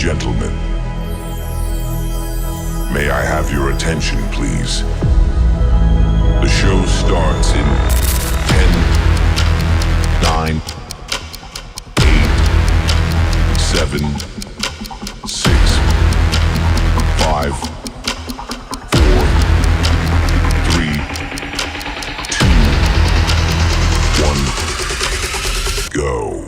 Gentlemen, may I have your attention, please? The show starts in 10, 9, 8, 7, 6, 5, 4, 3, 2, 1, go.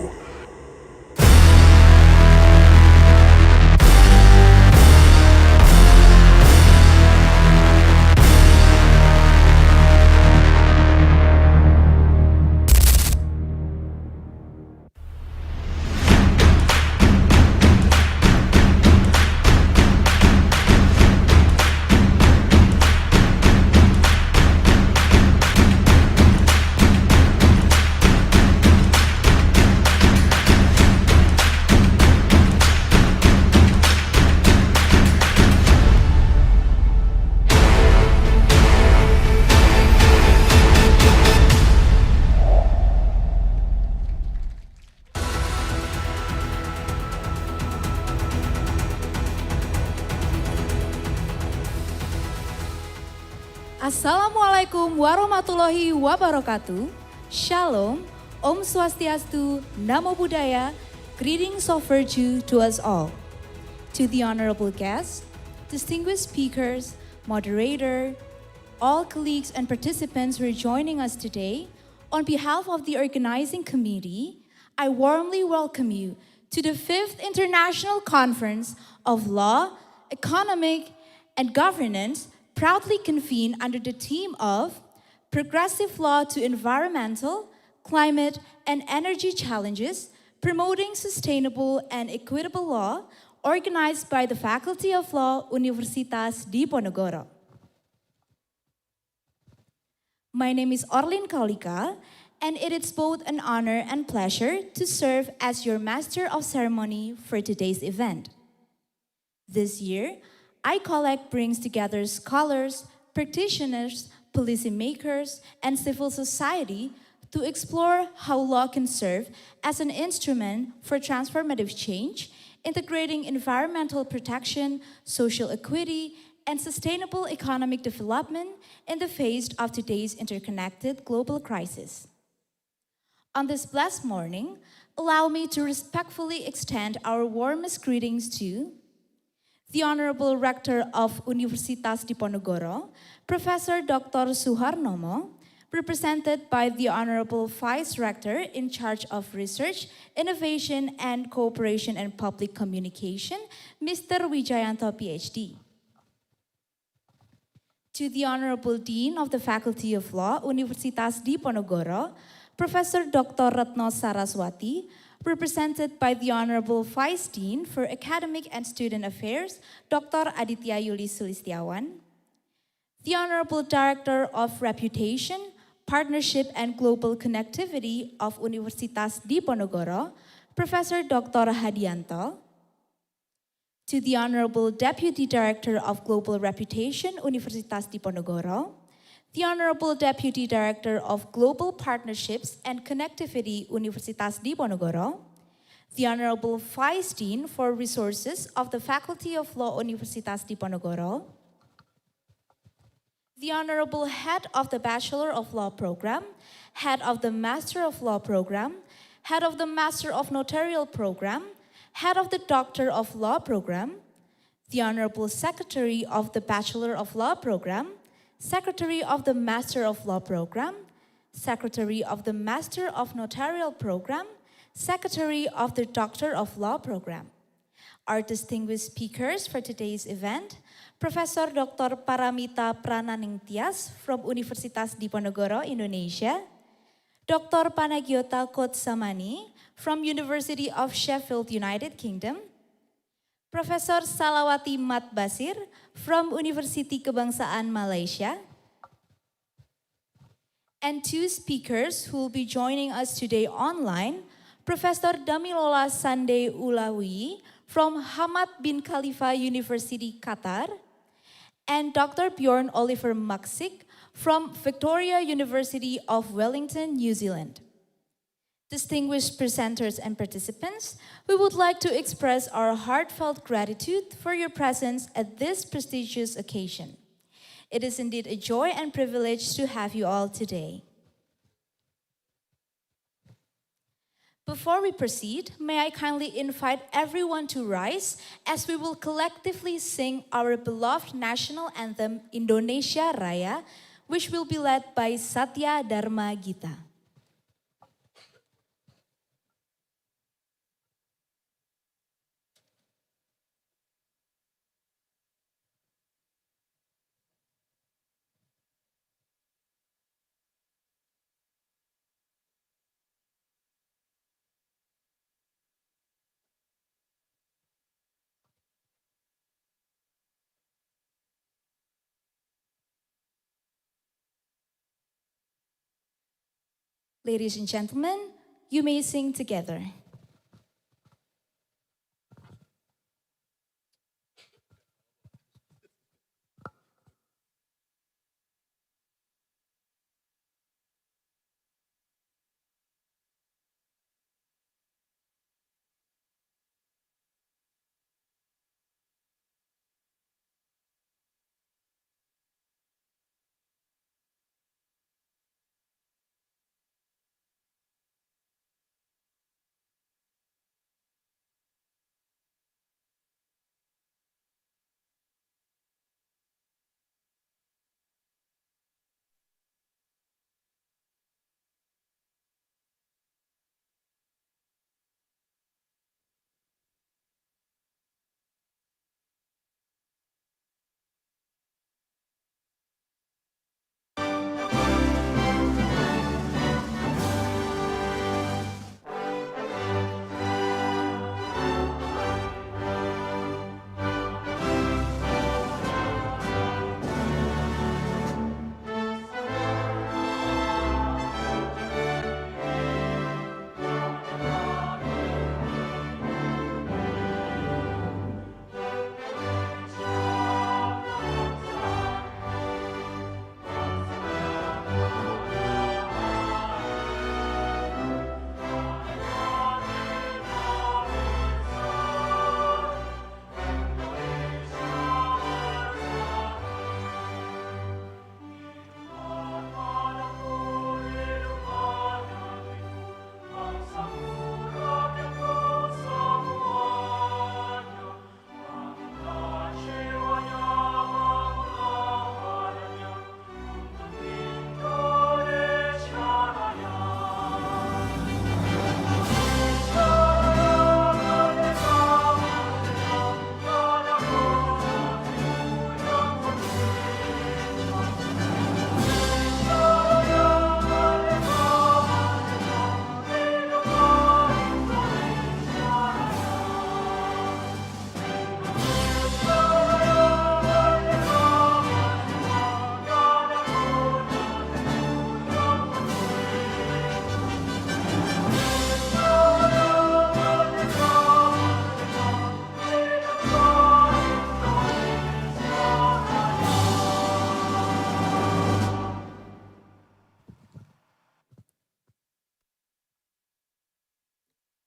Assalamualaikum warahmatullahi wabarakatuh. Shalom, Om Swastiastu, Namo Buddhaya, greetings of virtue to us all. To the honorable guests, distinguished speakers, moderator, all colleagues and participants who are joining us today, on behalf of the organizing committee, I warmly welcome you to the 5th International Conference of Law, Economic, and Governance, proudly convened under the theme of Progressive Law to Environmental, Climate, and Energy Challenges, Promoting Sustainable and Equitable Law, organized by the Faculty of Law, Universitas Diponegoro. My name is Orlin Kaulika, and it is both an honor and pleasure to serve as your Master of Ceremony for today's event. This year, Icoleg brings together scholars, practitioners, policymakers, and civil society to explore how law can serve as an instrument for transformative change, integrating environmental protection, social equity, and sustainable economic development in the face of today's interconnected global crisis. On this blessed morning, allow me to respectfully extend our warmest greetings to the Honorable Rector of Universitas Diponegoro, Professor Dr. Suharnomo, represented by the Honorable Vice Rector in charge of Research, Innovation, and Cooperation and Public Communication, Mr. Wijayanto, PhD. To the Honorable Dean of the Faculty of Law, Universitas Diponegoro, Professor Dr. Retno Saraswati, represented by the Honorable Vice Dean for Academic and Student Affairs, Dr. Aditya Yuli Sulistiawan, the Honorable Director of Reputation, Partnership and Global Connectivity of Universitas Diponegoro, Professor Dr. Hadianto, to the Honorable Deputy Director of Global Reputation, Universitas Diponegoro, the Honorable Deputy Director of Global Partnerships and Connectivity, Universitas Diponegoro, the Honorable Vice Dean for Resources of the Faculty of Law, Universitas Diponegoro, the Honorable Head of the Bachelor of Law Program, Head of the Master of Law Program, Head of the Master of Notarial Program, Head of the Doctor of Law Program, the Honorable Secretary of the Bachelor of Law Program, Secretary of the Master of Law Program, Secretary of the Master of Notarial Program, Secretary of the Doctor of Law Program. Our distinguished speakers for today's event, Professor Dr. Paramita Prananingtyas from Universitas Diponegoro, Indonesia, Dr. Panagiota Kotsamani from University of Sheffield, United Kingdom, Professor Salawati Mat Basir from University Kebangsaan Malaysia, and two speakers who will be joining us today online, Professor Damilola Sande Ulawi from Hamad bin Khalifa University, Qatar, and Dr. Bjorn Oliver Maksik from Victoria University of Wellington, New Zealand. Distinguished presenters and participants, we would like to express our heartfelt gratitude for your presence at this prestigious occasion. It is indeed a joy and privilege to have you all today. Before we proceed, may I kindly invite everyone to rise as we will collectively sing our beloved national anthem Indonesia Raya, which will be led by Satya Dharma Gita. Ladies and gentlemen, you may sing together.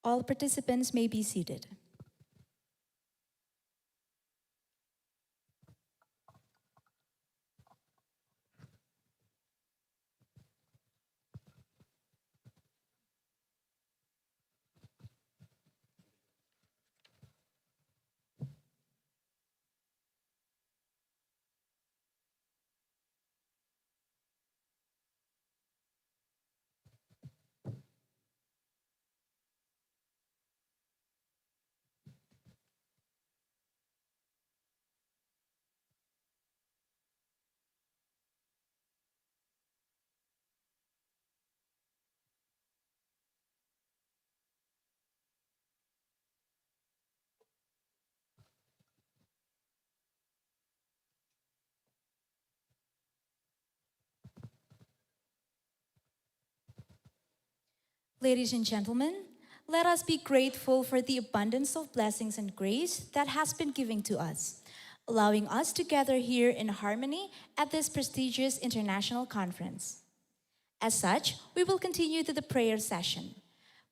All participants may be seated. Ladies and gentlemen, let us be grateful for the abundance of blessings and grace that has been given to us, allowing us to gather here in harmony at this prestigious international conference. As such, we will continue to the prayer session.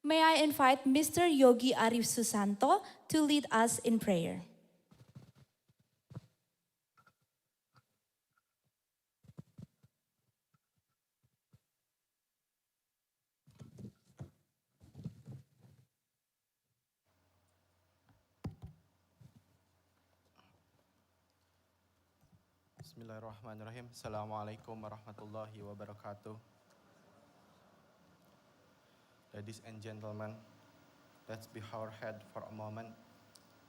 May I invite Mr. Yogi Arif Susanto to lead us in prayer. Bismillahirrahmanirrahim. Assalamualaikum warahmatullahi wabarakatuh. Ladies and gentlemen, let's bow our head for a moment.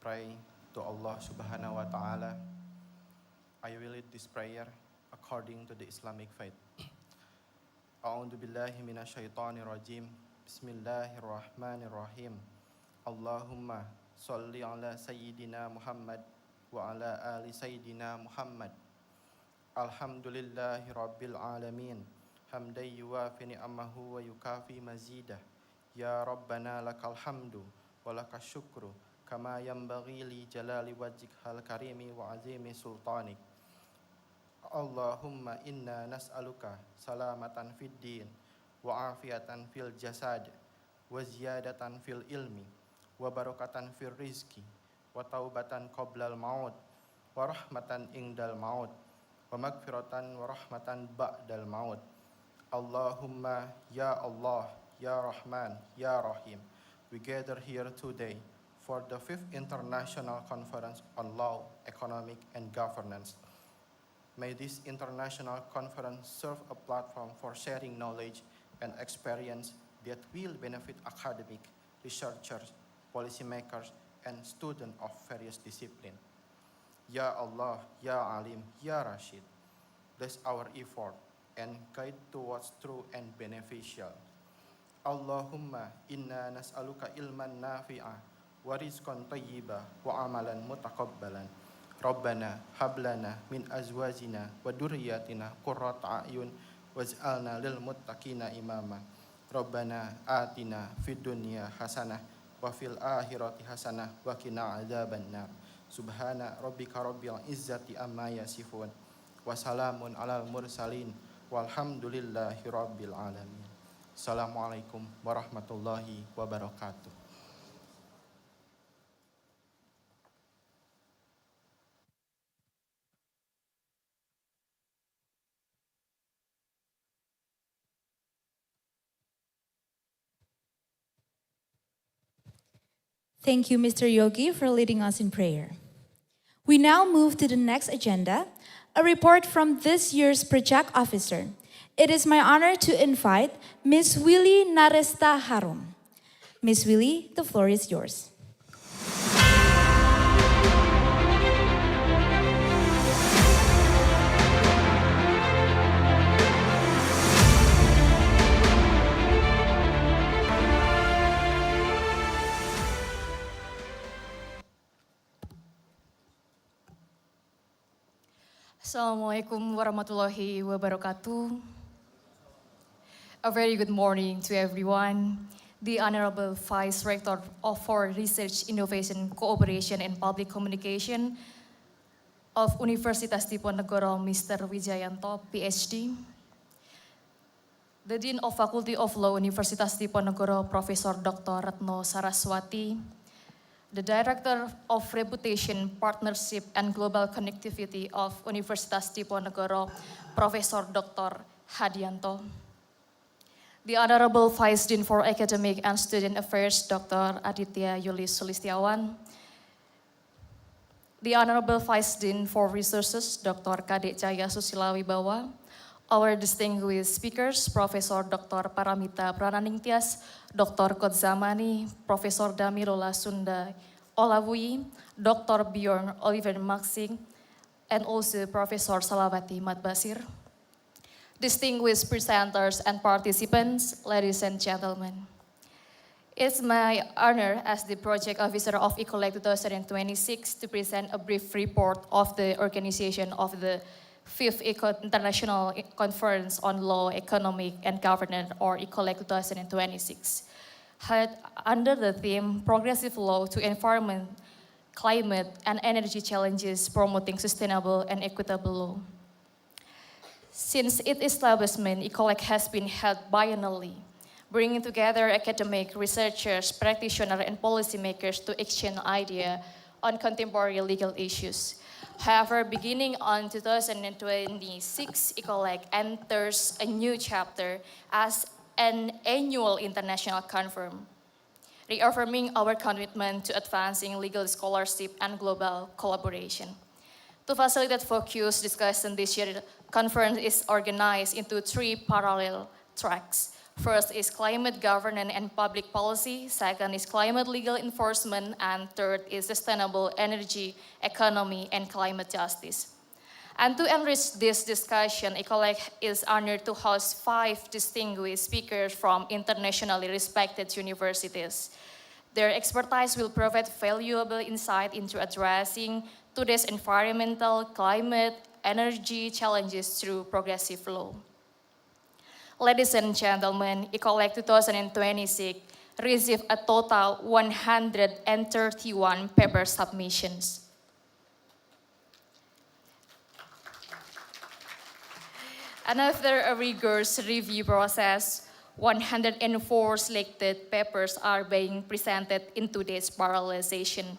Pray to Allah subhanahu wa ta'ala. I will lead this prayer according to the Islamic faith. A'udhu billahi minasyaitonir rajim. Bismillahirrahmanirrahim. Allahumma salli ala sayyidina Muhammad wa ala ali sayyidina Muhammad. Alhamdulillahi Rabbil Alamin. Hamdan yuwafi ni'amahu wa yukafi mazidah. Ya Rabbana lakal hamdu wa lakal syukru kama yanbaghi li jalali wajhikal karimi wa azimi sultanik. Allahumma inna nas'aluka salamatan fid din wa afiatan fil jasad wa ziyadatan fil ilmi wa barakatan fil rizki wa taubatan qoblal maut wa rahmatan indal maut wa magfiratan wa rahmatan ba'dal maut. Allahumma ya Allah, ya Rahman, ya Rahim. We gather here today for the 5th International Conference on Law, Economic and Governance. May this international conference serve a platform for sharing knowledge and experience that will benefit academic, researchers, policymakers, and students of various disciplines. Ya Allah, Ya Alim, Ya Rashid, bless our effort and guide towards true and beneficial. Allahumma inna nas'aluka ilman nafi'a wa rizqan tayyiba wa amalan mutaqabbalan. Rabbana hablana min azwajina wa durriyatina qurrata a'yun waj'alna lil muttaqina imama. Rabbana atina fid dunya hasanah wa fil akhirati hasanah wa qina adzabannar. Subhana rabbika rabbil izzati amma yasifun wa salamun alal mursalin walhamdulillahi rabbil alamin. Assalamualaikum warahmatullahi wabarakatuh. Thank you, Mr. Yogi, for leading us in prayer. We now move to the next agenda, a report from this year's project officer. It is my honor to invite Ms. Willy Naresta Harum. Ms. Willy, the floor is yours. Assalamualaikum warahmatullahi wabarakatuh. A very good morning to everyone. The Honorable Vice Rector for Research, Innovation, Cooperation, and Public Communication of Universitas Diponegoro, Mr. Wijayanto, PhD. The Dean of Faculty of Law, Universitas Diponegoro, Professor Dr. Retno Saraswati. The Director of Reputation, Partnership, and Global Connectivity of Universitas Diponegoro, Professor Dr. Hadianto. The Honorable Vice Dean for Academic and Student Affairs, Dr. Aditya Yulis Sulistiawan. The Honorable Vice Dean for Resources, Dr. Kadek Cahya Susila Wibawa. Our distinguished speakers, Professor Dr. Paramita Prananingtyas, Dr. Kodzamani, Professor Damirola Sunda Olawui, Dr. Bjorn Oliver Maxing, and also Professor Salawati Madbasir. Distinguished presenters and participants, ladies and gentlemen. It's my honor as the project officer of Icoleg 2026 to present a brief report of the organization of the 5th International Conference on Law, Economic, and Governance, or Icoleg 2026, held under the theme Progressive Law to Environment, Climate, and Energy Challenges, Promoting Sustainable and Equitable Law. Since its establishment, Icoleg has been held biennially, bringing together academic, researchers, practitioners, and policymakers to exchange ideas on contemporary legal issues. However, beginning on 2026, Icoleg enters a new chapter as an annual international conference, reaffirming our commitment to advancing legal scholarship and global collaboration. To facilitate focused discussion this year, the conference is organized into 3 parallel tracks. First is climate governance and public policy, second is climate legal enforcement, and third is sustainable energy, economy, and climate justice. And to enrich this discussion, Icoleg is honored to host 5 distinguished speakers from internationally respected universities. Their expertise will provide valuable insight into addressing today's environmental, climate, energy challenges through progressive law. Ladies and gentlemen, Icoleg 2026 received a total 131 paper submissions. And after a rigorous review process, 104 selected papers are being presented in today's parallel session.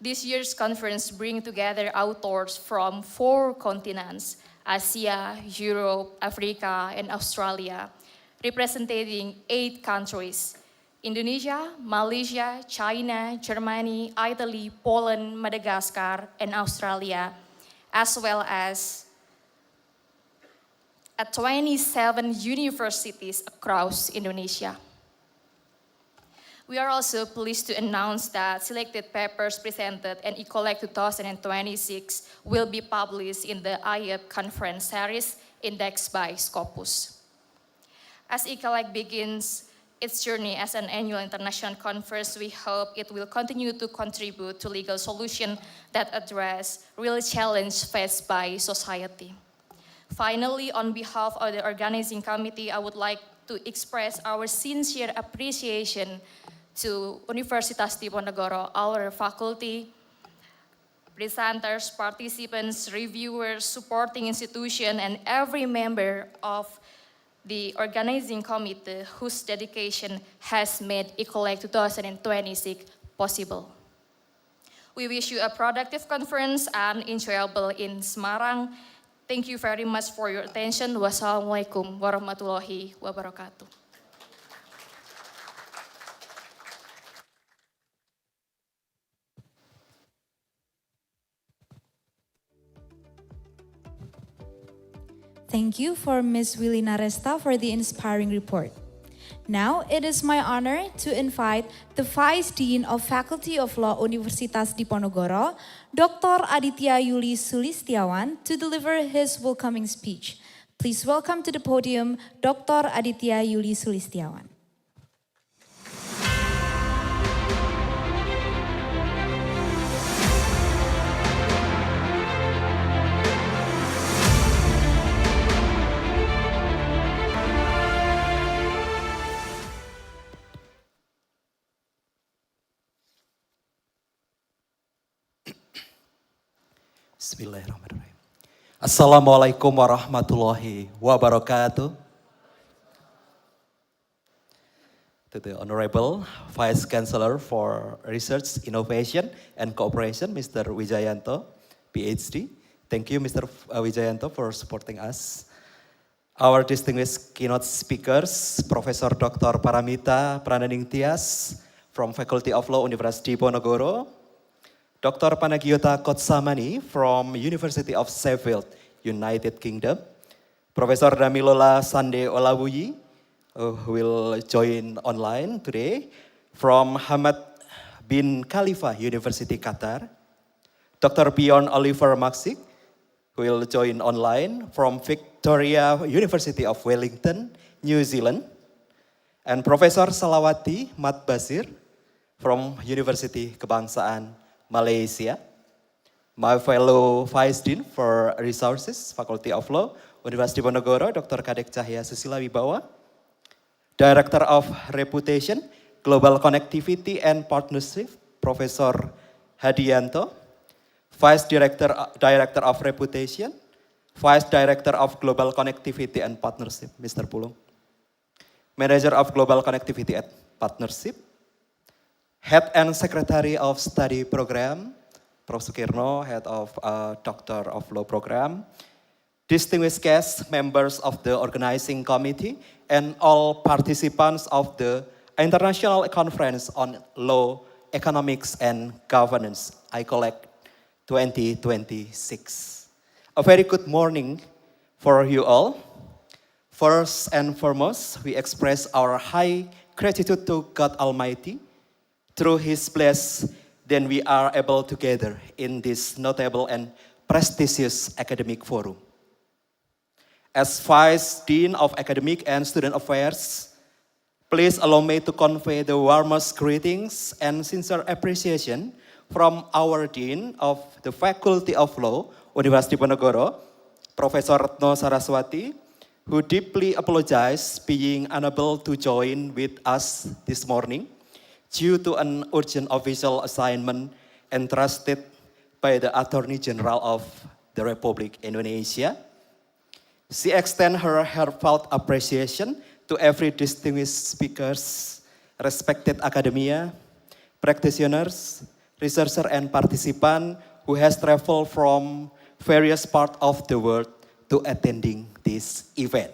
This year's conference brings together authors from 4 continents, Asia, Europe, Africa, and Australia, representing 8 countries: Indonesia, Malaysia, China, Germany, Italy, Poland, Madagascar, and Australia, as well as at 27 universities across Indonesia. We are also pleased to announce that selected papers presented in Icoleg 2026 will be published in the IEP conference series indexed by Scopus. As Icoleg begins its journey as an annual international conference, we hope it will continue to contribute to legal solutions that address real challenges faced by society. Finally, on behalf of the organizing committee, I would like to express our sincere appreciation to Universitas Diponegoro, our faculty, presenters, participants, reviewers, supporting institution, and every member of the organizing committee whose dedication has made Icoleg 2026 possible. We wish you a productive conference and enjoyable in Semarang. Thank you very much for your attention. Wassalamualaikum warahmatullahi wabarakatuh. Thank you for Ms. Willina Resta for the inspiring report. Now, it is my honor to invite the Vice Dean of Faculty of Law Universitas Diponegoro, Dr. Aditya Yuli Sulistiawan, to deliver his welcoming speech. Please welcome to the podium Dr. Aditya Yuli Sulistiawan. Bismillahirrahmanirrahim. Assalamualaikum warahmatullahi wabarakatuh. To the Honorable Vice Chancellor for Research, Innovation, and Cooperation, Mr. Wijayanto, PhD. Thank you, Mr. Wijayanto, for supporting us. Our distinguished keynote speakers, Professor Dr. Paramita Prananing Tias from Faculty of Law, University Diponegoro, Dr. Panagiota Kotsamani from University of Sheffield, United Kingdom, Professor Damilola Sande Olawuyi, who will join online today, from Hamad bin Khalifa University, Qatar, Dr. Bjorn Oliver Maxik, who will join online from Victoria University of Wellington, New Zealand, and Professor Salawati Mat Basir from University Kebangsaan Malaysia, my fellow Vice Dean for Resources, Faculty of Law, University Diponegoro, Dr. Kadek Cahya Susila Wibawa, Director of Reputation, Global Connectivity and Partnership, Professor Hadianto, Vice Director of Reputation, Vice Director of Global Connectivity and Partnership, Mr. Pulung. Manager of Global Connectivity at Partnership, Head and Secretary of Study Program, Prof. Sukirno, Head of Doctor of Law Program, distinguished guests, members of the organizing committee, and all participants of the International Conference on Law, Economics, and Governance, Icoleg 2026. A very good morning for you all. First and foremost, we express our high gratitude to God Almighty. Through His bless, then we are able to gather in this notable and prestigious academic forum. As Vice Dean of Academic and Student Affairs, please allow me to convey the warmest greetings and sincere appreciation from our Dean of the Faculty of Law, University Diponegoro, Professor Retno Saraswati, who deeply apologized being unable to join with us this morning due to an urgent official assignment entrusted by the Attorney General of the Republic Indonesia. She extends her heartfelt appreciation to every distinguished speakers, respected academia, practitioners, researchers, and participants who has traveled from various parts of the world to attending this event.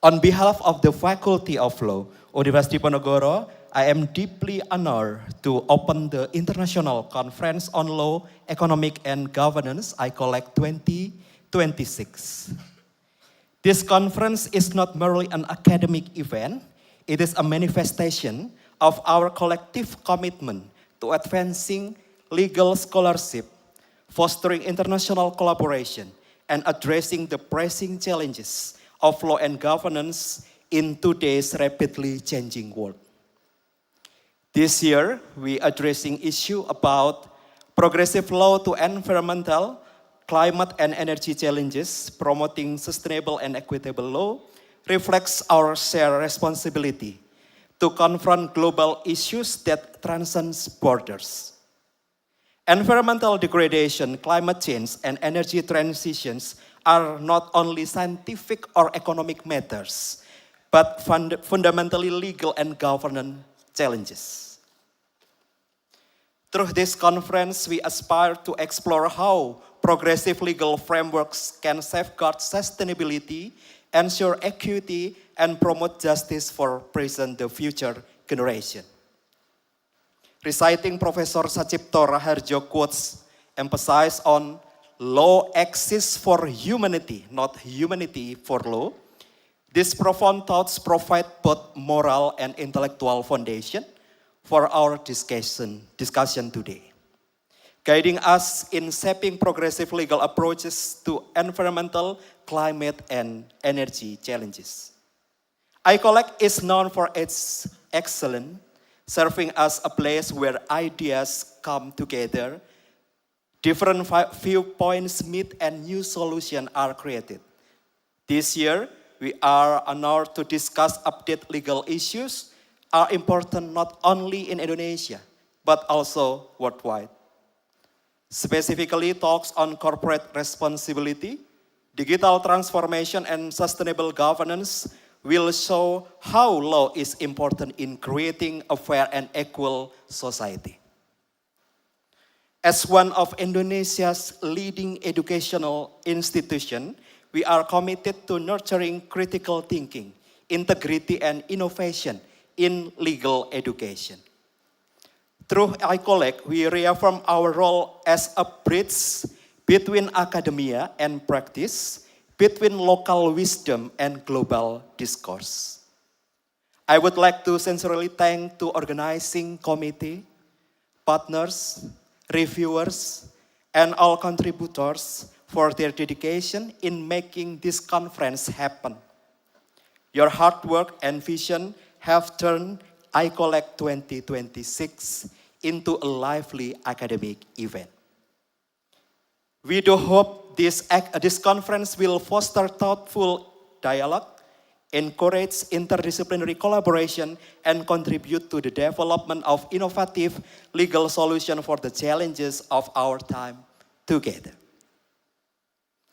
On behalf of the Faculty of Law, University Diponegoro, I am deeply honored to open the International Conference on Law, Economic, and Governance, Icoleg 2026. This conference is not merely an academic event, it is a manifestation of our collective commitment to advancing legal scholarship, fostering international collaboration, and addressing the pressing challenges of law and governance in today's rapidly changing world. This year, we are addressing issues about progressive law to environmental, climate and energy challenges, promoting sustainable and equitable law, reflects our shared responsibility to confront global issues that transcend borders. Environmental degradation, climate change, and energy transitions are not only scientific or economic matters, but fundamentally legal and governance challenges. Through this conference, we aspire to explore how progressive legal frameworks can safeguard sustainability, ensure equity, and promote justice for present and future generation. Reciting Professor Sachipto Raharjo quotes emphasize on law exists for humanity, not humanity for law. These profound thoughts provide both moral and intellectual foundation for our discussion today, guiding us in shaping progressive legal approaches to environmental, climate, and energy challenges. Icoleg is known for its excellence, serving as a place where ideas come together, different viewpoints meet, and new solutions are created. This year, we are honored to discuss update legal issues are important not only in Indonesia, but also worldwide. Specifically, talks on corporate responsibility, digital transformation, and sustainable governance will show how law is important in creating a fair and equal society. As one of Indonesia's leading educational institutions, we are committed to nurturing critical thinking, integrity, and innovation in legal education. Through Icoleg, we reaffirm our role as a bridge between academia and practice, between local wisdom and global discourse. I would like to sincerely thank the organizing committee, partners, reviewers, and all contributors for their dedication in making this conference happen. Your hard work and vision have turned Icoleg 2026 into a lively academic event. We do hope this conference will foster thoughtful dialogue, encourage interdisciplinary collaboration, and contribute to the development of innovative legal solutions for the challenges of our time together.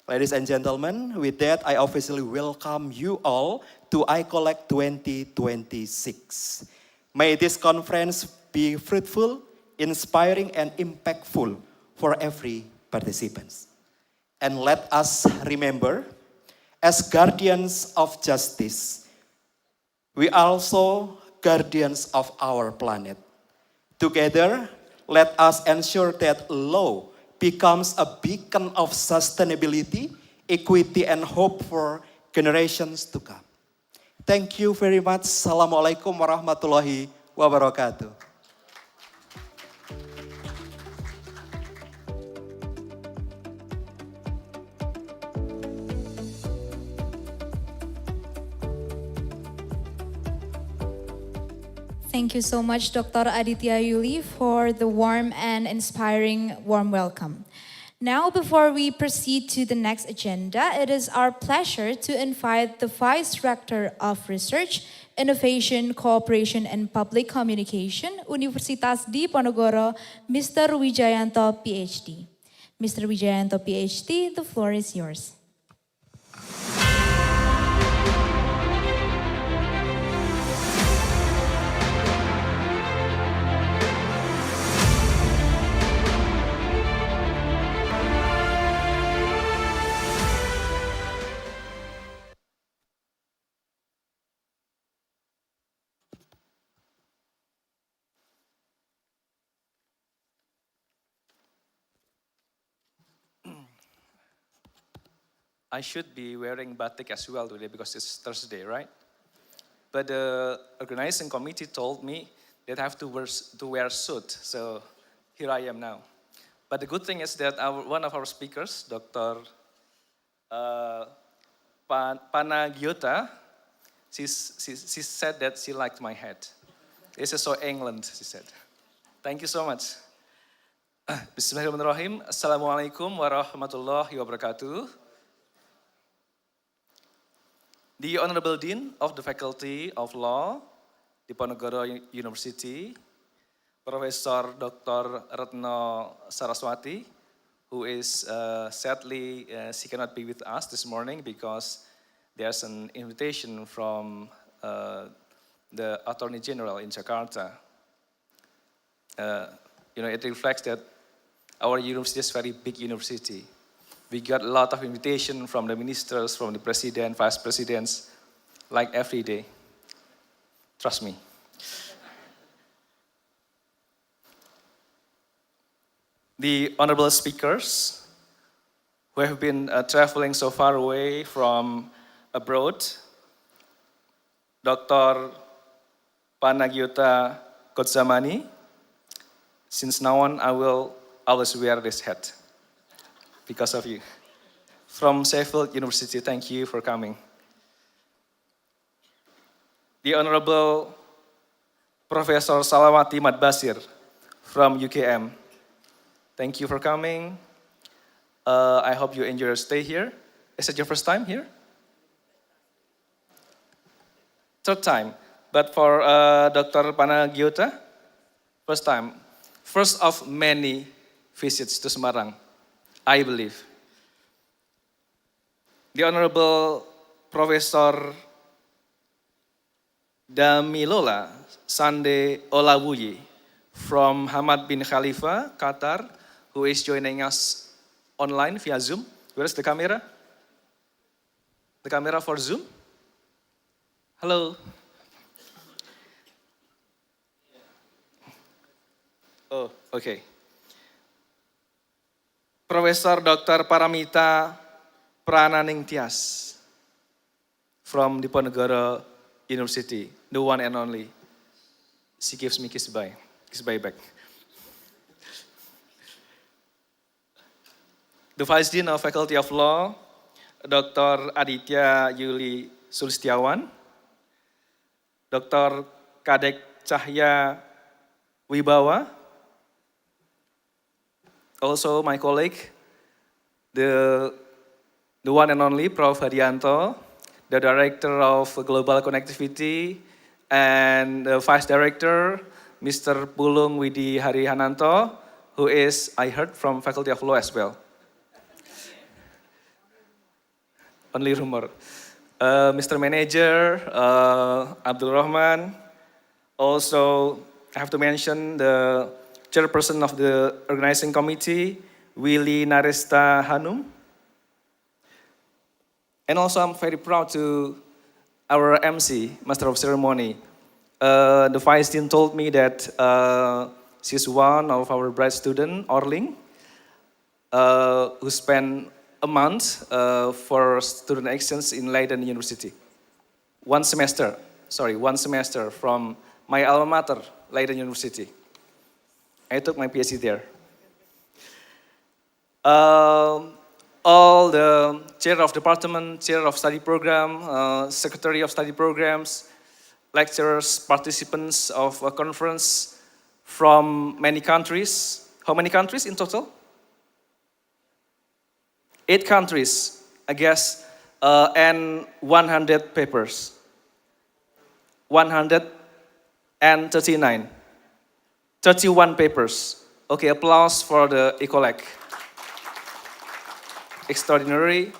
Ladies and gentlemen, with that, I officially welcome you all to Icoleg 2026. May this conference be fruitful, inspiring, and impactful for every participant. And let us remember, as guardians of justice, we are also guardians of our planet. Together, let us ensure that law becomes a beacon of sustainability, equity, and hope for generations to come. Thank you very much. Assalamualaikum warahmatullahi wabarakatuh. Thank you so much, Dr. Aditya Yuli, for the warm and inspiring warm welcome. Now, before we proceed to the next agenda, it is our pleasure to invite the Vice Rector of Research, Innovation, Cooperation, and Public Communication, Universitas Diponegoro, Mr. Wijayanto, PhD. Mr. Wijayanto, PhD, the floor is yours. I should be wearing batik as well today because it's Thursday, right? But the organizing committee told me that I have to wear suit, so here I am now. But the good thing is that one of our speakers, Dr. Panagiota, she said that she liked my hat. This is so England, she said. Thank you so much. Bismillahirrahmanirrahim. Assalamualaikum warahmatullahi wabarakatuh. The Honorable Dean of the Faculty of Law, Diponegoro University, Professor Dr. Retno Saraswati, who is sadly, she cannot be with us this morning because there's an invitation from the Attorney General in Jakarta. It reflects that our university is a very big university. We got a lot of invitation from the ministers, from the president, vice presidents, like every day. Trust me. The honorable speakers who have been traveling so far away from abroad, Dr. Panagiota Kotzamani, since now on I will always wear this hat. Because of you. From Sheffield University, thank you for coming. The Honorable Professor Salawati Madbasir from UKM. Thank you for coming. I hope you enjoy your stay here. Is it your first time here? Third time. But for Dr. Panagiota, first time. First of many visits to Semarang. I believe. The Honorable Professor Damilola Sande Olawuyi from Hamad bin Khalifa, Qatar, who is joining us online via Zoom. Where is the camera? The camera for Zoom? Hello. Oh, okay. Professor Dr. Paramita Prananingtyas from Diponegoro University, the one and only. She gives me kiss bye back. The Vice Dean of Faculty of Law, Dr. Aditya Yuli Sulistiawan, Dr. Kadek Cahya Wibawa, also my colleague, the one and only Prof. Hadianto, the Director of Global Connectivity, and the Vice Director, Mr. Pulung Widi Harihananto, who is, I heard, from Faculty of Law as well. only rumor. Mr. Manager, Abdul Rahman. Also, I have to mention the chairperson of the organizing committee, Willy Naresta Hanum. And also, I'm very proud to our MC, Master of Ceremony. The Vice Dean told me that she's one of our bright student, Orling, who spent a month for student exchange in Leiden University. One semester from my alma mater, Leiden University. I took my PhD there. All the chair of department, chair of study program, secretary of study programs, lecturers, participants of a conference from many countries. How many countries in total? 8 countries, I guess, and 100 papers. 139. 31 papers. Okay, applause for the Icoleg. Extraordinary.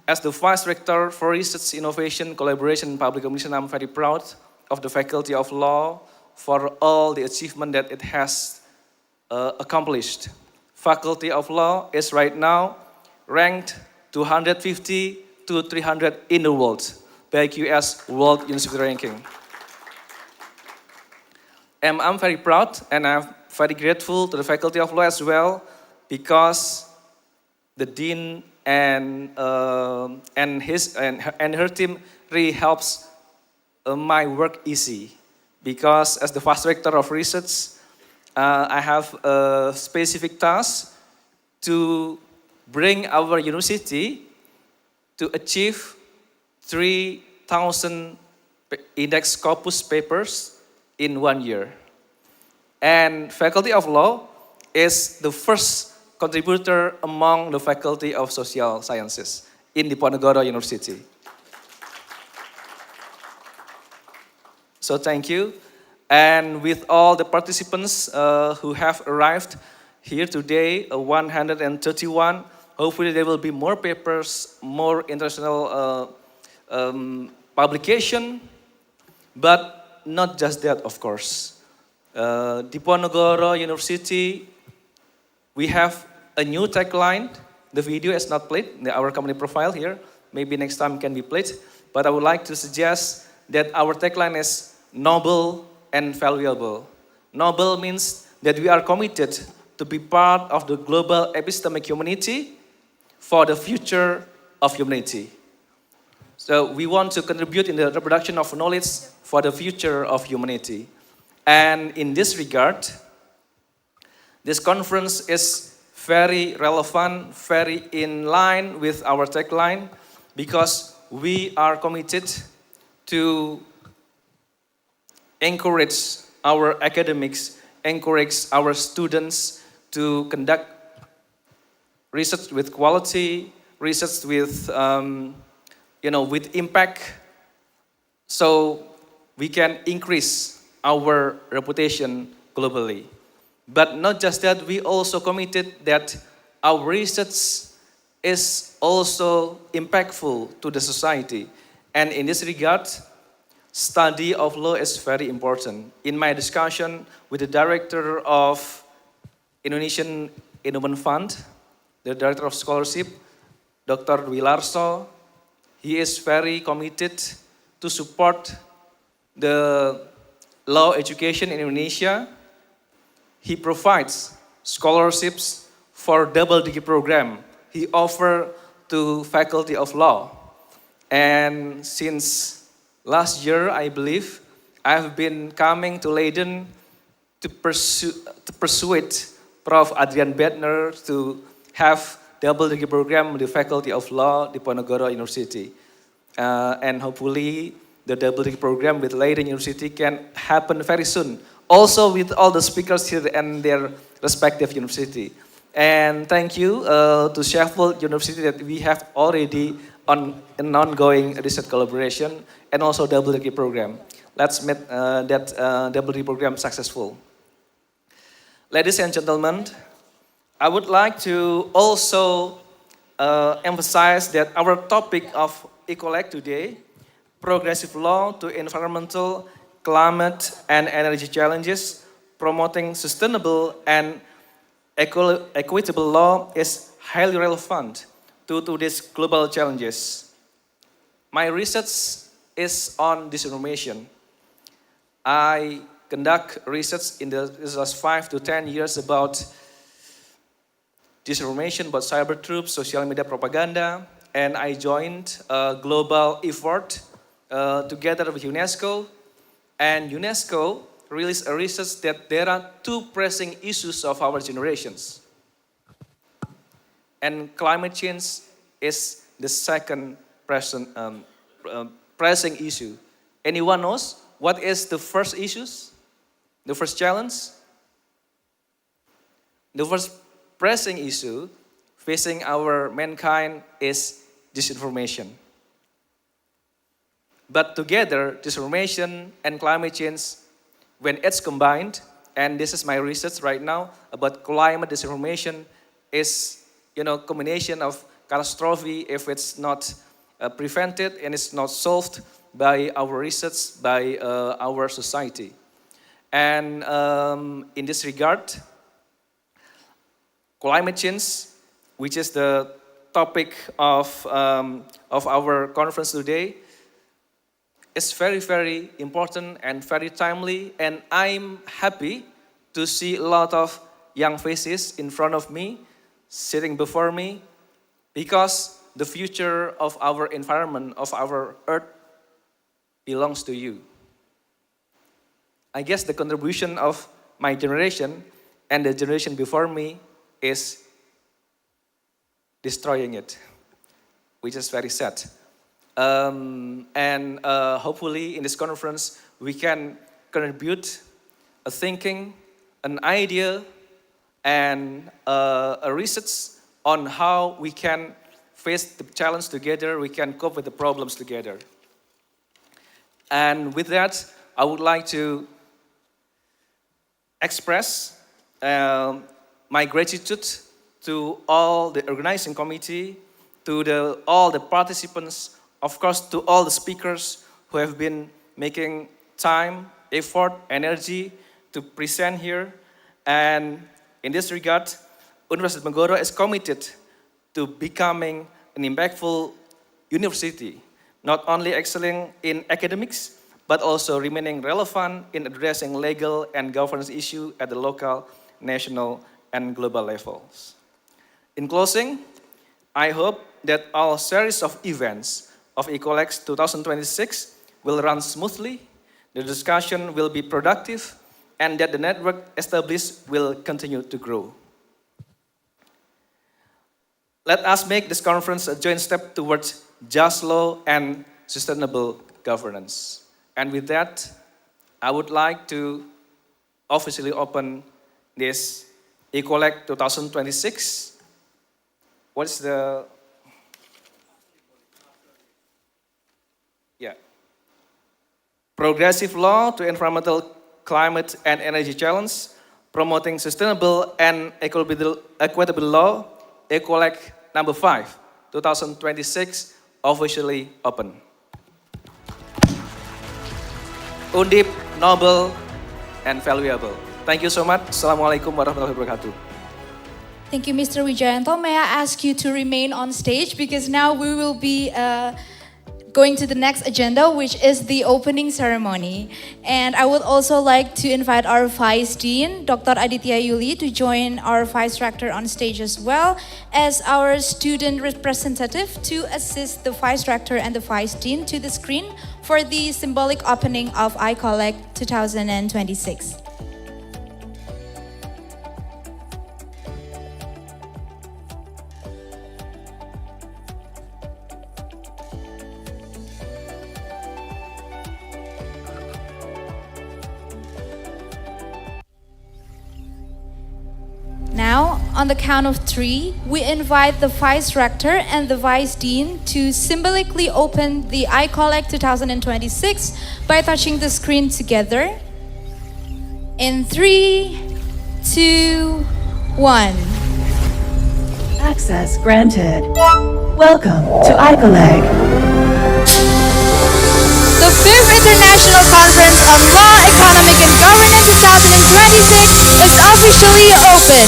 As the Vice Rector for Research, Innovation, Collaboration, and Public Communication, I'm very proud of the Faculty of Law for all the achievement that it has accomplished. Faculty of Law is right now ranked 250 to 300 in the world by QS World University Ranking. And I'm very proud and I'm very grateful to the Faculty of Law as well because the Dean and her team really helps my work easy because as the Vice Rector of Research, I have a specific task to bring our university to achieve 3,000 index corpus papers in 1 year. And Faculty of Law is the first contributor among the Faculty of Social Sciences in Diponegoro University. So thank you. And with all the participants who have arrived here today, 131, hopefully there will be more papers, more international publication, but not just that, of course. Diponegoro University, we have a new tagline. The video is not played, our company profile here. Maybe next time can be played. But I would like to suggest that our tagline is noble and valuable. Noble means that we are committed to be part of the global epistemic community for the future of humanity. So we want to contribute in the reproduction of knowledge for the future of humanity. And in this regard, this conference is very relevant, very in line with our tagline, because we are committed to encourage our academics, encourage our students to conduct research with quality, research with, with impact, so we can increase our reputation globally. But not just that, we also committed that our research is also impactful to the society. And in this regard, study of law is very important. In my discussion with the director of Indonesian Endowment Fund, the director of scholarship, Dr. Wilarso, he is very committed to support the law education in Indonesia. He provides scholarships for double degree program. He offers to Faculty of Law. And since last year, I believe, I've been coming to Leiden to persuade Prof. Adrian Bedner to have double degree program with the Faculty of Law Diponegoro University. And hopefully the double degree program with Leiden University can happen very soon. Also with all the speakers here and their respective university. And thank you to Sheffield University that we have already on an ongoing research collaboration and also double degree program. Let's make that double degree program successful. Ladies and gentlemen, I would like to also emphasize that our topic of Icoleg today, progressive law to environmental, climate, and energy challenges, promoting sustainable and equitable law is highly relevant to today's global challenges. My research is on disinformation. I conduct research in the last 5 to 10 years about disinformation, about cyber troops, social media propaganda, and I joined a global effort together with UNESCO. And UNESCO released a research that there are two pressing issues of our generations. And climate change is the second pressing issue. Anyone knows what is the first issues? The first challenge? The first pressing issue facing our mankind is disinformation. But together, disinformation and climate change, when it's combined, and this is my research right now about climate disinformation, is combination of catastrophe if it's not prevented and it's not solved by our research, by our society. And in this regard, climate change, which is the topic of our conference today, is very, very important and very timely. And I'm happy to see a lot of young faces in front of me, sitting before me, because the future of our environment, of our earth, belongs to you. I guess the contribution of my generation and the generation before me is destroying it, which is very sad. And hopefully in this conference we can contribute a thinking, an idea, and a research on how we can face the challenge together, we can cope with the problems together. And with that, I would like to express my gratitude to all the organizing committee, to all the participants, of course to all the speakers who have been making time, effort, energy to present here. And in this regard, University of Diponegoro is committed to becoming an impactful university, not only excelling in academics, but also remaining relevant in addressing legal and governance issues at the local, national, and global levels. In closing, I hope that our series of events of Icoleg 2026 will run smoothly, the discussion will be productive, and that the network established will continue to grow. Let us make this conference a joint step towards just law and sustainable governance. And with that, I would like to officially open this Icoleg 2026. What's the... Yeah. Progressive law to environmental, climate, and energy challenge, promoting sustainable and equitable law, Icoleg number 5, 2026, officially open. Undip, noble, and valuable. Thank you so much. Assalamualaikum warahmatullahi wabarakatuh. Thank you, Mr. Wijayanto. May I ask you to remain on stage because now we will be going to the next agenda, which is the opening ceremony. And I would also like to invite our Vice Dean, Dr. Aditya Yuli, to join our Vice Rector on stage as well as our student representative to assist the Vice Rector and the Vice Dean to the screen for the symbolic opening of Icoleg 2026. Now, on the count of 3, we invite the Vice Rector and the Vice Dean to symbolically open the Icoleg 2026 by touching the screen together. In 3, 2, 1. Access granted. Welcome to Icoleg. The 5th International Conference on Law, Economic and Governance 2026 is officially open.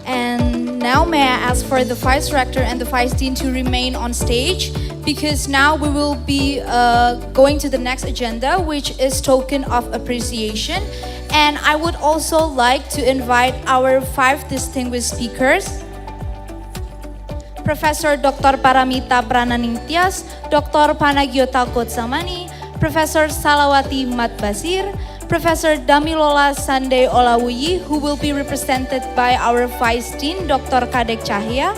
And now may I ask for the Vice Rector and the Vice Dean to remain on stage, because now we will be going to the next agenda, which is token of appreciation. And I would also like to invite our 5 distinguished speakers. Professor Dr. Paramita Prananingtyas, Dr. Panagiota Kotsamani, Professor Salawati Matbasir, Professor Damilola Sande Olawuyi, who will be represented by our Vice Dean, Dr. Kadek Cahya,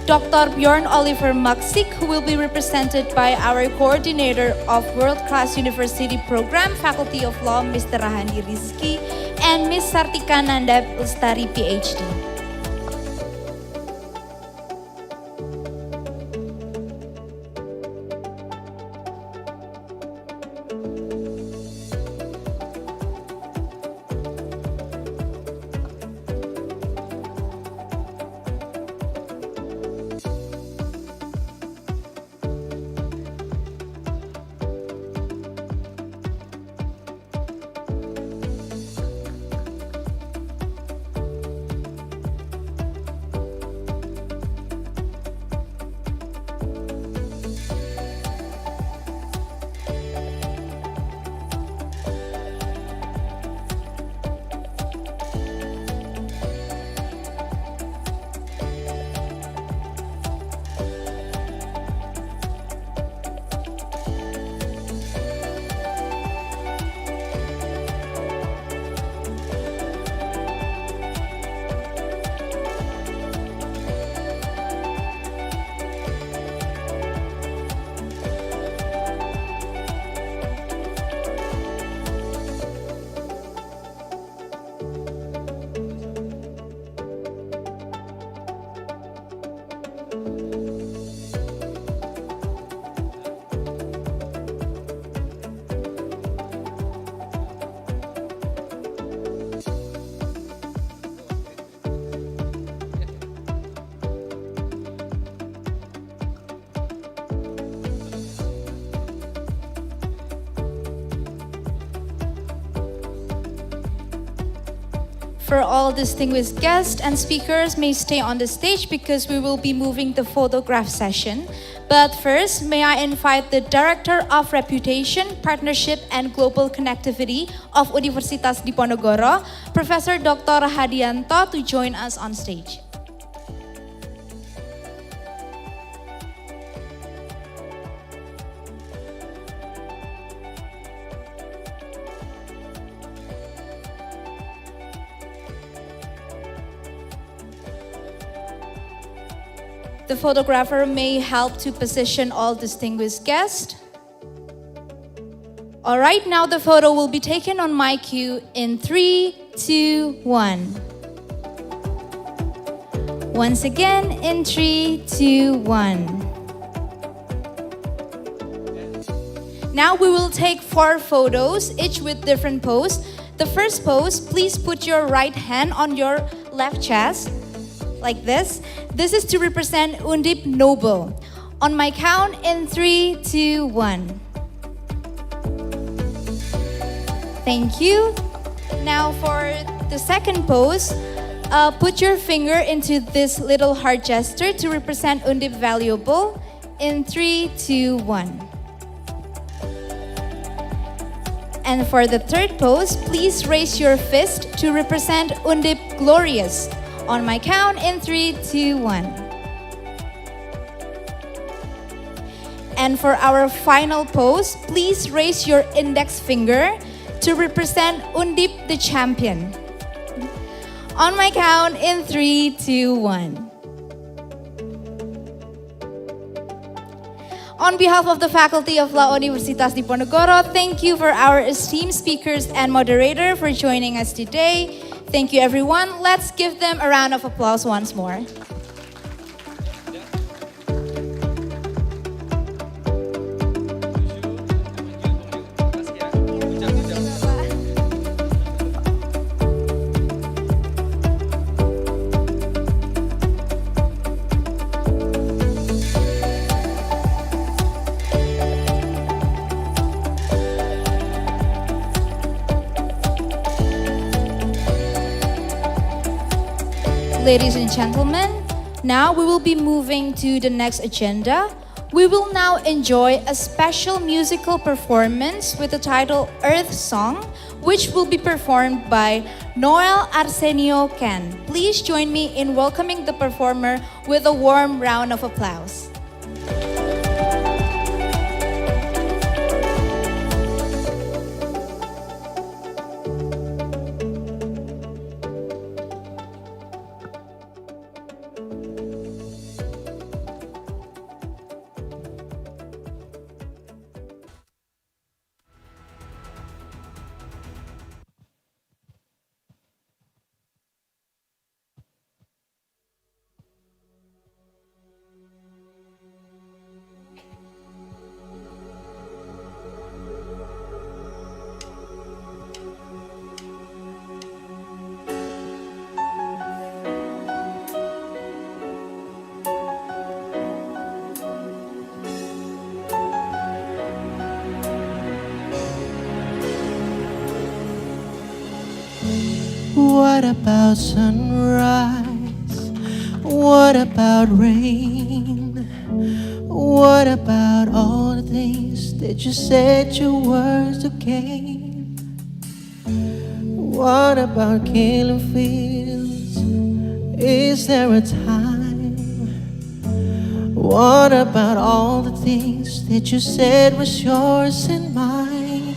Dr. Bjorn Oliver Maksik, who will be represented by our Coordinator of World Class University Program, Faculty of Law, Mr. Rahandi Rizki, and Ms. Sartika Nanda Lestari, PhD. For all distinguished guests and speakers may stay on the stage because we will be moving the photograph session. But first, may I invite the Director of Reputation, Partnership and Global Connectivity of Universitas Diponegoro, Professor Dr. Hadianto, to join us on stage. The photographer may help to position all distinguished guests. All right, now the photo will be taken on my cue in 3, 2, 1. Once again, in 3, 2, 1. Now we will take 4 photos, each with different pose. The first pose, please put your right hand on your left chest, like this. This is to represent Undip Noble. On my count, in 3, 2, 1. Thank you. Now for the second pose, put your finger into this little heart gesture to represent Undip Valuable. In 3, 2, 1. And for the third pose, please raise your fist to represent Undip Glorious. On my count, in 3, 2, 1. And for our final pose, please raise your index finger to represent Undip the Champion. On my count, in 3, 2, 1. On behalf of the faculty of La Universitas Diponegoro, thank you for our esteemed speakers and moderator for joining us today. Thank you everyone. Let's give them a round of applause once more. Ladies and gentlemen, now we will be moving to the next agenda. We will now enjoy a special musical performance with the title Earth Song, which will be performed by Noel Arsenio Ken. Please join me in welcoming the performer with a warm round of applause. What about sunrise? What about rain? What about all the things that you said your words to gain? What about killing fields? Is there a time? What about all the things that you said was yours and mine?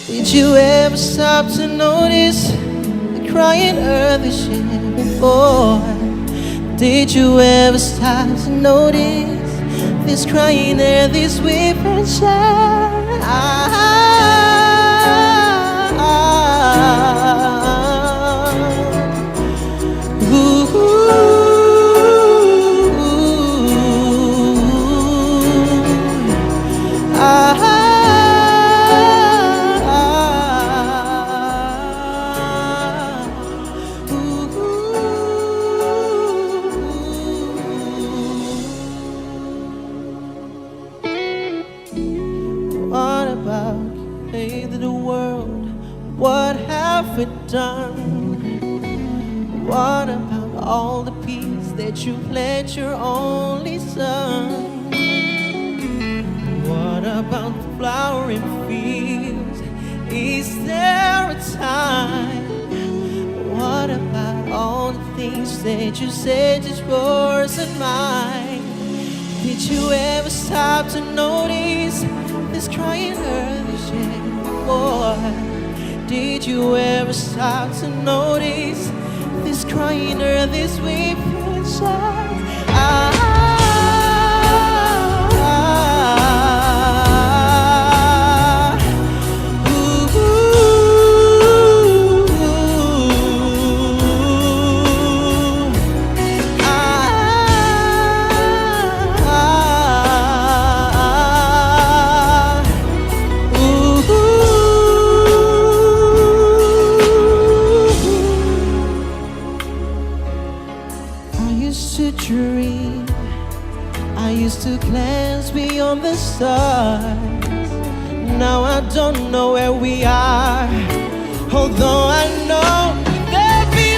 Did you ever stop to notice the crying earth is shared before? Did you ever stop to notice this crying earth is weeping shine? What about creating the world? What have we done? What about all the peace that you pledged your only son? What about the flowering fields? Is there a time? What about all the things that you said is yours and mine? Did you ever stop to notice this crying earth is shed before? Did you ever stop to notice this crying earth is weeping shine? I used to dream, I used to glance beyond the stars. Now I don't know where we are, although I know there'll be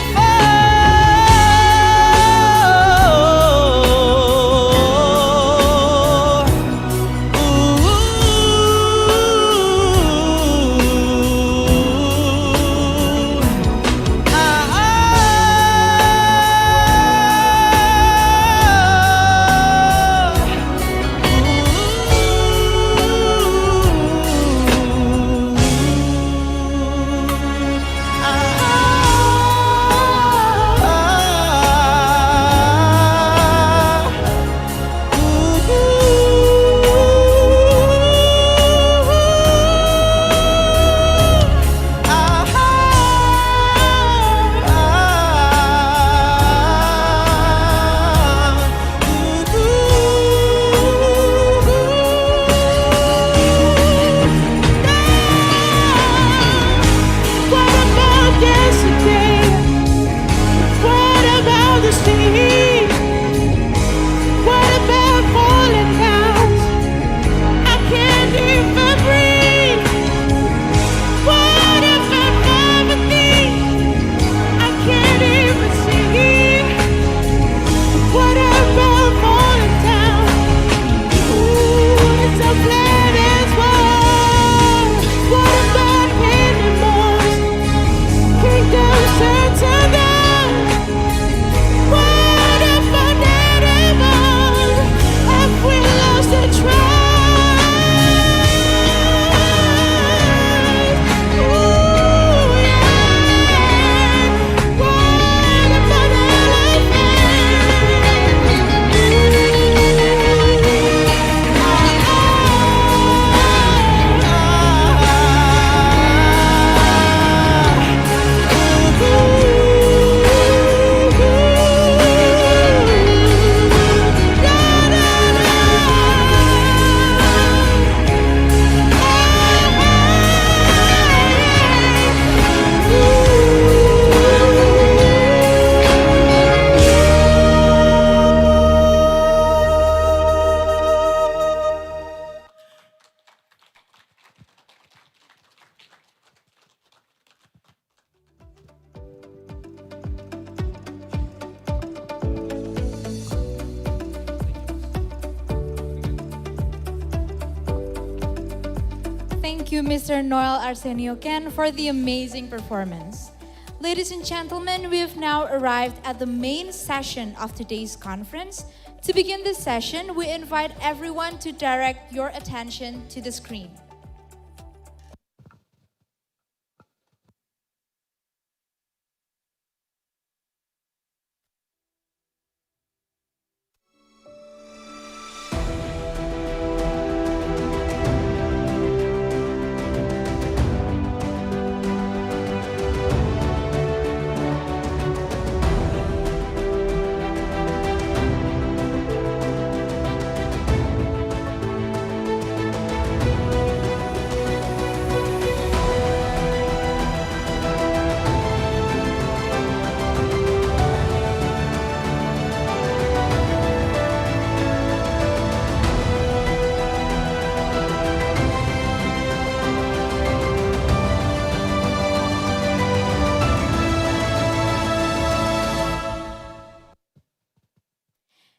Thank you, Mr. Noel Arsenio Ken, for the amazing performance. Ladies and gentlemen, we have now arrived at the main session of today's conference. To begin this session, we invite everyone to direct your attention to the screen.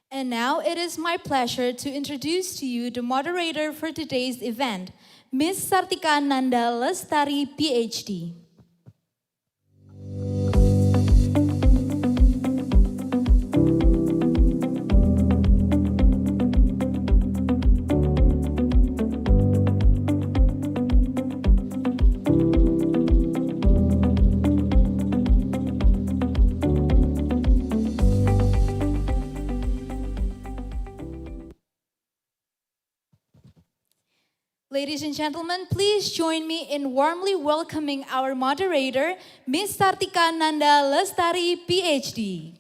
And now it is my pleasure to introduce to you the moderator for today's event, Ms. Sartika Nanda Lestari, PhD. Ladies and gentlemen, please join me in warmly welcoming our moderator, Ms. Sartika Nanda Lestari, PhD.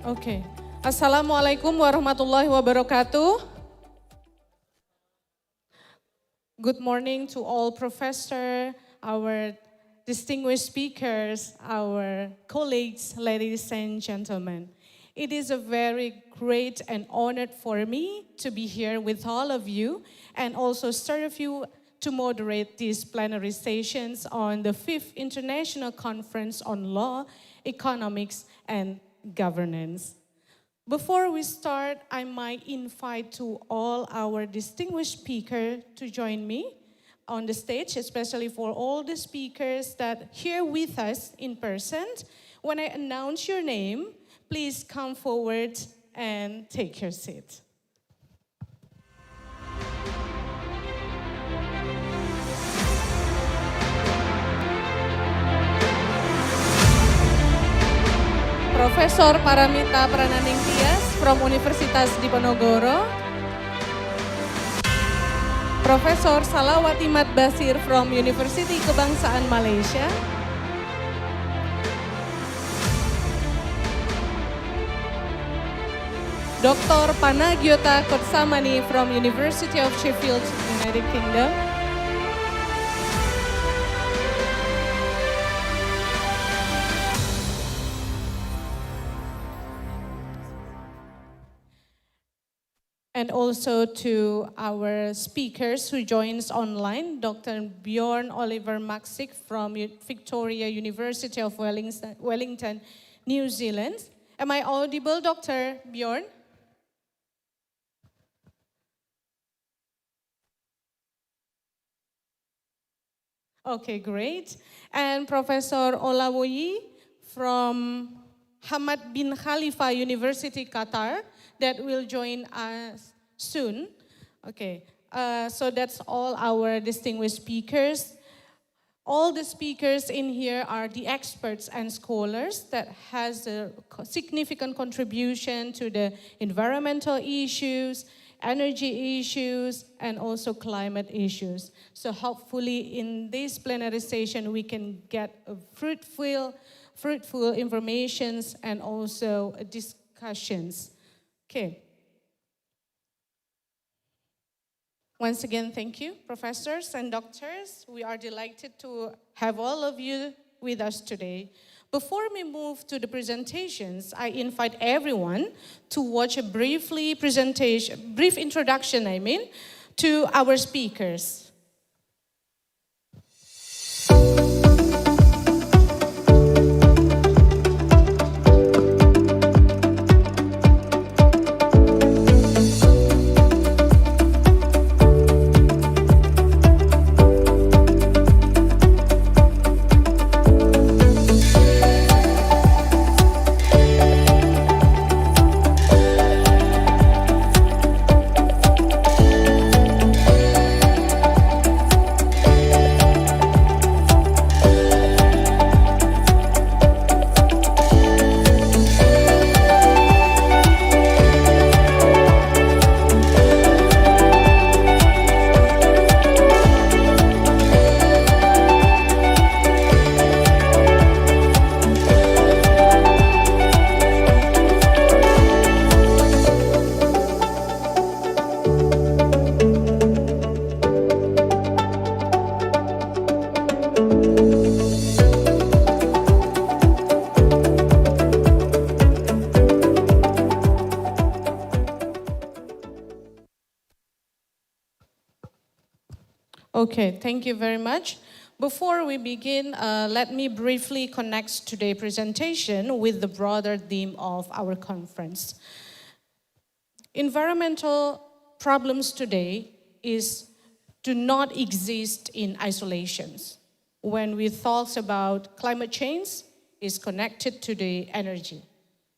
Oke, Assalamualaikum warahmatullahi wabarakatuh. Good morning to all professors, our distinguished speakers, our colleagues, ladies and gentlemen. It is a very great and honored for me to be here with all of you and also serve you to moderate these plenary sessions on the 5th International Conference on Law, Economics, and Governance. Before we start, I might invite to all our distinguished speakers to join me on the stage, especially for all the speakers that here with us in person. When I announce your name, please come forward and take your seat. Profesor Paramita Prananing Tias from Universitas Diponegoro. Profesor Salawati Mat Basir from University Kebangsaan Malaysia. Dr. Panagiota Kotsamani from University of Sheffield, United Kingdom. And also to our speakers who joins online, Dr. Bjorn Oliver Maxik from Victoria University of Wellington, New Zealand. Am I audible, Dr. Bjorn? Okay, great. And Professor Olawoyi from Hamad bin Khalifa University, Qatar, that will join us soon. Okay, so that's all our distinguished speakers. All the speakers in here are the experts and scholars that has a significant contribution to the environmental issues, energy issues, and also climate issues. So hopefully in this plenary session, we can get a fruitful informations and also discussions. Okay. Once again, thank you, professors and doctors. We are delighted to have all of you with us today. Before we move to the presentations, I invite everyone to watch a brief introduction, to our speakers. Okay, thank you very much. Before we begin, let me briefly connect today's presentation with the broader theme of our conference. Environmental problems today do not exist in isolations. When we talk about climate change, it's connected to the energy.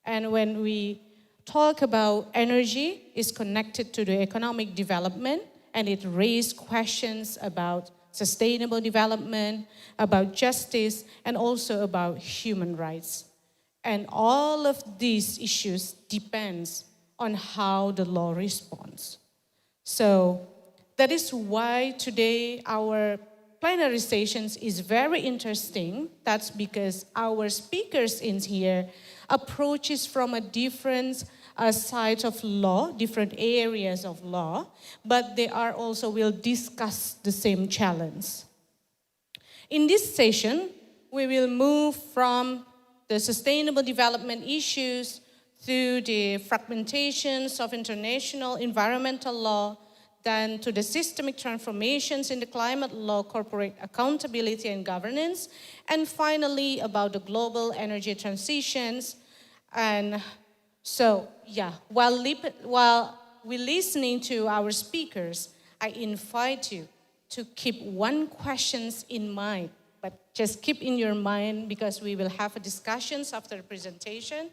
And when we talk about energy, it's connected to the economic development, and it raises questions about sustainable development, about justice, and also about human rights. And all of these issues depends on how the law responds. So that is why today our plenary sessions is very interesting. That's because our speakers in here approaches from a different sides of law, different areas of law, but they are also will discuss the same challenge. In this session, we will move from the sustainable development issues through the fragmentations of international environmental law, then to the systemic transformations in the climate law, corporate accountability and governance, and finally about the global energy transitions. And so, while we're listening to our speakers, I invite you to keep one question in mind, but just keep in your mind because we will have a discussions after the presentation.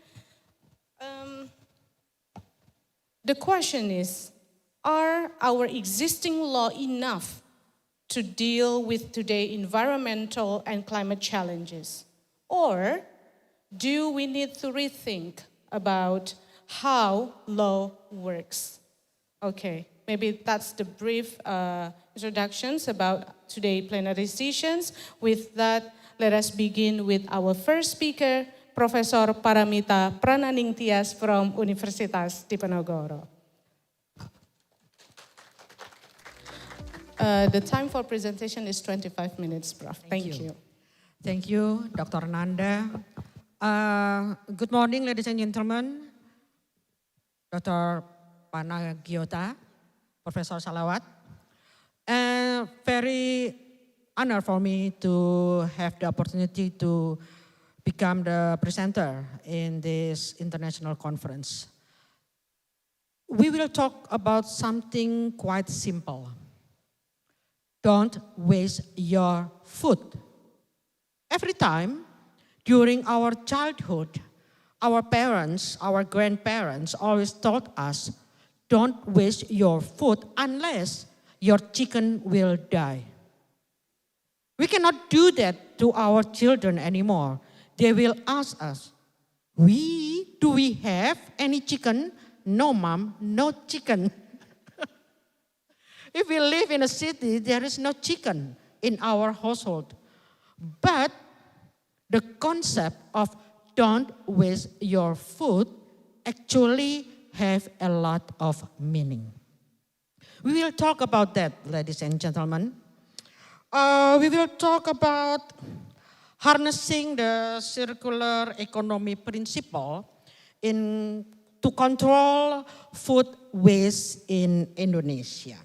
The question is, are our existing law enough to deal with today's environmental and climate challenges? Or do we need to rethink about how law works? Okay, maybe that's the brief introductions about today's plenary sessions. With that, let us begin with our first speaker, Professor Paramita Prananingtyas from Universitas Diponegoro. The time for presentation is 25 minutes, Prof. Thank you. Thank you, Dr. Nanda. Good morning, ladies and gentlemen. Dr. Panagiota, Professor Salawat. Very honor for me to have the opportunity to become the presenter in this international conference. We will talk about something quite simple. Don't waste your food. Every time during our childhood, our parents, our grandparents always taught us, don't waste your food unless your chicken will die. We cannot do that to our children anymore. They will ask us, do we have any chicken? No, mom, no chicken. If we live in a city, there is no chicken in our household. But the concept of don't waste your food actually have a lot of meaning. We will talk about that, ladies and gentlemen. We will talk about harnessing the circular economy principle to control food waste in Indonesia.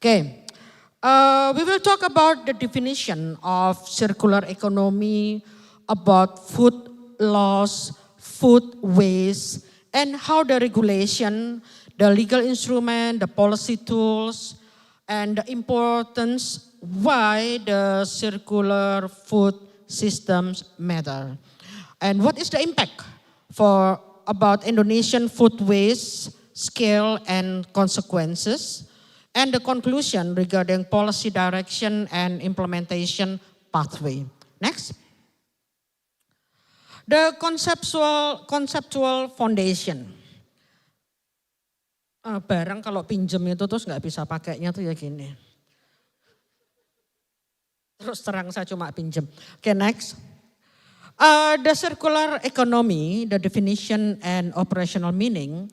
Okay, we will talk about the definition of circular economy, about food loss, food waste, and how the regulation, the legal instrument, the policy tools, and the importance why the circular food systems matter. And what is the impact for about Indonesian food waste, scale and consequences, and the conclusion regarding policy direction and implementation pathway. Next. The conceptual foundation. Barang kalau pinjem itu terus nggak bisa pakainya tuh ya gini. Terus terang saya cuma pinjem. Okay, next. The circular economy, the definition and operational meaning.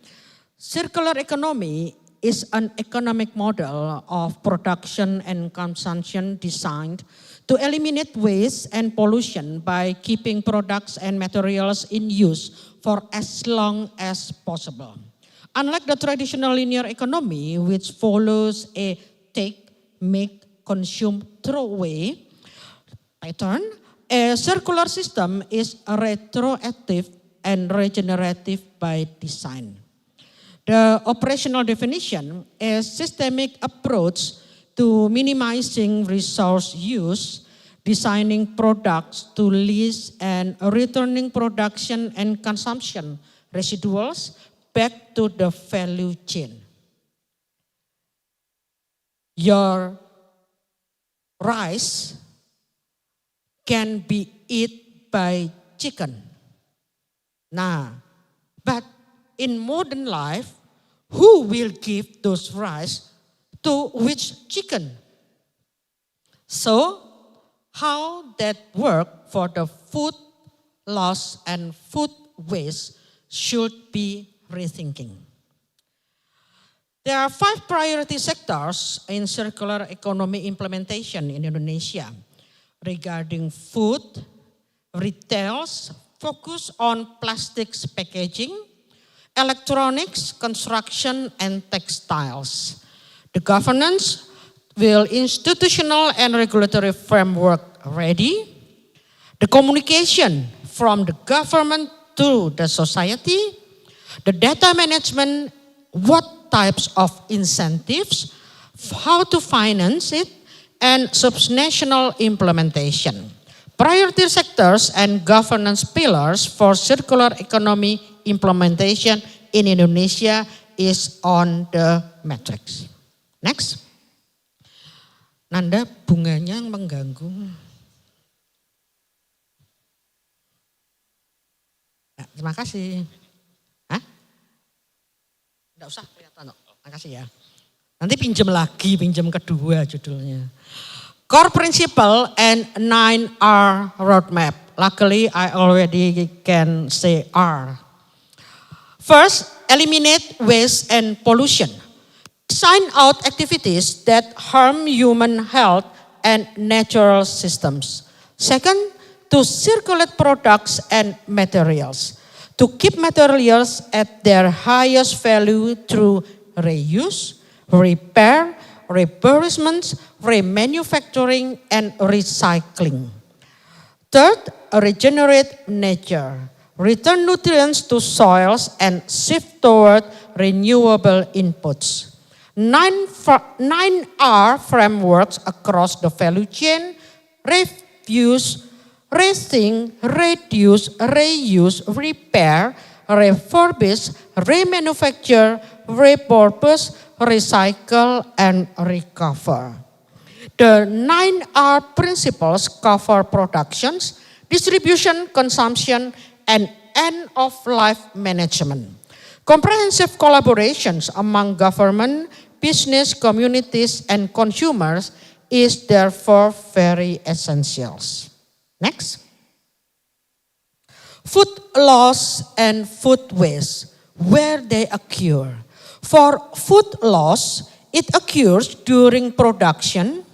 Circular economy is an economic model of production and consumption designed to eliminate waste and pollution by keeping products and materials in use for as long as possible. Unlike the traditional linear economy, which follows a take, make, consume, throw away pattern, a circular system is retroactive and regenerative by design. The operational definition is systemic approach to minimizing resource use, designing products to lease and returning production and consumption residuals back to the value chain. Your rice can be eaten by chicken. Nah, but in modern life, who will give those rice to which chicken? So, how that work for the food loss and food waste should be rethinking. There are 5 priority sectors in circular economy implementation in Indonesia regarding food, retails, focus on plastics packaging, electronics, construction, and textiles. The governance will institutional and regulatory framework ready. The communication from the government to the society. The data management, what types of incentives, how to finance it, and subnational implementation. Priority sectors and governance pillars for circular economy implementation in Indonesia is on the matrix. Next. Nanda, bunganya yang mengganggu. Nah, terima kasih. Hah? Tidak usah kelihatan. Terima kasih ya. Nanti pinjam lagi, pinjam kedua judulnya. Core Principle and 9R Roadmap. Luckily, I already can say R. First, eliminate waste and pollution. Sign out activities that harm human health and natural systems. Second, to circulate products and materials. To keep materials at their highest value through reuse, repair, refurbishment, remanufacturing, and recycling. Third, regenerate nature. Return nutrients to soils and shift toward renewable inputs. 9R frameworks across the value chain, refuse, rethink, reduce, reuse, repair, refurbish, remanufacture, repurpose, recycle, and recover. The 9R principles cover productions, distribution, consumption, and end-of-life management. Comprehensive collaborations among government, business communities and consumers is therefore very essential. Next. Food loss and food waste, where they occur. For food loss, it occurs during production,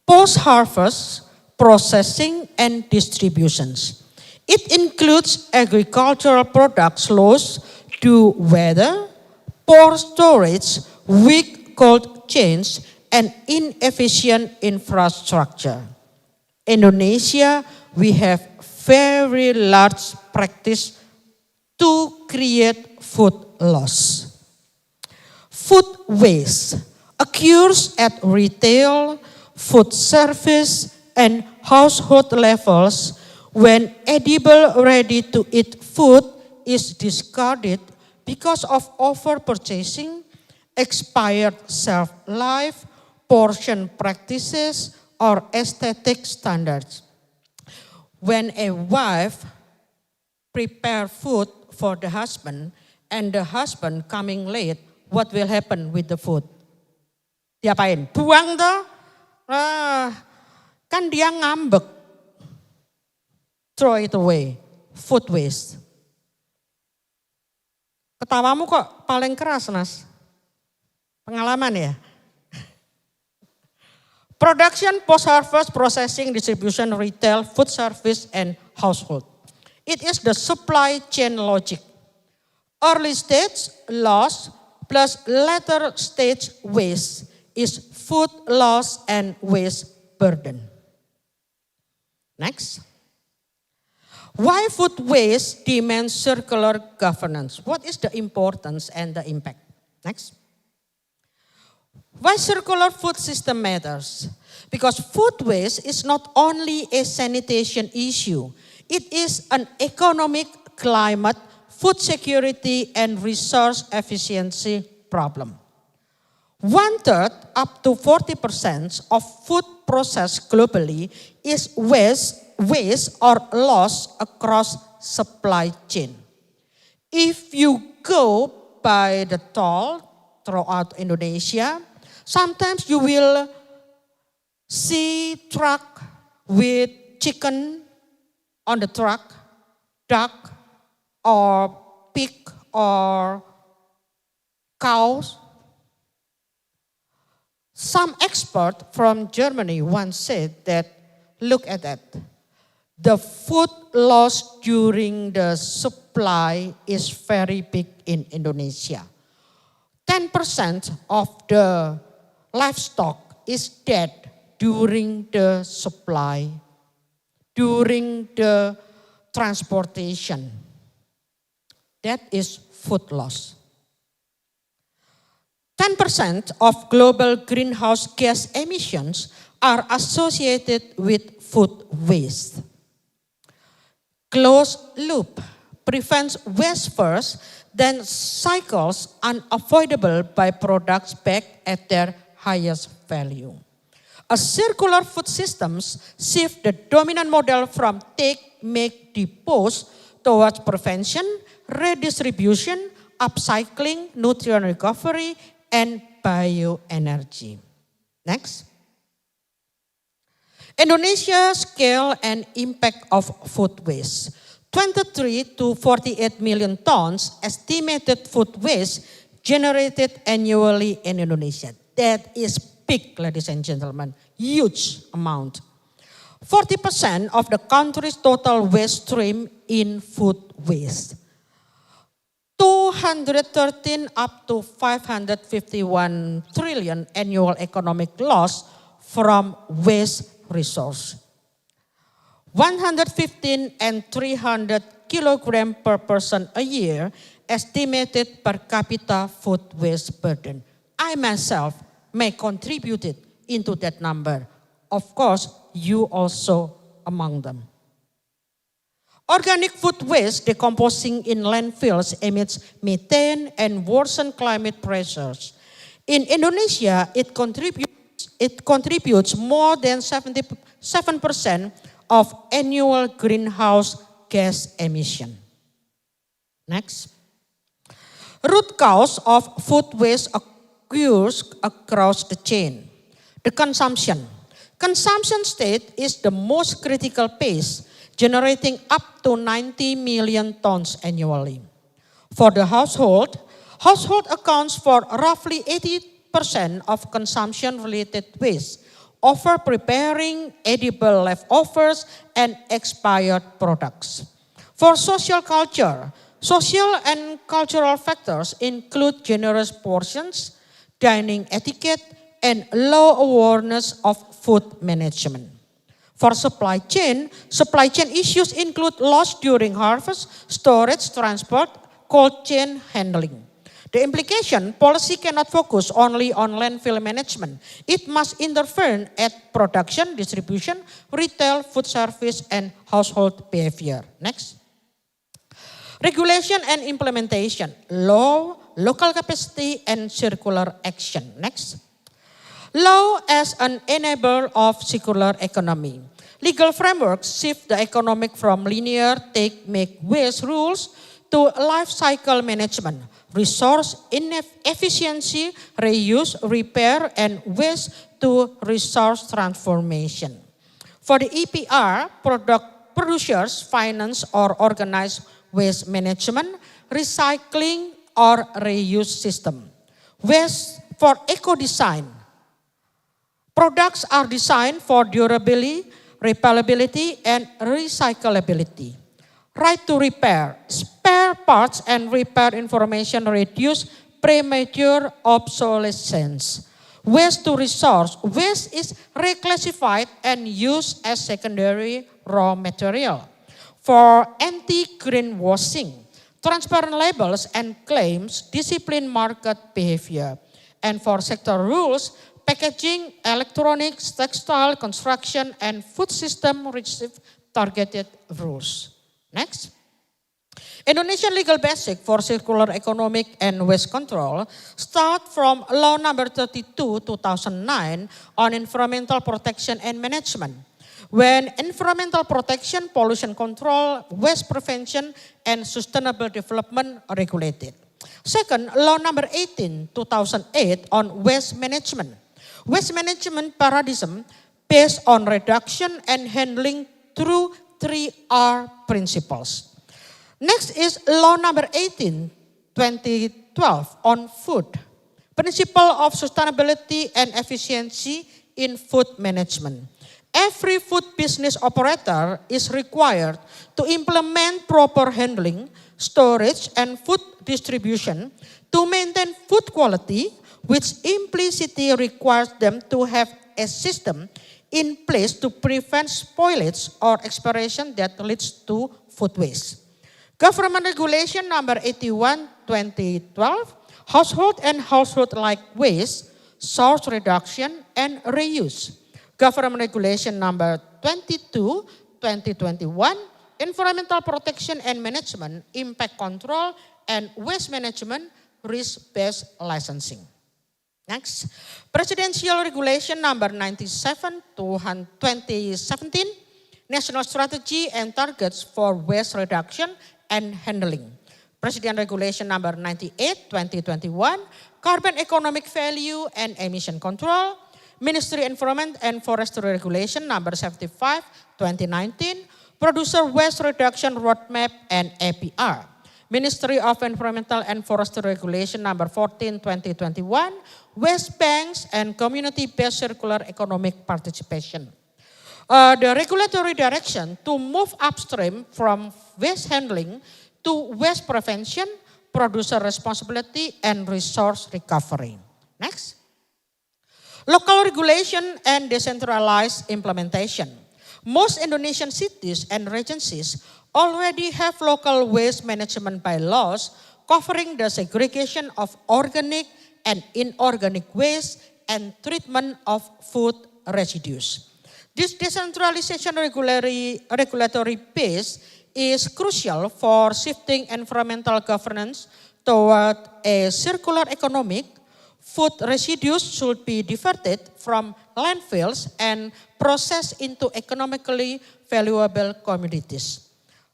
post-harvest, processing, and distributions. It includes agricultural products lost to weather, poor storage, weak cold chains, and inefficient infrastructure. Indonesia, we have very large practice to create food loss. Food waste occurs at retail, food service, and household levels when edible ready-to-eat food is discarded because of over-purchasing, expired shelf life, portion practices, or aesthetic standards. When a wife prepare food for the husband and the husband coming late, what will happen with the food? Diapain? Buang toh? Kan dia ngambek. Throw it away. Food waste. Ketawamu kok paling keras, Nas? Pengalaman ya? Production, post-harvest, processing, distribution, retail, food service, and household. It is the supply chain logic. Early stage loss plus later stage waste is food loss and waste burden. Next. Why food waste demands circular governance? What is the importance and the impact? Next. Why circular food system matters? Because food waste is not only a sanitation issue, it is an economic, climate, food security, and resource efficiency problem. 1/3 up to 40% of food processed globally is waste or loss across supply chain. If you go by the toll throughout Indonesia, sometimes you will see truck with chicken on the truck, duck or pig or cows. Some expert from Germany once said that, look at that. The food loss during the supply is very big in Indonesia. 10% of the livestock is dead during the supply, during the transportation. That is food loss. 10% of global greenhouse gas emissions are associated with food waste. Closed loop prevents waste first, then cycles unavoidable byproducts back at their highest value. A circular food systems shift the dominant model from take, make, dispose towards prevention, redistribution, upcycling, nutrient recovery, and bioenergy. Next. Indonesia's scale and impact of food waste. 23 to 48 million tons estimated food waste generated annually in Indonesia. That is big, ladies and gentlemen, huge amount. 40% of the country's total waste stream in food waste. 213 up to 551 trillion annual economic loss from waste resource. 115 and 300 kilogram per person a year estimated per capita food waste burden. I myself may contribute it into that number. Of course, you also among them. Organic food waste decomposing in landfills emits methane and worsen climate pressures. In Indonesia, it contributes more than 77% of annual greenhouse gas emission. Next. Root cause of food waste occurs across the chain. The consumption. Consumption state is the most critical pace, generating up to 90 million tons annually. For the household accounts for roughly 80% of consumption-related waste, over preparing edible leftovers and expired products. For social culture, social and cultural factors include generous portions, dining etiquette, and low awareness of food management. For supply chain issues include loss during harvest, storage, transport, cold chain handling. The implication, policy cannot focus only on landfill management. It must intervene at production, distribution, retail, food service, and household behavior. Next. Regulation and implementation, law, local capacity, and circular action. Next. Law as an enabler of circular economy. Legal frameworks shift the economic from linear take, make, waste rules to life cycle management, resource efficiency, reuse, repair, and waste to resource transformation. For the EPR, producers finance or organize waste management, recycling, or reuse system. Waste for eco-design. Products are designed for durability, repairability, and recyclability. Right to repair. Spare parts and repair information reduce premature obsolescence. Waste to resource. Waste is reclassified and used as secondary raw material. For anti-greenwashing, transparent labels and claims discipline market behavior. And for sector rules, packaging, electronics, textile, construction, and food system receive targeted rules. Next. Indonesian legal basic for circular economic and waste control start from Law Number 32, 2009 on environmental protection and management. When environmental protection, pollution control, waste prevention, and sustainable development are regulated. Second, Law Number 18, 2008 on waste management. Waste management paradigm based on reduction and handling through 3R principles. Next is Law Number 18, 2012 on food. Principle of sustainability and efficiency in food management. Every food business operator is required to implement proper handling, storage, and food distribution to maintain food quality, which implicitly requires them to have a system in place to prevent spoilage or expiration that leads to food waste. Government Regulation Number 81, 2012, household and household-like waste, source reduction, and reuse. Government Regulation Number 22, 2021, environmental protection and management, impact control, and waste management, risk-based licensing. Next, Presidential Regulation Number 97, 2017, National Strategy and Targets for Waste Reduction and Handling. President Regulation Number 98, 2021, Carbon Economic Value and Emission Control. Ministry Environment and Forestry Regulation Number 75, 2019, Producer Waste Reduction Roadmap and APR. Ministry of Environmental and Forestry Regulation Number 14, 2021, Waste Banks and Community-Based Circular Economic Participation. The regulatory direction to move upstream from waste handling to waste prevention, producer responsibility, and resource recovery. Next. Local regulation and decentralized implementation. Most Indonesian cities and regencies already have local waste management bylaws covering the segregation of organic and inorganic waste and treatment of food residues. This decentralization regulatory base is crucial for shifting environmental governance toward a circular economic. Food residues should be diverted from landfills and processed into economically valuable commodities.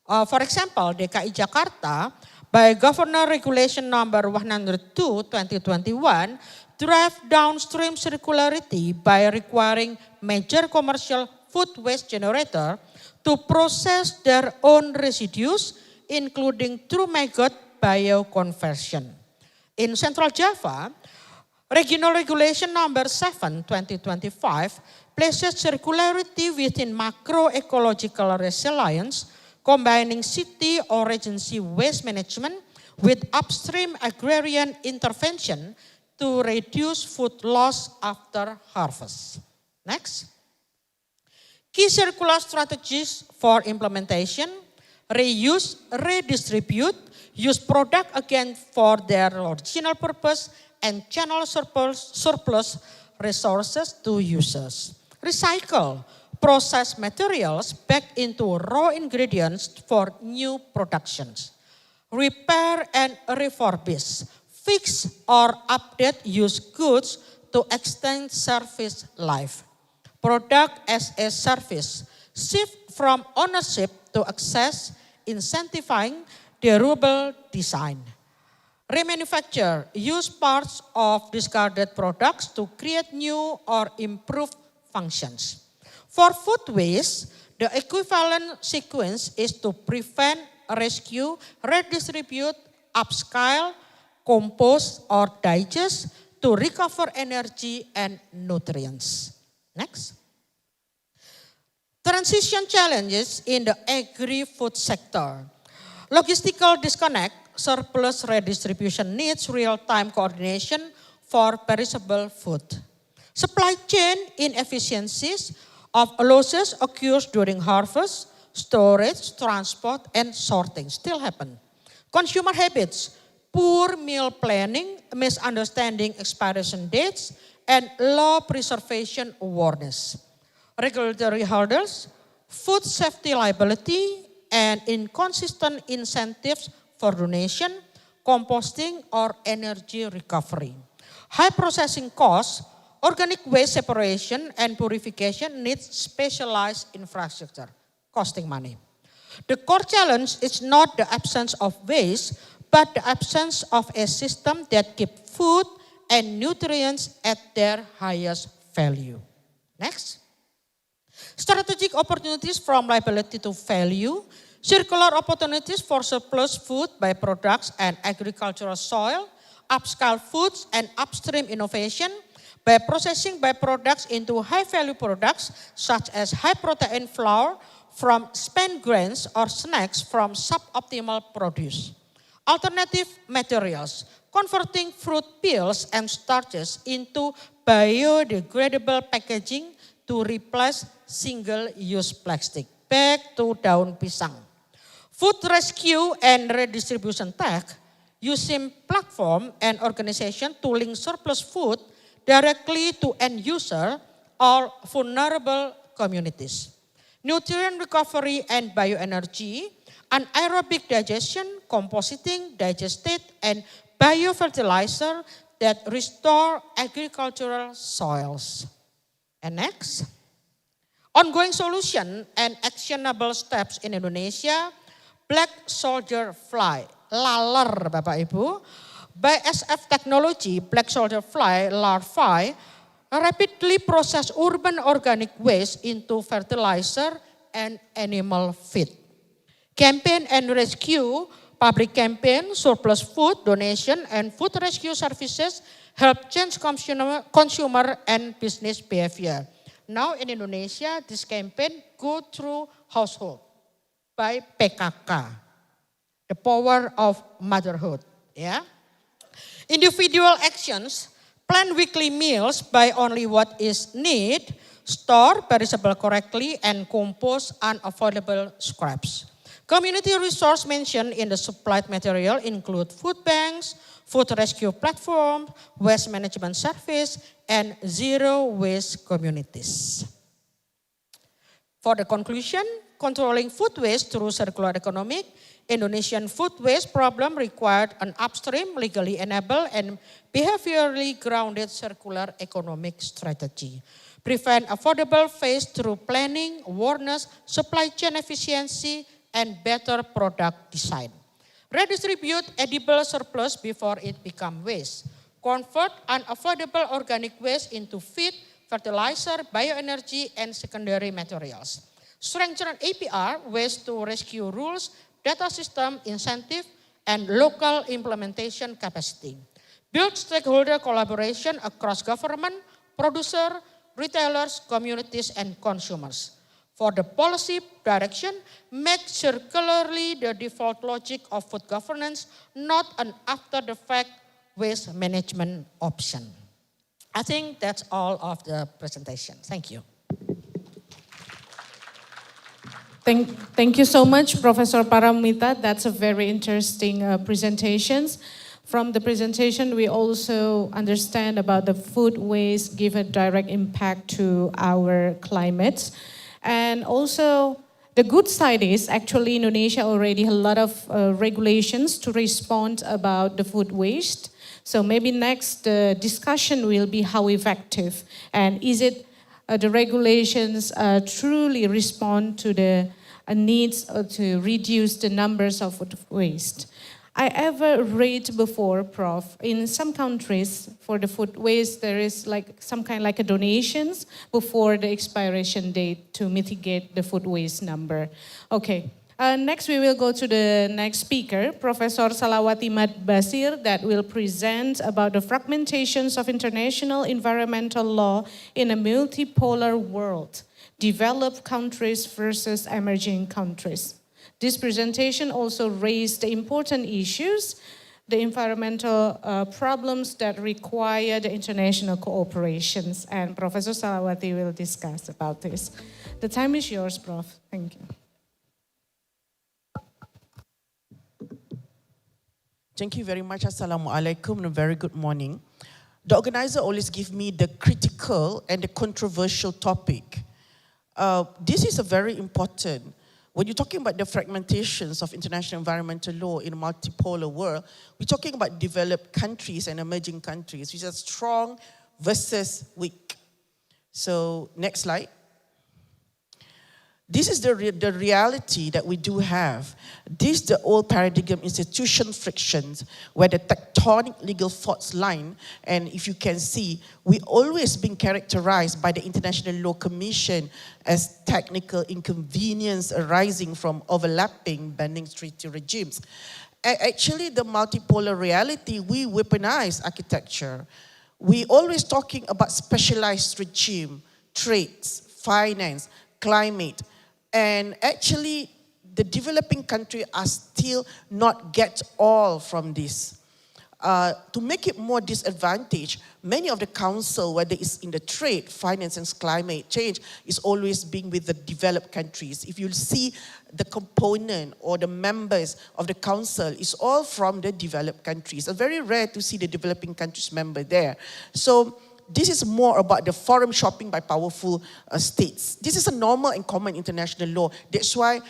For example, DKI Jakarta, by Governor Regulation Number 102, 2021, drive downstream circularity by requiring major commercial food waste generator to process their own residues, including through maggot bioconversion. In Central Java, Regional Regulation Number 7, 2025 places circularity within macroecological resilience, combining city or regency waste management with upstream agrarian intervention to reduce food loss after harvest. Next. Key circular strategies for implementation: reuse, redistribute, use product again for their original purpose, and channel surplus resources to users. Recycle, process materials back into raw ingredients for new productions. Repair and refurbish, fix or update used goods to extend service life. Product as a service, shift from ownership to access, incentivizing durable design. Remanufacture, use parts of discarded products to create new or improved functions. For food waste, the equivalent sequence is to prevent, rescue, redistribute, upscale, compose, or digest to recover energy and nutrients. Next. Transition challenges in the agri-food sector. Logistical disconnect, surplus redistribution needs real-time coordination for perishable food. Supply chain inefficiencies of losses occurs during harvest, storage, transport, and sorting still happen. Consumer habits, poor meal planning, misunderstanding expiration dates, and low preservation awareness. Regulatory hurdles, food safety liability, and inconsistent incentives for donation, composting, or energy recovery. High processing costs, organic waste separation and purification needs specialized infrastructure, costing money. The core challenge is not the absence of waste, but the absence of a system that keeps food and nutrients at their highest value. Next. Strategic opportunities from liability to value, circular opportunities for surplus food, byproducts, and agricultural soil, upscale foods and upstream innovation by processing byproducts into high-value products such as high-protein flour from spent grains or snacks from suboptimal produce. Alternative materials, converting fruit peels and starches into biodegradable packaging to replace single-use plastic. Back to daun pisang. Food rescue and redistribution tech, using platform and organization to link surplus food directly to end user or vulnerable communities. Nutrient recovery and bioenergy, anaerobic digestion, compositing, digestate, and biofertilizer that restore agricultural soils. And next, ongoing solution and actionable steps in Indonesia, black soldier fly, laler Bapak Ibu. By SF technology, black soldier fly larvae rapidly process urban organic waste into fertilizer and animal feed. Campaign and rescue, public campaign, surplus food, donation, and food rescue services help change consumer and business behavior. Now in Indonesia, this campaign go through household by PKK, the power of motherhood. Yeah. Individual actions, plan weekly meals, buy only what is need, store perishable correctly, and compose unavoidable scraps. Community resource mentioned in the supplied material include food banks, food rescue platform, waste management service, and zero waste communities. For the conclusion, controlling food waste through circular economy, Indonesian food waste problem required an upstream, legally enabled, and behaviorally grounded circular economic strategy. Prevent affordable waste through planning, awareness, supply chain efficiency, and better product design. Redistribute edible surplus before it becomes waste. convert unaffordable organic waste into feed, fertilizer, bioenergy, and secondary materials. Strengthen APR waste to rescue rules, data system incentive, and local implementation capacity. Build stakeholder collaboration across government, producer, retailers, communities, and consumers. For the policy direction, make circularly the default logic of food governance, not an after-the-fact waste management option. I think that's all of the presentation. Thank you. Thank you so much, Professor Paramita. That's a very interesting presentations. From the presentation, we also understand about the food waste give a direct impact to our climate. And also, the good side is actually Indonesia already a lot of regulations to respond about the food waste. So maybe next discussion will be how effective and is it the regulations truly respond to the needs to reduce the numbers of food waste. I ever read before, Prof, in some countries for the food waste, there is like some kind like a donations before the expiration date to mitigate the food waste number. Okay, next we will go to the next speaker, Professor Salawati Mad Basir, that will present about the fragmentations of international environmental law in a multipolar world, developed countries versus emerging countries. This presentation also raised important issues, the environmental problems that require the international cooperations, and Professor Salawati will discuss about this. The time is yours, Prof. Thank you. Thank you very much. Assalamualaikum and a very good morning. The organizer always gives me the critical and the controversial topic. This is a very important. When you're talking about the fragmentations of international environmental law in a multipolar world, we're talking about developed countries and emerging countries, which are strong versus weak. So, next slide. This is the reality that we do have. This is the old paradigm institution frictions where the tectonic legal faults line, and if you can see, we always been characterized by the International Law Commission as technical inconvenience arising from overlapping binding treaty regimes. Actually, the multipolar reality, we weaponize architecture. We always talking about specialized regime, trades, finance, climate, and actually, the developing countries are still not get all from this. To make it more disadvantaged, many of the council, whether it's in the trade, finance, and climate change, is always being with the developed countries. If you see the component or the members of the council, is all from the developed countries. It's very rare to see the developing countries member there. So, this is more about the forum shopping by powerful states. This is a normal and common international law. That's why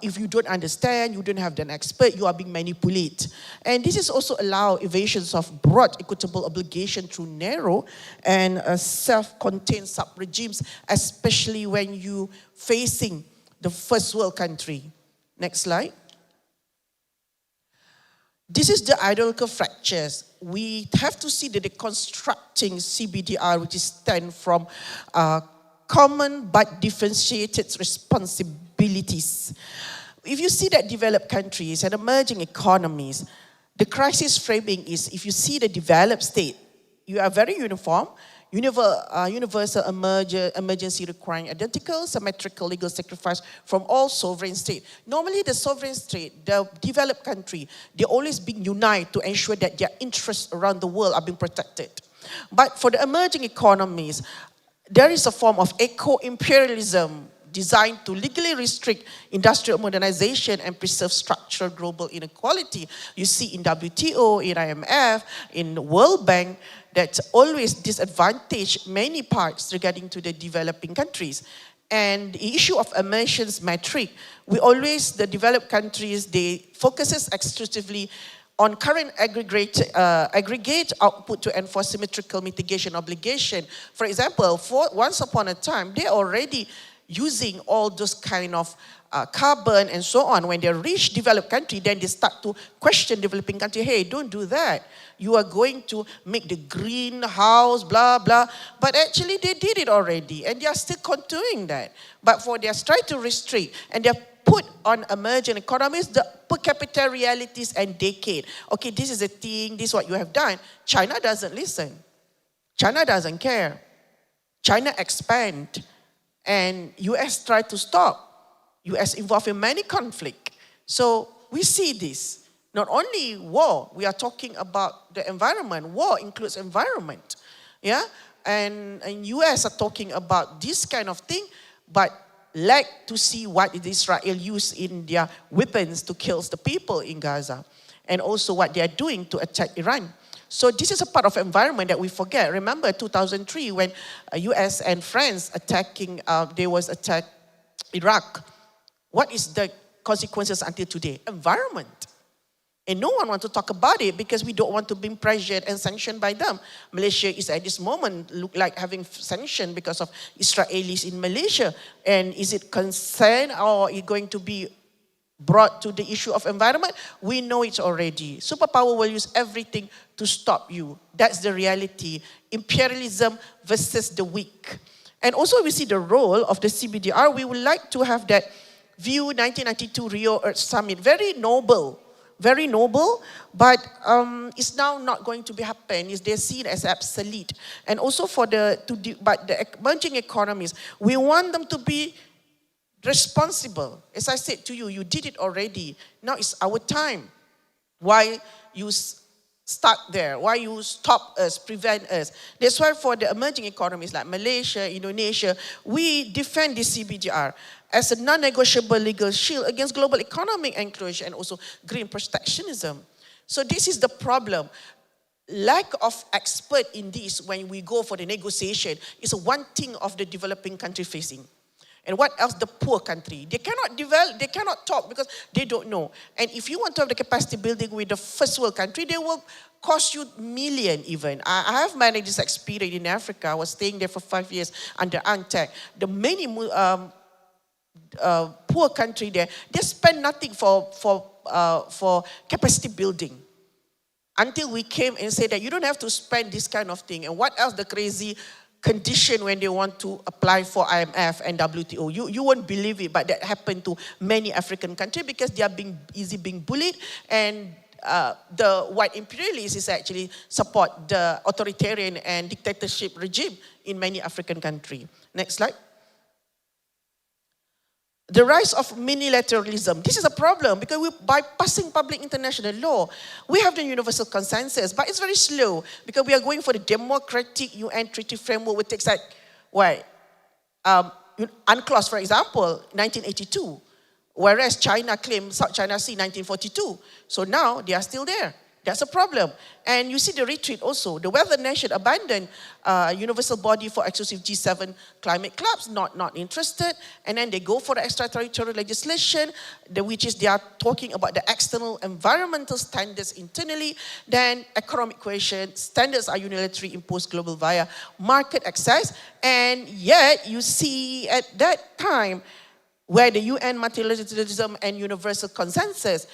if you don't understand, you don't have an expert, you are being manipulated. And this is also allow evasions of broad equitable obligation through narrow and self-contained sub-regimes, especially when you facing the first world country. Next slide. This is the ideological fractures. We have to see the deconstructing CBDR, which is stand from common but differentiated responsibilities. If you see that developed countries and emerging economies, the crisis framing is, if you see the developed state, you are very uniform, universal emergency requiring identical, symmetrical legal sacrifice from all sovereign states. Normally the sovereign state, the developed country, they always being united to ensure that their interests around the world are being protected. But for the emerging economies, there is a form of eco-imperialism designed to legally restrict industrial modernization and preserve structural global inequality. You see in WTO, in IMF, in World Bank, that always disadvantage many parts regarding to the developing countries. And the issue of emissions metric, we always, the developed countries, they focuses exclusively on current aggregate output to enforce symmetrical mitigation obligation. For example, once upon a time, they already using all those kind of carbon and so on. When they reach developed country, then they start to question developing country, hey, don't do that. You are going to make the greenhouse, blah, blah. But actually they did it already and they are still continuing that. But for their try to restrict and they're put on emerging economies, the per capita realities and decade. Okay, this is a thing, this is what you have done. China doesn't listen. China doesn't care. China expand and US try to stop. US involved in many conflict. So we see this. Not only war, we are talking about the environment. War includes environment. Yeah? And US are talking about this kind of thing, but like to see what Israel use in their weapons to kill the people in Gaza. And also what they are doing to attack Iran. So this is a part of environment that we forget. Remember 2003 when US and France they was attack Iraq. What is the consequences until today? Environment. And no one wants to talk about it because we don't want to be pressured and sanctioned by them. Malaysia is at this moment look like having sanction because of Israelis in Malaysia. And is it concern or is it going to be brought to the issue of environment? We know it already. Superpower will use everything to stop you. That's the reality. Imperialism versus the weak. And also we see the role of the CBDR. We would like to have that view 1992 Rio Earth Summit. Very noble, but it's now not going to be happen. They're seen as obsolete. And also but the emerging economies, we want them to be responsible. As I said to you, you did it already. Now it's our time. Why you stuck there? Why you stop us, prevent us? That's why for the emerging economies like Malaysia, Indonesia, we defend the CBDR as a non-negotiable legal shield against global economic encroachment and also green protectionism. So this is the problem. Lack of expert in this when we go for the negotiation is one thing of the developing country facing. And what else? The poor country. They cannot develop, they cannot talk because they don't know. And if you want to have the capacity building with the first world country, they will cost you million even. I have managed this experience in Africa. I was staying there for 5 years under UNTAC. The many poor country there, they spend nothing for capacity building. Until we came and said that you don't have to spend this kind of thing. And what else the crazy condition when they want to apply for IMF and WTO. You won't believe it, but that happened to many African countries because they are being bullied, and the white imperialists is actually support the authoritarian and dictatorship regime in many African countries. Next slide. The rise of unilateralism. This is a problem because we're bypassing public international law. We have the universal consensus, but it's very slow because we are going for the democratic UN treaty framework, which takes like, UNCLOS, for example, 1982, whereas China claimed South China Sea 1942. So now they are still there. That's a problem. And you see the retreat also. The wealthy nation abandoned universal body for exclusive G7 climate clubs, not interested. And then they go for the extraterritorial legislation, which is they are talking about the external environmental standards internally. Then economic cohesion, standards are unilaterally imposed global via market access. And yet you see at that time where the UN multilateralism and universal consensus.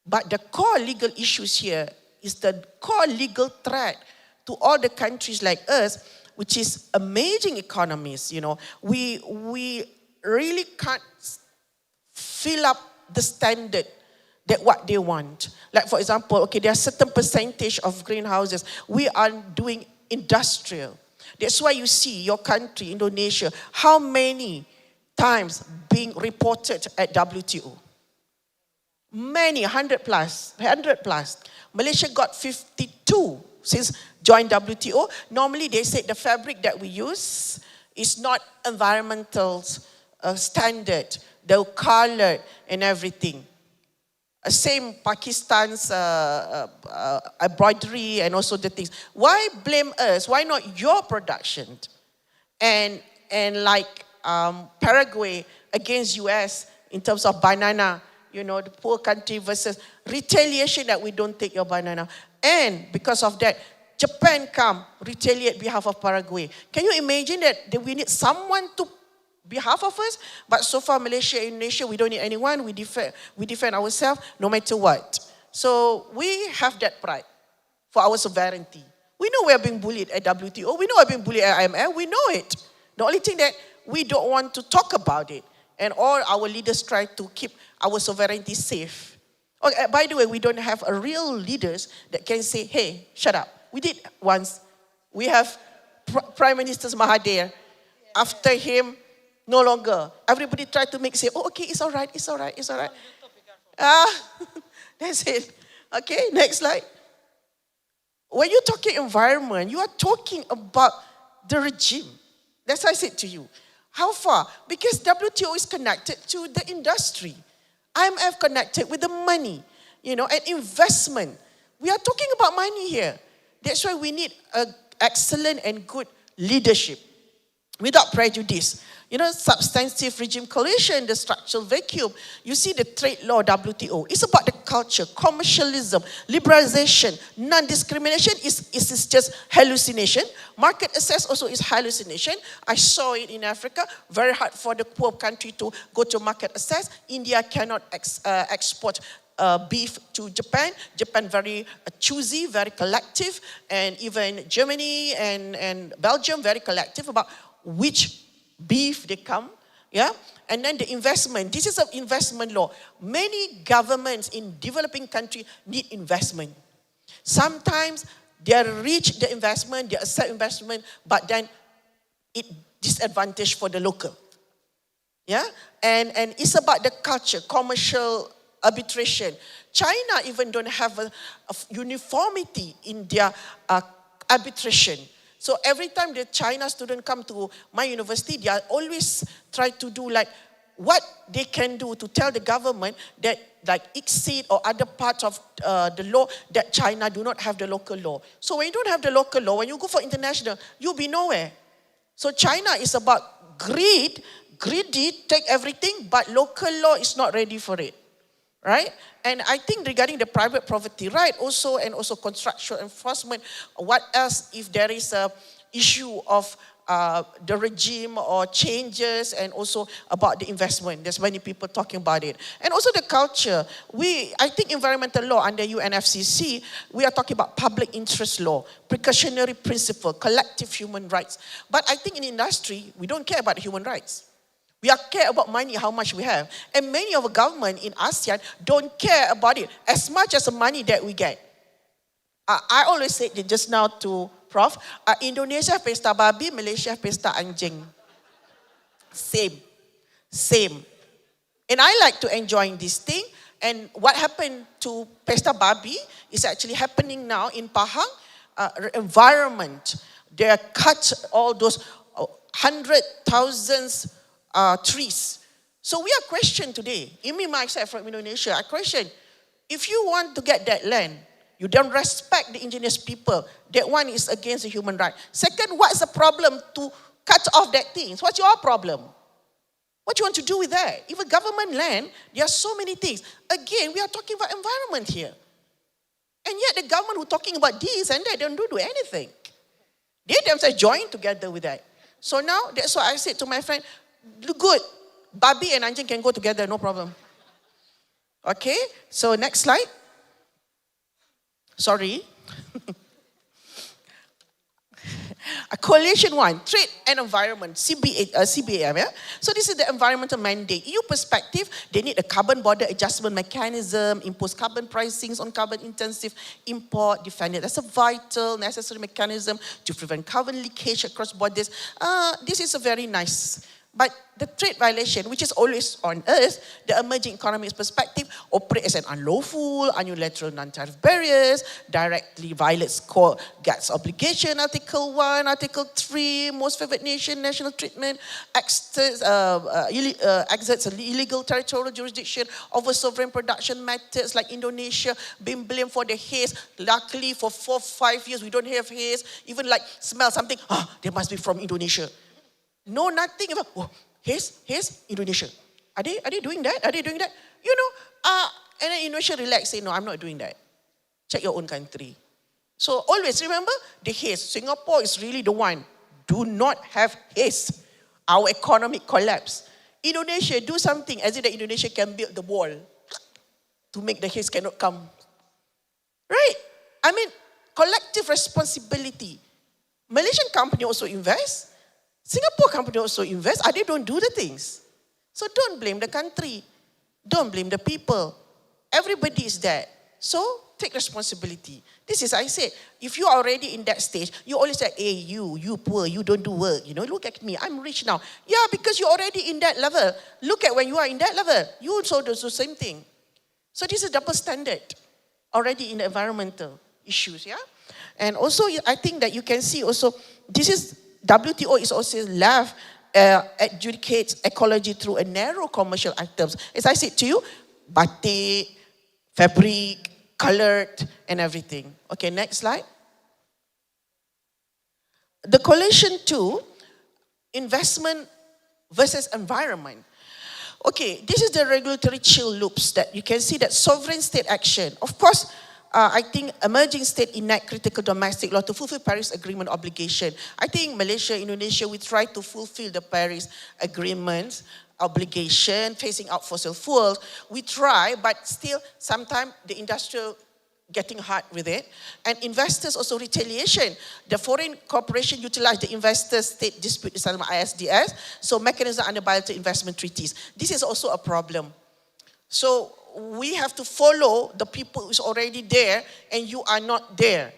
But the core legal issues here is the core legal threat to all the countries like us, which is amazing economies. You know, we really can't fill up the standard that what they want. Like for example, okay, there are certain percentage of greenhouses. We are doing industrial. That's why you see your country, Indonesia, how many times being reported at WTO. Many, 100 plus. Malaysia got 52 since joined WTO. Normally they said the fabric that we use is not environmental standard, the color and everything. Same Pakistan's embroidery and also the things. Why blame us? Why not your production? And like Paraguay against US in terms of banana, you know, the poor country versus retaliation that we don't take your banana. And because of that, Japan come retaliate behalf of Paraguay. Can you imagine that we need someone to behalf of us, but so far Malaysia and Indonesia, we don't need anyone. We defend ourselves no matter what. So we have that pride for our sovereignty. We know we are being bullied at WTO. We know we are being bullied at IMF. We know it. The only thing that we don't want to talk about it. And all our leaders try to keep our sovereignty safe. Okay, by the way, we don't have a real leaders that can say, hey, shut up. We did once. We have Prime Minister Mahathir. After him, no longer. Everybody tried to say, oh, okay, it's all right, it's all right, it's all right. That's it. Okay, next slide. When you're talking environment, you are talking about the regime. That's what I said to you. How far? Because WTO is connected to the industry. IMF connected with the money, and investment. We are talking about money here. That's why we need an excellent and good leadership without prejudice. Substantive regime coalition, the structural vacuum. You see the trade law, WTO. It's about the culture, commercialism, liberalization, non-discrimination is just hallucination. Market access also is hallucination. I saw it in Africa. Very hard for the poor country to go to market access. India cannot export beef to Japan. Japan very choosy, very collective. And even Germany and Belgium very collective about which beef they come, and then the investment. This is an investment law. Many governments in developing countries need investment. Sometimes they are rich, the investment, they accept investment, but then it disadvantage for the local. And it's about the culture, commercial arbitration. China even don't have a uniformity in their arbitration. So every time the China student come to my university, they are always try to do like what they can do to tell the government that like ICSID or other parts of the law that China do not have the local law. So when you don't have the local law, when you go for international, you'll be nowhere. So China is about greedy, take everything, but local law is not ready for it. Right? And I think regarding the private property right also, and also construction enforcement, what else if there is a issue of the regime or changes, and also about the investment. There's many people talking about it. And also the culture. I think environmental law under UNFCCC, we are talking about public interest law, precautionary principle, collective human rights. But I think in industry, we don't care about human rights. We care about money, how much we have. And many of the government in ASEAN don't care about it as much as the money that we get. I always said just now to Prof, Indonesia pesta babi, Malaysia pesta anjing. Same. And I like to enjoy this thing. And what happened to pesta babi is actually happening now in Pahang. Environment. They cut all those 100,000 trees. So we are questioned today. Me myself from Indonesia, I question, if you want to get that land, you don't respect the indigenous people, that one is against the human right. Second, what's the problem to cut off that thing? What's your problem? What you want to do with that? Even government land, there are so many things. Again, we are talking about environment here. And yet the government who talking about this and that don't do anything. They themselves join together with that. So now, that's why I said to my friend, good, babi and anjing can go together, no problem. Okay, so next slide. Sorry. A coalition one, trade and environment, CBAM. So this is the environmental mandate. EU perspective, they need a carbon border adjustment mechanism, impose carbon pricings on carbon intensive import, defend it as a vital, necessary mechanism to prevent carbon leakage across borders. This is a very nice. But the trade violation, which is always on us, the emerging economies perspective, operates as an unlawful, unilateral non-tariff barriers, directly violates core GATS obligation, Article 1, Article 3, most favored nation, national treatment, exerts illegal territorial jurisdiction over sovereign production methods like Indonesia, being blamed for the haze. Luckily, for 4-5 years, we don't have haze. Even like smell something, they must be from Indonesia. No, nothing. Haze, Indonesia. Are they doing that? Are they doing that? And then Indonesia relax, say, no, I'm not doing that. Check your own country. So always remember the haze. Singapore is really the one. Do not have haze. our economic collapse. Indonesia, do something as if that Indonesia can build the wall to make the haze cannot come. Right? I mean, collective responsibility. Malaysian company also invest. Singapore company also invest. They don't do the things. So don't blame the country. Don't blame the people. Everybody is there. So take responsibility. This is, I said, if you are already in that stage, you always say, hey, you poor, you don't do work. Look at me, I'm rich now. Yeah, because you're already in that level. Look at when you are in that level. You also do the same thing. So this is double standard already in the environmental issues, yeah? And also, I think that you can see also, this is, WTO is also left, adjudicates ecology through a narrow commercial items. As I said to you, batik, fabric, colored, and everything. Okay, next slide. The coalition 2, investment versus environment. Okay, this is the regulatory chill loops that you can see that sovereign state action. Of course, I think emerging state enact critical domestic law to fulfill Paris Agreement obligation. I think Malaysia, Indonesia, we try to fulfill the Paris Agreement obligation, phasing out fossil fuels. We try, but still sometimes the industrial getting hard with it. And investors also retaliation. The foreign corporation utilize the investor-state dispute settlement ISDS, so mechanism under bilateral investment treaties. This is also a problem. So we have to follow the people who's already there and you are not there.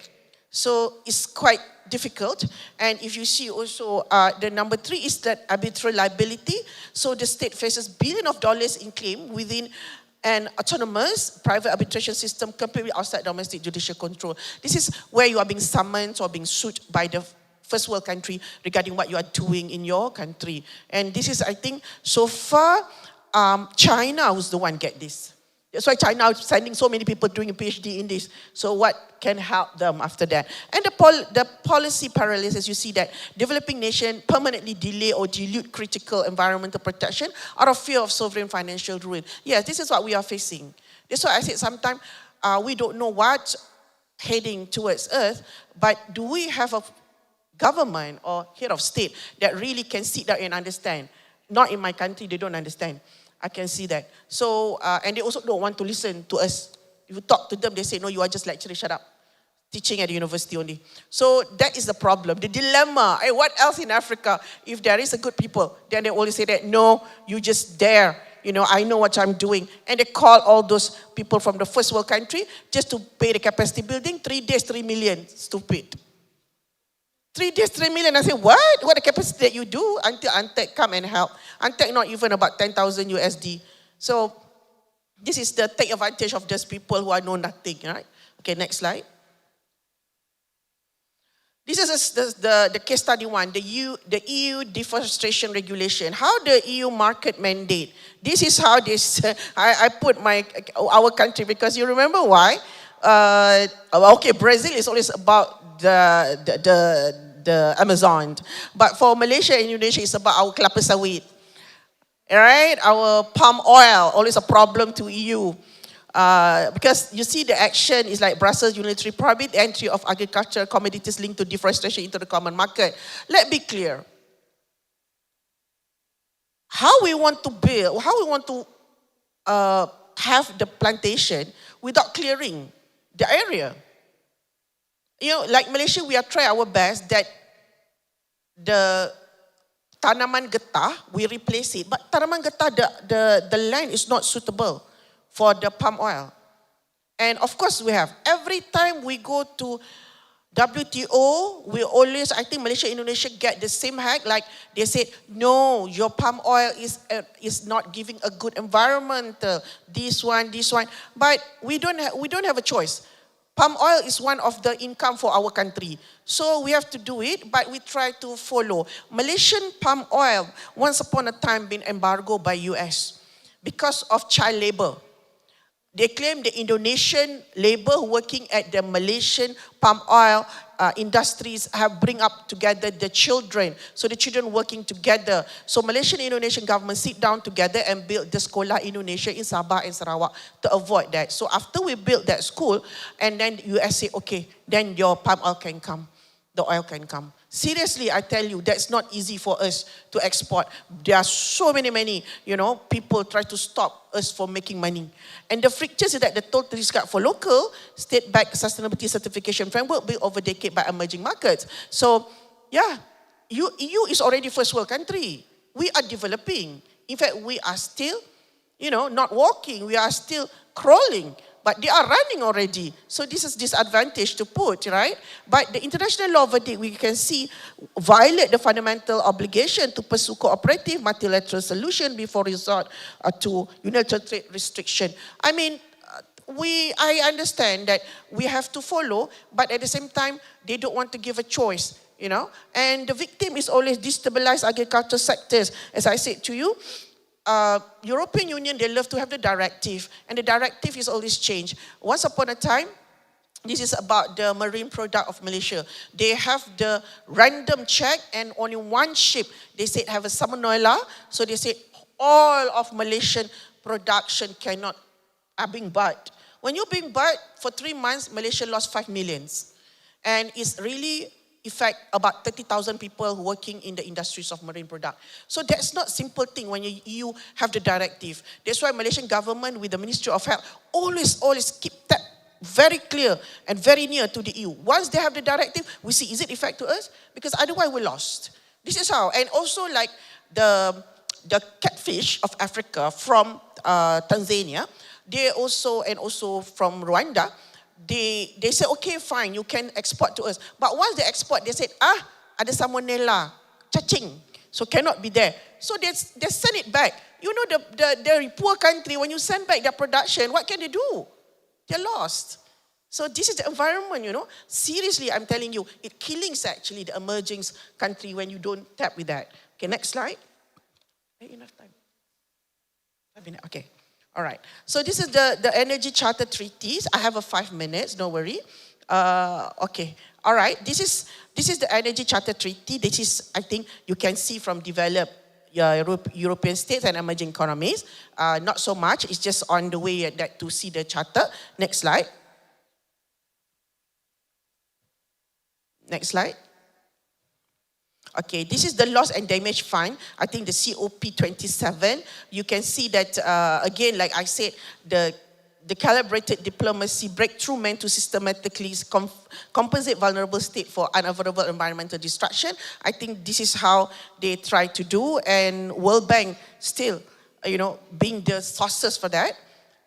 So it's quite difficult. And if you see also the number 3 is that arbitral liability. So the state faces billions of dollars in claim within an autonomous private arbitration system completely outside domestic judicial control. This is where you are being summoned or being sued by the first world country regarding what you are doing in your country. And this is, I think, so far, China was the one get this. That's why China is sending so many people doing a PhD in this. So what can help them after that? And the policy paralysis, you see that developing nation permanently delay or dilute critical environmental protection out of fear of sovereign financial ruin. Yes, this is what we are facing. That's why I said sometimes we don't know what's heading towards Earth, but do we have a government or head of state that really can sit down and understand? Not in my country, they don't understand. I can see that. So, and they also don't want to listen to us. If you talk to them, they say, no, you are just lecturing, shut up. Teaching at the university only. So that is the problem, the dilemma. Hey, what else in Africa? If there is a good people, then they always say that, no, you just there. I know what I'm doing. And they call all those people from the first world country just to pay the capacity building, 3 days, 3 million. Stupid. 3 days, 3 million. I say, what? What the capacity that you do until Antec come and help? Antec not even about 10,000 USD. So this is the take advantage of those people who know nothing, right? Okay, next slide. This is the case study 1, the EU deforestation regulation. How the EU market mandate. This is how this, I put our country, because you remember why? Okay, Brazil is always about the Amazon. But for Malaysia and Indonesia, it's about our kelapa sawit. Right? Our palm oil, always a problem to EU. Because you see the action is like Brussels unilateral private entry of agricultural commodities linked to deforestation into the common market. Let's be clear. How we want to build, how we want to have the plantation without clearing the area. Like Malaysia, we are trying our best that the tanaman getah, we replace it. But tanaman getah, the land is not suitable for the palm oil. And of course we have. Every time we go to WTO, we always, I think Malaysia, Indonesia get the same hack. Like they said, no, your palm oil is not giving a good environment. This one. But we don't have a choice. Palm oil is one of the income for our country. So we have to do it, but we try to follow. Malaysian palm oil, once upon a time, been embargoed by US because of child labor. They claim the Indonesian labor working at the Malaysian palm oil industries have bring up together the children. So the children working together. So Malaysian and Indonesian government sit down together and build the Sekolah Indonesia in Sabah and Sarawak to avoid that. So after we built that school, and then US say, okay, then your palm oil can come. the oil can come. Seriously, I tell you, that's not easy for us to export. There are so many, people try to stop us from making money. And the frictures is that the total risk for local state-backed sustainability certification framework will overtake by emerging markets. So, yeah, EU is already first world country. We are developing. In fact, we are still, not walking. We are still crawling. But they are running already. So this is disadvantage to put, right? But the international law verdict, we can see, violate the fundamental obligation to pursue cooperative multilateral solution before resort to unilateral trade restriction. I mean, I understand that we have to follow, but at the same time, they don't want to give a choice, And the victim is always destabilized agricultural sectors. As I said to you, European Union, they love to have the directive, and the directive is always changed. Once upon a time, this is about the marine product of Malaysia. They have the random check, and only one ship, they said, have a salmonella, so they said all of Malaysian production cannot being barred. When you're being barred for 3 months, Malaysia lost 5 million. And it's really affect about 30,000 people working in the industries of marine product. So that's not simple thing when you have the directive. That's why Malaysian government with the Ministry of Health always keep that very clear and very near to the EU. Once they have the directive, we see, is it effect to us? Because otherwise we're lost. This is how. And also like the catfish of Africa from Tanzania, they also from Rwanda, they say, okay, fine, you can export to us. But once they export, they said, ada salmonella, cacing, so cannot be there. So they send it back. The poor country, when you send back their production, what can they do? They're lost. So this is the environment, Seriously, I'm telling you, it killings actually the emerging country when you don't tap with that. Okay, next slide. Enough time. 5 minutes, okay. All right. So this is the Energy Charter Treaties. I have 5 minutes, don't worry. Okay. All right. This is the Energy Charter Treaty. This is, I think, you can see from developed European states and emerging economies. Not so much. It's just on the way to see the charter. Next slide. Next slide. Okay, this is the loss and damage fund. I think the COP27. You can see that, again, like I said, the calibrated diplomacy breakthrough meant to systematically compensate vulnerable states for unavoidable environmental destruction. I think this is how they try to do, and World Bank still, being the sources for that.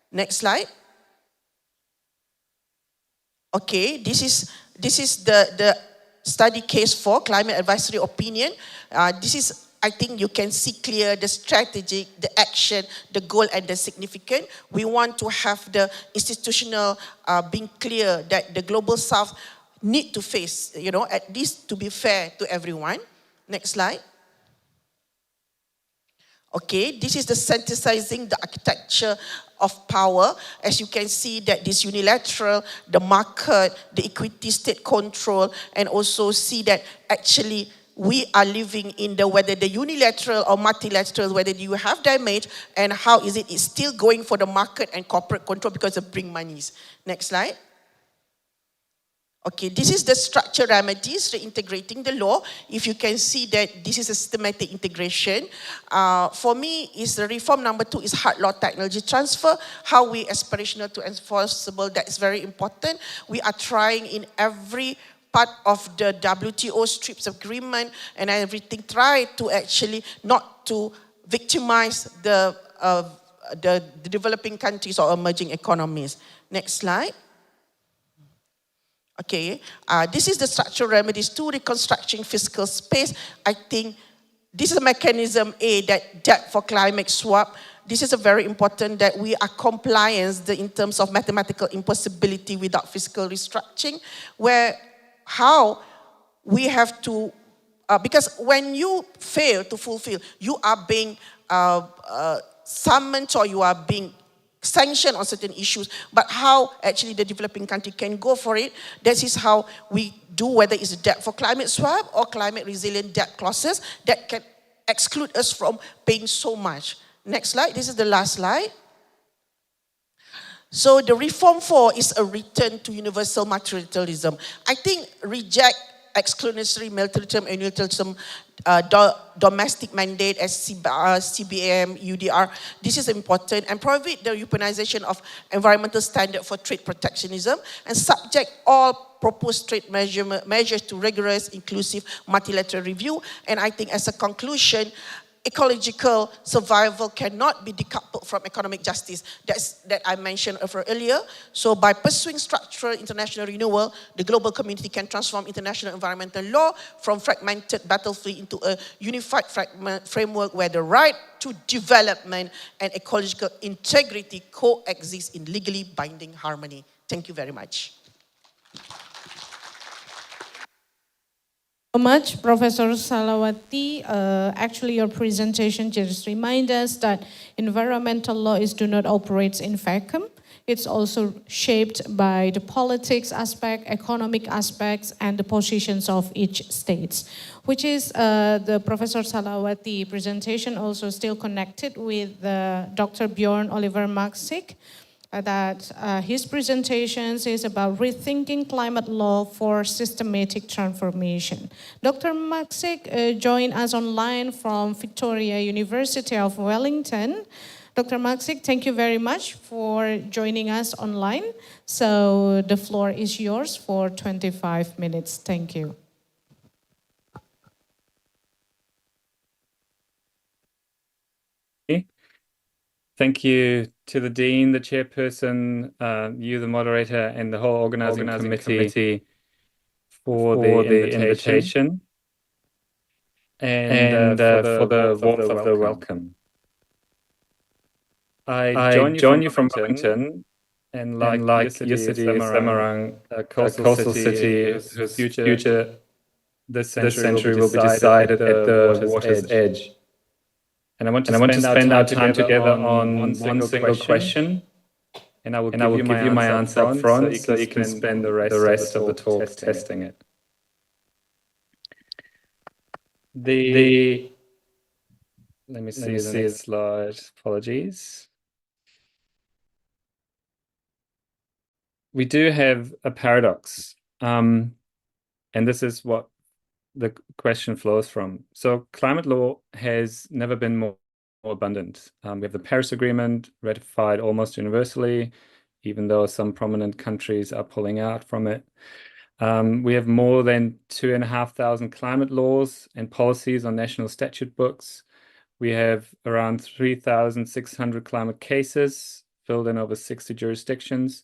Next slide. Okay, this is the study case for climate advisory opinion. This is, I think you can see clear the strategy, the action, the goal, and the significance. We want to have the institutional being clear that the global south need to face, at least to be fair to everyone. Next slide. Okay, this is the synthesizing the architecture of power. As you can see that this unilateral, the market, the equity state control, and also see that actually we are living in whether the unilateral or multilateral, whether you have damage and how is it's still going for the market and corporate control because it bring monies. Next slide. Okay, this is the structure remedies, reintegrating the law. If you can see that this is a systematic integration. For me, is the reform number 2 is hard law technology transfer. How we aspirational to enforceable, that is very important. We are trying in every part of the WTO TRIPS agreement and everything, try to actually not to victimize the developing countries or emerging economies. Next slide. Okay, this is the structural remedies to reconstructing fiscal space. I think this is a mechanism A, that debt for climate swap. This is a very important that we are compliant in terms of mathematical impossibility without fiscal restructuring, where how we have to, because when you fail to fulfill, you are being summoned or you are being sanctioned on certain issues, but how actually the developing country can go for it. This is how we do, whether it's debt for climate swap or climate resilient debt clauses that can exclude us from paying so much. Next slide. This is the last slide. So the reform 4 is a return to universal multilateralism. I think reject exclusionary militarism and unilateralism, domestic mandate as CBAM, UDR. This is important, and prohibit the weaponization of environmental standard for trade protectionism, and subject all proposed trade measures to rigorous, inclusive, multilateral review. And I think as a conclusion, ecological survival cannot be decoupled from economic justice. That I mentioned earlier. So by pursuing structural international renewal, the global community can transform international environmental law from fragmented battlefield into a unified framework where the right to development and ecological integrity coexist in legally binding harmony. Thank you very much. So much, Professor Salawati. Actually, your presentation just reminds us that environmental law do not operate in vacuum. It's also shaped by the politics aspect, economic aspects, and the positions of each state, which is the Professor Salawati presentation also still connected with Dr. Bjorn Oliver Maxik. That his presentations is about rethinking climate law for systematic transformation. Dr. Maxik joined us online from Victoria University of Wellington. Dr. Maxik, thank you very much for joining us online. So the floor is yours for 25 minutes. Thank you. Thank you to the Dean, the Chairperson, you, the Moderator, and the whole Organising Committee for the invitation and for the warmth of the welcome. I join you from Wellington, and like your city, Semarang, a coastal city whose future this century will be decided at the water's edge. And I want to spend our time together on one single question, and I will give you my answer up front so you can spend the rest of the talk testing it. Let me see the next slide. Apologies. We do have a paradox, and this is what the question flows from. So climate law has never been more abundant. We have the Paris Agreement ratified almost universally, even though some prominent countries are pulling out from it. We have more than 2,500 climate laws and policies on national statute books. We have around 3,600 climate cases filled in over 60 jurisdictions.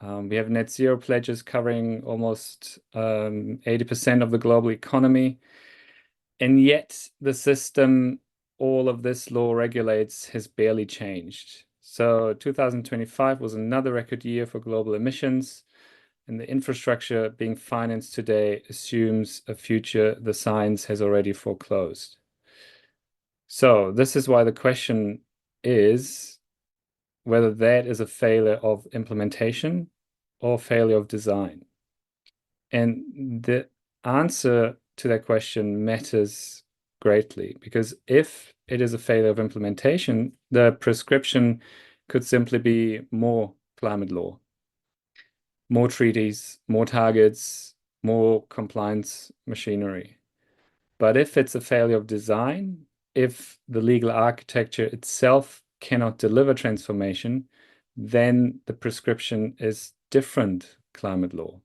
We have net zero pledges covering almost 80% of the global economy. And yet the system all of this law regulates has barely changed. So 2025 was another record year for global emissions, and the infrastructure being financed today assumes a future the science has already foreclosed. So this is why the question is whether that is a failure of implementation or failure of design. And the answer to that question matters greatly, because if it is a failure of implementation, the prescription could simply be more climate law, more treaties, more targets, more compliance machinery. But if it's a failure of design, if the legal architecture itself cannot deliver transformation, then the prescription is different climate law,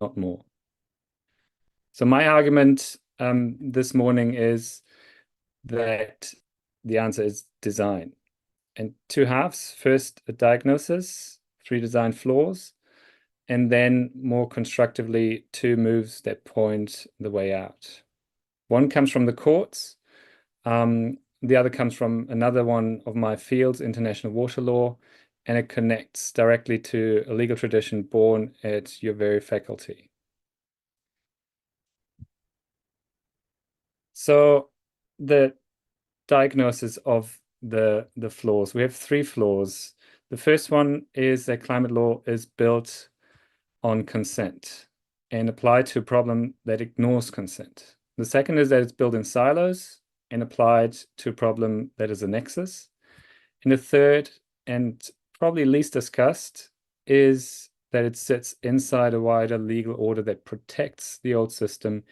not more. So my argument this morning is that the answer is design. And two halves: first, a diagnosis, 3 design flaws, and then more constructively, 2 moves that point the way out. One comes from the courts. The other comes from another one of my fields, international water law, and it connects directly to a legal tradition born at your very faculty. So the diagnosis of the flaws. We have 3 flaws. The first one is that climate law is built on consent and applied to a problem that ignores consent. The second is that it's built in silos and applied to a problem that is a nexus. And the third, and probably least discussed, is that it sits inside a wider legal order that protects the old system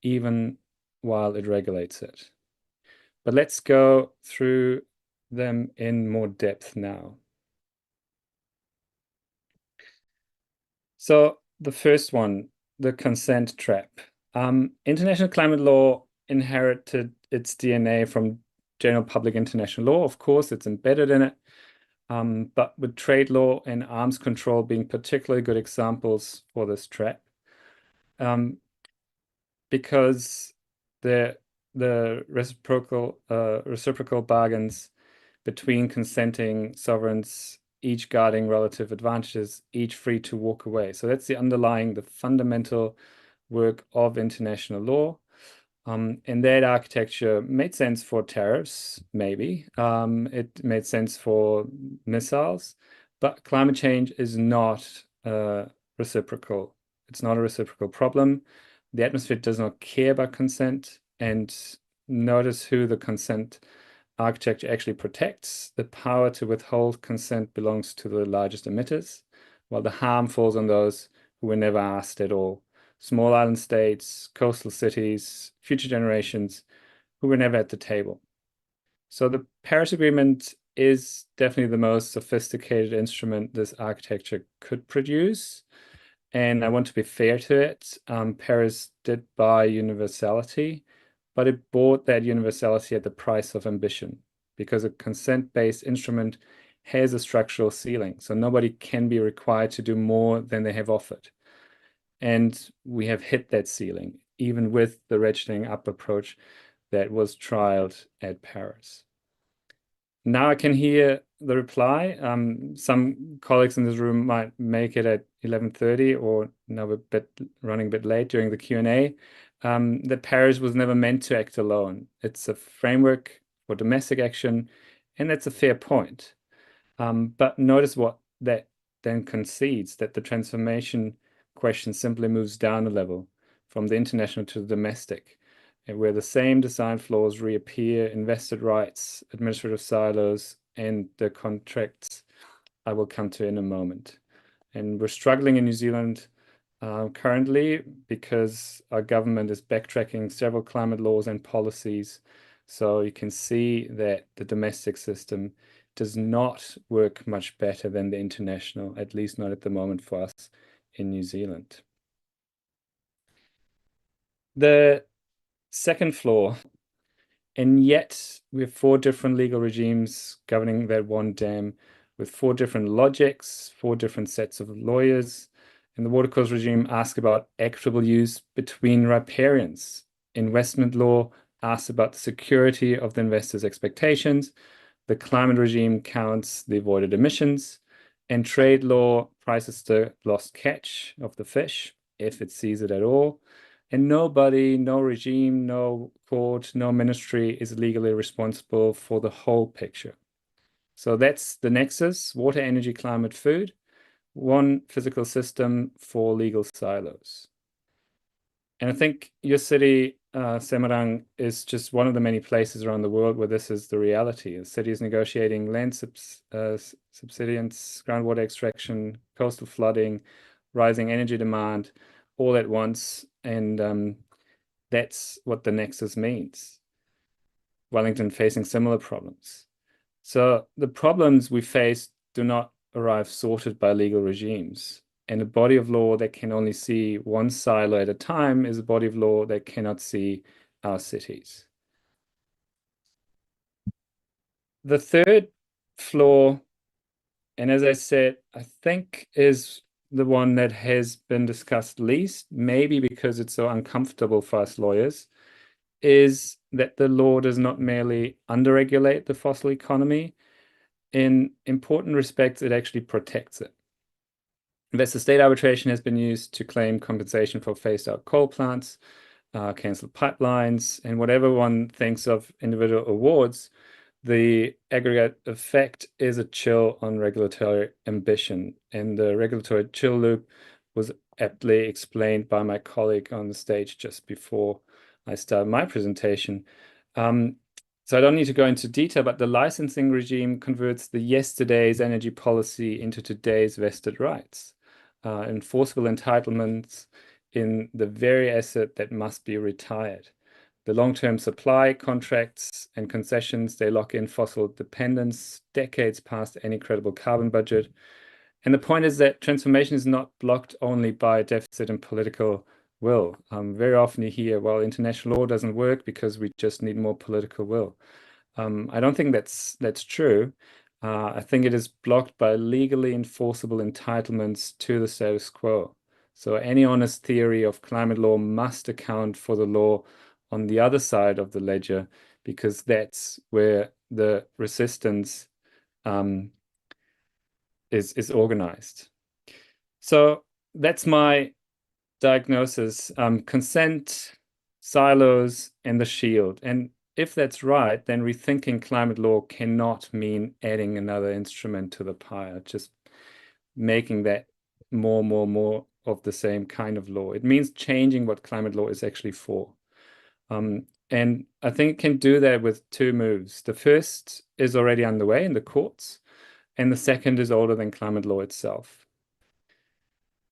even while it regulates it. But let's go through them in more depth now. So the first one, the consent trap. International climate law inherited its DNA from general public international law. Of course, it's embedded in it. But with trade law and arms control being particularly good examples for this trap. Because the reciprocal bargains between consenting sovereigns, each guarding relative advantages, each free to walk away. So that's the fundamental work of international law. And that architecture made sense for tariffs, maybe. It made sense for missiles, but climate change is not reciprocal. It's not a reciprocal problem. The atmosphere does not care about consent, and notice who the consent architecture actually protects. The power to withhold consent belongs to the largest emitters, while the harm falls on those who were never asked at all. Small island states, coastal cities, future generations who were never at the table. So the Paris Agreement is definitely the most sophisticated instrument this architecture could produce. And I want to be fair to it. Paris did buy universality, but it bought that universality at the price of ambition, because a consent-based instrument has a structural ceiling. So nobody can be required to do more than they have offered. And we have hit that ceiling, even with the ratcheting up approach that was trialed at Paris. Now I can hear the reply. Some colleagues in this room might make it at 11:30, or now we're running a bit late during the Q&A. That Paris was never meant to act alone. It's a framework for domestic action, and that's a fair point. But notice what that then concedes, that the transformation question simply moves down a level from the international to the domestic, and where the same design flaws reappear: invested rights, administrative silos, and the contracts I will come to in a moment. And we're struggling in New Zealand currently because our government is backtracking several climate laws and policies. So you can see that the domestic system does not work much better than the international, at least not at the moment for us in New Zealand. The second flaw, and yet we have 4 different legal regimes governing that one dam, with 4 different logics, 4 different sets of lawyers. And the watercourse regime asks about equitable use between riparians. Investment law asks about the security of the investor's expectations. The climate regime counts the avoided emissions. And trade law prices the lost catch of the fish, if it sees it at all. And nobody, no regime, no court, no ministry is legally responsible for the whole picture. So that's the nexus: water, energy, climate, food. One physical system, 4 legal silos. And I think your city, Semarang, is just one of the many places around the world where this is the reality. The city is negotiating land subsidence, groundwater extraction, coastal flooding, rising energy demand, all at once. And that's what the nexus means. Wellington facing similar problems. So the problems we face do not arrive sorted by legal regimes. And a body of law that can only see one silo at a time is a body of law that cannot see our cities. The third flaw, and as I said, I think is the one that has been discussed least, maybe because it's so uncomfortable for us lawyers, is that the law does not merely underregulate the fossil economy. In important respects, it actually protects it. Investor state arbitration has been used to claim compensation for phased out coal plants, cancelled pipelines, and whatever one thinks of individual awards, the aggregate effect is a chill on regulatory ambition. And the regulatory chill loop was aptly explained by my colleague on the stage just before I started my presentation. So I don't need to go into detail, but the licensing regime converts the yesterday's energy policy into today's vested rights. enforceable entitlements in the very asset that must be retired. The long-term supply contracts and concessions, they lock in fossil dependence decades past any credible carbon budget. And the point is that transformation is not blocked only by deficit in political will. Very often you hear, well, international law doesn't work because we just need more political will. I don't think that's true. I think it is blocked by legally enforceable entitlements to the status quo. So any honest theory of climate law must account for the law on the other side of the ledger, because that's where the resistance is organized. So that's my diagnosis: consent, silos, and the shield. And if that's right, then rethinking climate law cannot mean adding another instrument to the pile, just making that more of the same kind of law. It means changing what climate law is actually for. And I think it can do that with two moves. The first is already underway in the courts, and the second is older than climate law itself.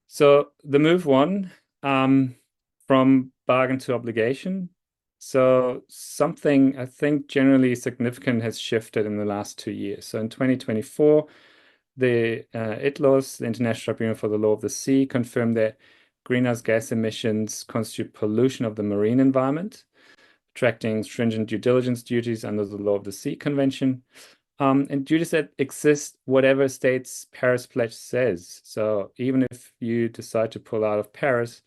So the move one, from bargain to obligation. So something I think generally significant has shifted in the last 2 years. So in 2024, the ITLOS, the International Tribunal for the Law of the Sea, confirmed that greenhouse gas emissions constitute pollution of the marine environment, attracting stringent due diligence duties under the Law of the Sea Convention. And duties that exist whatever state's Paris Pledge says. So even if you decide to pull out of Paris,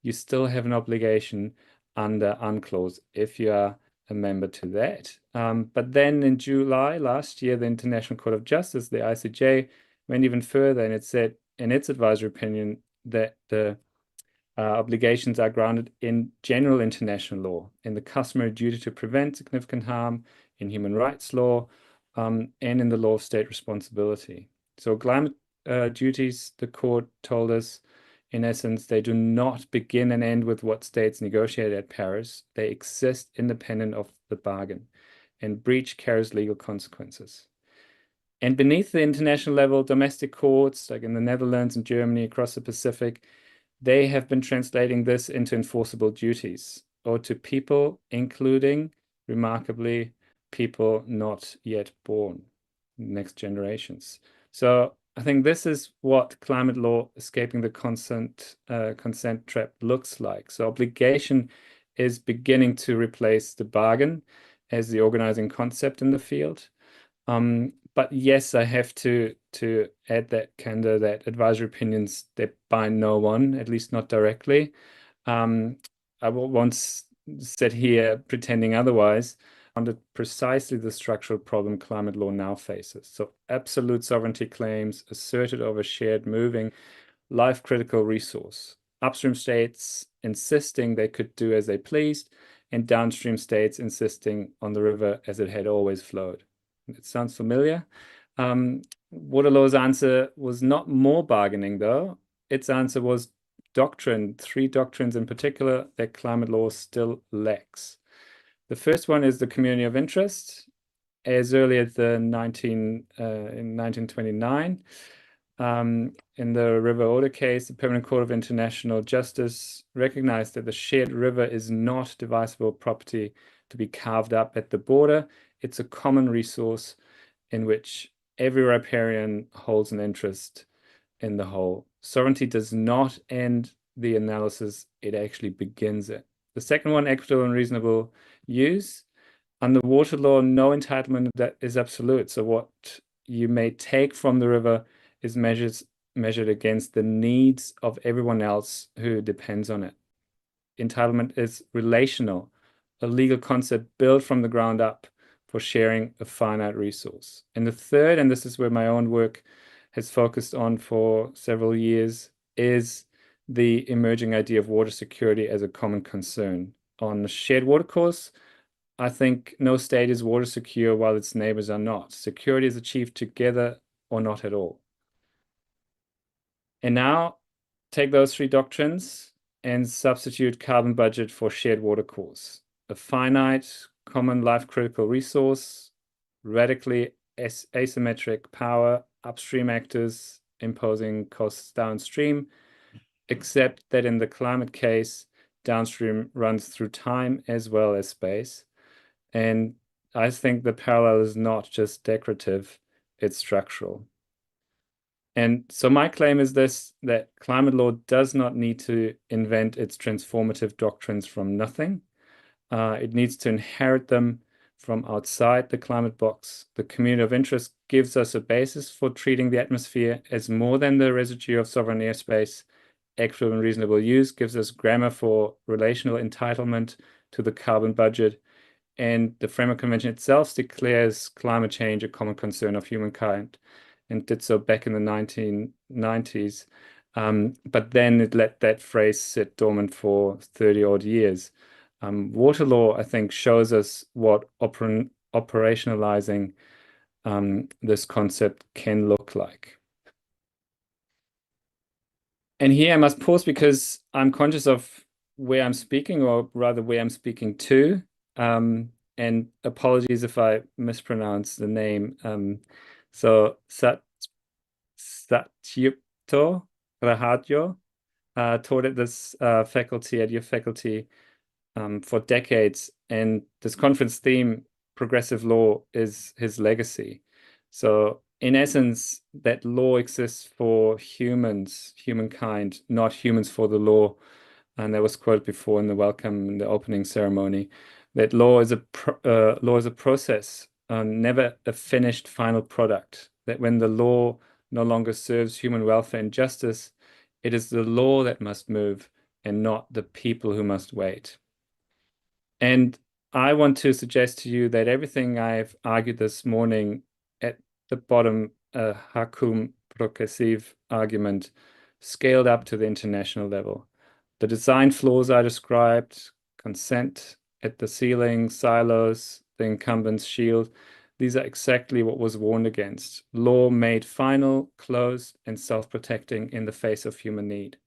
you still have an obligation under UNCLOS if you are a member to that. But then in July last year, the International Court of Justice, the ICJ, went even further, and it said in its advisory opinion that the obligations are grounded in general international law, in the customary duty to prevent significant harm, in human rights law, and in the law of state responsibility. So climate duties, the court told us, in essence, they do not begin and end with what states negotiated at Paris. They exist independent of the bargain, and breach carries legal consequences. And beneath the international level, domestic courts, like in the Netherlands and Germany, across the Pacific, they have been translating this into enforceable duties, or to people, including, remarkably, people not yet born, next generations. So I think this is what climate law escaping the consent trap looks like. So obligation is beginning to replace the bargain as the organizing concept in the field. But yes, I have to add that candor that advisory opinions, they bind no one, at least not directly. I once sit here pretending otherwise, under precisely the structural problem climate law now faces. So absolute sovereignty claims asserted over shared moving life-critical resource. Upstream states insisting they could do as they pleased, and downstream states insisting on the river as it had always flowed. It sounds familiar. Waterloo's answer was not more bargaining, though. Its answer was doctrine, 3 doctrines in particular that climate law still lacks. The first one is the community of interest. As early as in 1929, in the River Oder case, the Permanent Court of International Justice recognized that the shared river is not divisible property to be carved up at the border. It's a common resource in which every riparian holds an interest in the whole. Sovereignty does not end the analysis, it actually begins it. The second one, equitable and reasonable use. Under water law, no entitlement that is absolute. So what you may take from the river is measured against the needs of everyone else who depends on it. Entitlement is relational, a legal concept built from the ground up for sharing a finite resource. And the third, and this is where my own work has focused on for several years, is the emerging idea of water security as a common concern. On the shared watercourse, I think no state is water secure while its neighbors are not. Security is achieved together or not at all. And now take those 3 doctrines and substitute carbon budget for shared watercourse. A finite, common life-critical resource, radically asymmetric power, upstream actors, imposing costs downstream, except that in the climate case, downstream runs through time as well as space. And I think the parallel is not just decorative, it's structural. And so my claim is this, that climate law does not need to invent its transformative doctrines from nothing. It needs to inherit them from outside the climate box. The community of interest gives us a basis for treating the atmosphere as more than the residue of sovereign airspace. Equitable and reasonable use gives us grammar for relational entitlement to the carbon budget. And the Framework Convention itself declares climate change a common concern of humankind, and did so back in the 1990s. But then it let that phrase sit dormant for 30 odd years. Water law, I think, shows us what operationalizing this concept can look like. And here I must pause because I'm conscious of where I'm speaking, or rather where I'm speaking to. And apologies if I mispronounce the name. So Satyupto Rahadjo taught at this faculty, at your faculty, for decades. And this conference theme, progressive law, is his legacy. So in essence, that law exists for humans, humankind, not humans for the law. And that was quoted before in the welcome, in the opening ceremony, that law is a process, never a finished final product. That when the law no longer serves human welfare and justice, it is the law that must move and not the people who must wait. And I want to suggest to you that everything I've argued this morning at the bottom, a Hakum progressive argument, scaled up to the international level. The design flaws I described, consent at the ceiling, silos, the incumbent's shield, these are exactly what was warned against. Law made final, closed, and self-protecting in the face of human need.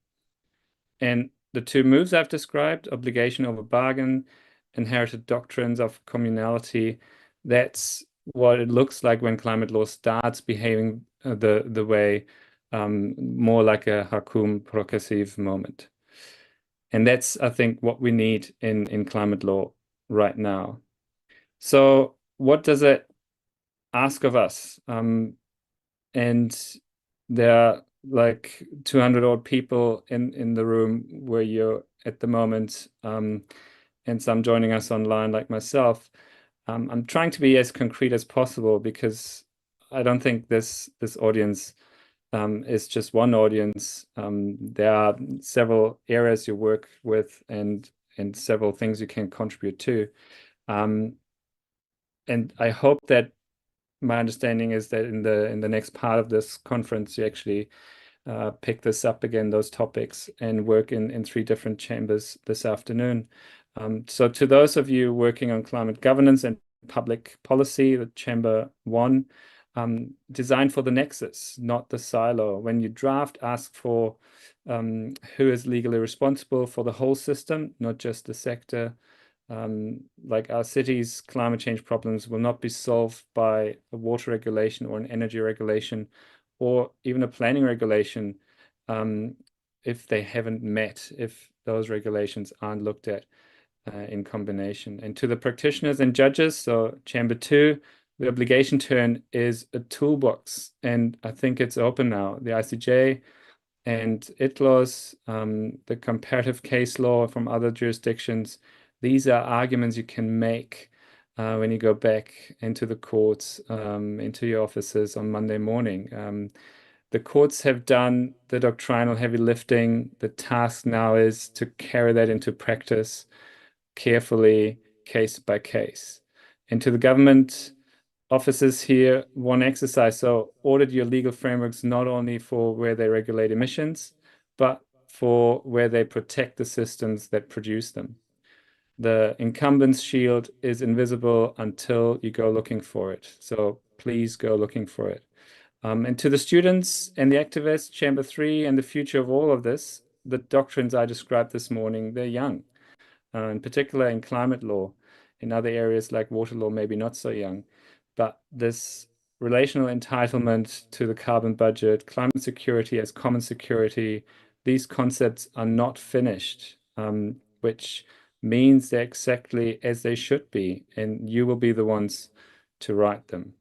And the two moves I've described, obligation over bargain, inherited doctrines of communality, that's what it looks like when climate law starts behaving the way more like a Hakum progressive moment. And that's, I think, what we need in climate law right now. So what does it ask of us? And there are like 200 odd people in the room where you're at the moment, and some joining us online like myself. I'm trying to be as concrete as possible because I don't think this audience is just one audience. There are several areas you work with and several things you can contribute to. And I hope that my understanding is that in the next part of this conference, you actually pick this up again, those topics, and work in 3 different chambers this afternoon. So to those of you working on climate governance and public policy, the Chamber 1, design for the nexus, not the silo. When you draft, ask for who is legally responsible for the whole system, not just the sector. Like our city's climate change problems will not be solved by a water regulation or an energy regulation or even a planning regulation if they haven't met, if those regulations aren't looked at in combination. And to the practitioners and judges, so Chamber 2, the obligation turn is a toolbox, and I think it's open now. The ICJ and ITLAWs, the comparative case law from other jurisdictions, these are arguments you can make when you go back into the courts, into your offices on Monday morning. The courts have done the doctrinal heavy lifting. The task now is to carry that into practice carefully, case by case. And to the government offices here, one exercise. So audit your legal frameworks not only for where they regulate emissions, but for where they protect the systems that produce them. The incumbent's shield is invisible until you go looking for it. So please go looking for it. And to the students and the activists, Chamber 3 and the future of all of this, the doctrines I described this morning, they're young. In particular in climate law. In other areas like water law, maybe not so young. But this relational entitlement to the carbon budget, climate security as common security, these concepts are not finished, which means they're exactly as they should be, and you will be the ones to write them.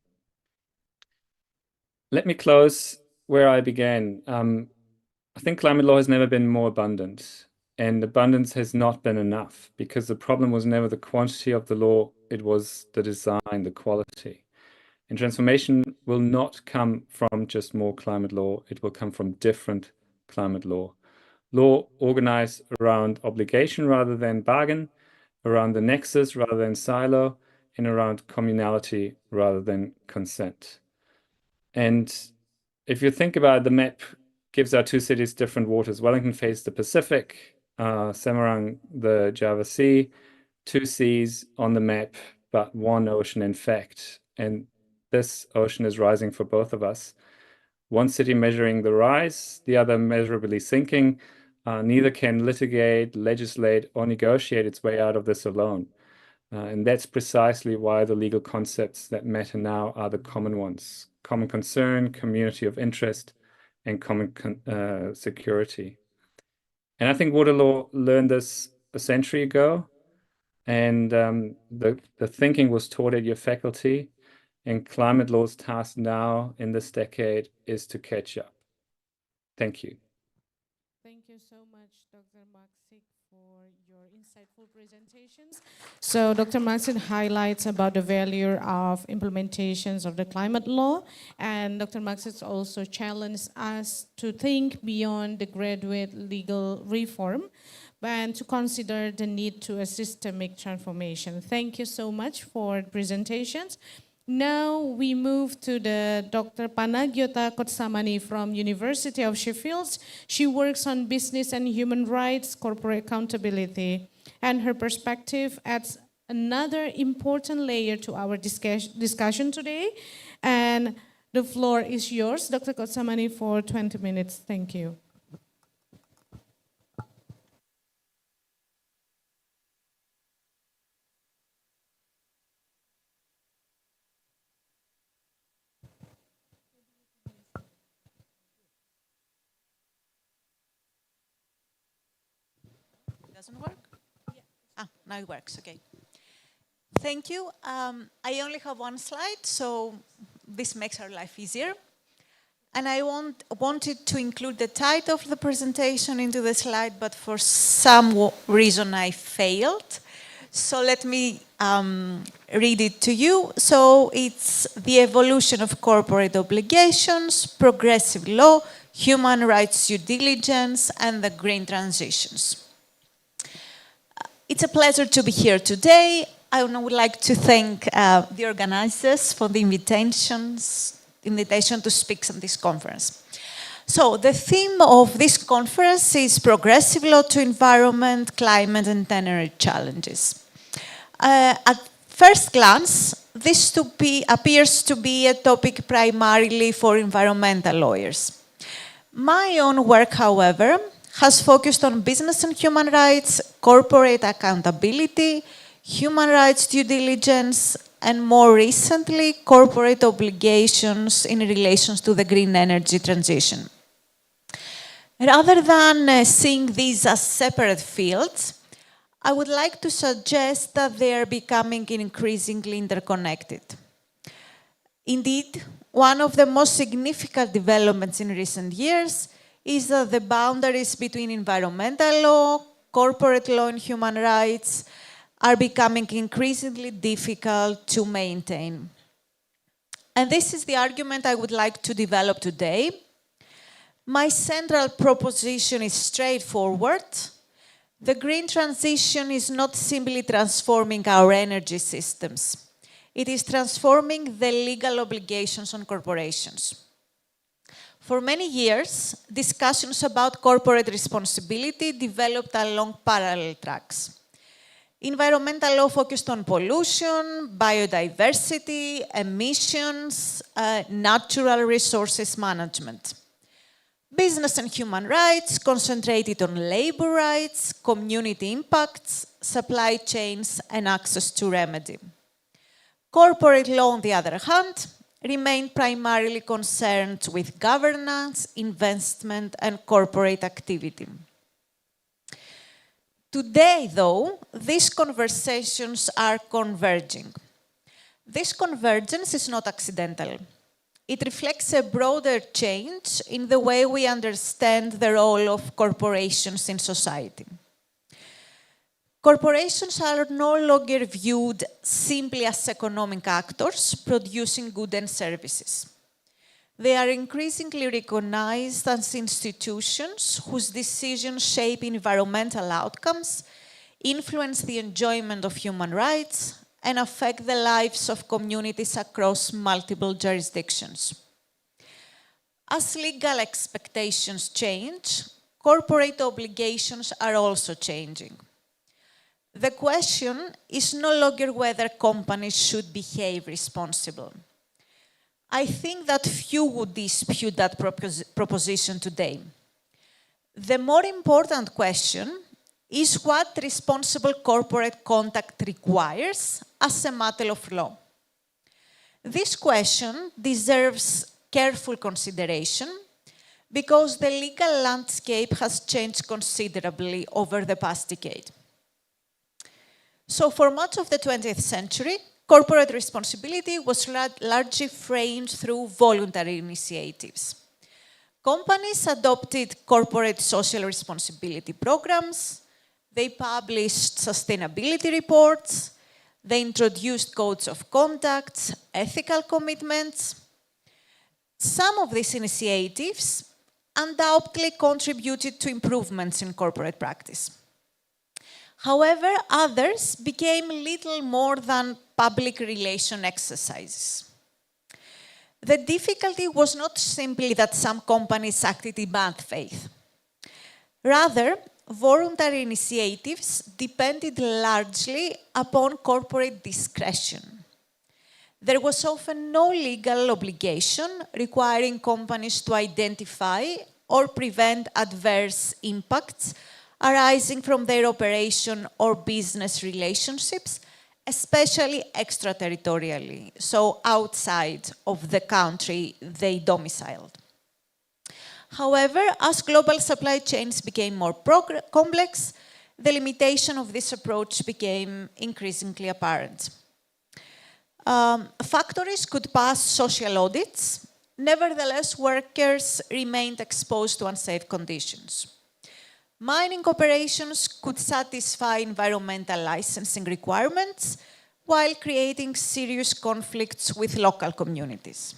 Let me close where I began. I think climate law has never been more abundant, and abundance has not been enough, because the problem was never the quantity of the law, it was the design, the quality. And transformation will not come from just more climate law, it will come from different climate law. Law organized around obligation rather than bargain, around the nexus rather than silo, and around communality rather than consent. And if you think about it, the map gives our two cities different waters. Wellington faces the Pacific, Semarang the Java Sea, two seas on the map, but one ocean in fact. And this ocean is rising for both of us. One city measuring the rise, the other measurably sinking. Neither can litigate, legislate, or negotiate its way out of this alone. And that's precisely why the legal concepts that matter now are the common ones: common concern, community of interest, and common security. And I think water law learned this a century ago, and the thinking was taught at your faculty, and climate law's task now in this decade is to catch up. Thank you. Thank you so much, Dr. Maksik, for your insightful presentations. So Dr. Maksik highlights about the value of implementations of the climate law, and Dr. Maksik also challenged us to think beyond the graduate legal reform and to consider the need to a systemic transformation. Thank you so much for presentations. Now we move to the Dr. Panagiota Kotsamani from University of Sheffield. She works on business and human rights, corporate accountability, and her perspective adds another important layer to our discussion today. And the floor is yours, Dr. Kotsamani, for 20 minutes. Thank you. Doesn't work? Yeah. Now it works, okay. Thank you. I only have one slide, so this makes our life easier. And I wanted to include the title of the presentation into the slide, but for some reason I failed. So let me read it to you. So it's the evolution of corporate obligations, progressive law, human rights due diligence, and the green transitions. It's a pleasure to be here today. I would like to thank the organizers for the invitation to speak at this conference. So the theme of this conference is progressive law to environment, climate, and energy challenges. At first glance, this appears to be a topic primarily for environmental lawyers. My own work, however, has focused on business and human rights, corporate accountability, human rights due diligence, and more recently, corporate obligations in relation to the green energy transition. Rather than seeing these as separate fields, I would like to suggest that they are becoming increasingly interconnected. Indeed, one of the most significant developments in recent years is that the boundaries between environmental law, corporate law, and human rights are becoming increasingly difficult to maintain. And this is the argument I would like to develop today. My central proposition is straightforward. The green transition is not simply transforming our energy systems. It is transforming the legal obligations on corporations. For many years, discussions about corporate responsibility developed along parallel tracks. Environmental law focused on pollution, biodiversity, emissions, natural resources management. Business and human rights concentrated on labor rights, community impacts, supply chains, and access to remedy. Corporate law, on the other hand, remain primarily concerned with governance, investment, and corporate activity. Today, though, these conversations are converging. This convergence is not accidental. It reflects a broader change in the way we understand the role of corporations in society. Corporations are no longer viewed simply as economic actors producing goods and services. They are increasingly recognized as institutions whose decisions shape environmental outcomes, influence the enjoyment of human rights, and affect the lives of communities across multiple jurisdictions. As legal expectations change, corporate obligations are also changing. The question is no longer whether companies should behave responsibly. I think that few would dispute that proposition today. The more important question is what responsible corporate conduct requires as a matter of law. This question deserves careful consideration because the legal landscape has changed considerably over the past decade. So for much of the 20th century, corporate responsibility was largely framed through voluntary initiatives. Companies adopted corporate social responsibility programs, they published sustainability reports, they introduced codes of conduct, ethical commitments. Some of these initiatives undoubtedly contributed to improvements in corporate practice. However, others became little more than public relation exercises. The difficulty was not simply that some companies acted in bad faith. Rather, voluntary initiatives depended largely upon corporate discretion. There was often no legal obligation requiring companies to identify or prevent adverse impacts arising from their operation or business relationships, especially extraterritorially, so outside of the country they domiciled. However, as global supply chains became more complex, the limitation of this approach became increasingly apparent. Factories could pass social audits. Nevertheless, workers remained exposed to unsafe conditions. Mining operations could satisfy environmental licensing requirements while creating serious conflicts with local communities.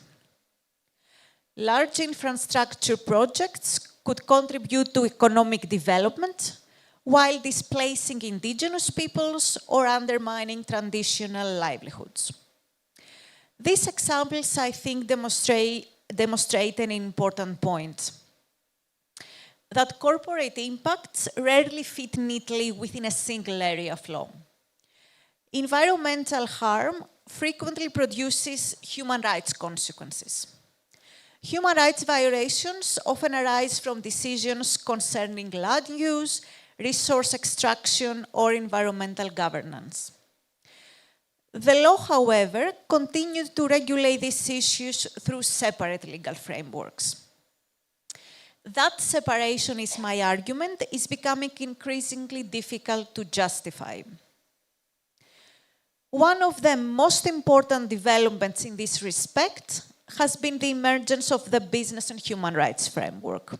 Large infrastructure projects could contribute to economic development while displacing indigenous peoples or undermining traditional livelihoods. These examples, I think, demonstrate an important point: that corporate impacts rarely fit neatly within a single area of law. Environmental harm frequently produces human rights consequences. Human rights violations often arise from decisions concerning land use, resource extraction, or environmental governance. The law, however, continues to regulate these issues through separate legal frameworks. That separation, is my argument, is becoming increasingly difficult to justify. One of the most important developments in this respect has been the emergence of the Business and Human Rights Framework.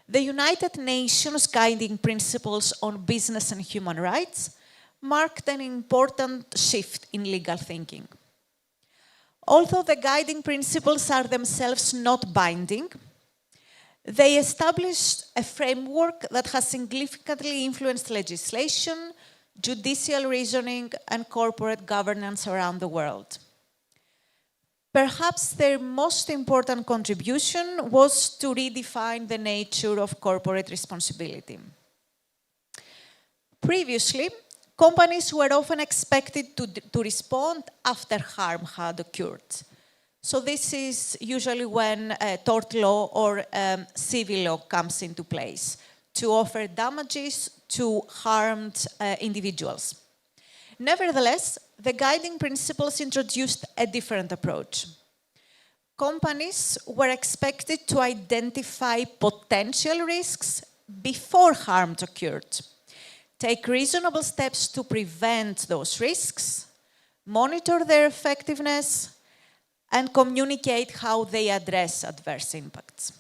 The United Nations Guiding Principles on Business and Human Rights marked an important shift in legal thinking. Although the guiding principles are themselves not binding, they established a framework that has significantly influenced legislation, judicial reasoning, and corporate governance around the world. Perhaps their most important contribution was to redefine the nature of corporate responsibility. Previously, companies were often expected to respond after harm had occurred. So this is usually when tort law or civil law comes into place to offer damages to harmed individuals. Nevertheless, the guiding principles introduced a different approach. companies were expected to identify potential risks before harm occurred, take reasonable steps to prevent those risks, monitor their effectiveness, and communicate how they address adverse impacts.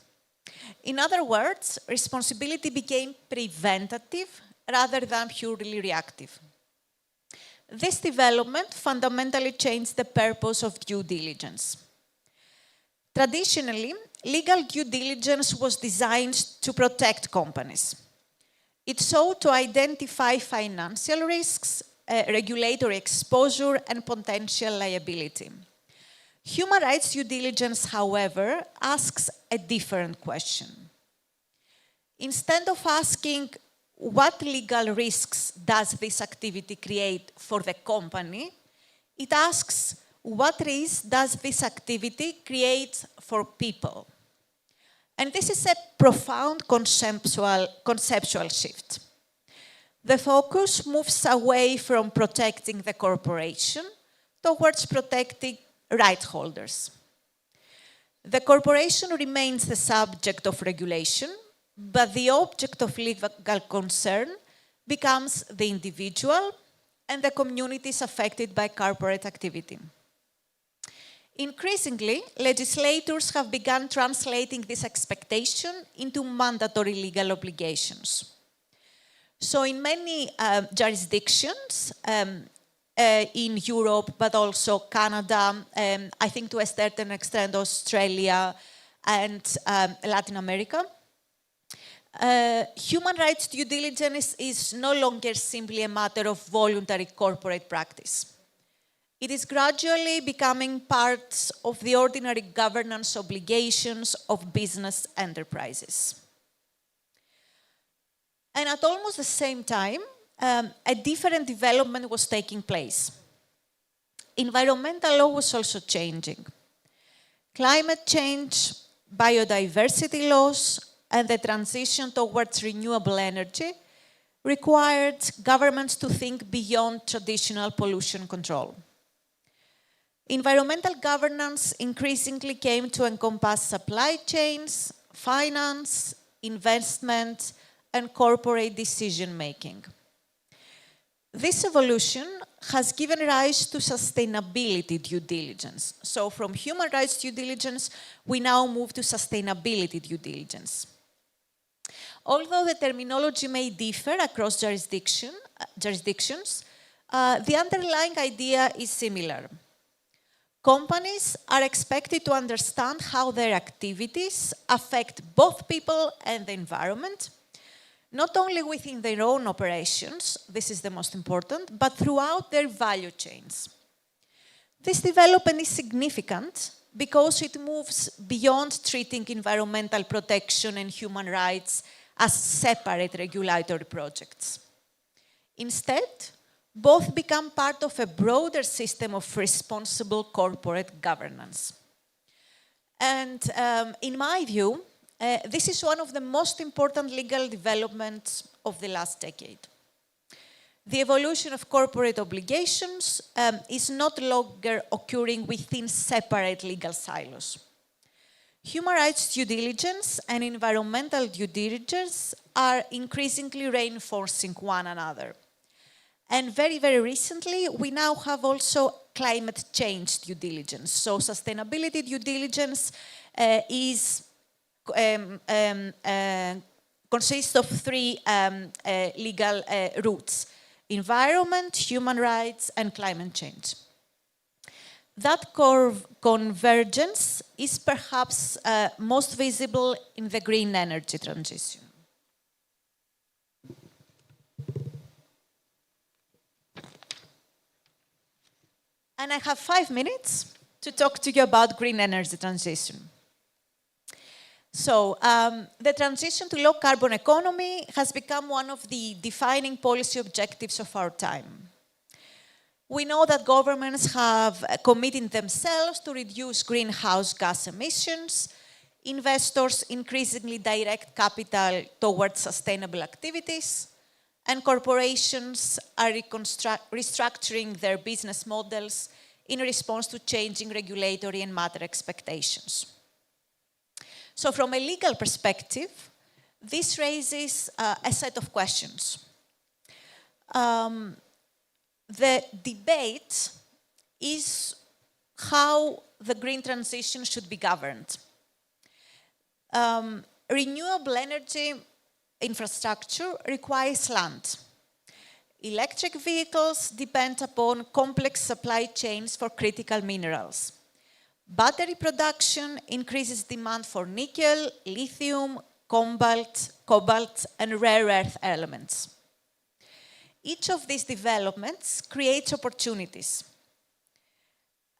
In other words, responsibility became preventative rather than purely reactive. This development fundamentally changed the purpose of due diligence. Traditionally, legal due diligence was designed to protect companies. It sought to identify financial risks, regulatory exposure, and potential liability. Human rights due diligence, however, asks a different question. Instead of asking what legal risks does this activity create for the company, it asks what risks does this activity create for people. And this is a profound conceptual shift. The focus moves away from protecting the corporation towards protecting right holders. The corporation remains the subject of regulation, but the object of legal concern becomes the individual and the communities affected by corporate activity. Increasingly, legislators have begun translating this expectation into mandatory legal obligations. So in many jurisdictions, in Europe, but also Canada, I think to a certain extent Australia and Latin America, human rights due diligence is no longer simply a matter of voluntary corporate practice. It is gradually becoming part of the ordinary governance obligations of business enterprises. And at almost the same time, a different development was taking place. Environmental law was also changing. Climate change, biodiversity laws, and the transition towards renewable energy required governments to think beyond traditional pollution control. Environmental governance increasingly came to encompass supply chains, finance, investment, and corporate decision-making. This evolution has given rise to sustainability due diligence. So from human rights due diligence, we now move to sustainability due diligence. Although the terminology may differ across jurisdictions, the underlying idea is similar. Companies are expected to understand how their activities affect both people and the environment, not only within their own operations, this is the most important, but throughout their value chains. This development is significant because it moves beyond treating environmental protection and human rights as separate regulatory projects. Instead, both become part of a broader system of responsible corporate governance. And in my view, this is one of the most important legal developments of the last decade. The evolution of corporate obligations is not longer occurring within separate legal silos. Human rights due diligence and environmental due diligence are increasingly reinforcing one another. And very, very recently, we now have also climate change due diligence. So sustainability due diligence consists of three legal routes: environment, human rights, and climate change. That convergence is perhaps most visible in the green energy transition. And I have 5 minutes to talk to you about green energy transition. So, the transition to low-carbon economy has become one of the defining policy objectives of our time. We know that governments have committed themselves to reduce greenhouse gas emissions. Investors increasingly direct capital towards sustainable activities, and corporations are restructuring their business models in response to changing regulatory and matter expectations. So from a legal perspective, this raises a set of questions. The debate is how the green transition should be governed. Renewable energy infrastructure requires land. Electric vehicles depend upon complex supply chains for critical minerals. Battery production increases demand for nickel, lithium, cobalt, and rare earth elements. Each of these developments creates opportunities.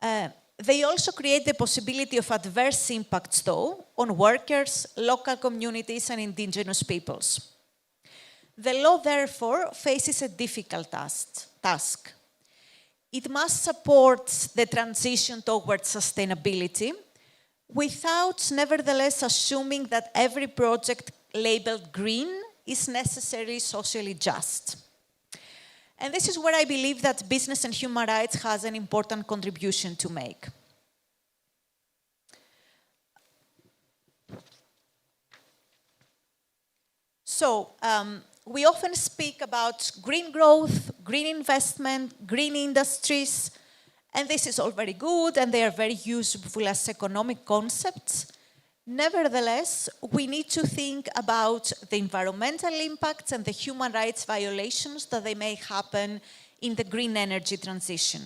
They also create the possibility of adverse impacts, though, on workers, local communities, and indigenous peoples. The law, therefore, faces a difficult task. It must support the transition towards sustainability without, nevertheless, assuming that every project labeled green is necessarily socially just. And this is where I believe that business and human rights has an important contribution to make. So, we often speak about green growth, green investment, green industries, and this is all very good and they are very useful as economic concepts. Nevertheless, we need to think about the environmental impacts and the human rights violations that they may happen in the green energy transition.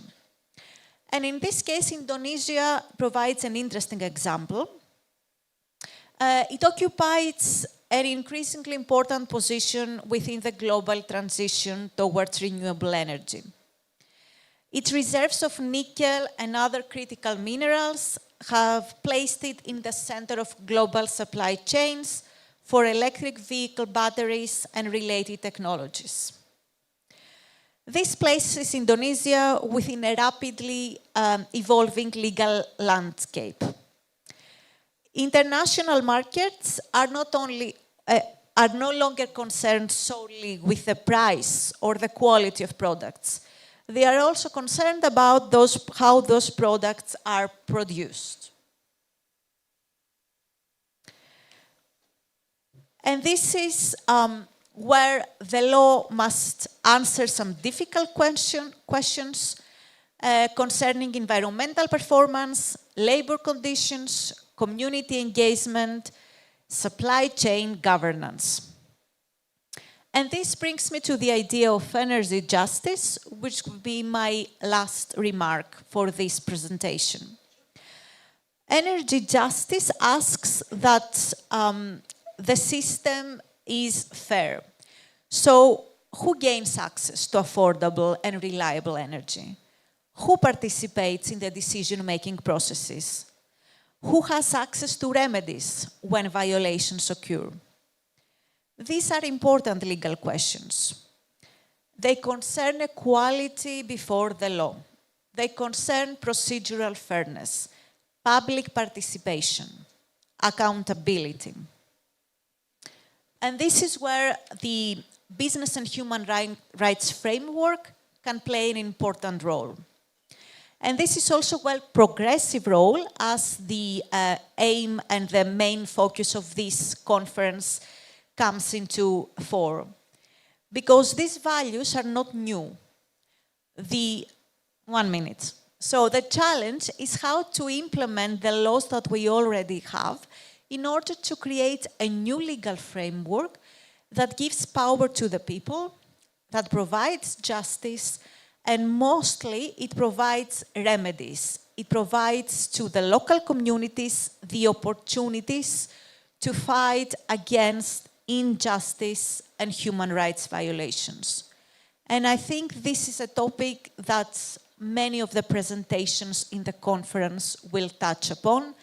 And in this case, Indonesia provides an interesting example. It occupies an increasingly important position within the global transition towards renewable energy. Its reserves of nickel and other critical minerals have placed it in the center of global supply chains for electric vehicle batteries and related technologies. This places Indonesia within a rapidly evolving legal landscape. International markets are no longer concerned solely with the price or the quality of products. They are also concerned about how those products are produced. And this is where the law must answer some difficult questions concerning environmental performance, labor conditions, community engagement, supply chain governance. And this brings me to the idea of energy justice, which would be my last remark for this presentation. Energy justice asks that the system is fair. So, who gains access to affordable and reliable energy? Who participates in the decision-making processes? Who has access to remedies when violations occur? These are important legal questions. They concern equality before the law. They concern procedural fairness, public participation, accountability. And this is where the business and human rights framework can play an important role. And this is also a progressive role as the aim and the main focus of this conference comes into fore. Because these values are not new. So the challenge is how to implement the laws that we already have in order to create a new legal framework that gives power to the people, that provides justice, and mostly it provides remedies. It provides to the local communities the opportunities to fight against injustice and human rights violations. And I think this is a topic that many of the presentations in the conference will touch upon.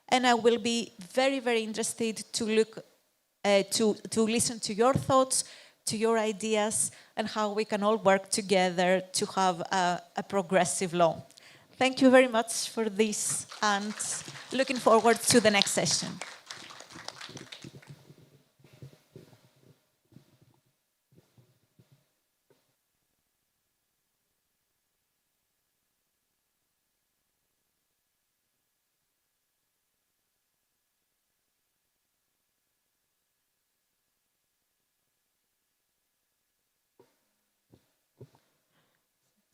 And I will be very, very interested to listen to your thoughts, to your ideas, and how we can all work together to have a progressive law. Thank you very much for this, and looking forward to the next session.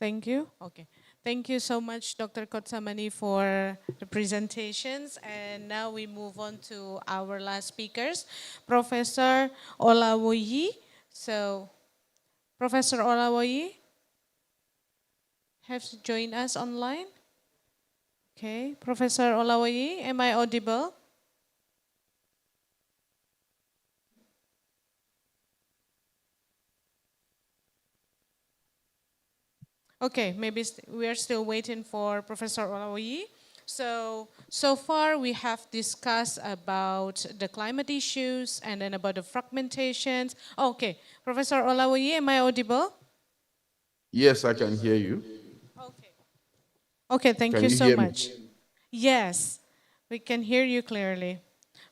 Thank you. Okay. Thank you so much, Dr. Kotsamani, for the presentations. And now we move on to our last speakers, Professor Olawoyi. So, Professor Olawoyi, have to join us online. Okay, Professor Olawoyi, am I audible? Okay, maybe we are still waiting for Professor Olawoyi. So far we have discussed about the climate issues and then about the fragmentations. Okay, Professor Olawoyi, am I audible? Yes, I can hear you. Okay, thank Can you you so hear me? much. Yes, we can hear you clearly.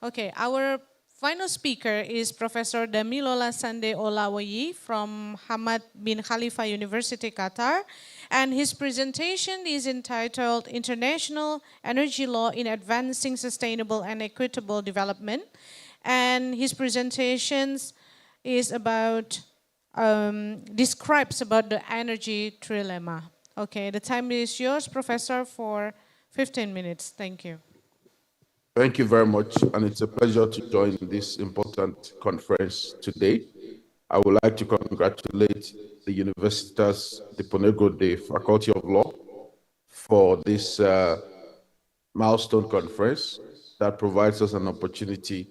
Okay, our final speaker is Professor Damilola Sande Olawoyi from Hamad bin Khalifa University, Qatar. And his presentation is entitled International Energy Law in Advancing Sustainable and Equitable Development. And his presentations is about, describes about the energy trilemma. Okay, the time is yours, Professor, for 15 minutes. Thank you. Thank you very much, and it's a pleasure to join this important conference today. I would like to congratulate the Universitas Diponegro de Faculty of Law for this milestone conference that provides us an opportunity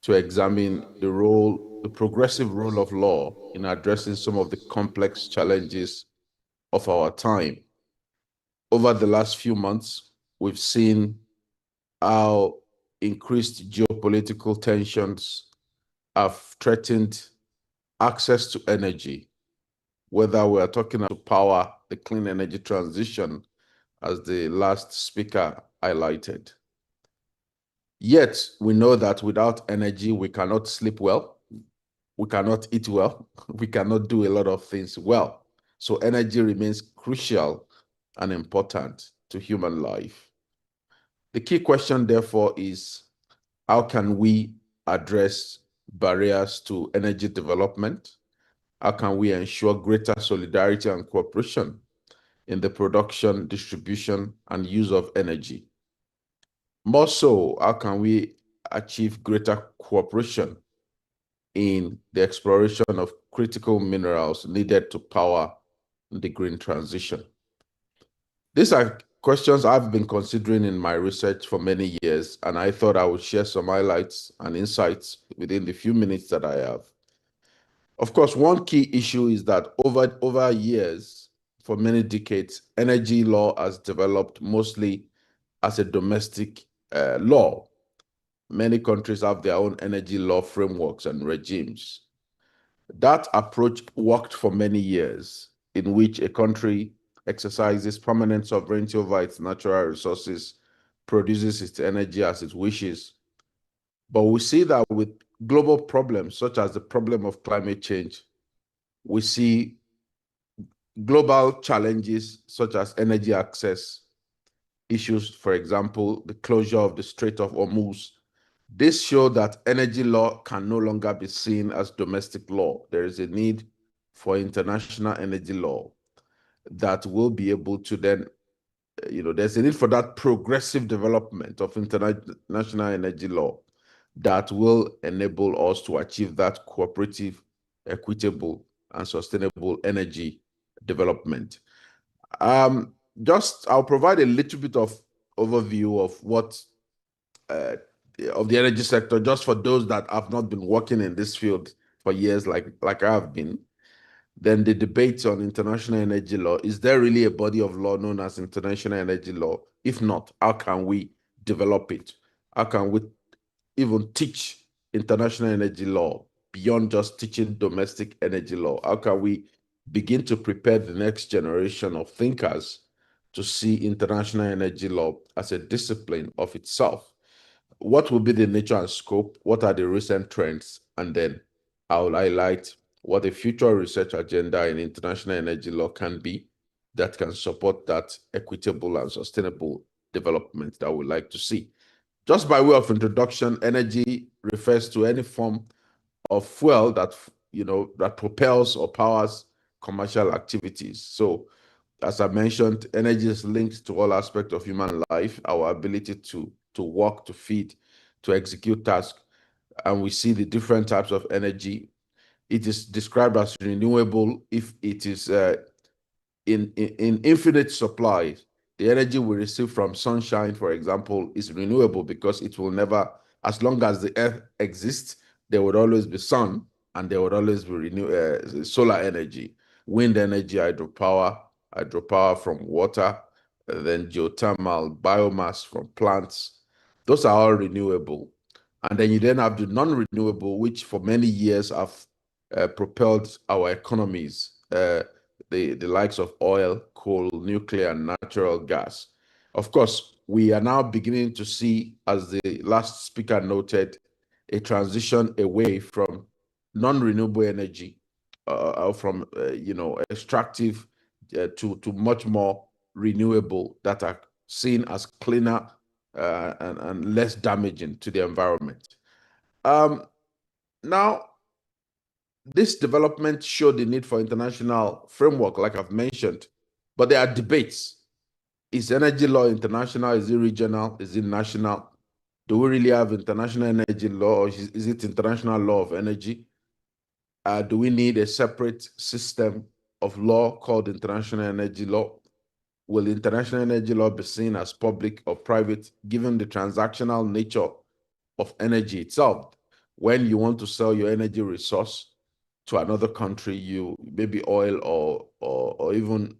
to examine the role, the progressive role of law in addressing some of the complex challenges of our time. Over the last few months, we've seen how increased geopolitical tensions have threatened access to energy, whether we're talking about power, the clean energy transition, as the last speaker highlighted. Yet, we know that without energy, we cannot sleep well, we cannot eat well, we cannot do a lot of things well. So energy remains crucial and important to human life. The key question, therefore, is how can we address barriers to energy development? How can we ensure greater solidarity and cooperation in the production, distribution, and use of energy? More so, how can we achieve greater cooperation in the exploration of critical minerals needed to power the green transition? These are questions I've been considering in my research for many years, and I thought I would share some highlights and insights within the few minutes that I have. Of course, one key issue is that over years, for many decades, energy law has developed mostly as a domestic law. Many countries have their own energy law frameworks and regimes. That approach worked for many years, in which a country exercises permanent sovereignty over its natural resources, produces its energy as it wishes. But we see that with global problems, such as the problem of climate change, we see global challenges such as energy access issues, for example, the closure of the Strait of Hormuz. This show that energy law can no longer be seen as domestic law. There is a need for international energy law that will be able to then, there's a need for that progressive development of international energy law that will enable us to achieve that cooperative, equitable, and sustainable energy development. I'll provide a little bit of overview of what of the energy sector, just for those that have not been working in this field for years, like I have been. Then the debate on international energy law. Is there really a body of law known as international energy law? If not, how can we develop it? How can we even teach international energy law beyond just teaching domestic energy law? How can we begin to prepare the next generation of thinkers to see international energy law as a discipline of itself? What will be the nature and scope? What are the recent trends? And then I will highlight what the future research agenda in international energy law can be that can support that equitable and sustainable development that we like to see. Just by way of introduction, energy refers to any form of fuel that that propels or powers commercial activities. So As I mentioned, energy is linked to all aspects of human life, our ability to work, to feed, to execute tasks. And we see the different types of energy. It is described as renewable if it is in infinite supply. The energy we receive from sunshine, for example, is renewable because it will never, as long as the earth exists, there would always be sun and there would always be solar energy, wind energy, hydropower from water, then geothermal, biomass from plants. Those are all renewable. And then you then have the non-renewable, which for many years have propelled our economies. The likes of oil, coal, nuclear, and natural gas. Of course, we are now beginning to see, as the last speaker noted, a transition away from non-renewable energy, from extractive to much more renewable that are seen as cleaner and less damaging to the environment. Now, this development showed the need for international framework, like I've mentioned, but there are debates. Is energy law international? Is it regional? Is it national? Do we really have international energy law, or is it international law of energy? Do we need a separate system of law called international energy law? Will international energy law be seen as public or private, given the transactional nature of energy itself? When you want to sell your energy resource to another country, you maybe oil or even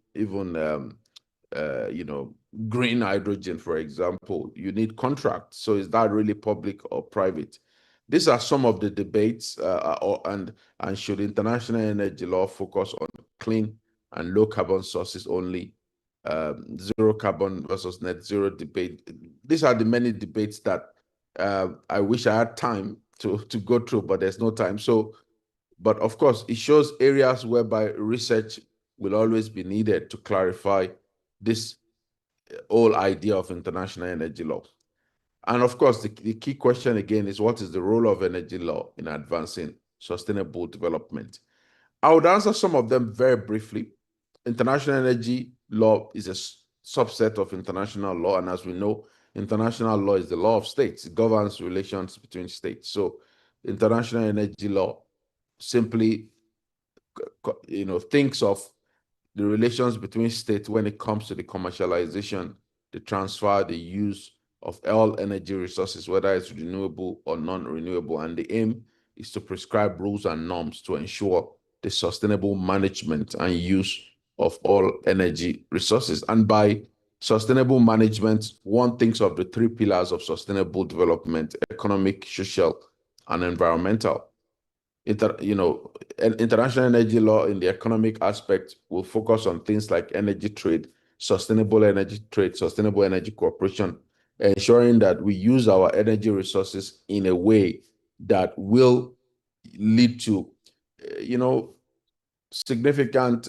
green hydrogen, for example, you need contracts. So is that really public or private? These are some of the debates, and should international energy law focus on clean and low carbon sources only? Zero carbon versus net zero debate. These are the many debates that I wish I had time to go through, but there's no time. So, but of course, it shows areas whereby research will always be needed to clarify this whole idea of international energy law. And of course, the key question again is, what is the role of energy law in advancing sustainable development? I would answer some of them very briefly. International energy law is a subset of international law, and as we know, international law is the law of states. It governs relations between states. So international energy law simply thinks of the relations between states when it comes to the commercialization, the transfer, the use of all energy resources, whether it's renewable or non-renewable. And the aim is to prescribe rules and norms to ensure the sustainable management and use of all energy resources. And by sustainable management, one thinks of the three pillars of sustainable development: economic, social, and environmental. International energy law in the economic aspect will focus on things like energy trade, sustainable energy cooperation, ensuring that we use our energy resources in a way that will lead to, significant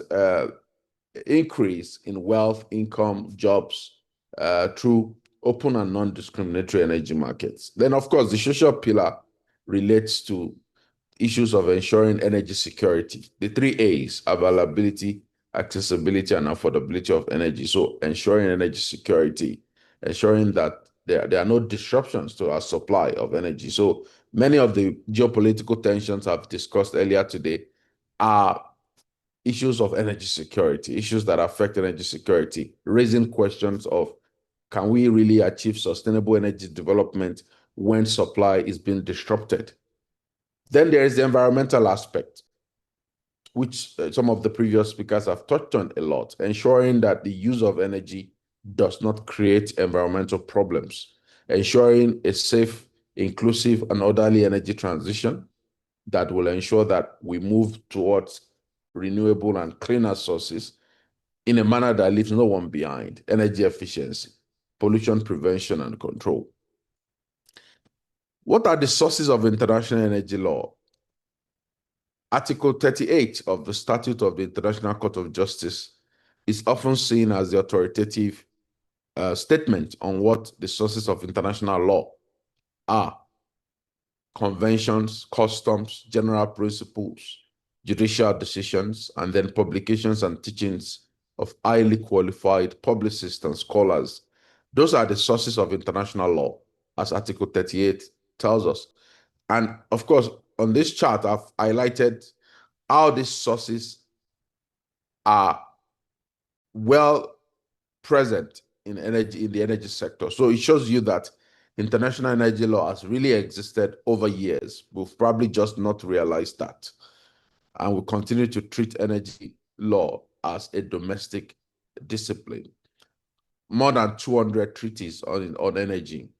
increase in wealth, income, jobs through open and non-discriminatory energy markets. Then, of course, the social pillar relates to issues of ensuring energy security. The three A's: availability, accessibility, and affordability of energy. So ensuring energy security, ensuring that there are no disruptions to our supply of energy. So many of the geopolitical tensions I've discussed earlier today are issues of energy security, issues that affect energy security, raising questions of, can we really achieve sustainable energy development when supply is being disrupted? Then there is the environmental aspect, which some of the previous speakers have touched on a lot, ensuring that the use of energy does not create environmental problems, ensuring a safe, inclusive, and orderly energy transition that will ensure that we move towards renewable and cleaner sources in a manner that leaves no one behind: energy efficiency, pollution prevention, and control. What are the sources of international energy law? Article 38 of the Statute of the International Court of Justice is often seen as the authoritative statement on what the sources of international law are: conventions, customs, general principles, judicial decisions, and then publications and teachings of highly qualified publicists and scholars. Those are the sources of international law, as Article 38 tells us. And of course, on this chart, I've highlighted how these sources are well present in the energy sector. So it shows you that international energy law has really existed over years. We've probably just not realized that. And we continue to treat energy law as a domestic discipline. More than 200 treaties on energy.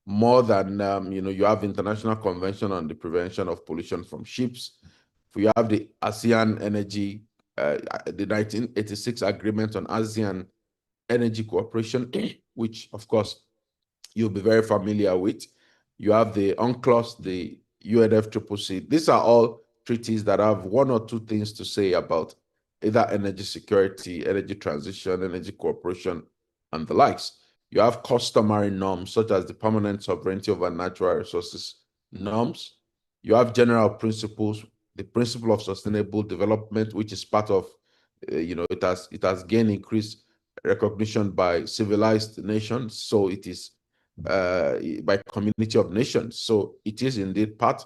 More than, you have International Convention on the Prevention of Pollution from Ships. You have the ASEAN Energy, the 1986 Agreement on ASEAN Energy Cooperation, which, of course, you'll be very familiar with. You have the UNCLOS, the UNFCCC. These are all treaties that have one or two things to say about either energy security, energy transition, energy cooperation, and the likes. You have customary norms, such as the permanent sovereignty over natural resources norms. You have general principles, the principle of sustainable development, which is part of, it has gained increased recognition by civilized nations. So it is by community of nations. So it is indeed part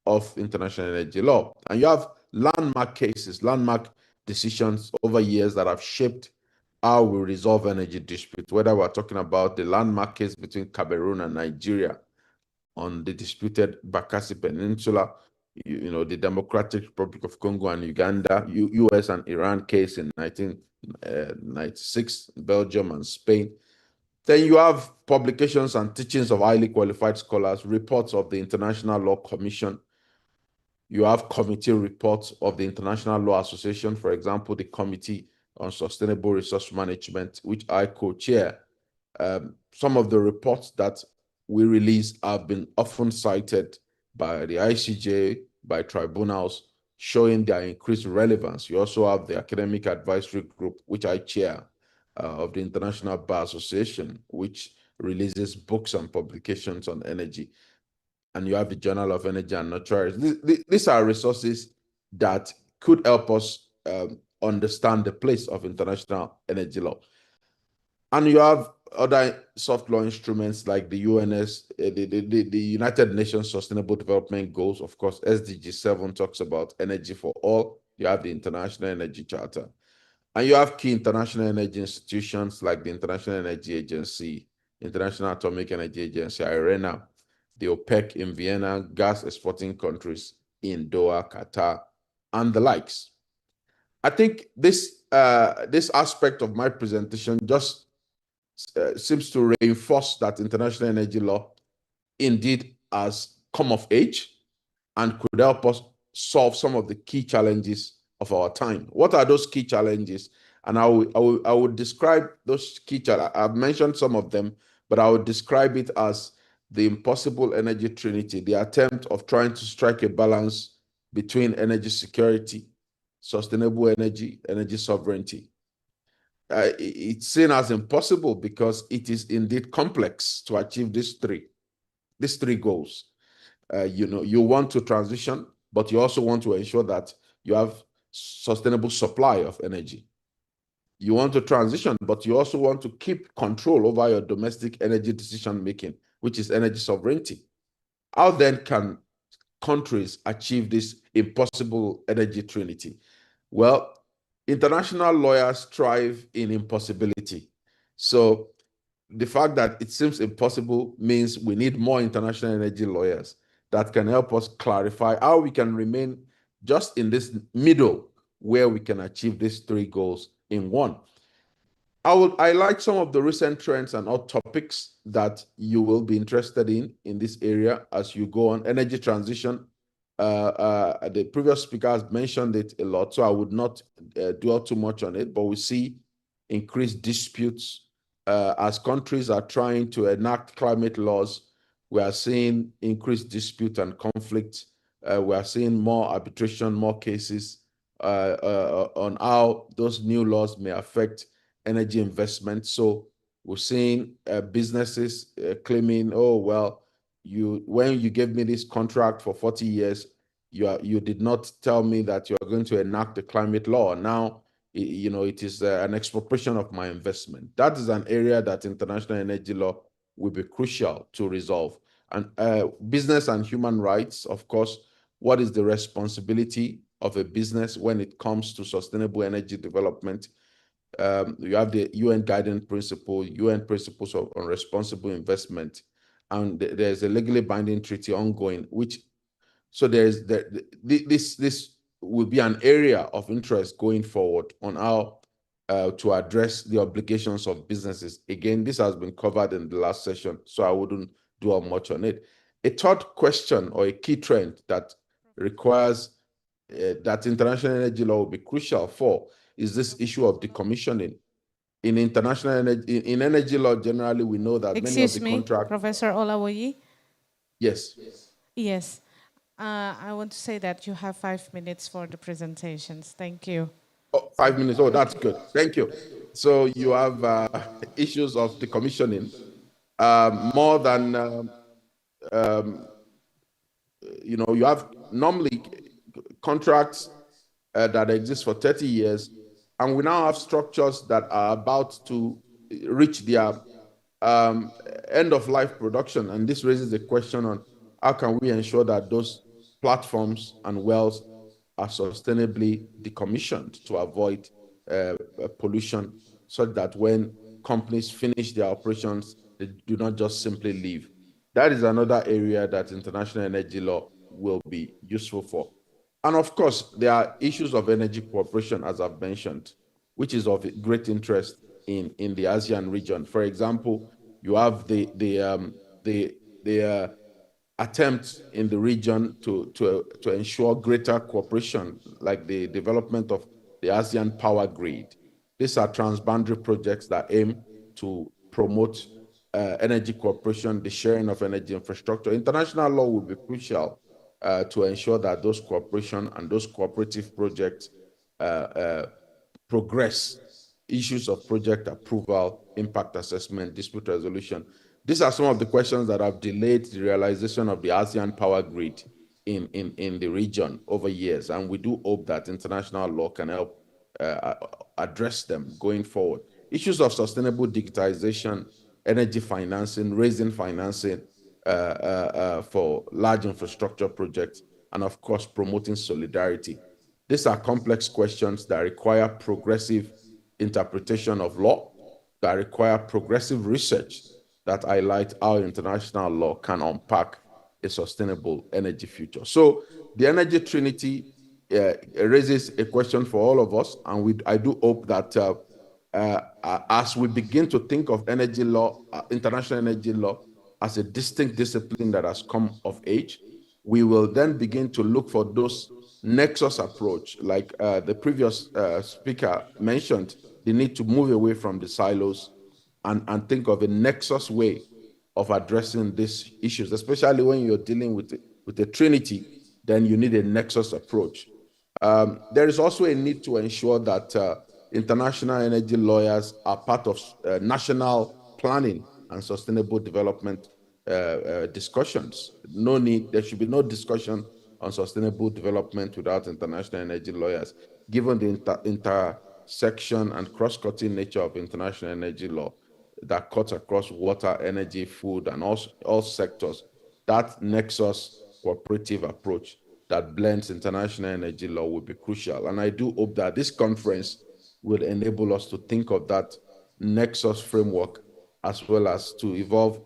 of international energy law. And you have landmark cases, landmark decisions over years that have shaped how we resolve energy disputes, whether we're talking about the landmark case between Cameroon and Nigeria on the disputed Bakassi Peninsula, the Democratic Republic of Congo and Uganda, US and Iran case in 1996, Belgium and Spain. Then you have publications and teachings of highly qualified scholars, reports of the International Law Commission. You have committee reports of the International Law Association, for example, the Committee on Sustainable Resource Management, which I co-chair. Some of the reports that we release have been often cited by the ICJ, by tribunals, showing their increased relevance. You also have the Academic Advisory Group, which I chair, of the International Bar Association, which releases books and publications on energy. And you have the Journal of Energy and Natural. These are resources that could help us understand the place of international energy law. And you have other soft law instruments like the the United Nations Sustainable Development Goals. Of course, SDG 7 talks about energy for all. You have the International Energy Charter. And you have key international energy institutions like the International Energy Agency, International Atomic Energy Agency, IRENA, the OPEC in Vienna, gas exporting countries in Doha, Qatar, and the likes. I think this aspect of my presentation just seems to reinforce that international energy law indeed has come of age and could help us solve some of the key challenges of our time. What are those key challenges? And I would describe those key challenges. I've mentioned some of them, but I would describe it as the impossible energy trinity, the attempt of trying to strike a balance between energy security, sustainable energy, energy sovereignty. It's seen as impossible because it is indeed complex to achieve these three goals. You want to transition, but you also want to ensure that you have sustainable supply of energy. You want to transition, but you also want to keep control over your domestic energy decision making, which is energy sovereignty. How then can countries achieve this impossible energy trinity? Well, international lawyers thrive in impossibility. So the fact that it seems impossible means we need more international energy lawyers that can help us clarify how we can remain just in this middle where we can achieve these three goals in one. I will highlight some of the recent trends and hot topics that you will be interested in this area as you go on. Energy transition. The previous speaker has mentioned it a lot, so I would not dwell too much on it, but we see increased disputes as countries are trying to enact climate laws. We are seeing increased dispute and conflict. We are seeing more arbitration, more cases on how those new laws may affect energy investment. So we're seeing businesses claiming, oh, well, when you gave me this contract for 40 years, you did not tell me that you are going to enact the climate law. Now it is an expropriation of my investment. That is an area that international energy law will be crucial to resolve. And business and human rights, of course, what is the responsibility of a business when it comes to sustainable energy development? You have the UN guiding principle, UN principles on responsible investment, and there's a legally binding treaty ongoing, so this will be an area of interest going forward on how to address the obligations of businesses. Again, this has been covered in the last session, so I wouldn't dwell much on it. A third question or a key trend that requires that international energy law will be crucial for is this issue of decommissioning. In international energy, in energy law generally, we know that many of the contracts. Professor Olawoyi? Yes. Yes. I want to say that you have 5 minutes for the presentations. Thank you. Oh, 5 minutes. Oh, that's good. Thank you. So you have issues of decommissioning, more than, you have normally contracts that exist for 30 years, and we now have structures that are about to reach their end of life production. And this raises the question on how can we ensure that those platforms and wells are sustainably decommissioned to avoid pollution, such that when companies finish their operations, they do not just simply leave. That is another area that international energy law will be useful for. And of course, there are issues of energy cooperation, as I've mentioned, which is of great interest in the ASEAN region. For example, you have the attempt in the region to ensure greater cooperation, like the development of the ASEAN power grid. These are transboundary projects that aim to promote energy cooperation, the sharing of energy infrastructure. International law will be crucial to ensure that those cooperation and those cooperative projects progress. Issues of project approval, impact assessment, dispute resolution. These are some of the questions that have delayed the realization of the ASEAN power grid in the region over years. And we do hope that international law can help address them going forward. Issues of sustainable digitization, energy financing, raising financing for large infrastructure projects, and of course, promoting solidarity. These are complex questions that require progressive interpretation of law, that require progressive research that highlight how international law can unpack a sustainable energy future. So the energy trinity raises a question for all of us, and I do hope that as we begin to think of energy law, international energy law, as a distinct discipline that has come of age, we will then begin to look for those nexus approach, like the previous speaker mentioned, the need to move away from the silos and think of a nexus way of addressing these issues, especially when you're dealing with the trinity, then you need a nexus approach. There is also a need to ensure that international energy lawyers are part of national planning and sustainable development discussions. There should be no discussion on sustainable development without international energy lawyers, given the intersection and cross-cutting nature of international energy law that cuts across water, energy, food, and all sectors. That nexus cooperative approach that blends international energy law will be crucial. And I do hope that this conference will enable us to think of that nexus framework, as well as to evolve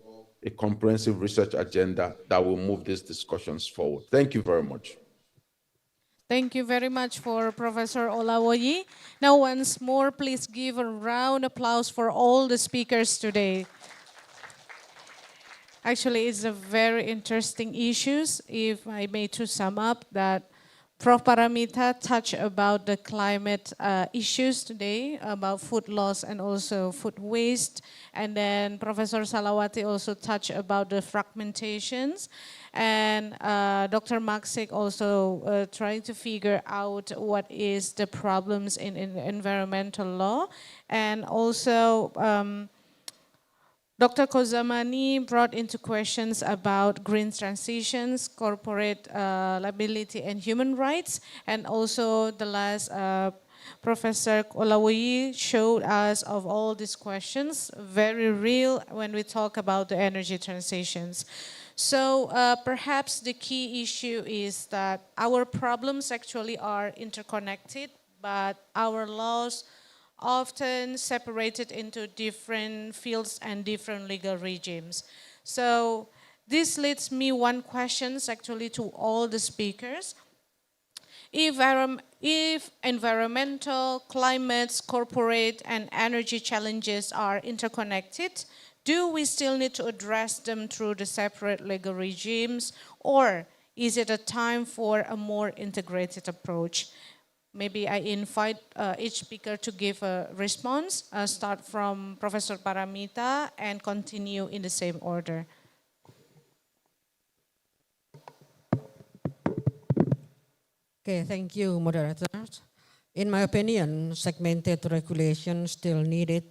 a comprehensive research agenda that will move these discussions forward. Thank you very much. Thank you very much for Professor Olawoyi. Now, once more, please give a round of applause for all the speakers today. Actually, it's a very interesting issues. If I may to sum up that Prof. Paramita touched about the climate issues today, about food loss and also food waste. And then Professor Salawati also touched about the fragmentations. And Dr. Maksik also trying to figure out what is the problems in environmental law. And also Dr. Kozamani brought into questions about green transitions, corporate liability and human rights. And also the last Professor Olawi showed us of all these questions, very real when we talk about the energy transitions. So perhaps the key issue is that our problems actually are interconnected, but our laws often separated into different fields and different legal regimes. So this leads me one question actually to all the speakers. If environmental, climate, corporate, and energy challenges are interconnected, do we still need to address them through the separate legal regimes, or is it a time for a more integrated approach? Maybe I invite each speaker to give a response, start from Professor Paramita and continue in the same order. Okay, thank you, moderators. In my opinion, segmented regulation still needed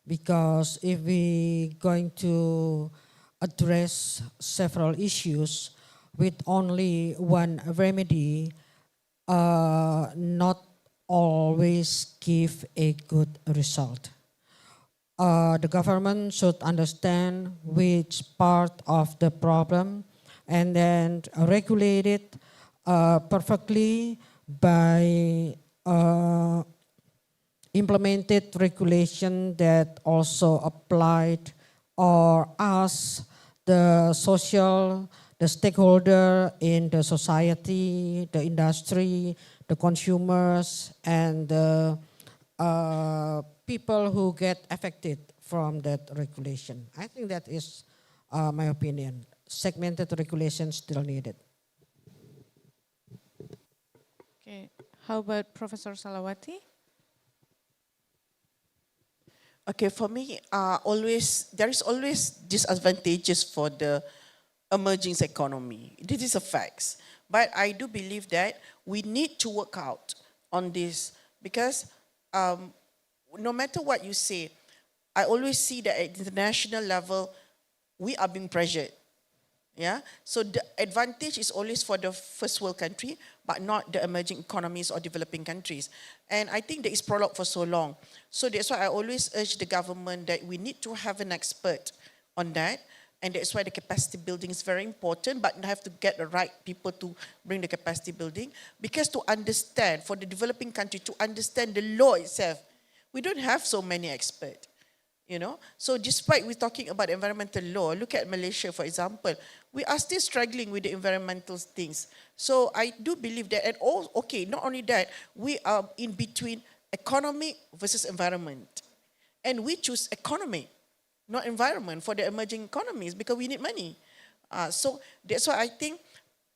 because if we going to address several issues with only one remedy, not always give a good result. The government should understand which part of the problem and then regulate it perfectly by implemented regulation that also applied or ask the social, the stakeholder in the society, the industry, the consumers, and the people who get affected from that regulation. I think that is my opinion. Segmented regulation still needed. Okay, how about Professor Salawati? Okay, for me, there is always disadvantages for the emerging economy. This is a fact. But I do believe that we need to work out on this because no matter what you say, I always see that at international level, we are being pressured. Yeah, so the advantage is always for the first world country, but not the emerging economies or developing countries. And I think that is prologue for so long. So that's why I always urge the government that we need to have an expert on that. And that's why the capacity building is very important, but you have to get the right people to bring the capacity building. Because to understand, for the developing country, to understand the law itself, we don't have so many experts. You know, so despite we're talking about environmental law, look at Malaysia, for example, we are still struggling with the environmental things. So I do believe that, and all, okay, not only that, we are in between economy versus environment. And we choose economy, not environment for the emerging economies because we need money. So that's why I think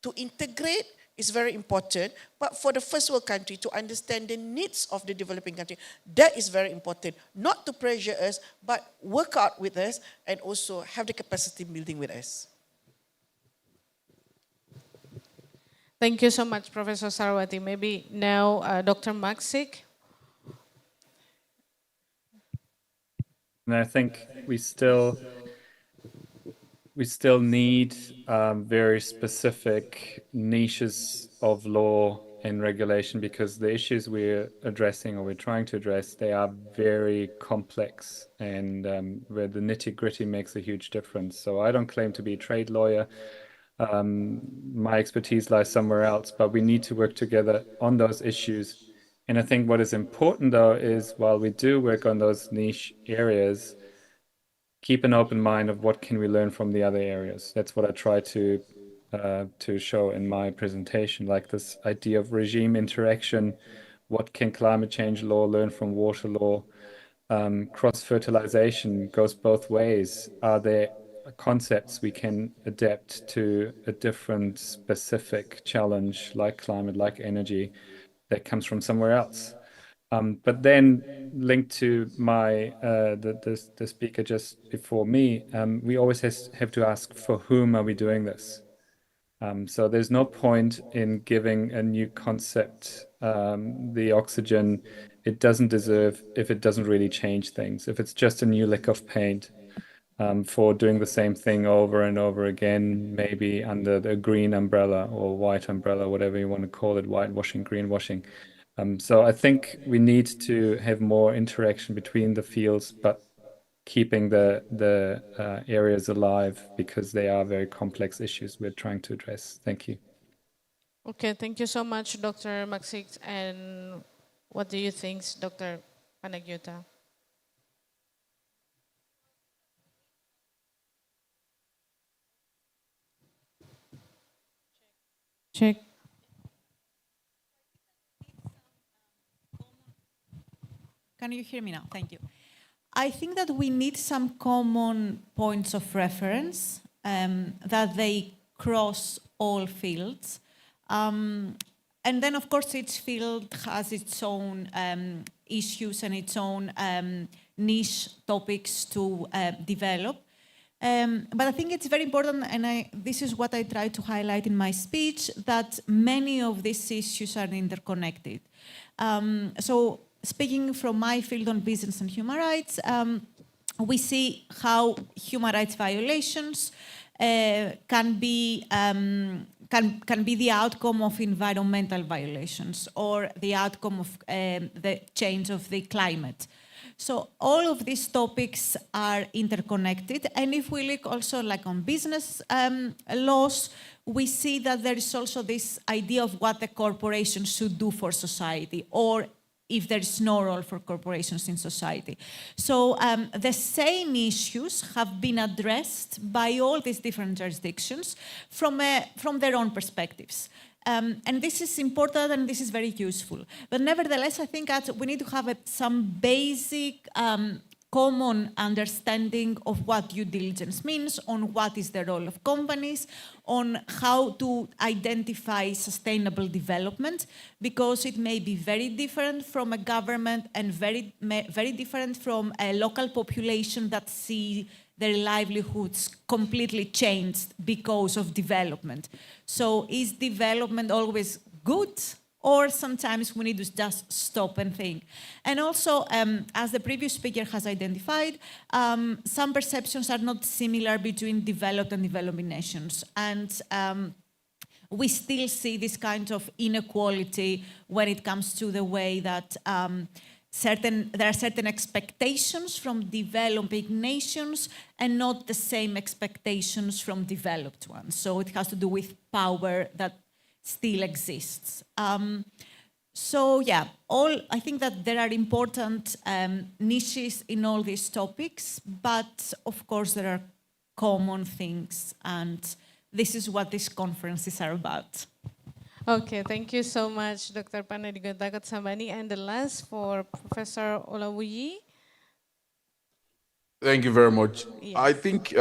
to integrate is very important, but for the first world country to understand the needs of the developing country, that is very important. Not to pressure us, but work out with us and also have the capacity building with us. Thank you so much, Professor Sarwati. Maybe now Dr. Maksik. And I think we still need very specific niches of law and regulation because the issues we're addressing or we're trying to address, they are very complex and where the nitty-gritty makes a huge difference. So I don't claim to be a trade lawyer. My expertise lies somewhere else, but we need to work together on those issues. And I think what is important though is while we do work on those niche areas, keep an open mind of what can we learn from the other areas. That's what I try to show in my presentation, like this idea of regime interaction. What can climate change law learn from water law? Cross-fertilization goes both ways. Are there concepts we can adapt to a different specific challenge like climate, like energy, that comes from somewhere else? But then linked to my the speaker just before me, we always have to ask, for whom are we doing this? So there's no point in giving a new concept the oxygen it doesn't deserve if it doesn't really change things. If it's just a new lick of paint for doing the same thing over and over again, maybe under the green umbrella or white umbrella, whatever you want to call it, whitewashing, greenwashing. So I think we need to have more interaction between the fields, but keeping the areas alive because they are very complex issues we're trying to address. Thank you. Okay, thank you so much, Dr. Maksik. And what do you think, Dr. Panagyuta? Check. Can you hear me now? Thank you. I think that we need some common points of reference that they cross all fields. And then, of course, each field has its own issues and its own niche topics to develop. But I think it's very important, and this is what I try to highlight in my speech, that many of these issues are interconnected. So speaking from my field on business and human rights, we see how human rights violations can be the outcome of environmental violations or the outcome of the change of the climate. So all of these topics are interconnected. And if we look also like on business laws, we see that there is also this idea of what the corporation should do for society, or if there is no role for corporations in society. So the same issues have been addressed by all these different jurisdictions from their own perspectives. And this is important and this is very useful. But nevertheless, I think that we need to have some basic common understanding of what due diligence means, on what is the role of companies, on how to identify sustainable development, because it may be very different from a government and very different from a local population that see their livelihoods completely changed because of development. So is development always good? Or sometimes we need to just stop and think. And also, as the previous speaker has identified, some perceptions are not similar between developed and developing nations. And we still see this kind of inequality when it comes to the way that there are certain expectations from developing nations and not the same expectations from developed ones. So it has to do with power that still exists. So yeah, I think that there are important niches in all these topics, but of course there are common things, and this is what these conferences are about. Okay, thank you so much, Dr. Panagyuta Kotsamani. And the last for Professor Olawuyi. Thank you very much. Yes. I think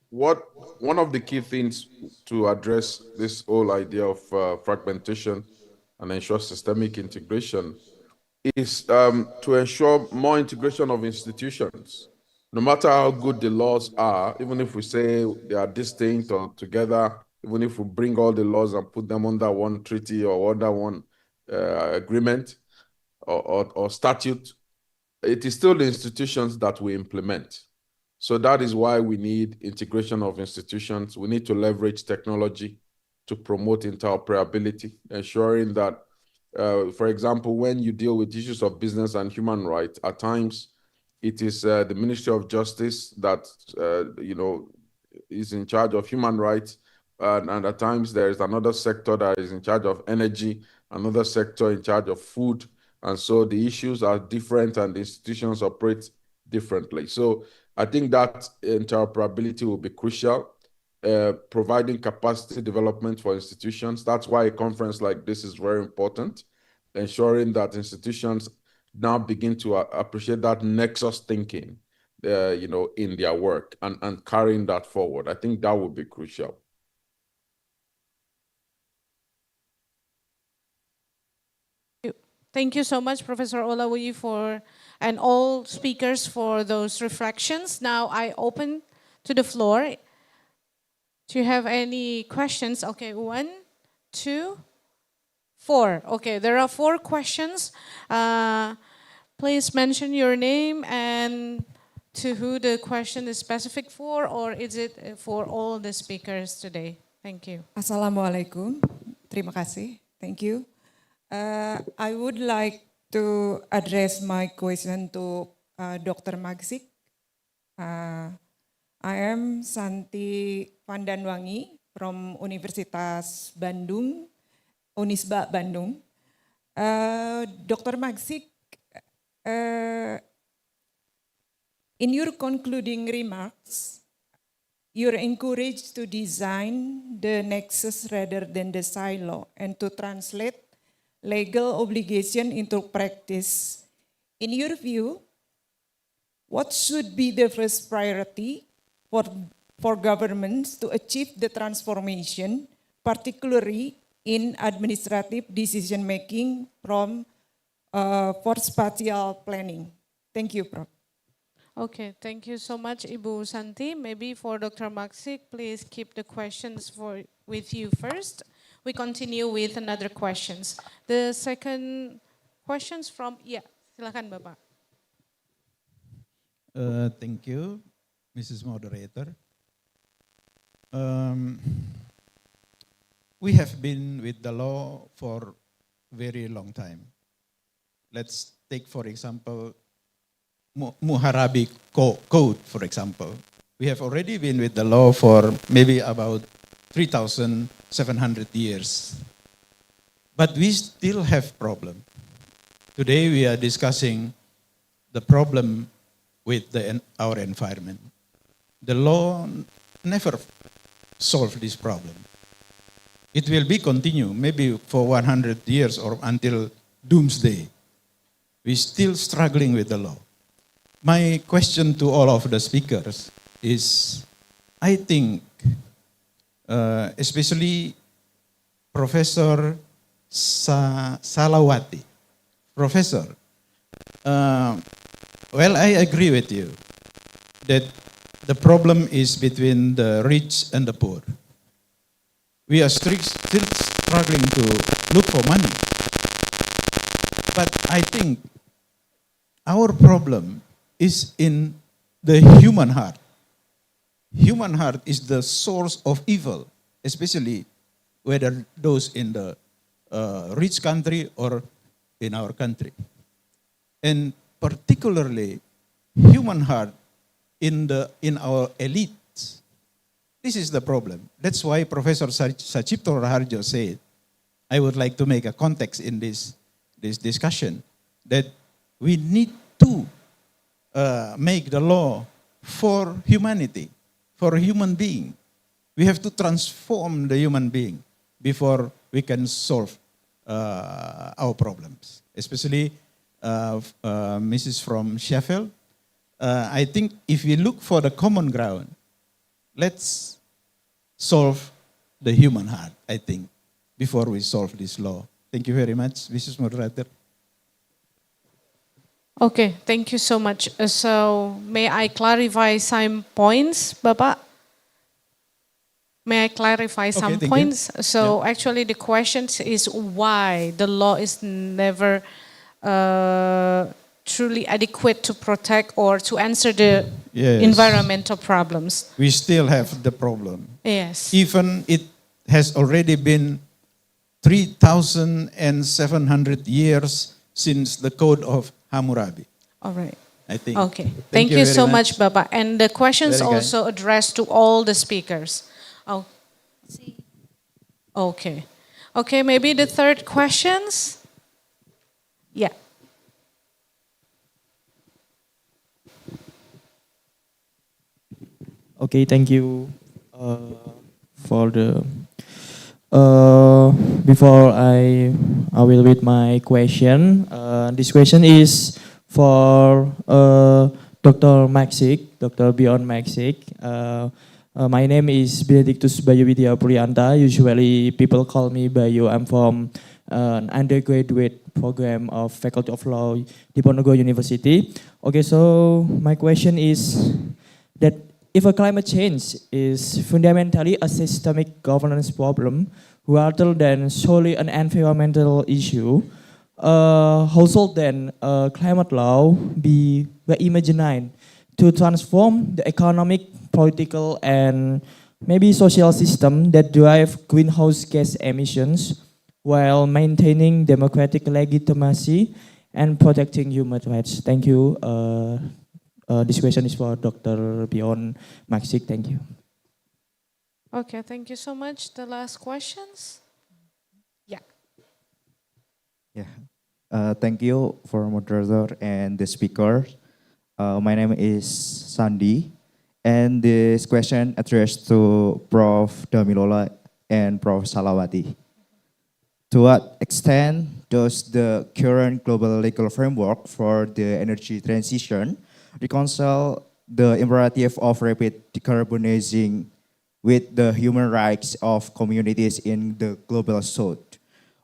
one of the key things to address this whole idea of fragmentation and ensure systemic integration is to ensure more integration of institutions. No matter how good the laws are, even if we say they are distinct or together, even if we bring all the laws and put them under one treaty or under one agreement or statute, it is still the institutions that we implement. So that is why we need integration of institutions. We need to leverage technology to promote interoperability, ensuring that, for example, when you deal with issues of business and human rights, at times it is the Ministry of Justice that is in charge of human rights, and at times there is another sector that is in charge of energy, another sector in charge of food, and so the issues are different and the institutions operate differently. So I think that interoperability will be crucial, providing capacity development for institutions. That's why a conference like this is very important, ensuring that institutions now begin to appreciate that nexus thinking, in their work and carrying that forward. I think that would be crucial. Thank you so much, Professor Olawuyi, and all speakers for those reflections. Now I open to the floor. Do you have any questions? Okay, 1, 2, 4. Okay, there are 4 questions. Please mention your name and to who the question is specific for, or is it for all the speakers today? Thank you. Assalamualaikum. Terima kasih. Thank you. I would like to address my question to Dr. Magsik. I am Santi Pandanwangi from Universitas Bandung, Unisba Bandung. Dr. Magsik, in your concluding remarks, you're encouraged to design the nexus rather than the silo and to translate legal obligation into practice. In your view, what should be the first priority for governments to achieve the transformation, particularly in administrative decision-making from for spatial planning? Thank you, Prof. Okay, thank you so much, Ibu Santi. Maybe for Dr. Maksik, please keep the questions with you first. We continue with another questions. The second questions from, silakan Bapak. Thank you, Mrs. Moderator. We have been with the law for very long time. Let's take, for example, Muharabi Code, for example. We have already been with the law for maybe about 3,700 years. But we still have problem. Today we are discussing the problem with our environment. The law never solved this problem. It will be continue, maybe for 100 years or until doomsday. We're still struggling with the law. My question to all of the speakers is, I think, especially Professor Salawati, Professor, well, I agree with you that the problem is between the rich and the poor. We are still struggling to look for money. But I think our problem is in the human heart. Human heart is the source of evil, especially whether those in the rich country or in our country. And particularly human heart in our elites. This is the problem. That's why Professor Sachipto Raharjo said, I would like to make a context in this discussion, that we need to make the law for humanity, for a human being. We have to transform the human being before we can solve our problems. Especially Mrs. from Sheffield, I think if we look for the common ground, let's solve the human heart, I think, before we solve this law. Thank you very much, Mrs. Moderator. Okay, thank you so much. So may I clarify some points, Bapak? May I clarify some points? So actually the question is why the law is never truly adequate to protect or to answer the environmental problems. We still have the problem. Yes. Even it has already been 3,700 years since the Code of Hammurabi. All right. I think. Okay. Thank you so much, Bapak. And the questions also addressed to all the speakers. Oh. Okay. Okay, maybe the third questions? Yeah. Okay, thank you for the. Before I will read my question. This question is for Dr. Maksik, Dr. Beyond Maksik. My name is Benedictus Bayu Widya Prianta. Usually people call me Bayu. I'm from an undergraduate program of Faculty of Law, Diponegoro University. Okay, so my question is that if a climate change is fundamentally a systemic governance problem rather than solely an environmental issue, how should then climate law be reimagined to transform the economic, political, and maybe social system that drive greenhouse gas emissions while maintaining democratic legitimacy and protecting human rights? Thank you. This question is for Dr. Bjorn Maxik. Thank you. Okay, thank you so much. The last questions? Yeah. Yeah. Thank you for moderator and the speaker. My name is Sandy, and this question addressed to Prof. Damilola and Prof. Salawati. To what extent does the current global legal framework for the energy transition reconcile the imperative of rapid decarbonizing with the human rights of communities in the global south?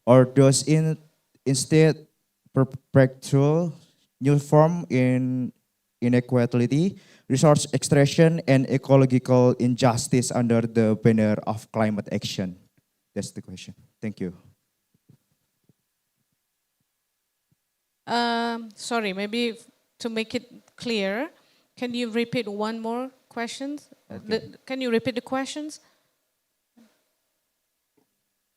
Or does it instead perpetuate new form in inequality, resource extraction, and ecological injustice under the banner of climate action? That's the question. Thank you. Sorry, maybe to make it clear, can you repeat one more question? Can you repeat the questions?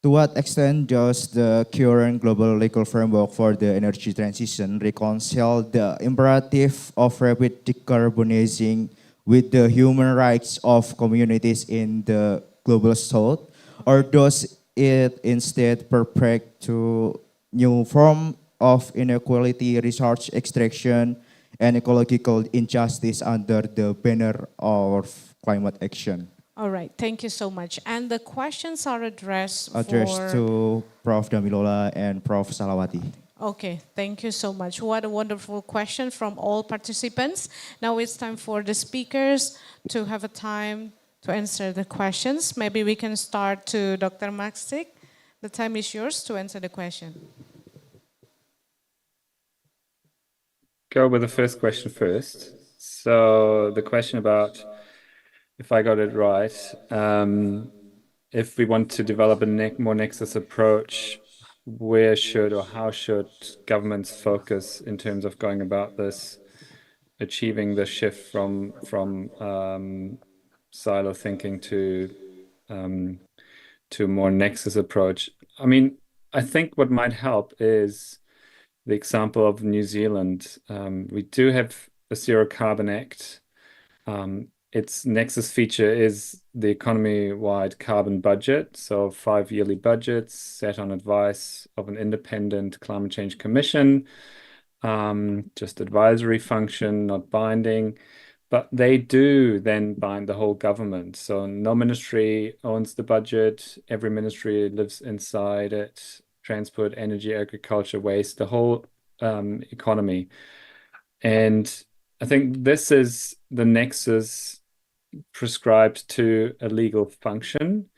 To what extent does the current global legal framework for the energy transition reconcile the imperative of rapid decarbonizing with the human rights of communities in the global south? Or does it instead perpetuate to new form of inequality, resource extraction, and ecological injustice under the banner of climate action? All right, thank you so much. And the questions are addressed To Prof. Damilola and Prof. Salawati. Okay, thank you so much. What a wonderful question from all participants. Now it's time for the speakers to have a time to answer the questions. Maybe we can start to Dr. Maxik. The time is yours to answer the question. Go with the first question first. So the question about, if I got it right, if we want to develop a more nexus approach, where should or how should governments focus in terms of going about this, achieving the shift from silo thinking to more nexus approach? I mean, I think what might help is the example of New Zealand. We do have a Zero Carbon Act. Its nexus feature is the economy-wide carbon budget, so 5 yearly budgets set on advice of an independent climate change commission, just advisory function, not binding, but they do then bind the whole government. So no ministry owns the budget, every ministry lives inside it, transport, energy, agriculture, waste, the whole economy. And I think this is the nexus prescribed to a legal function.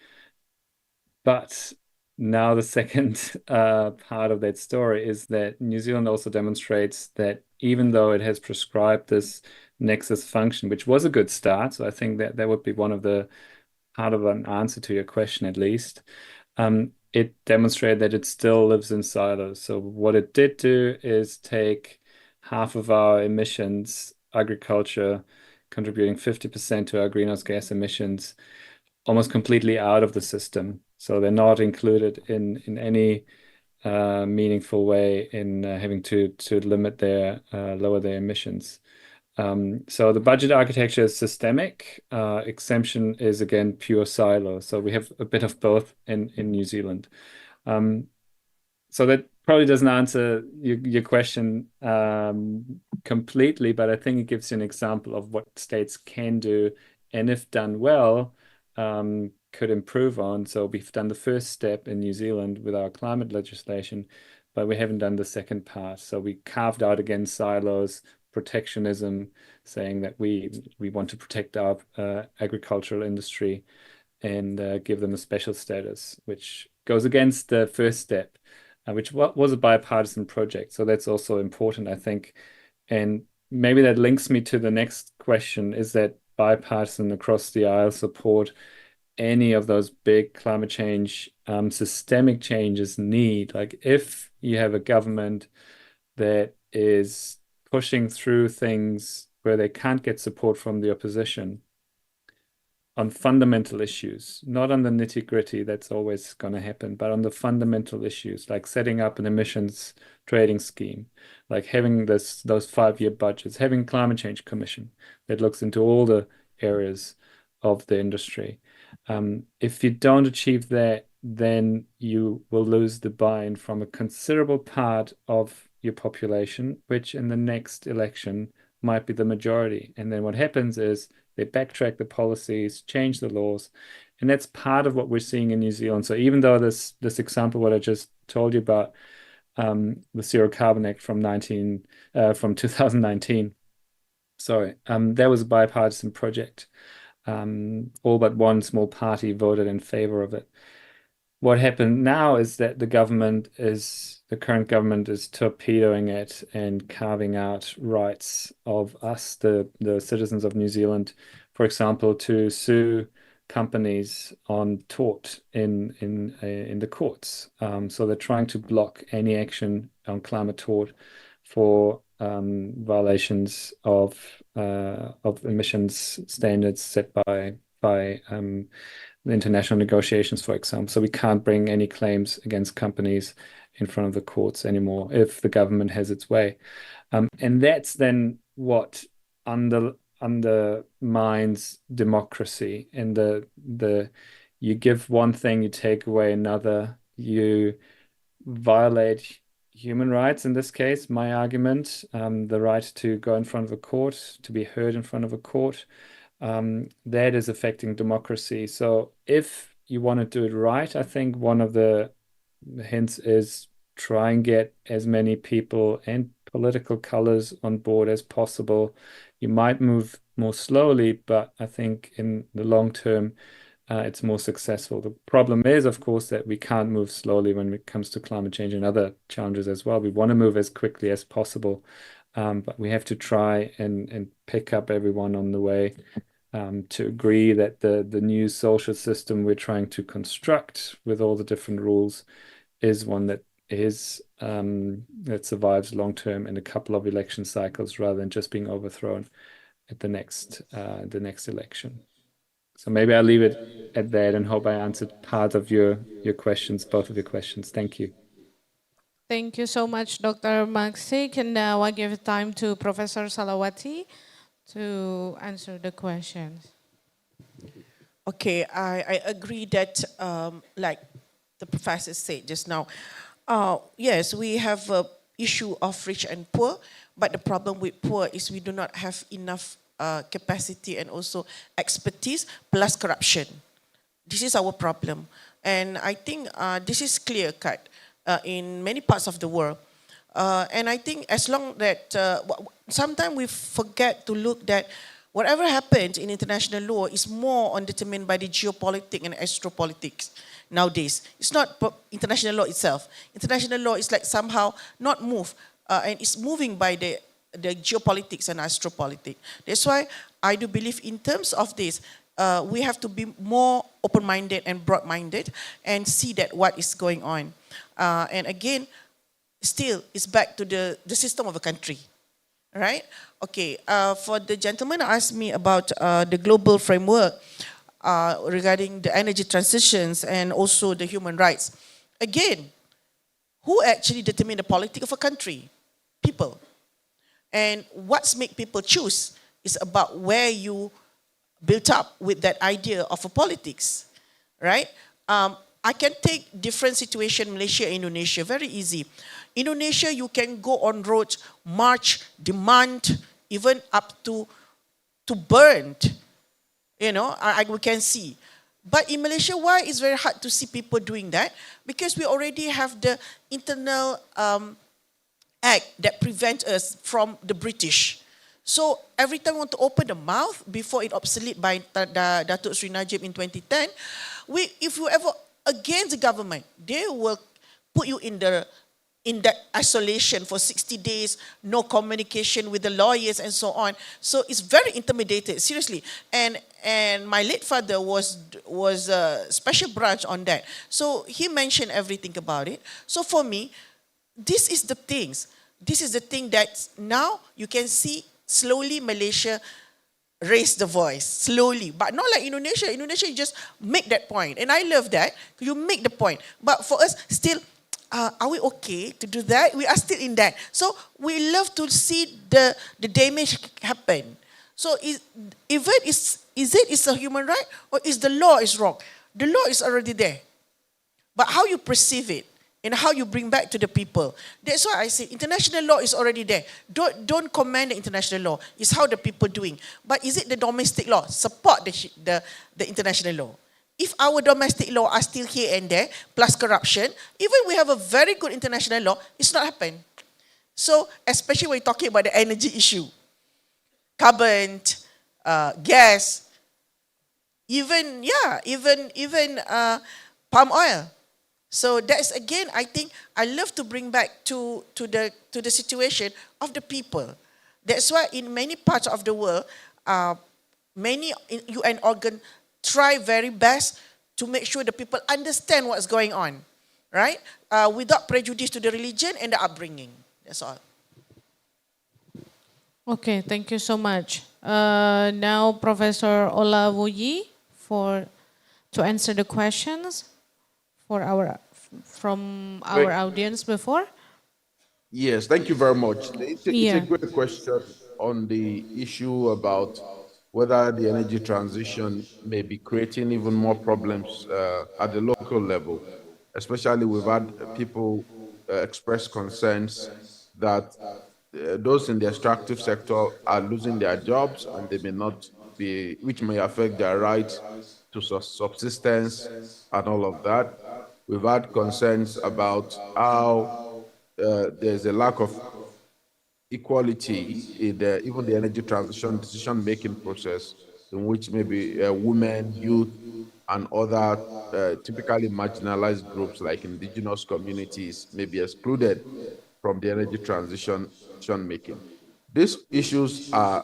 But now the second part of that story is that New Zealand also demonstrates that even though it has prescribed this nexus function, which was a good start, so I think that that would be one of the part of an answer to your question at least, it demonstrated that it still lives in silos. So what it did do is take half of our emissions, agriculture, contributing 50% to our greenhouse gas emissions, almost completely out of the system. So they're not included in any meaningful way in having to limit their lower their emissions. So the budget architecture is systemic. Exemption is again pure silo. So we have a bit of both in New Zealand. So that probably doesn't answer your question completely, but I think it gives you an example of what states can do, and if done well, could improve on. So we've done the first step in New Zealand with our climate legislation, but we haven't done the second part. So we carved out again silos, protectionism, saying that we want to protect our agricultural industry and give them a special status, which goes against the first step, which was a bipartisan project. So that's also important, I think. And maybe that links me to the next question, is that bipartisan across the aisle support any of those big climate change, systemic changes need? Like if you have a government that is pushing through things where they can't get support from the opposition, on fundamental issues, not on the nitty-gritty that's always going to happen, but on the fundamental issues, like setting up an emissions trading scheme, like having those 5-year budgets, having climate change commission that looks into all the areas of the industry. If you don't achieve that, then you will lose the buy-in from a considerable part of your population, which in the next election might be the majority. And then what happens is they backtrack the policies, change the laws, and that's part of what we're seeing in New Zealand. So even though this example, what I just told you about, the Zero Carbon Act from 2019, that was a bipartisan project. All but one small party voted in favor of it. What happened now is that the current government is torpedoing it and carving out rights of us, the citizens of New Zealand, for example, to sue companies on tort in the courts. So they're trying to block any action on climate tort for violations of emissions standards set by the international negotiations, for example. So we can't bring any claims against companies in front of the courts anymore if the government has its way. And that's then what undermines democracy. And you give one thing, you take away another, you violate human rights, in this case, my argument, the right to go in front of a court, to be heard in front of a court. That is affecting democracy. So if you want to do it right, I think one of the hints is try and get as many people and political colors on board as possible. You might move more slowly, but I think in the long term, it's more successful. The problem is, of course, that we can't move slowly when it comes to climate change and other challenges as well. We want to move as quickly as possible, but we have to try and pick up everyone on the way to agree that the new social system we're trying to construct with all the different rules is one that survives long term in a couple of election cycles rather than just being overthrown at the next election. So maybe I'll leave it at that and hope I answered part of your questions, both of your questions. Thank you. Thank you so much, Dr. Maksik. And now I give time to Professor Salawati to answer the questions. Okay, I agree that, like the professor said just now, yes, we have an issue of rich and poor, but the problem with poor is we do not have enough capacity and also expertise plus corruption. This is our problem. And I think this is clear cut in many parts of the world. And I think as long that, sometimes we forget to look that whatever happens in international law is more determined by the geopolitics and astropolitics nowadays. It's not international law itself. International law is like somehow not moved, and it's moving by the geopolitics and astropolitics. That's why I do believe in terms of this, we have to be more open-minded and broad-minded and see that what is going on. And again, still, it's back to the system of a country, right? Okay, for the gentleman who asked me about the global framework regarding the energy transitions and also the human rights. Again, who actually determine the politics of a country? People. And what's make people choose is about where you built up with that idea of a politics, right? I can take different situation, Malaysia, Indonesia, very easy. Indonesia, you can go on roads, march, demand, even up to burn. You know, we can see. But in Malaysia, why it's very hard to see people doing that? Because we already have the internal act that prevents us from the British. So every time we want to open the mouth before it obsolete by Datuk Sri Najib in 2010, if you ever against the government, they will put you in that isolation for 60 days, no communication with the lawyers and so on. So it's very intimidated, seriously. And my late father was a special branch on that. So he mentioned everything about it. So for me, this is the things. This is the thing that now you can see slowly Malaysia raise the voice slowly, but not like Indonesia. Indonesia, you just make that point, and I love that you make the point. But for us, still, are we okay to do that? We are still in that. So we love to see the damage happen. So is it a human right, or is the law is wrong? The law is already there, but how you perceive it and how you bring back to the people. That's why I say international law is already there. Don't commend the international law. It's how the people doing. But is it the domestic law? Support the international law. If our domestic law are still here and there, plus corruption, even we have a very good international law, it's not happen. So especially when you're talking about the energy issue, carbon, gas, even palm oil. So that's again, I think I love to bring back to the situation of the people. That's why in many parts of the world, many UN organs try very best to make sure the people understand what's going on, right? Without prejudice to the religion and the upbringing. That's all. Okay, thank you so much. Now Professor Olawuyi to answer the questions from our audience before. Yes, thank you very much. It's a great question on the issue about whether the energy transition may be creating even more problems at the local level. Especially, we've had people express concerns that those in the extractive sector are losing their jobs, and they may not be, which may affect their right to subsistence and all of that. We've had concerns about how there's a lack of equality in even the energy transition decision-making process, in which maybe women, youth, and other typically marginalized groups like indigenous communities may be excluded from the energy transition decision-making. These issues are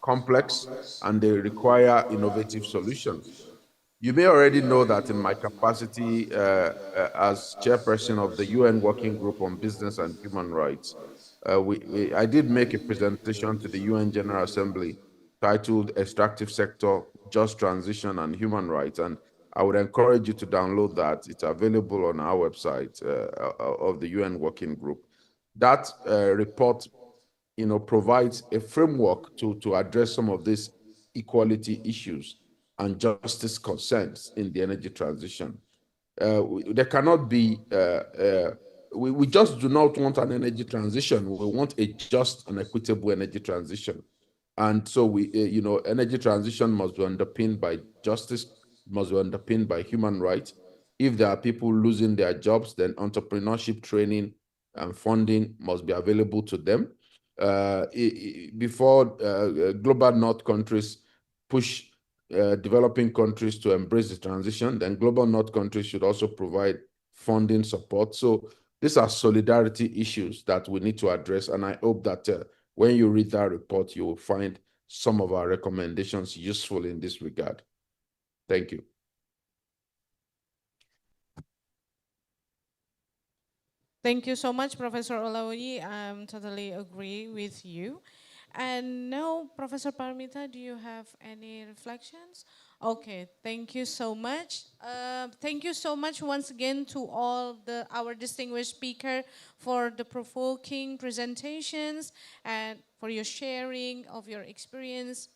complex and they require innovative solutions. You may already know that in my capacity as chairperson of the UN Working Group on Business and Human Rights, I did make a presentation to the UN General Assembly titled Extractive Sector, Just Transition and Human Rights. And I would encourage you to download that. It's available on our website of the UN Working Group. That report provides a framework to address some of these equality issues and justice concerns in the energy transition. There cannot be, we just do not want an energy transition. We want a just and equitable energy transition. And so energy transition must be underpinned by justice, must be underpinned by human rights. If there are people losing their jobs, then entrepreneurship training and funding must be available to them. Before global North countries push developing countries to embrace the transition, then global North countries should also provide funding support. So these are solidarity issues that we need to address. And I hope that when you read that report, you will find some of our recommendations useful in this regard. Thank you. Thank you so much, Professor Olawuyi. I totally agree with you. And now, Professor Paramita, do you have any reflections? Okay, thank you so much. Thank you so much once again to all our distinguished speakers for the provoking presentations and for your sharing of your experience,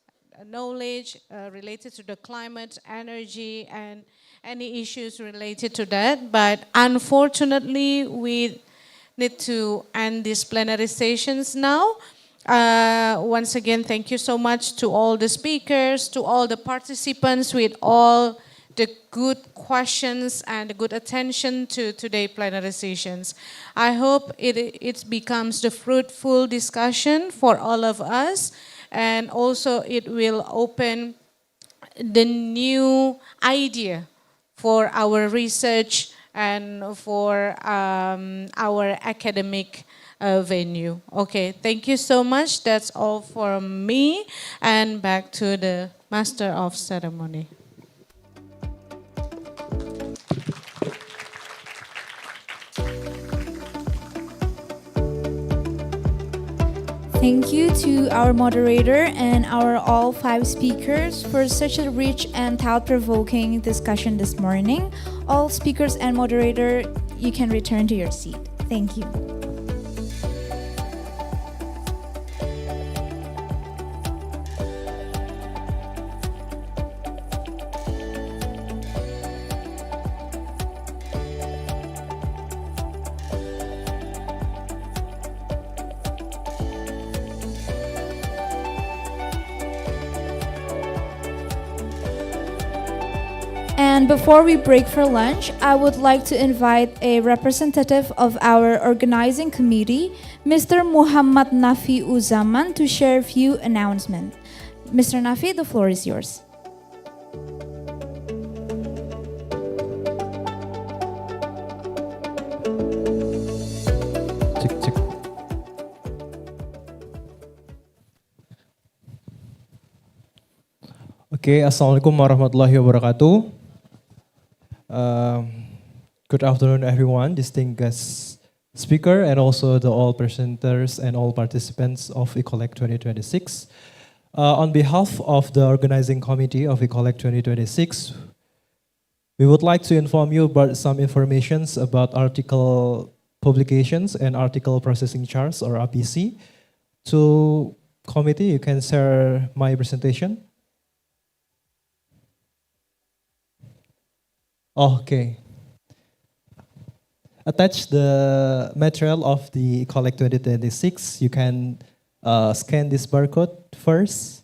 knowledge related to the climate, energy, and any issues related to that. But unfortunately, we need to end these plenary sessions now. Once again, thank you so much to all the speakers, to all the participants with all the good questions and the good attention to today's plenary sessions. I hope it becomes the fruitful discussion for all of us, and also it will open the new idea for our research and for our academic venue. Okay, thank you so much. That's all from me. And back to the Master of Ceremony. Thank you to our moderator and our all 5 speakers for such a rich and thought-provoking discussion this morning. All speakers and moderator, you can return to your seat. Thank you. And before we break for lunch, I would like to invite a representative of our organizing committee, Mr. Muhammad Nafi Uzaman, to share a few announcements. Mr. Nafi, the floor is yours. Okay, Assalamualaikum warahmatullahi wabarakatuh. Good afternoon, everyone, distinguished speaker, and also the all presenters and all participants of Icoleg 2026. On behalf of the organizing committee of Icoleg 2026, we would like to inform you about some informations about article publications and article processing charts, or RPC. To committee, you can share my presentation. Okay. Attach the material of the Icoleg 2026. You can scan this barcode first.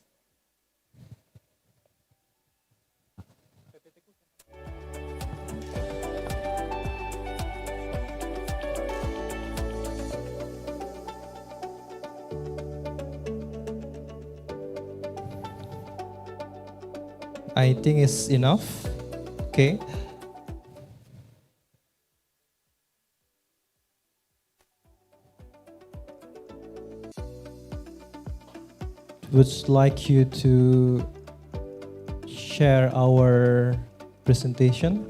I think it's enough. Okay. Would like you to share our presentation.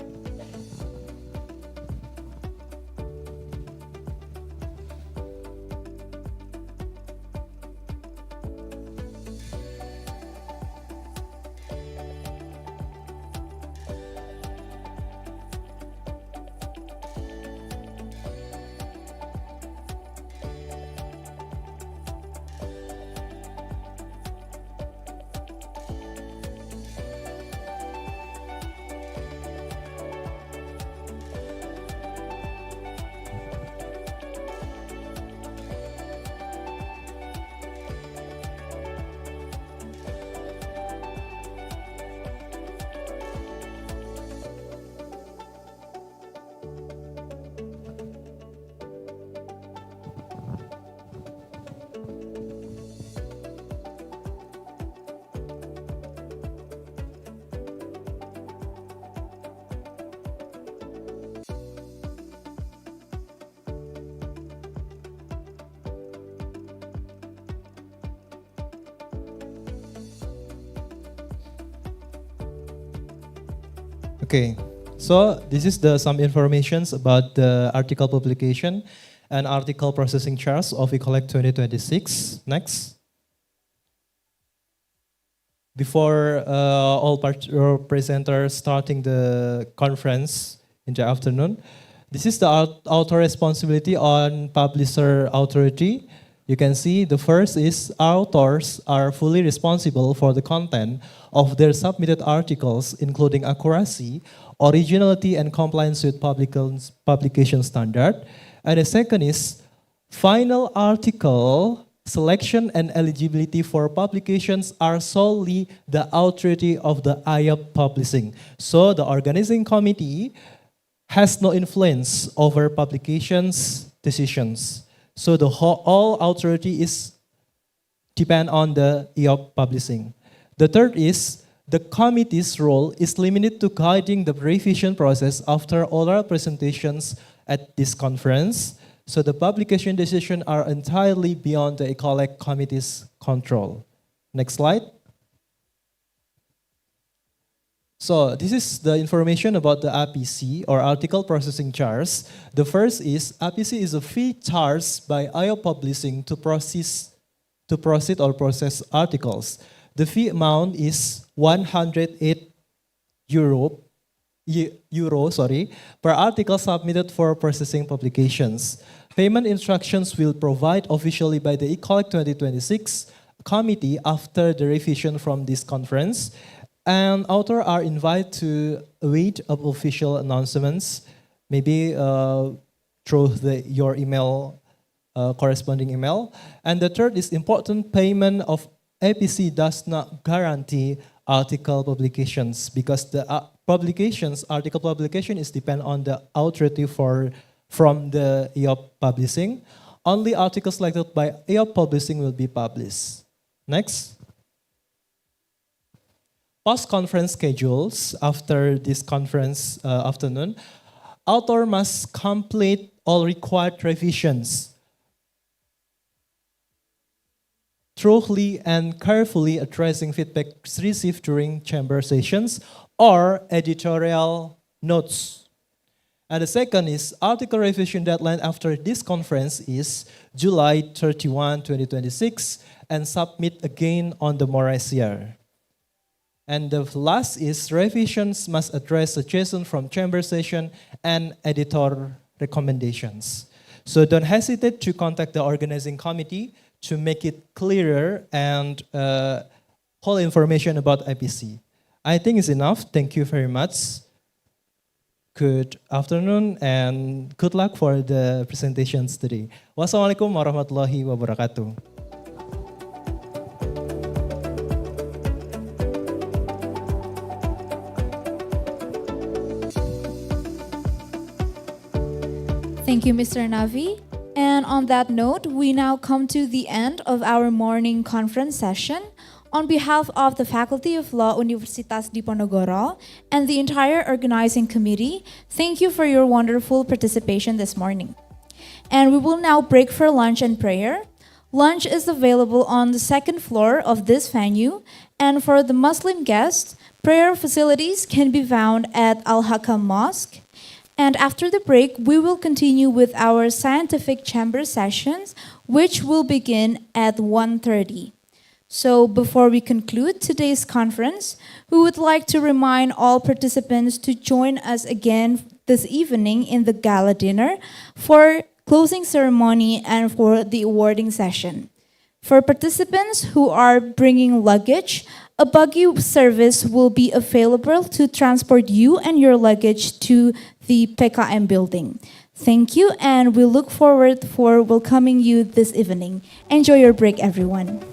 Okay, so this is some informations about the article publication and article processing charts of Icoleg 2026. Next. Before all presenters starting the conference in the afternoon, this is the author responsibility on publisher authority. You can see the first is authors are fully responsible for the content of their submitted articles, including accuracy, originality, and compliance with publication standard. And the second is final article selection and eligibility for publications are solely the authority of the IAP Publishing. So the organizing committee has no influence over publications decisions. So the all authority is depend on the IAP Publishing. The third is the committee's role is limited to guiding the revision process after oral presentations at this conference. So the publication decisions are entirely beyond the Icoleg committee's control. Next slide. So this is the information about the APC, or article processing charge. The first is APC is a fee charged by IO Publishing to process to proceed or process articles. The fee amount is 108 euro per article submitted for processing publications. Payment instructions will provide officially by the Icoleg 2026 committee after the revision from this conference, and authors are invited to await of official announcements, maybe through your email, corresponding email. And the third is important payment of APC does not guarantee article publications because the article publication is depend on the authority from the EOP Publishing. Only articles selected by EOP Publishing will be published. Next. Post-conference schedules after this conference afternoon. Author must complete all required revisions thoroughly and carefully addressing feedback received during chamber sessions or editorial notes. And the second is article revision deadline after this conference is July 31, 2026, and submit again on the Moraes year. And the last is revisions must address suggestions from chamber session and editor recommendations. So don't hesitate to contact the organizing committee to make it clearer and whole information about IPC. I think it's enough. Thank you very much. Good afternoon and good luck for the presentations today. Wassalamualaikum warahmatullahi wabarakatuh. Thank you, Mr. Navi. And on that note, we now come to the end of our morning conference session. On behalf of the Faculty of Law Universitas Diponegoro and the entire organizing committee, thank you for your wonderful participation this morning. And we will now break for lunch and prayer. Lunch is available on the second floor of this venue, and for the Muslim guests, prayer facilities can be found at Al-Hakam Mosque. And after the break, we will continue with our scientific chamber sessions, which will begin at 1:30. So before we conclude today's conference, we would like to remind all participants to join us again this evening in the gala dinner for closing ceremony and for the awarding session. For participants who are bringing luggage, a buggy service will be available to transport you and your luggage to the PKM building. Thank you, and we look forward for welcoming you this evening. Enjoy your break, everyone.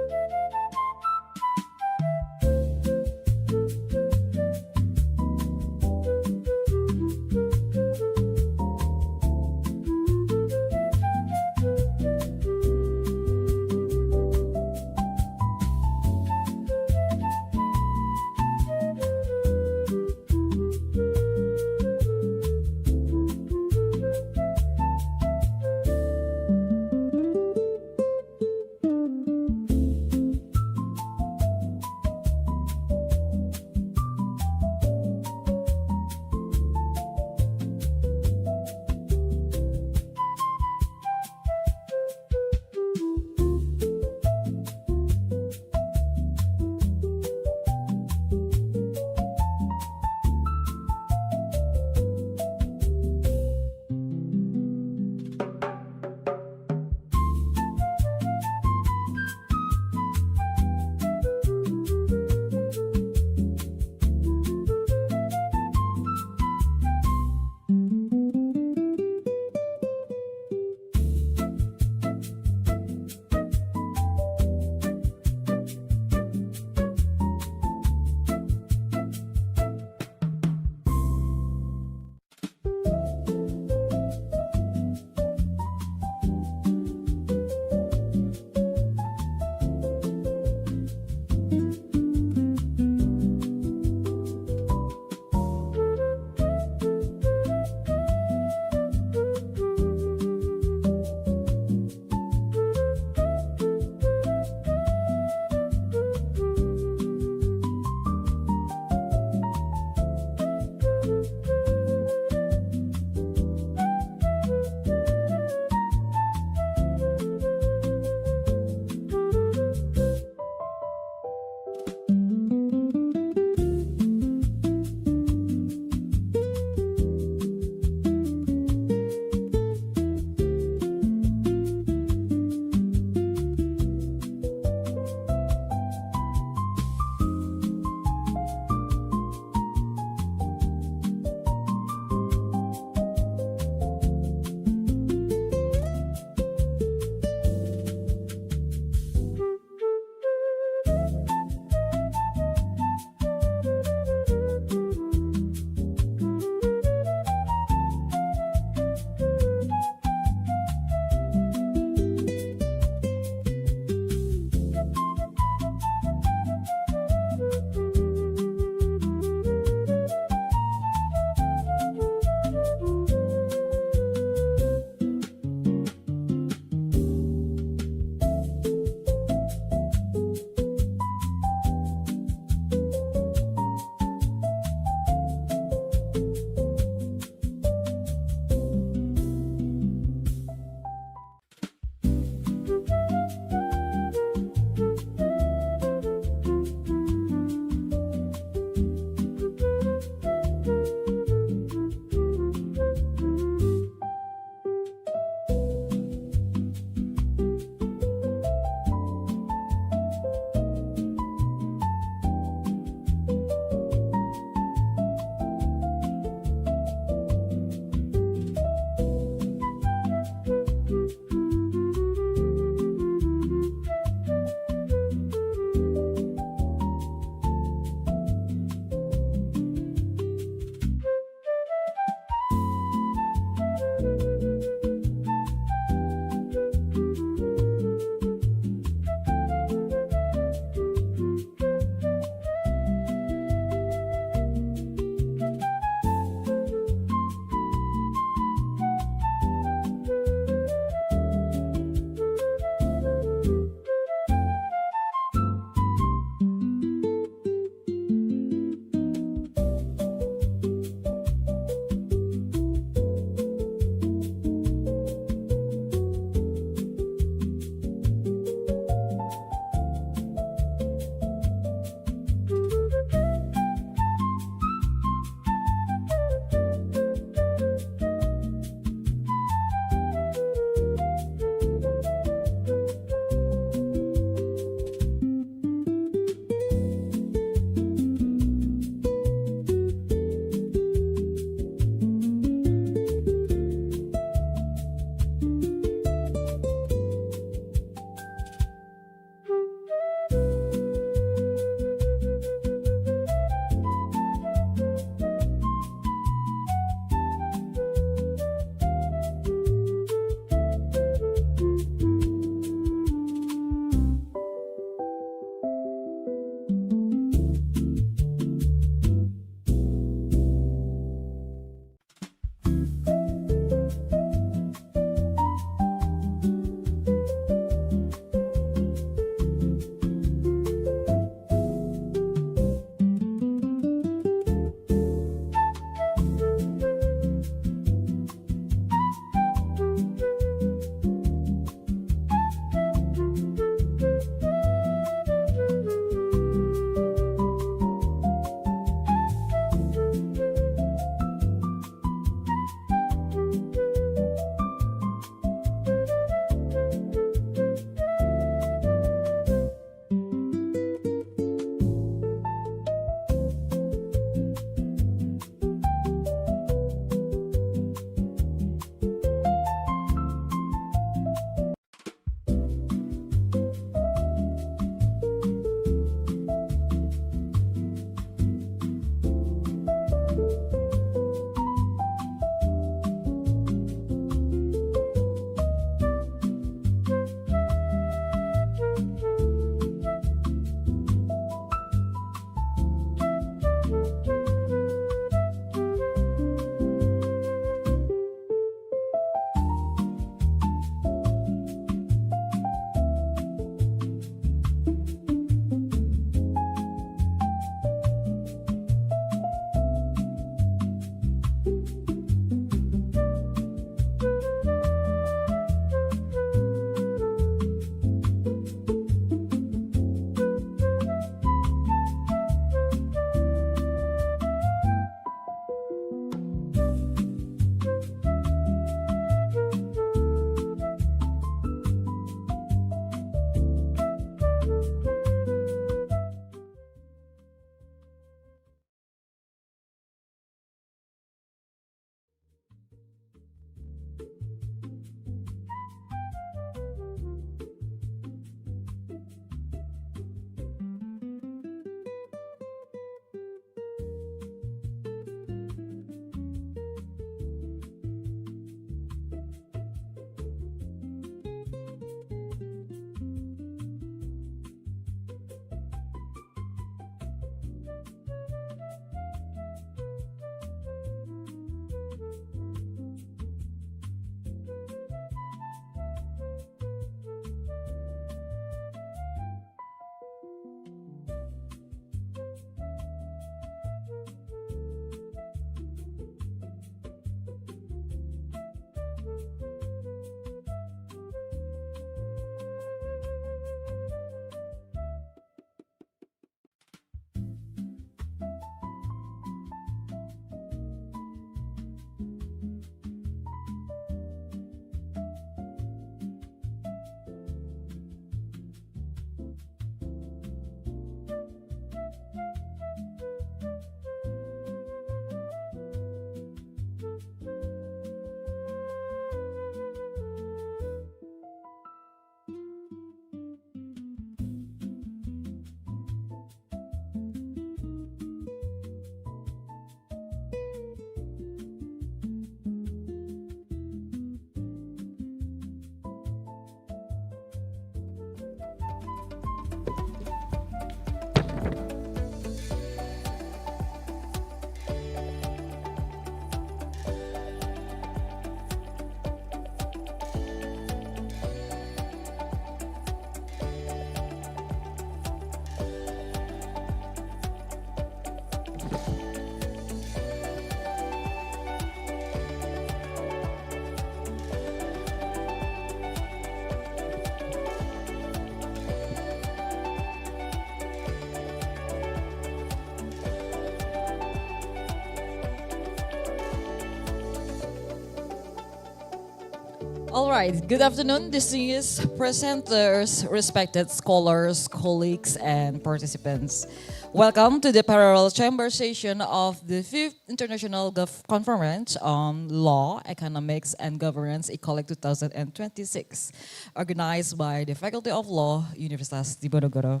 All right, good afternoon, distinguished presenters, respected scholars, colleagues, and participants. Welcome to the parallel chamber session of the 5th International Conference on Law, Economics, and Governance, Icoleg 2026, organized by the Faculty of Law, Universitas Diponegoro.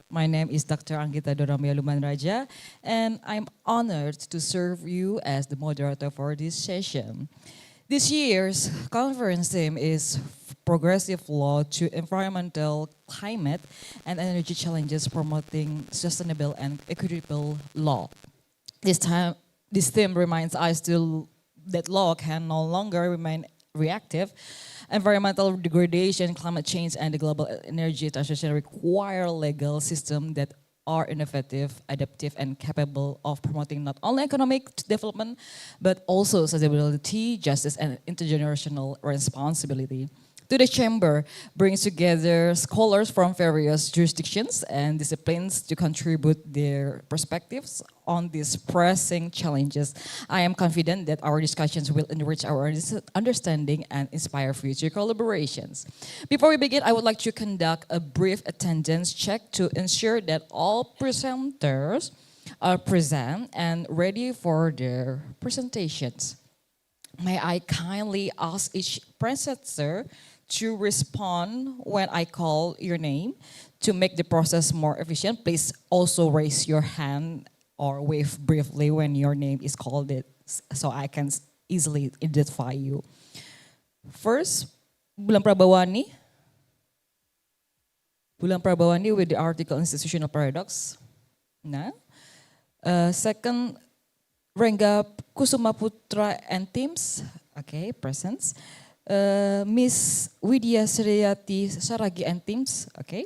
My name is Dr. Anggita Doramia Lumanraja, and I'm honored to serve you as the moderator for this session. This year's conference theme is Progressive Law to Environmental, Climate, and Energy Challenges Promoting Sustainable and Equitable Law. This theme reminds us that law can no longer remain reactive. Environmental degradation, climate change, and the global energy transition require legal systems that are innovative, adaptive, and capable of promoting not only economic development, but also sustainability, justice, and intergenerational responsibility. Today's chamber brings together scholars from various jurisdictions and disciplines to contribute their perspectives on these pressing challenges. I am confident that our discussions will enrich our understanding and inspire future collaborations. Before we begin, I would like to conduct a brief attendance check to ensure that all presenters are present and ready for their presentations. May I kindly ask each presenter to respond when I call your name. To make the process more efficient, please also raise your hand or wave briefly when your name is called so I can easily identify you. First, Bulan Prabawani. Bulan Prabawani with the article Institutional Paradox. Nah. Second, Rengga Kusuma Putra and teams. Okay, presence. Miss Widya Sriati Saragi and teams, okay.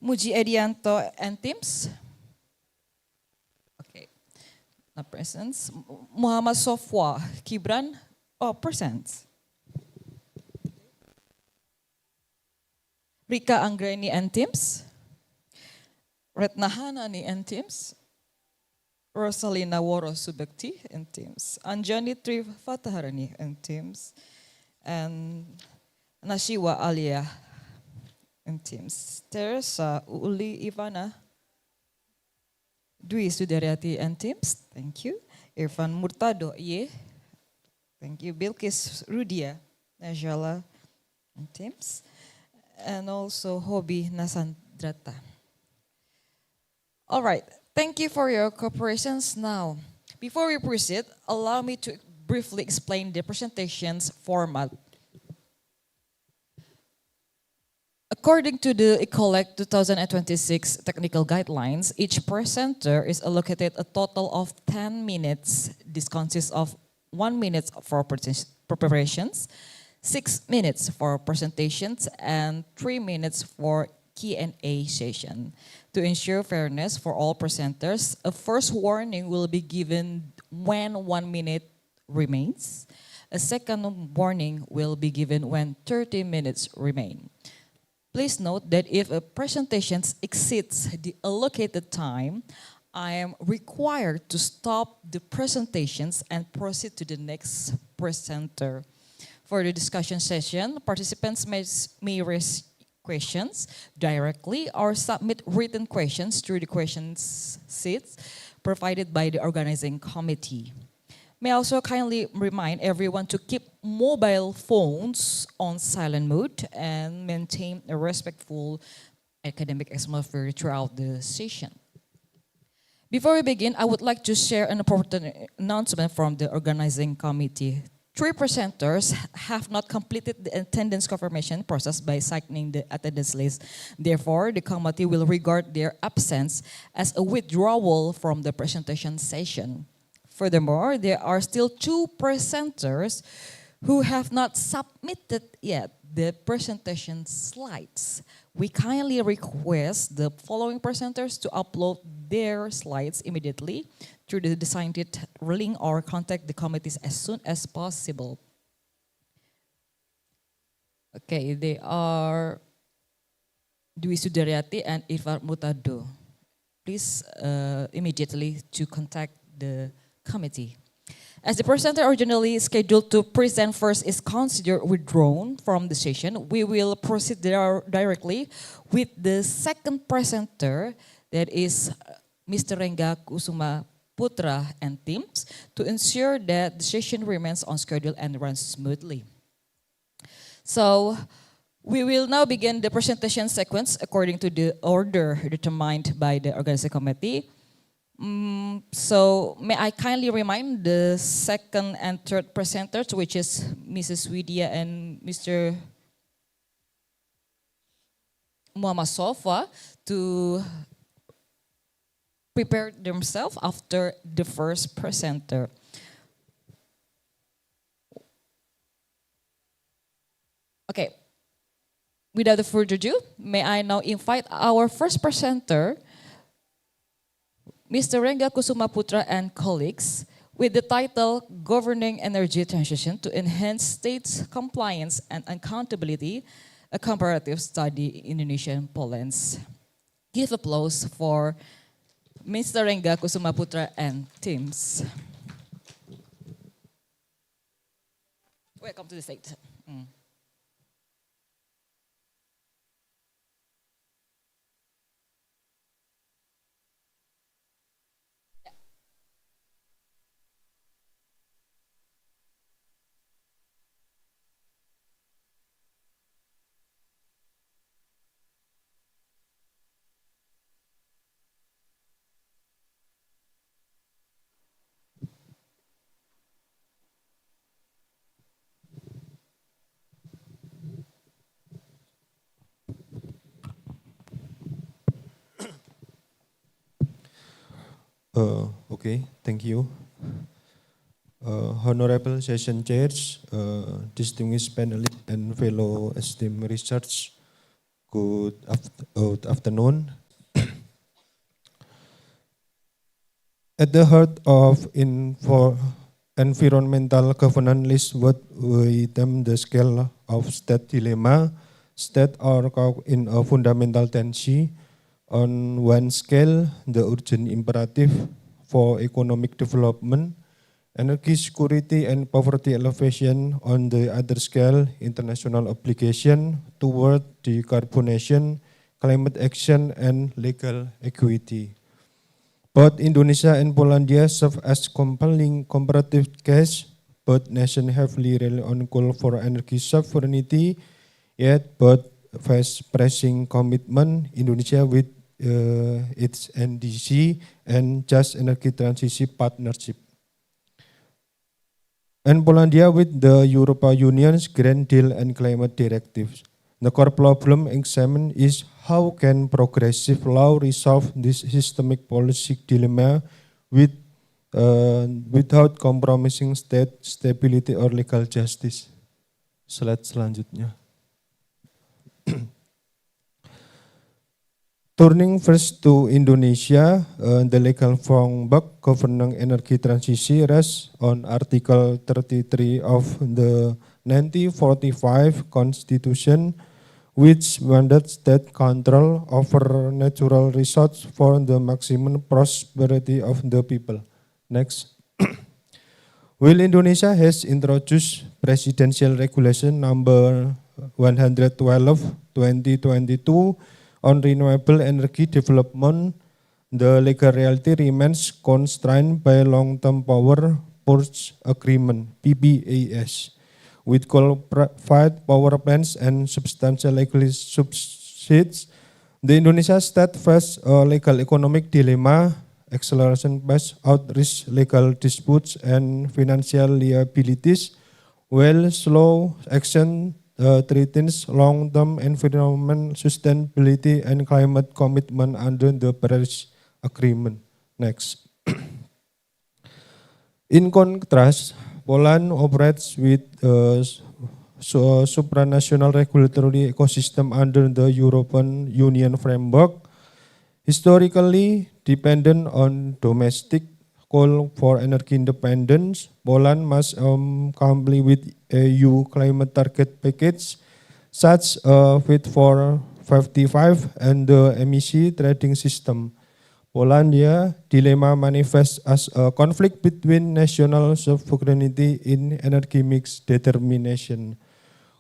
Muji Edianto and teams, okay. No presence. Muhammad Sofwa Kibran, present. Rika Anggreni and teams, Retna Hanani and teams, Rosalina Woro Subekti and teams, Anjani Trifataharani and teams, and Nashiwa Alia and teams. Teresa Uli Ivana, Dwi Sudaryati and teams. Thank you. Irfan Murtado, thank you. Bilkis Rudia Najala and teams. And also Hobi Nasandrata. All right, thank you for your cooperations. Now, before we proceed, allow me to briefly explain the presentation's format. According to the Icoleg 2026 technical guidelines, each presenter is allocated a total of 10 minutes. This consists of 1 minute for preparations, 6 minutes for presentations, and 3 minutes for Q&A session. To ensure fairness for all presenters, a first warning will be given when 1 minute remains. A second warning will be given when 30 minutes remain. Please note that if a presentation exceeds the allocated time, I am required to stop the presentations and proceed to the next presenter. For the discussion session, participants may raise questions directly or submit written questions through the questions sheets provided by the organizing committee. May I also kindly remind everyone to keep mobile phones on silent mode and maintain a respectful academic atmosphere throughout the session. Before we begin, I would like to share an important announcement from the organizing committee. 3 presenters have not completed the attendance confirmation process by signing the attendance list. Therefore, the committee will regard their absence as a withdrawal from the presentation session. Furthermore, there are still 2 presenters who have not submitted yet the presentation slides. We kindly request the following presenters to upload their slides immediately through the designated link or contact the committees as soon as possible. Okay, they are Dwi Sudaryati and Irfan Murtado. Please immediately to contact the committee. As the presenter originally scheduled to present first is considered withdrawn from the session, we will proceed directly with the second presenter, that is Mr. Rengga Kusuma Putra and teams, to ensure that the session remains on schedule and runs smoothly. So, we will now begin the presentation sequence according to the order determined by the organizing committee. So may I kindly remind the second and third presenters, which is Mrs. Widya and Mr. Muhammad Sofa, to prepare themselves after the first presenter. Okay, without further ado, may I now invite our first presenter, Mr. Rengga Kusuma Putra and colleagues, with the title Governing Energy Transition to Enhance States Compliance and Accountability, a Comparative Study in Indonesia and Poland. Give applause for Mr. Rengga Kusuma Putra and teams. Welcome to the stage. Okay, thank you. Honorable session chairs, distinguished panelists and fellow esteemed researchers, good afternoon. At the heart of environmental governance lies what we term the scale of state dilemma. States are caught in a fundamental tension. On one scale, the urgent imperative for economic development, energy security and poverty alleviation. On the other scale, international obligation toward decarbonization, climate action, and legal equity. Both Indonesia and Poland serve as compelling comparative case. Both nations heavily rely on coal for energy sovereignty, yet both face pressing commitment. Indonesia with its NDC and Just Energy Transition Partnership, and Poland with the European Union's Green Deal and climate directives. The core problem examined is how can progressive law resolve this systemic policy dilemma without compromising state stability or legal justice. Slide selanjutnya. Turning first to Indonesia, the legal framework governing energy transition rests on Article 33 of the 1945 Constitution, which mandates state control over natural resources for the maximum prosperity of the people. Next. While Indonesia has introduced Presidential Regulation number 112/2022 on renewable energy development, the legal reality remains constrained by long-term power purchase agreement (PPAS) with coal-fired power plants and substantial legal subsidies. The Indonesia state faces a legal economic dilemma, acceleration-based outreach legal disputes and financial liabilities, while slow action threatens long-term environmental sustainability and climate commitment under the Paris Agreement. Next. In contrast, Poland operates with a supranational regulatory ecosystem under the European Union framework, historically dependent on domestic coal for energy independence. Poland must comply with EU climate target package, such Fit for 55 and the emission trading system. Polandia dilemma manifests as a conflict between national sovereignty in energy mix determination,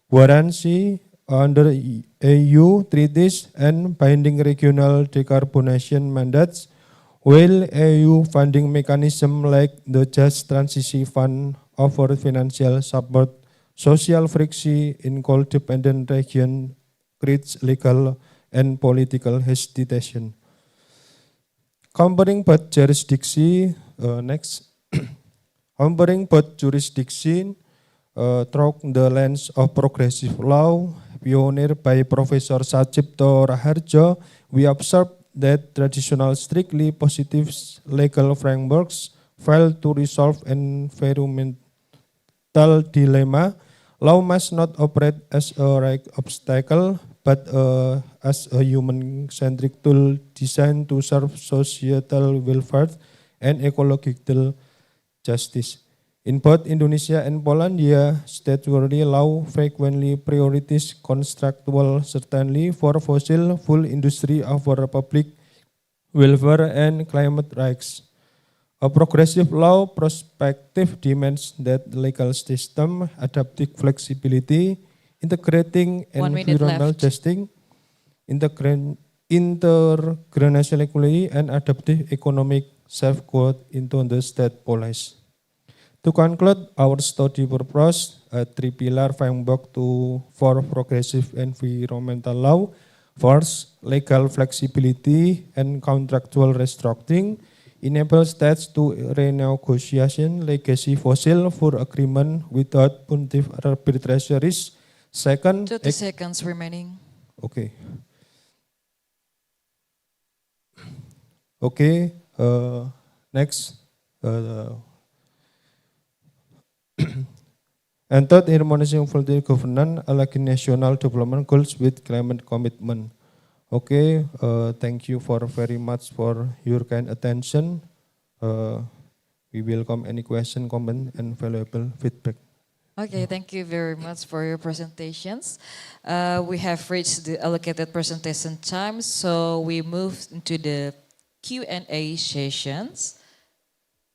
guarantee under EU treaties and binding regional decarbonization mandates, while EU funding mechanism like the Just Transition Fund offer financial support. Social friction in coal-dependent region creates legal and political hesitation. Comparing both jurisdiction, comparing both jurisdiction through the lens of progressive law, pioneered by Professor Sachipto Raharjo, we observe that traditional strictly positive legal frameworks fail to resolve environmental dilemma. Law must not operate as a right obstacle, but as a human-centric tool designed to serve societal welfare and ecological justice. In both Indonesia and Polandia, statutory law frequently prioritizes contractual certainty for fossil fuel industry over public welfare and climate rights. A progressive law perspective demands that the legal system adaptive flexibility, integrating 1 minute environmental left. justice, intergenerational equality, and adaptive economic safeguard into the state policy. To conclude our study purpose, a three-pillar framework for progressive environmental law. First, legal flexibility and contractual restructuring enable states to renegotiation legacy fossil fuel agreement without punitive arbitration risk. Second, 30 seconds remaining. Okay. Okay. Next. And third, harmonizing voluntary governance alike national development goals with climate commitment. Okay, thank you for very much for your kind attention. We welcome any question, comment, and valuable feedback. Okay, thank you very much for your presentations. We have reached the allocated presentation time, so we move into the Q&A sessions.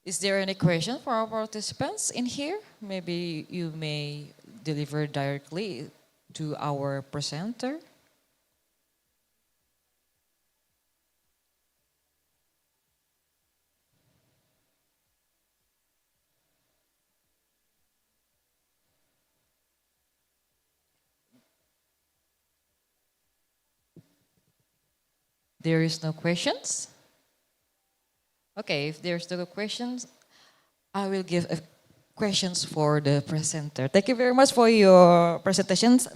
Is there any question for our participants in here? Maybe you may deliver directly to our presenter. There is no questions? Okay, if there's no questions, I will give questions for the presenter. Thank you very much for your presentations.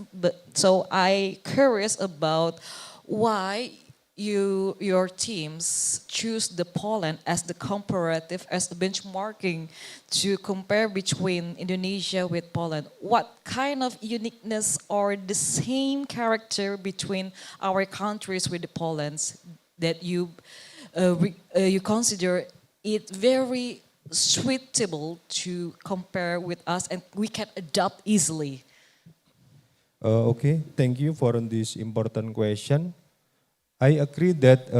So I curious about why your teams choose the Poland as the comparative, as the benchmarking to compare between Indonesia with Poland. What kind of uniqueness or the same character between our countries with the Polands that you consider it very suitable to compare with us and we can adopt easily? Okay, thank you for this important question. I agree that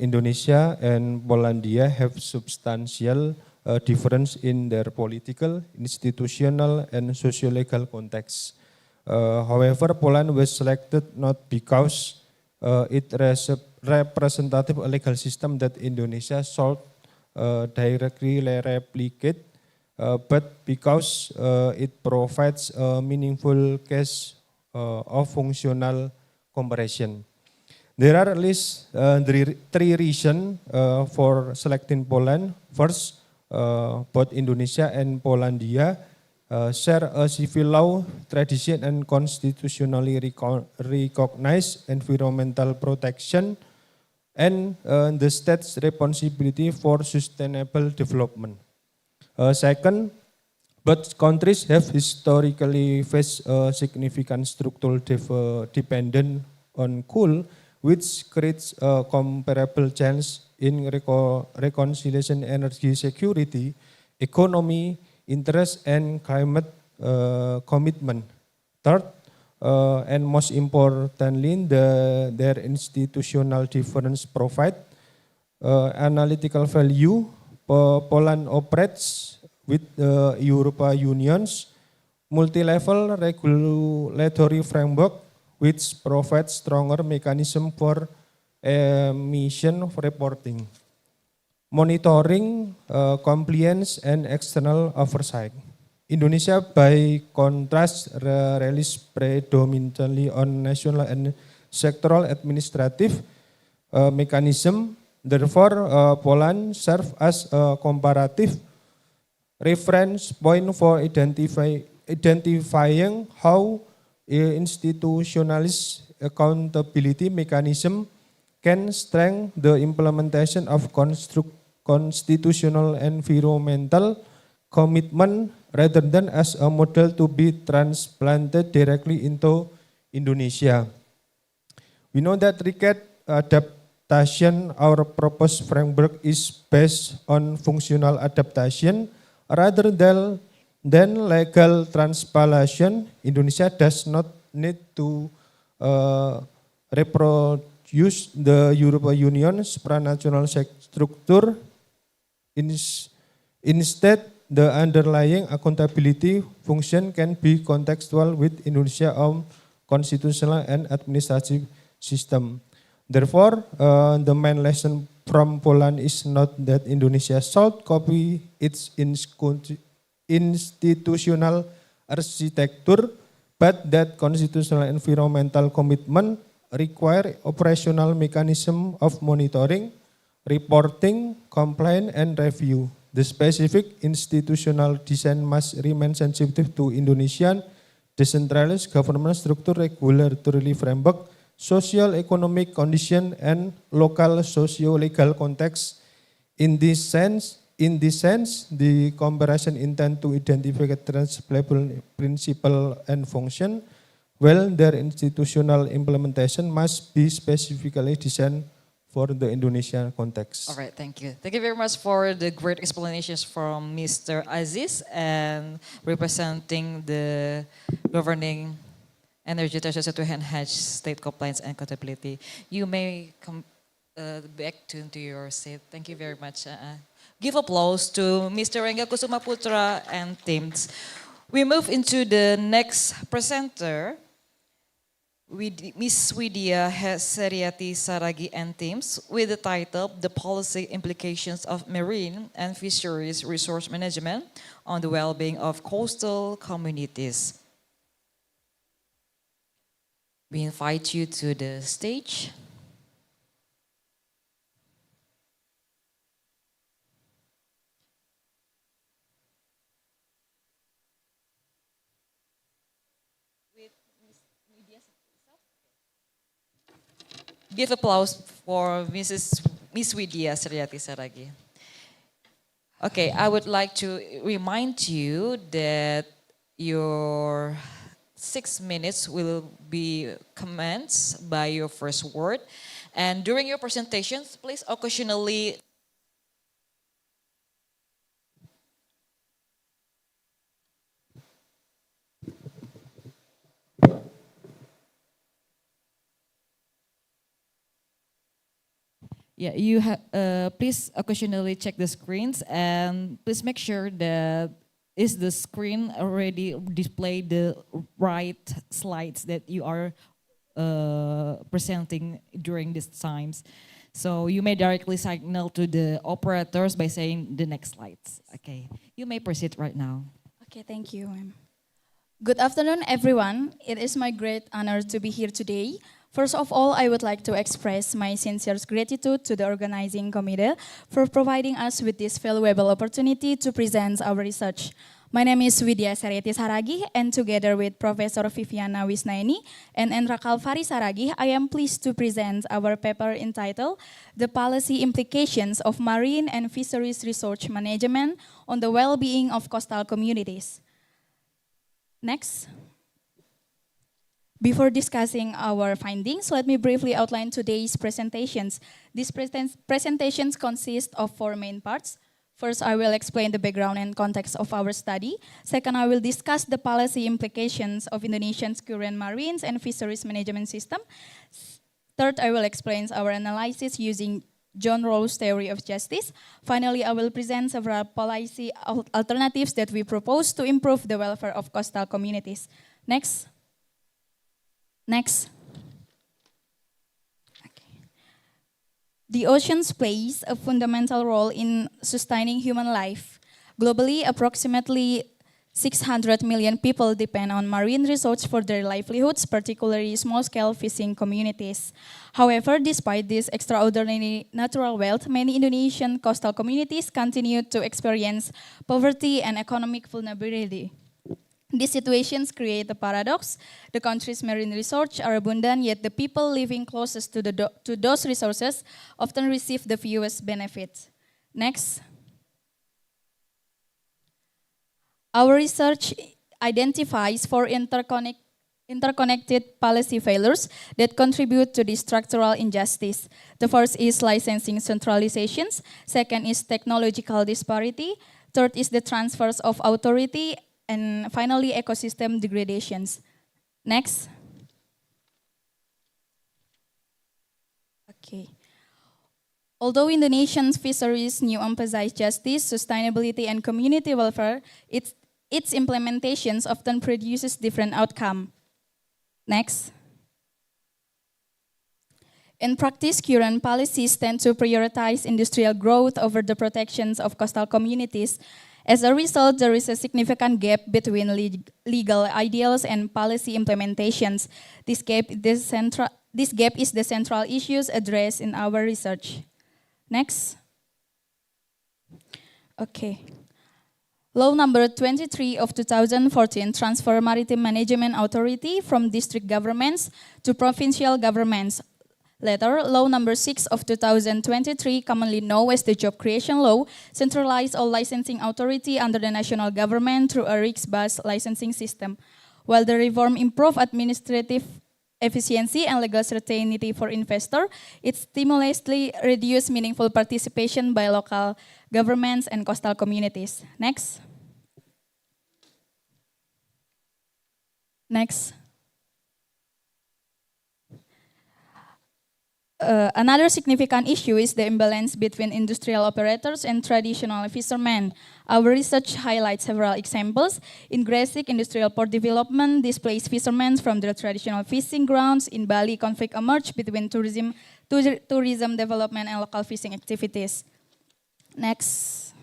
Indonesia and Polandia have substantial difference in their political, institutional, and socio-legal context. However, Poland was selected not because it representative legal system that Indonesia should directly replicate, but because it provides a meaningful case of functional comparison. There are at least three reasons for selecting Poland. First, both Indonesia and Polandia share a civil law tradition and constitutionally recognized environmental protection and the state's responsibility for sustainable development. Second, both countries have historically faced a significant structural dependence on coal, which creates a comparable challenge in reconciliation, energy security, economy, interest, and climate commitment. Third, and most importantly, their institutional difference provide analytical value. Poland operates with the European Union's multi-level regulatory framework, which provides stronger mechanism for emission reporting, monitoring, compliance, and external oversight. Indonesia, by contrast, relies predominantly on national and sectoral administrative mechanism. Therefore, Poland serves as a comparative reference point for identifying how institutionalized accountability mechanism can strengthen the implementation of constitutional environmental commitment rather than as a model to be transplanted directly into Indonesia. We know that recap adaptation, our proposed framework is based on functional adaptation rather than legal transplantation. Indonesia does not need to reproduce the European Union's supranational structure. Instead, the underlying accountability function can be contextual with Indonesia's own constitutional and administrative system. Therefore, the main lesson from Poland is not that Indonesia should copy its institutional architecture, but that constitutional environmental commitment require operational mechanism of monitoring, reporting, compliance, and review. The specific institutional design must remain sensitive to Indonesian decentralized government structure, regulatory framework, social economic condition, and local socio-legal context. In this sense, the comparison intend to identify transferable principle and function, while their institutional implementation must be specifically designed for the Indonesian context. All right, thank you. Thank you very much for the great explanations from Mr. Aziz and representing the governing energy transition to enhance state compliance and accountability. You may come back to your seat. Thank you very much. Give applause to Mr. Rengga Kusuma Putra and teams. We move into the next presenter. Ms. Widya Seriati Saragi and teams with the title The Policy Implications of Marine and Fisheries Resource Management on the Well-being of Coastal Communities. We invite you to the stage. Give applause for Miss Widya Seriati Saragi. Okay, I would like to remind you that your 6 minutes will be commenced by your first word. And during your presentations, please occasionally please occasionally check the screens and please make sure that is the screen already display the right slides that you are presenting during these times. So you may directly signal to the operators by saying the next slides. Okay, you may proceed right now. Okay, thank you. Good afternoon, everyone. It is my great honor to be here today. First of all, I would like to express my sincere gratitude to the organizing committee for providing us with this valuable opportunity to present our research. My name is Widya Seriati Saragi, and together with Professor Viviana Wisnaini and Endrakal Fari Saragi, I am pleased to present our paper entitled The Policy Implications of Marine and Fisheries Resource Management on the Well-being of Coastal Communities. Next. Before discussing our findings, let me briefly outline today's presentations. These presentations consist of 4 main parts. First, I will explain the background and context of our study. Second, I will discuss the policy implications of Indonesia's current marine and fisheries management system. Third, I will explain our analysis using John Rawls' theory of justice. Finally, I will present several policy alternatives that we propose to improve the welfare of coastal communities. Next. Next. The oceans plays a fundamental role in sustaining human life. Globally, approximately 600 million people depend on marine resources for their livelihoods, particularly small-scale fishing communities. However, despite this extraordinary natural wealth, many Indonesian coastal communities continue to experience poverty and economic vulnerability. These situations create a paradox. The country's marine resources are abundant, yet the people living closest to those resources often receive the fewest benefits. Next. Our research identifies four interconnected policy failures that contribute to this structural injustice. The first is licensing centralizations. Second is technological disparity. Third is the transfers of authority. And finally, ecosystem degradations. Next. Okay. Although Indonesian fisheries new emphasize justice, sustainability, and community welfare, its implementations often produces different outcomes. Next. In practice, current policies tend to prioritize industrial growth over the protections of coastal communities. As a result, there is a significant gap between legal ideals and policy implementations. This gap is the central issues addressed in our research. Next. Okay. Law number 23 of 2014 transfer maritime management authority from district governments to provincial governments. Later, Law number 6 of 2023, commonly known as the Job Creation Law, centralized all licensing authority under the national government through a risk-based licensing system. While the reform improved administrative efficiency and legal certainty for investors, it stimulously reduced meaningful participation by local governments and coastal communities. Next. Next. Another significant issue is the imbalance between industrial operators and traditional fishermen. Our research highlights several examples. In Gresik, industrial port development displaced fishermen from their traditional fishing grounds. In Bali, conflict emerged between tourism development and local fishing activities. Next.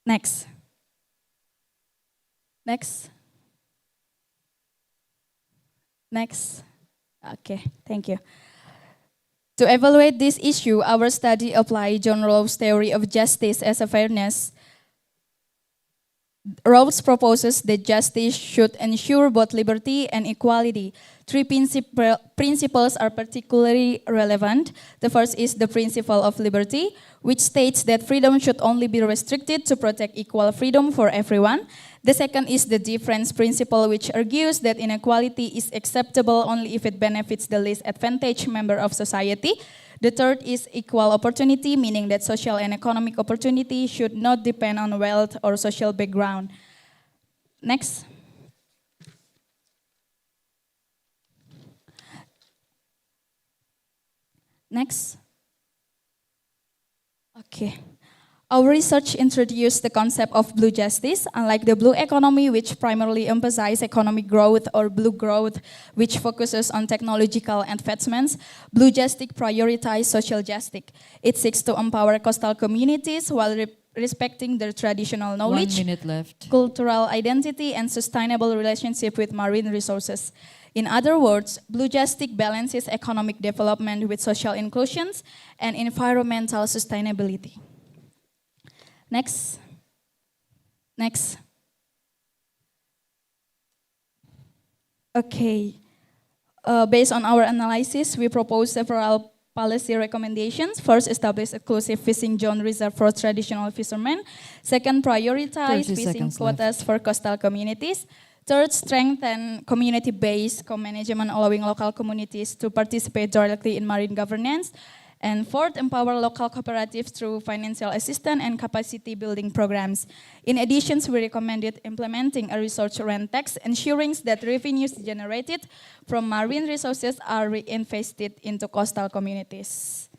Next. Next. Next. Okay, thank you. To evaluate this issue, our study applied John Rawls' theory of justice as a fairness. Rawls proposes that justice should ensure both liberty and equality. Three principles are particularly relevant. The first is the principle of liberty, which states that freedom should only be restricted to protect equal freedom for everyone. The second is the difference principle, which argues that inequality is acceptable only if it benefits the least advantaged member of society. The third is equal opportunity, meaning that social and economic opportunity should not depend on wealth or social background. Next. Next. Okay. Our research introduced the concept of blue justice. Unlike the blue economy, which primarily emphasizes economic growth, or blue growth, which focuses on technological advancements, blue justice prioritizes social justice. It seeks to empower coastal communities while respecting their traditional knowledge, 1 minute left, cultural identity, and sustainable relationship with marine resources. In other words, blue justice balances economic development with social inclusions and environmental sustainability. Next. Next. Okay. Based on our analysis, we propose several policy recommendations. First, establish exclusive fishing zone reserved for traditional fishermen. Second, prioritize 30 fishing seconds quotas for coastal communities. Third, strengthen community-based co-management, allowing local communities to participate directly in marine governance. And fourth, empower local cooperatives through financial assistance and capacity building programs. In addition, we recommended implementing a resource rent tax, ensuring that revenues generated from marine resources are reinvested into coastal communities.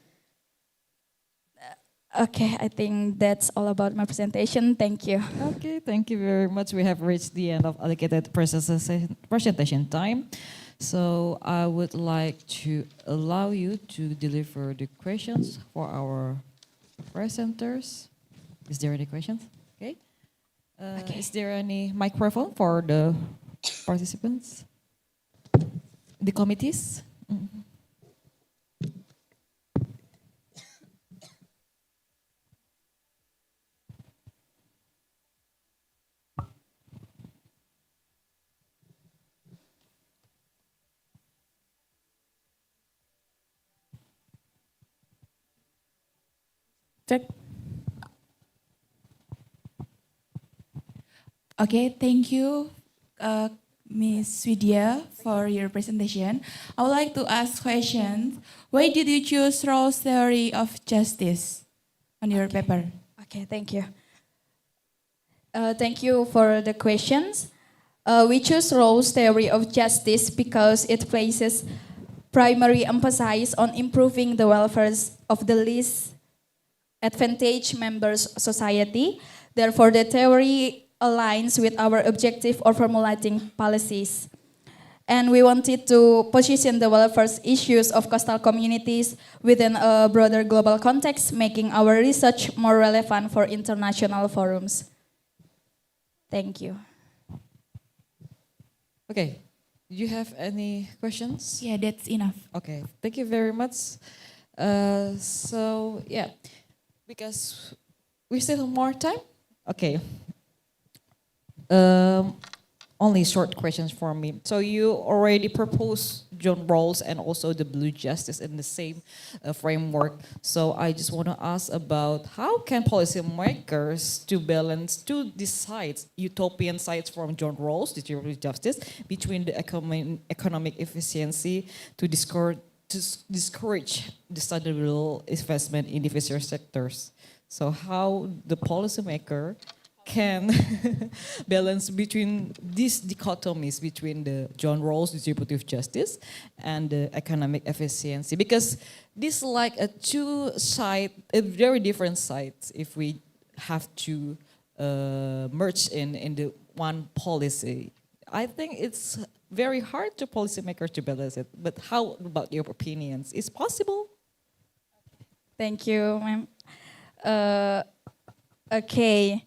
Okay, I think that's all about my presentation. Thank you. Okay, thank you very much. We have reached the end of allocated presentation time. So I would like to allow you to deliver the questions for our presenters. Is there any questions? Okay. Is there any microphone for the participants? The committees? Check. Okay, thank you, Ms. Widya, for your presentation. I would like to ask questions. Why did you choose Rawls' theory of justice on your paper? Okay, thank you. Thank you for the questions. We choose Rawls' theory of justice because it places primary emphasis on improving the welfare of the least advantaged members of society. Therefore, the theory aligns with our objective of formulating policies. And we wanted to position the welfare issues of coastal communities within a broader global context, making our research more relevant for international forums. Thank you. Okay. Do you have any questions? Yeah, that's enough. Okay, thank you very much. So yeah, because we still have more time. Okay. Only short questions for me. So you already proposed John Rawls and also the Blue Justice in the same framework. So I just want to ask about how can policymakers to balance two these sides, utopian sides from John Rawls, the theory of justice, between the economic efficiency to discourage the sustainable investment in different sectors. So how the policymaker can balance between these dichotomies between the John Rawls distributive justice and the economic efficiency, because this like a very different sides if we have to merge in the one policy. I think it's very hard to policymakers to balance it, but how about your opinions? Is possible? Thank you, ma'am. Okay.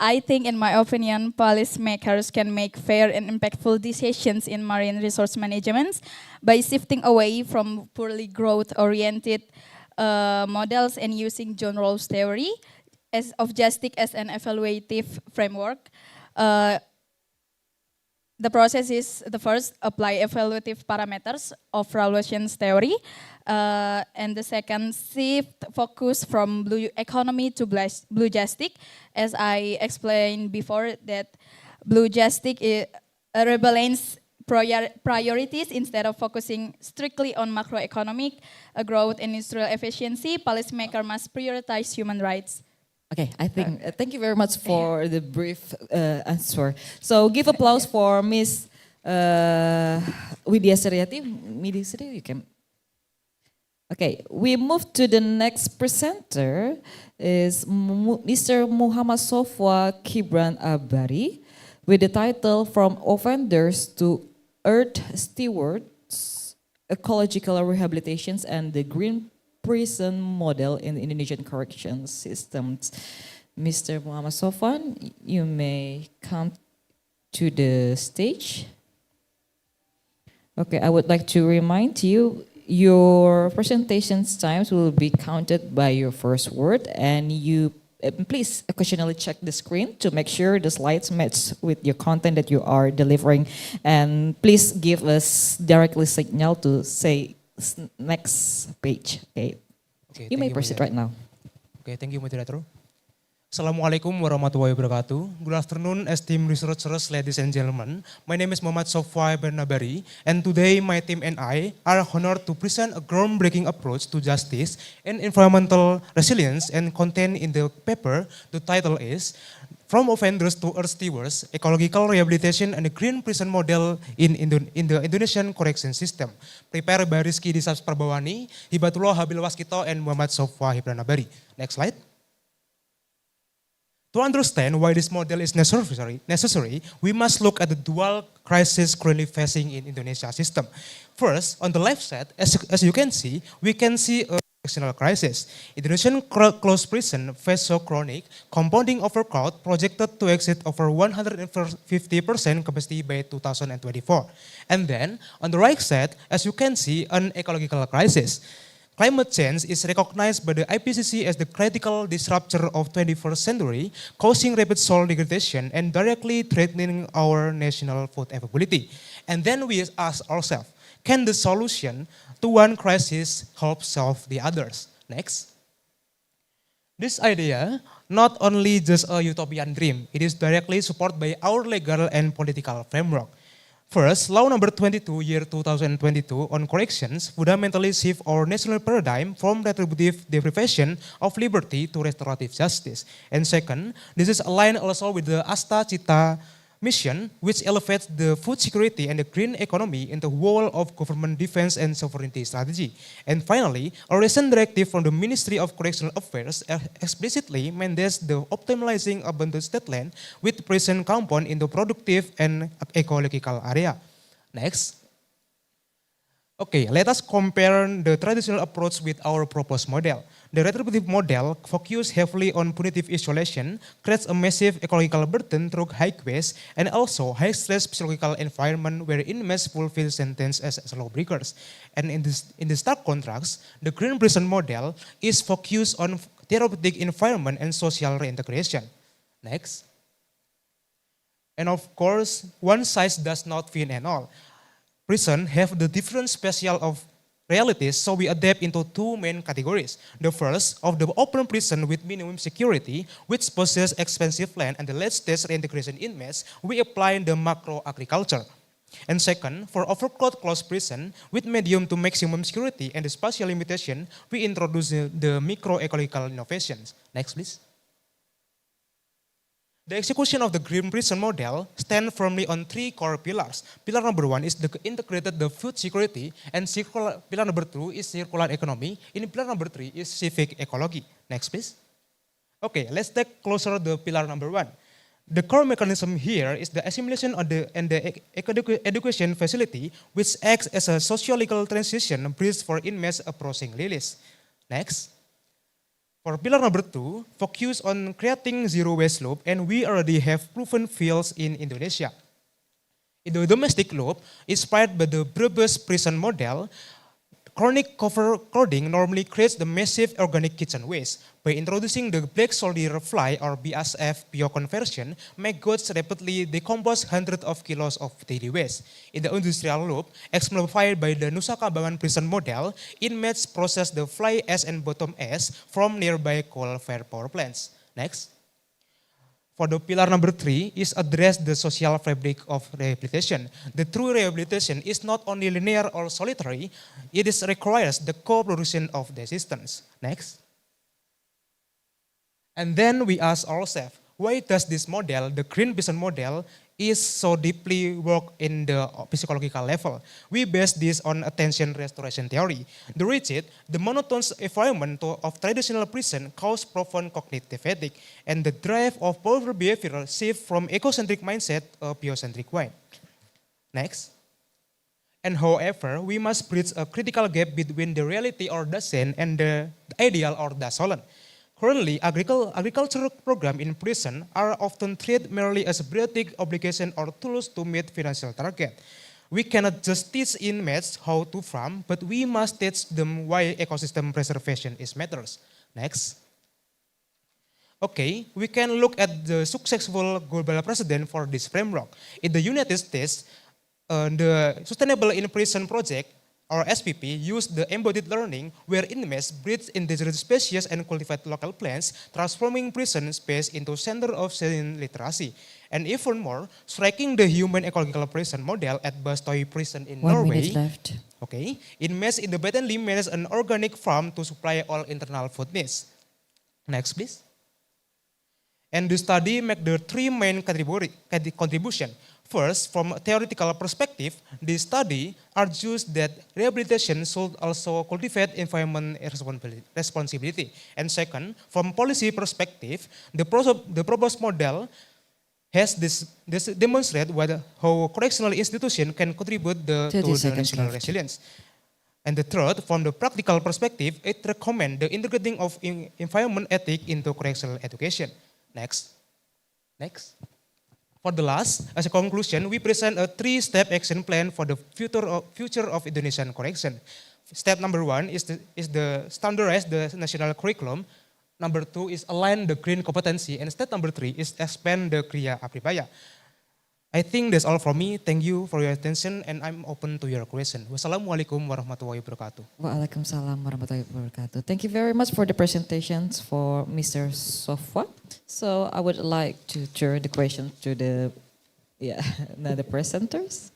I think, in my opinion, policymakers can make fair and impactful decisions in marine resource management by shifting away from poorly growth-oriented models and using John Rawls' theory of justice as an evaluative framework. The process is the first, apply evaluative parameters of Rawlsian theory. And the second, shift focus from blue economy to blue justice. As I explained before, that blue justice rebalance priorities instead of focusing strictly on macroeconomic growth and industrial efficiency. Policymakers must prioritize human rights. Okay, I think, thank you very much for the brief answer. So give applause for Ms. Widya Suryati. You can. Okay, we move to the next presenter is Mr. Muhammad Sofwa Kibran Abari with the title From Offenders to Earth Stewards, Ecological Rehabilitations and the Green Prison Model in the Indonesian Correction Systems. Mr. Muhammad Sofwan, you may come to the stage. Okay, I would like to remind you, your presentation's times will be counted by your first word, and you please occasionally check the screen to make sure the slides match with your content that you are delivering, and please give us directly signal to say next page. Okay, you may proceed right now. Okay, thank you, moderator. Assalamualaikum warahmatullahi wabarakatuh. Good afternoon, esteemed researchers, ladies and gentlemen. My name is Muhammad Sofwa Bernabari, and today my team and I are honored to present a groundbreaking approach to justice and environmental resilience, and contained in the paper. The title is From Offenders to Earth Stewards, Ecological Rehabilitation and the Green Prison Model in the Indonesian Correction System. Prepared by Rizky Disas Prabawani, Hibatullah Habil Waskito, and Muhammad Sofwa Bernabari. Next slide. To understand why this model is necessary, we must look at the dual crisis currently facing in Indonesia system. First, on the left side, as you can see, we can see a correctional crisis. Indonesian closed prison face so chronic, compounding overcrowd projected to exceed over 150% capacity by 2024. And then, on the right side, as you can see, an ecological crisis. Climate change is recognized by the IPCC as the critical disruptor of 21st century, causing rapid soil degradation and directly threatening our national food availability. And then we ask ourselves, can the solution to one crisis help solve the others? Next. This idea, not only just a utopian dream, it is directly supported by our legal and political framework. First, Law number 22, year 2022 on corrections fundamentally shift our national paradigm from retributive deprivation of liberty to restorative justice. And second, this is aligned also with the Asta Cita mission, which elevates the food security and the green economy in the whole of government defense and sovereignty strategy. And finally, a recent directive from the Ministry of Correctional Affairs explicitly mandates the optimizing abundant state land with prison compound in the productive and ecological area. Next. Okay, let us compare the traditional approach with our proposed model. The retributive model focuses heavily on punitive isolation, creates a massive ecological burden through high waste, and also high-stress psychological environment where inmates fulfill sentence as lawbreakers. And in this stark contrast, the green prison model is focused on therapeutic environment and social reintegration. Next. And of course, one size does not fit all. Prison have the different special of realities, so we adapt into two main categories. The first, of the open prison with minimum security, which possess expensive land and the late-stage reintegration inmates, we apply the macro agriculture. And second, for overcrowded closed prison with medium to maximum security and the spatial limitation, we introduce the micro-ecological innovations. Next, please. The execution of the green prison model stands firmly on three core pillars. Pillar number one is the integrated food security, and pillar number two is circular economy. In pillar number three is civic ecology. Next, please. Okay, let's take closer the pillar number one. The core mechanism here is the assimilation of the education facility, which acts as a socio-legal transition bridge for inmates approaching release. Next. For pillar number two, focus on creating zero waste loop, and we already have proven fields in Indonesia. In the domestic loop, inspired by the Brebes prison model, chronic overcrowding normally creates the massive organic kitchen waste. By introducing the black soldier fly or BSF bioconversion, maggots rapidly decompose hundreds of kilos of daily waste. In the industrial loop, exemplified by the Nusa Kambangan prison model, inmates process the fly ash and bottom ash from nearby coal-fired power plants. Next. For the pillar number three is address the social fabric of rehabilitation. The true rehabilitation is not only linear or solitary, it requires the co-production of the systems. Next. And then we ask ourselves, why does this model, the green prison model, is so deeply work in the psychological level? We base this on attention restoration theory. The rigid, the monotonous environment of traditional prison cause profound cognitive fatigue, and the drive of powerful behavior shift from egocentric mindset to biocentric one. Next. And however, we must bridge a critical gap between the reality or dasein and the ideal or dasolen. Currently, agricultural programs in prison are often treated merely as a bureaucratic obligation or tools to meet financial target. We cannot just teach inmates how to farm, but we must teach them why ecosystem preservation is matters. Next. Okay, we can look at the successful global precedent for this framework. In the United States, the Sustainable in Prison Project Our SPP used the embodied learning where inmates breathe in digital spaces and cultivate local plants, transforming prison space into center of citizen literacy. And even more, striking the human ecological prison model at Bastøy prison in 1 Norway. minute left. Okay, inmates independently manage an organic farm to supply all internal food needs. Next, please. And the study make the three main contribution. First, from a theoretical perspective, the study argues that rehabilitation should also cultivate environment responsibility. And second, from policy perspective, the proposed model has this demonstrate how correctional institution can contribute to 30 the seconds national left. resilience. And the third, from the practical perspective, it recommends the integrating of environment ethic into correctional education. Next. For the last, as a conclusion, we present a three-step action plan for the future of Indonesian correction. Step number 1 is the standardize the national curriculum. Number 2 is align the green competency, and step number 3 is expand the Kriya Apribaya. I think that's all from me. Thank you for your attention, and I'm open to your question. Wassalamualaikum warahmatullahi wabarakatuh. Waalaikumsalam warahmatullahi wabarakatuh. Thank you very much for the presentations for Mr. Sofwa. So I would like to turn the question to the presenters.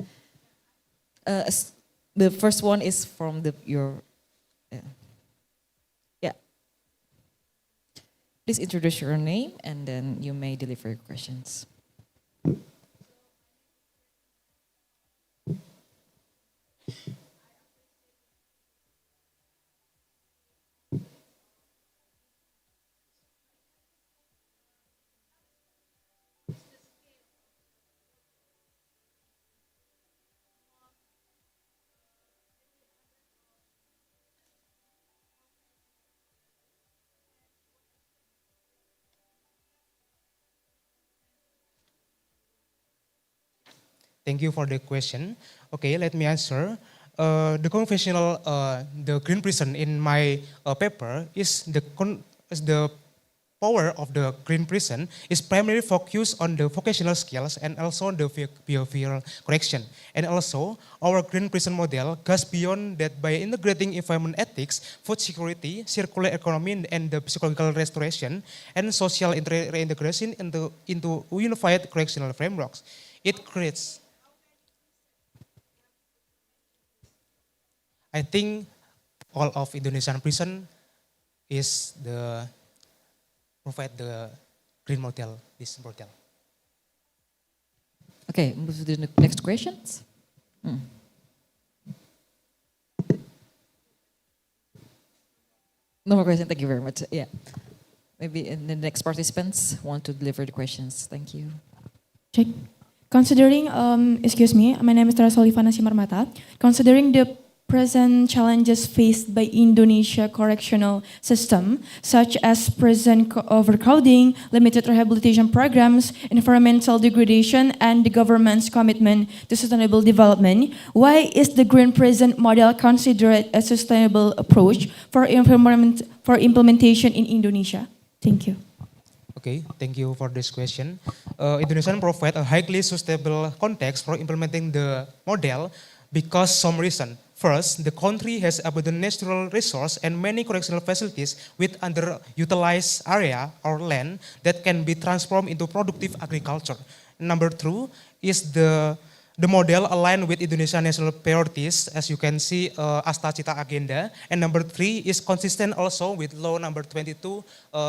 The first one is from Please introduce your name and then you may deliver your questions. Thank you for the question. Okay, let me answer. The conventional, the green prison in my paper is the power of the green prison is primarily focused on the vocational skills and also the behavioral correction. And also, our green prison model goes beyond that by integrating environment ethics, food security, circular economy, and the psychological restoration and social reintegration into unified correctional frameworks. It creates, I think, all of Indonesian prison is provide the green model, this model. Okay, move to the next questions. No more questions, thank you very much. Yeah. Maybe the next participants want to deliver the questions. Thank you. Check. Considering, excuse me, my name is Tara Solivana Simarmata. Considering the present challenges faced by Indonesia correctional system, such as prison overcrowding, limited rehabilitation programs, environmental degradation, and the government's commitment to sustainable development, why is the green prison model considered a sustainable approach for implementation in Indonesia? Thank you. Okay, thank you for this question. Indonesia provide a highly sustainable context for implementing the model because some reason. First, the country has abundant natural resource and many correctional facilities with underutilized area or land that can be transformed into productive agriculture. Number 2 is the model aligned with Indonesian national priorities, as you can see, Asta Cita Agenda. And number 3 is consistent also with Law number 22,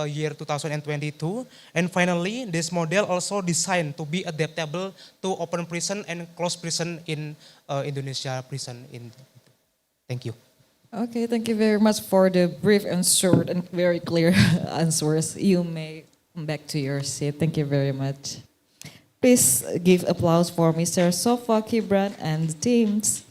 year 2022. And finally, this model also designed to be adaptable to open prison and closed prison in Indonesia prison. Thank you. Okay, thank you very much for the brief and short and very clear answers. You may come back to your seat. Thank you very much. Please give applause for Mr. Sofa Kibran and the teams.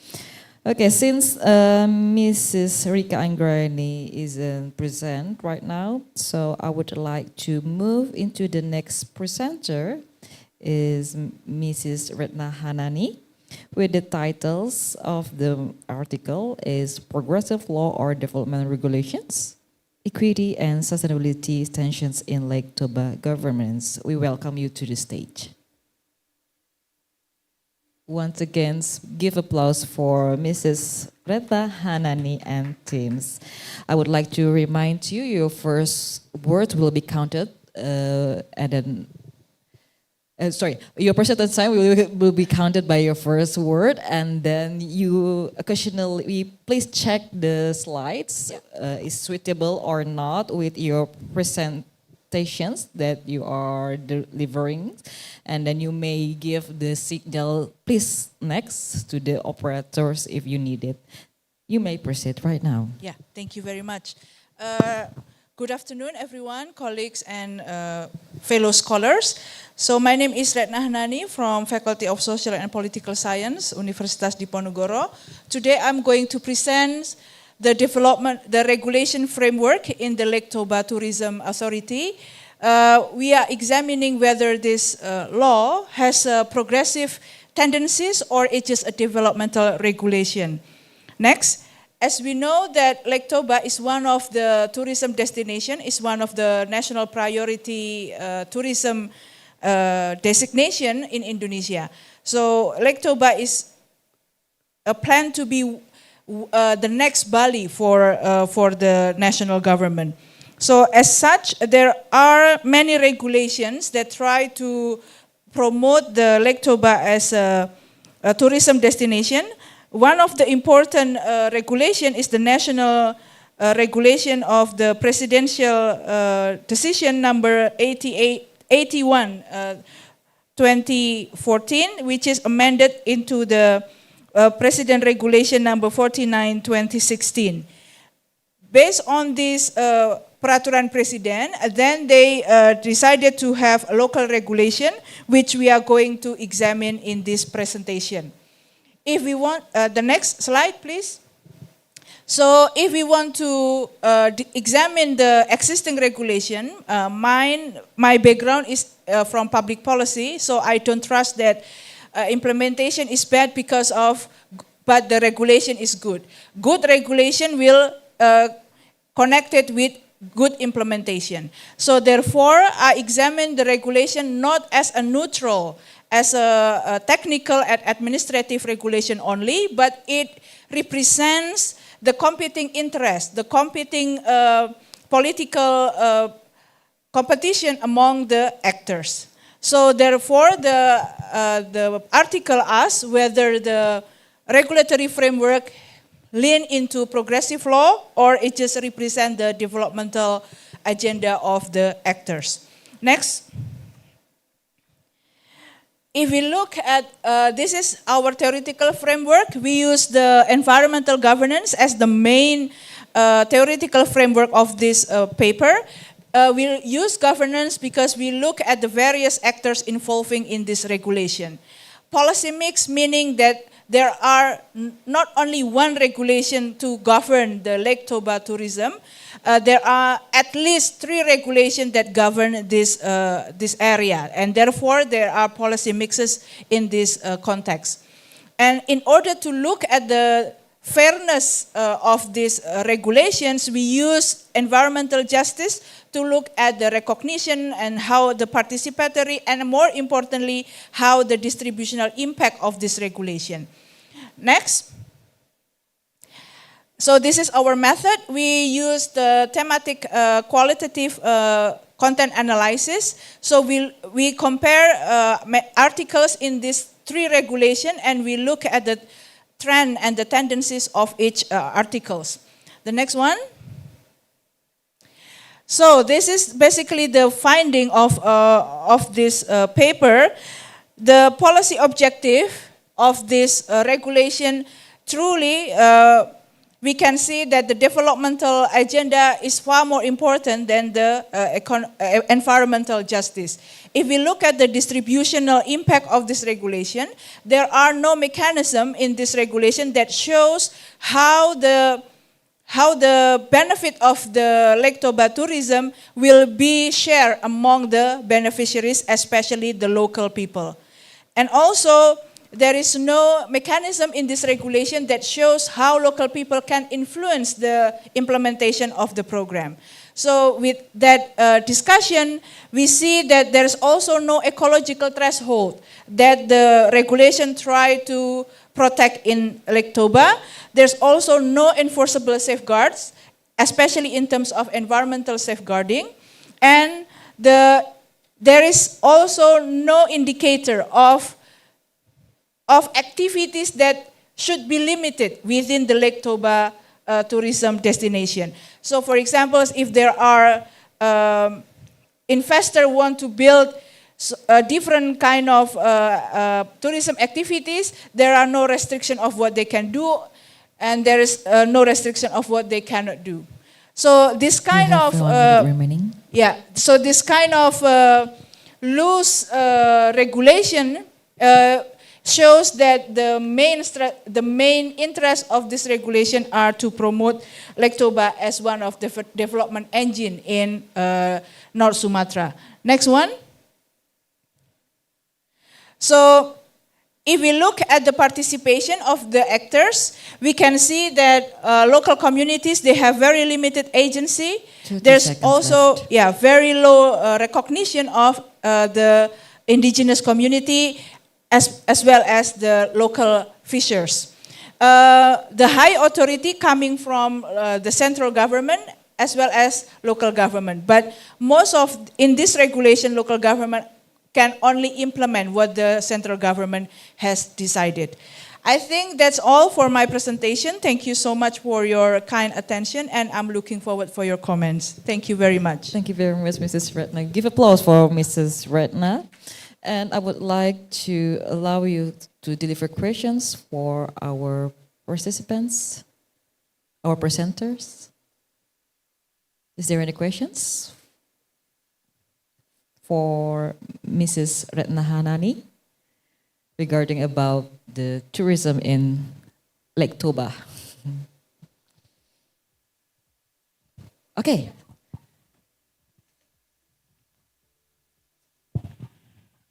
Okay, since Mrs. Rika Anggraini isn't present right now, so I would like to move into the next presenter is Mrs. Retna Hanani. With the titles of the article is Progressive Law or Development Regulations, Equity and Sustainability Tensions in Lake Toba Governments. We welcome you to the stage. once again give applause for Mrs. Reta Hanani and teams. I would like to remind you your first word will be counted and then sorry, your percentage time will be counted by your first word, and then you occasionally please check the slides is suitable or not with your presentations that you are delivering, and then you may give the signal please next to the operators if you need it. You may proceed right now. Yeah, thank you very much. Good afternoon, everyone, colleagues and fellow scholars. So my name is Retna Hanani from Faculty of Social and Political Science, Universitas Diponegoro. Today I'm going to present the regulation framework in the Lake Toba Tourism Authority. We are examining whether this law has progressive tendencies or it is a developmental regulation. Next. As we know that Lake Toba is one of the tourism destination, is one of the national priority tourism designation in Indonesia. So Lake Toba is a plan to be the next Bali for the national government. So as such, there are many regulations that try to promote the Lake Toba as a tourism destination. One of the important regulation is the national regulation of the presidential decision number 81, 2014, which is amended into the president regulation number 49, 2016. Based on this peraturan presiden, then they decided to have a local regulation, which we are going to examine in this presentation. If we want, the next slide, please. So if we want to examine the existing regulation, my background is from public policy, so I don't trust that implementation is bad but the regulation is good. Good regulation will connect it with good implementation. So therefore, I examine the regulation not as a neutral, as a technical and administrative regulation only, but it represents the competing interest, the competing political competition among the actors. So therefore, the article asks whether the regulatory framework lean into progressive law or it just represents the developmental agenda of the actors. Next. If we look at, this is our theoretical framework. We use the environmental governance as the main theoretical framework of this paper. We use governance because we look at the various actors involving in this regulation. Policy mix, meaning that there are not only one regulation to govern the Lake Toba tourism. There are at least 3 regulations that govern this area, and therefore there are policy mixes in this context. And in order to look at the fairness of these regulations, we use environmental justice to look at the recognition and how the participatory, and more importantly, how the distributional impact of this regulation. Next. So this is our method. We use the thematic qualitative content analysis. So we compare articles in these 3 regulations and we look at the trend and the tendencies of each articles. The next one. So this is basically the finding of this paper. The policy objective of this regulation truly we can see that the developmental agenda is far more important than the environmental justice. If we look at the distributional impact of this regulation, there are no mechanism in this regulation that shows how the benefit of the Lake Toba tourism will be shared among the beneficiaries, especially the local people. And also, there is no mechanism in this regulation that shows how local people can influence the implementation of the program. So with that discussion, we see that there's also no ecological threshold that the regulation try to protect in Lake Toba. There's also no enforceable safeguards, especially in terms of environmental safeguarding. And there is also no indicator of activities that should be limited within the Lake Toba tourism destination. So for example, if there are investors want to build different kind of tourism activities, there are no restriction of what they can do, and there is no restriction of what they cannot do. So this kind of yeah. So this kind of loose regulation shows that the main interest of this regulation are to promote Lake Toba as one of the development engine in North Sumatra. Next one. So if we look at the participation of the actors, we can see that local communities, they have very limited agency. There's also very low recognition of the indigenous community as well as the local fishers. The high authority coming from the central government as well as local government. But in this regulation, local government can only implement what the central government has decided. I think that's all for my presentation. Thank you so much for your kind attention, and I'm looking forward for your comments. Thank you very much. Thank you very much, Mrs. Retna. Give applause for Mrs. Retna. And I would like to allow you to deliver questions for our participants, our presenters. Is there any questions for Mrs. Retna Hanani regarding about the tourism in Lake Toba? Okay.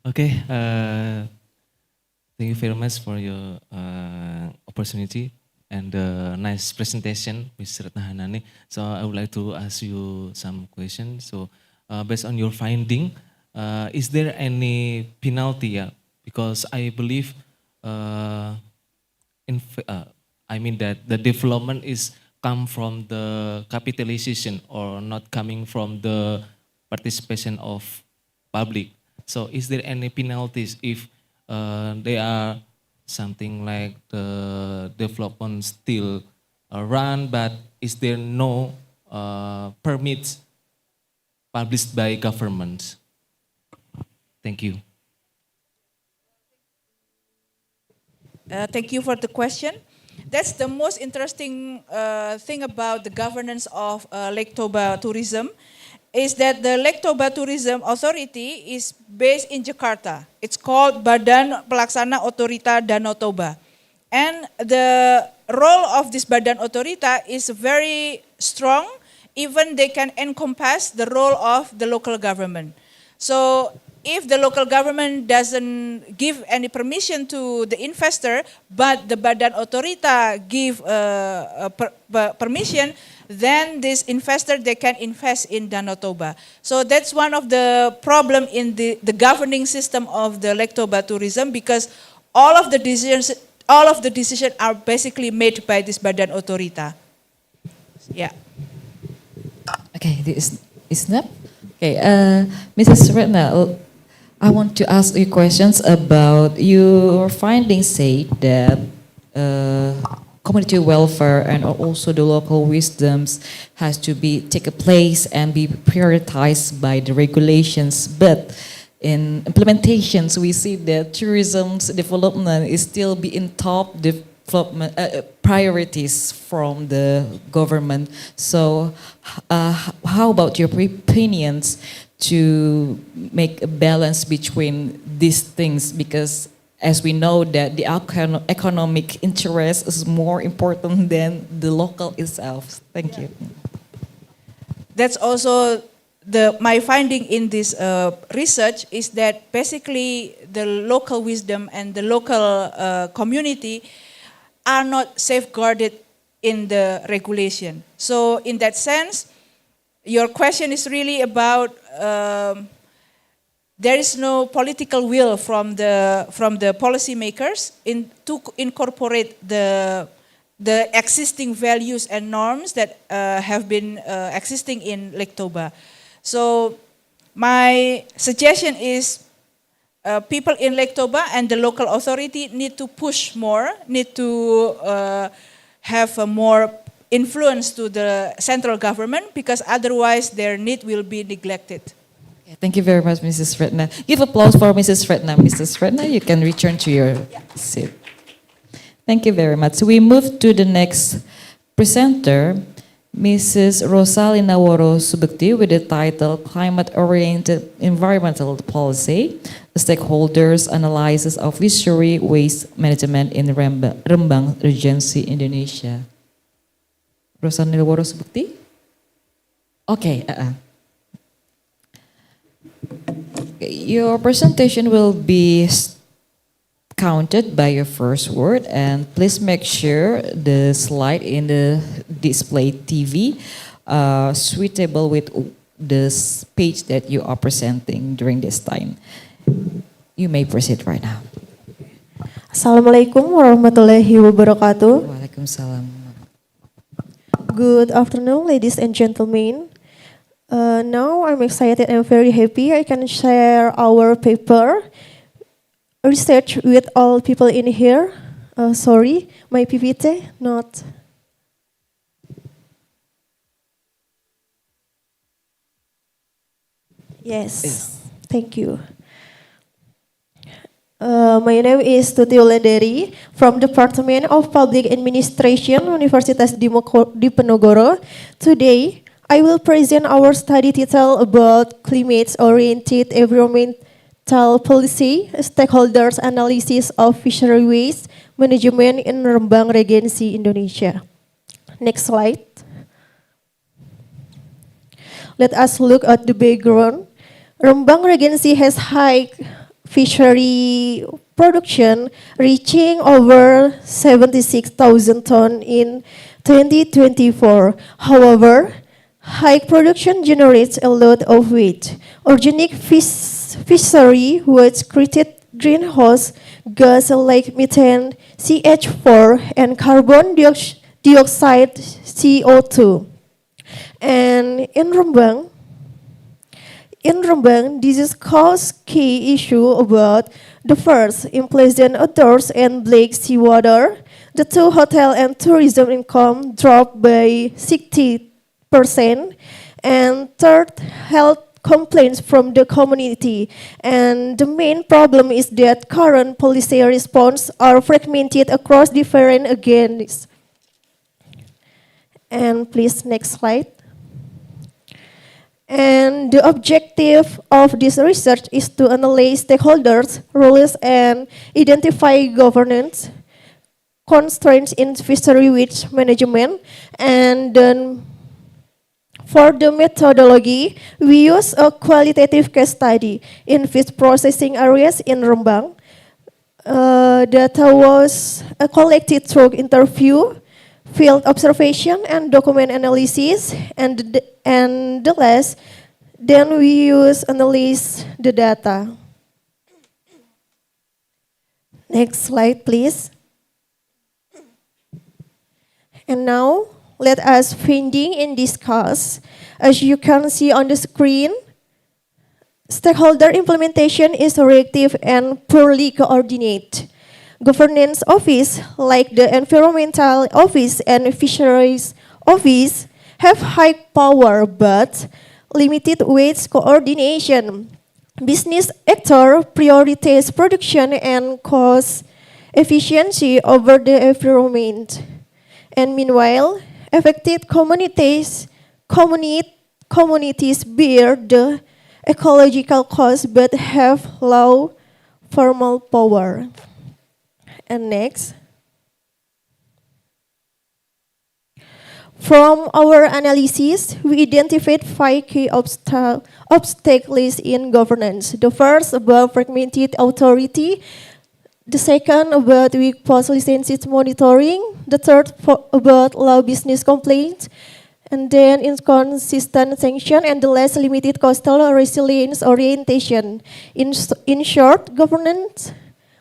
Okay, thank you very much for your opportunity and nice presentation, Mr. Retna Hanani. So I would like to ask you some questions. So based on your finding, is there any penalty? Because I believe, I mean that the development is come from the capitalization or not coming from the participation of public. So is there any penalties if they are something like the development still run, but is there no permits published by governments? Thank you. Thank you for the question. That's the most interesting thing about the governance of Lake Toba tourism, is that the Lake Toba Tourism Authority is based in Jakarta. It's called Badan Pelaksana Otorita Danau Toba. And the role of this Badan Otorita is very strong, even they can encompass the role of the local government. So if the local government doesn't give any permission to the investor, but the Badan Otorita give permission, then this investor, they can invest in Danau Toba. So that's one of the problem in the governing system of the Lake Toba tourism, because all of the decisions are basically made by this Badan Otorita. Yeah. Okay, this is not. Okay, Mrs. Retna, I want to ask you questions about your findings. Say that community welfare and also the local wisdoms has to be take a place and be prioritized by the regulations. But in implementations, we see that tourism's development is still being top development priorities from the government. So, how about your opinions to make a balance between these things? Because as we know that the economic interest is more important than the local itself. Thank you. That's also my finding in this research, is that basically the local wisdom and the local community are not safeguarded in the regulation. So in that sense, your question is really about there is no political will from the policymakers to incorporate the existing values and norms that have been existing in Lake Toba. So my suggestion is people in Lake Toba and the local authority need to push more, need to have a more influence to the central government, because otherwise their need will be neglected. Thank you very much, Mrs. Retna. Give applause for Mrs. Retna. Mrs. Retna, you can return to your seat. Thank you very much. We move to the next presenter, Mrs. Rosalina Woro Subekti, with the title Climate-Oriented Environmental Policy, Stakeholders Analysis of Fishery Waste Management in Rembang Regency, Indonesia. Rosalina Woro Subekti? Okay. Your presentation will be counted by your first word, and please make sure the slide in the display TV suitable with the page that you are presenting during this time. You may proceed right now. Assalamualaikum warahmatullahi wabarakatuh. Waalaikumsalam. Good afternoon, ladies and gentlemen. Now I'm excited and very happy I can share our paper research with all people in here. Sorry, my PPT not. Yes, thank you. My name is Tuti Wulandari from Department of Public Administration, Universitas Diponegoro. Today, I will present our study title about climate-oriented environmental policy, stakeholders analysis of fishery waste management in Rembang Regency, Indonesia. Next slide. Let us look at the background. Rembang Regency has high fishery production reaching over 76,000 tons in 2024. However, high production generates a lot of waste. Organic fishery which created greenhouse gas like methane, CH4, and carbon dioxide, CO2. And in Rembang, this is cause key issue about the first, unpleasant odors and black seawater. The two, hotel and tourism income dropped by 60%. And third, health complaints from the community. And the main problem is that current policy response are fragmented across different agendas. And please, next slide. And the objective of this research is to analyze stakeholders' roles and identify governance constraints in fishery waste management. And then for the methodology, we use a qualitative case study in fish processing areas in Rembang. Data was collected through interview, field observation, and document analysis, and the last, then we analyze the data. Next slide, please. And now, let us finding and discuss. As you can see on the screen, stakeholder implementation is reactive and poorly coordinated. Governance office, like the Environmental Office and Fisheries Office, have high power but limited waste coordination. Business actor prioritize production and cost efficiency over the environment. And meanwhile, affected communities bear the ecological cost but have low formal power. And next. From our analysis, we identified 5 key obstacles in governance. The first about fragmented authority. The second about weak post licenses monitoring. The third about low business complaints. And then inconsistent sanction and the less limited coastal resilience orientation. In short, governance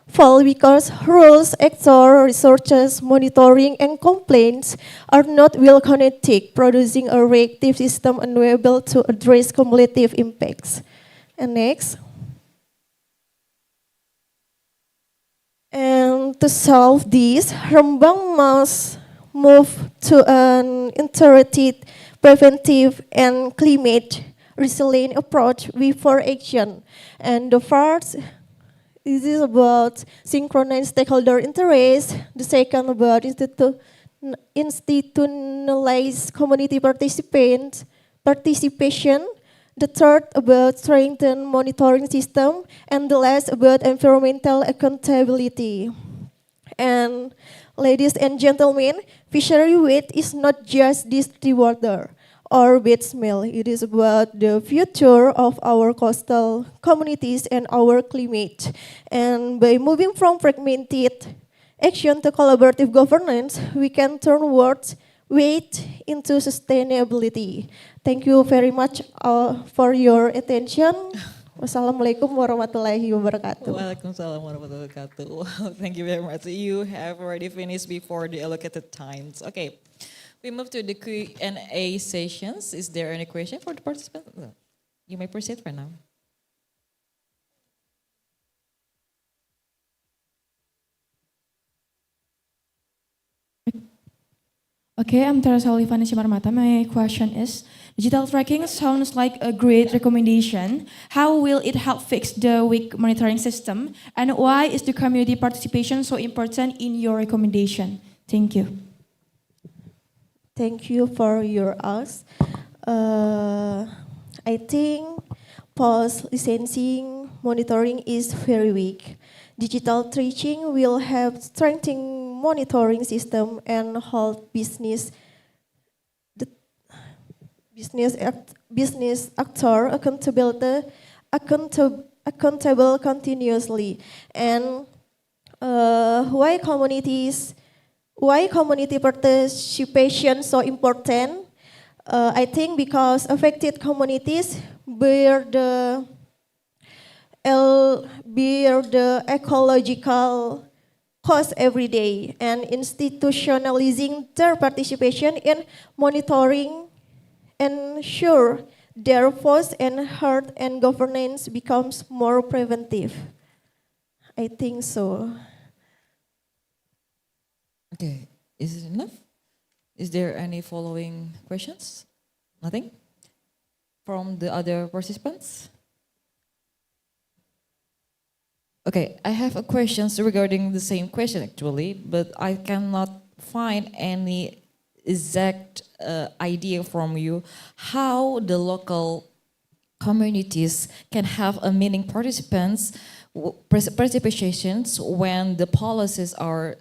fall because rules, actor, researches, monitoring, and complaints are not well connected, producing a reactive system unable to address cumulative impacts. And next. And to solve this, Rembang must move to an integrated, preventive, and climate resilient approach before action. And the first, this is about synchronized stakeholder interest. The second about institutionalized community participation. The third about strengthen monitoring system, and the last about environmental accountability. And ladies and gentlemen, fishery weight is not just distilled water or bed smell. It is about the future of our coastal communities and our climate. And by moving from fragmented action to collaborative governance, we can turn words weight into sustainability. Thank you very much for your attention. Wassalamualaikum warahmatullahi wabarakatuh. Waalaikumsalam warahmatullahi wabarakatuh. Wow, thank you very much. You have already finished before the allocated times. Okay, we move to the Q&A sessions. Is there any question for the participants? You may proceed for now. Okay, I'm Tara Solifana Simarmata. My question is, digital tracking sounds like a great recommendation. How will it help fix the weak monitoring system? And why is the community participation so important in your recommendation? Thank you. Thank you for your ask. I think post-licensing monitoring is very weak. Digital tracking will help strengthen monitoring system and hold business actor accountable continuously. And why community participation so important? I think because affected communities bear the ecological cost every day, and institutionalizing their participation in monitoring ensure their voice and heart and governance becomes more preventive. I think so. Okay, is it enough? Is there any following questions? Nothing? From the other participants? Okay, I have a questions regarding the same question actually, but I cannot find any exact idea from you how the local communities can have a meaning participations when the policies are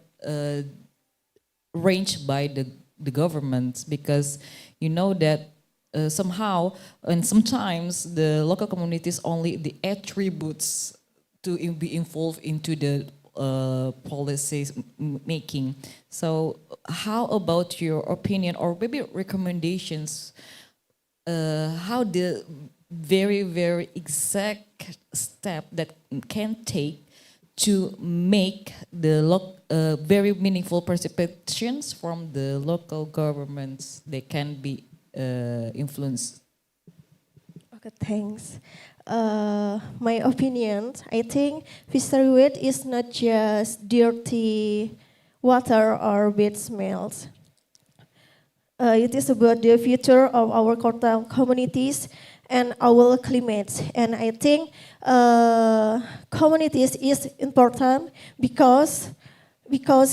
arranged by the government, because you know that somehow and sometimes the local communities only the attributes to be involved into the policies making. So how about your opinion or maybe recommendations, how the very, very exact step that can take to make the very meaningful participations from the local governments, they can be influenced? Okay, thanks. My opinion, I think fishery waste is not just dirty water or bad smells. It is about the future of our coastal communities and our climate. And I think communities is important because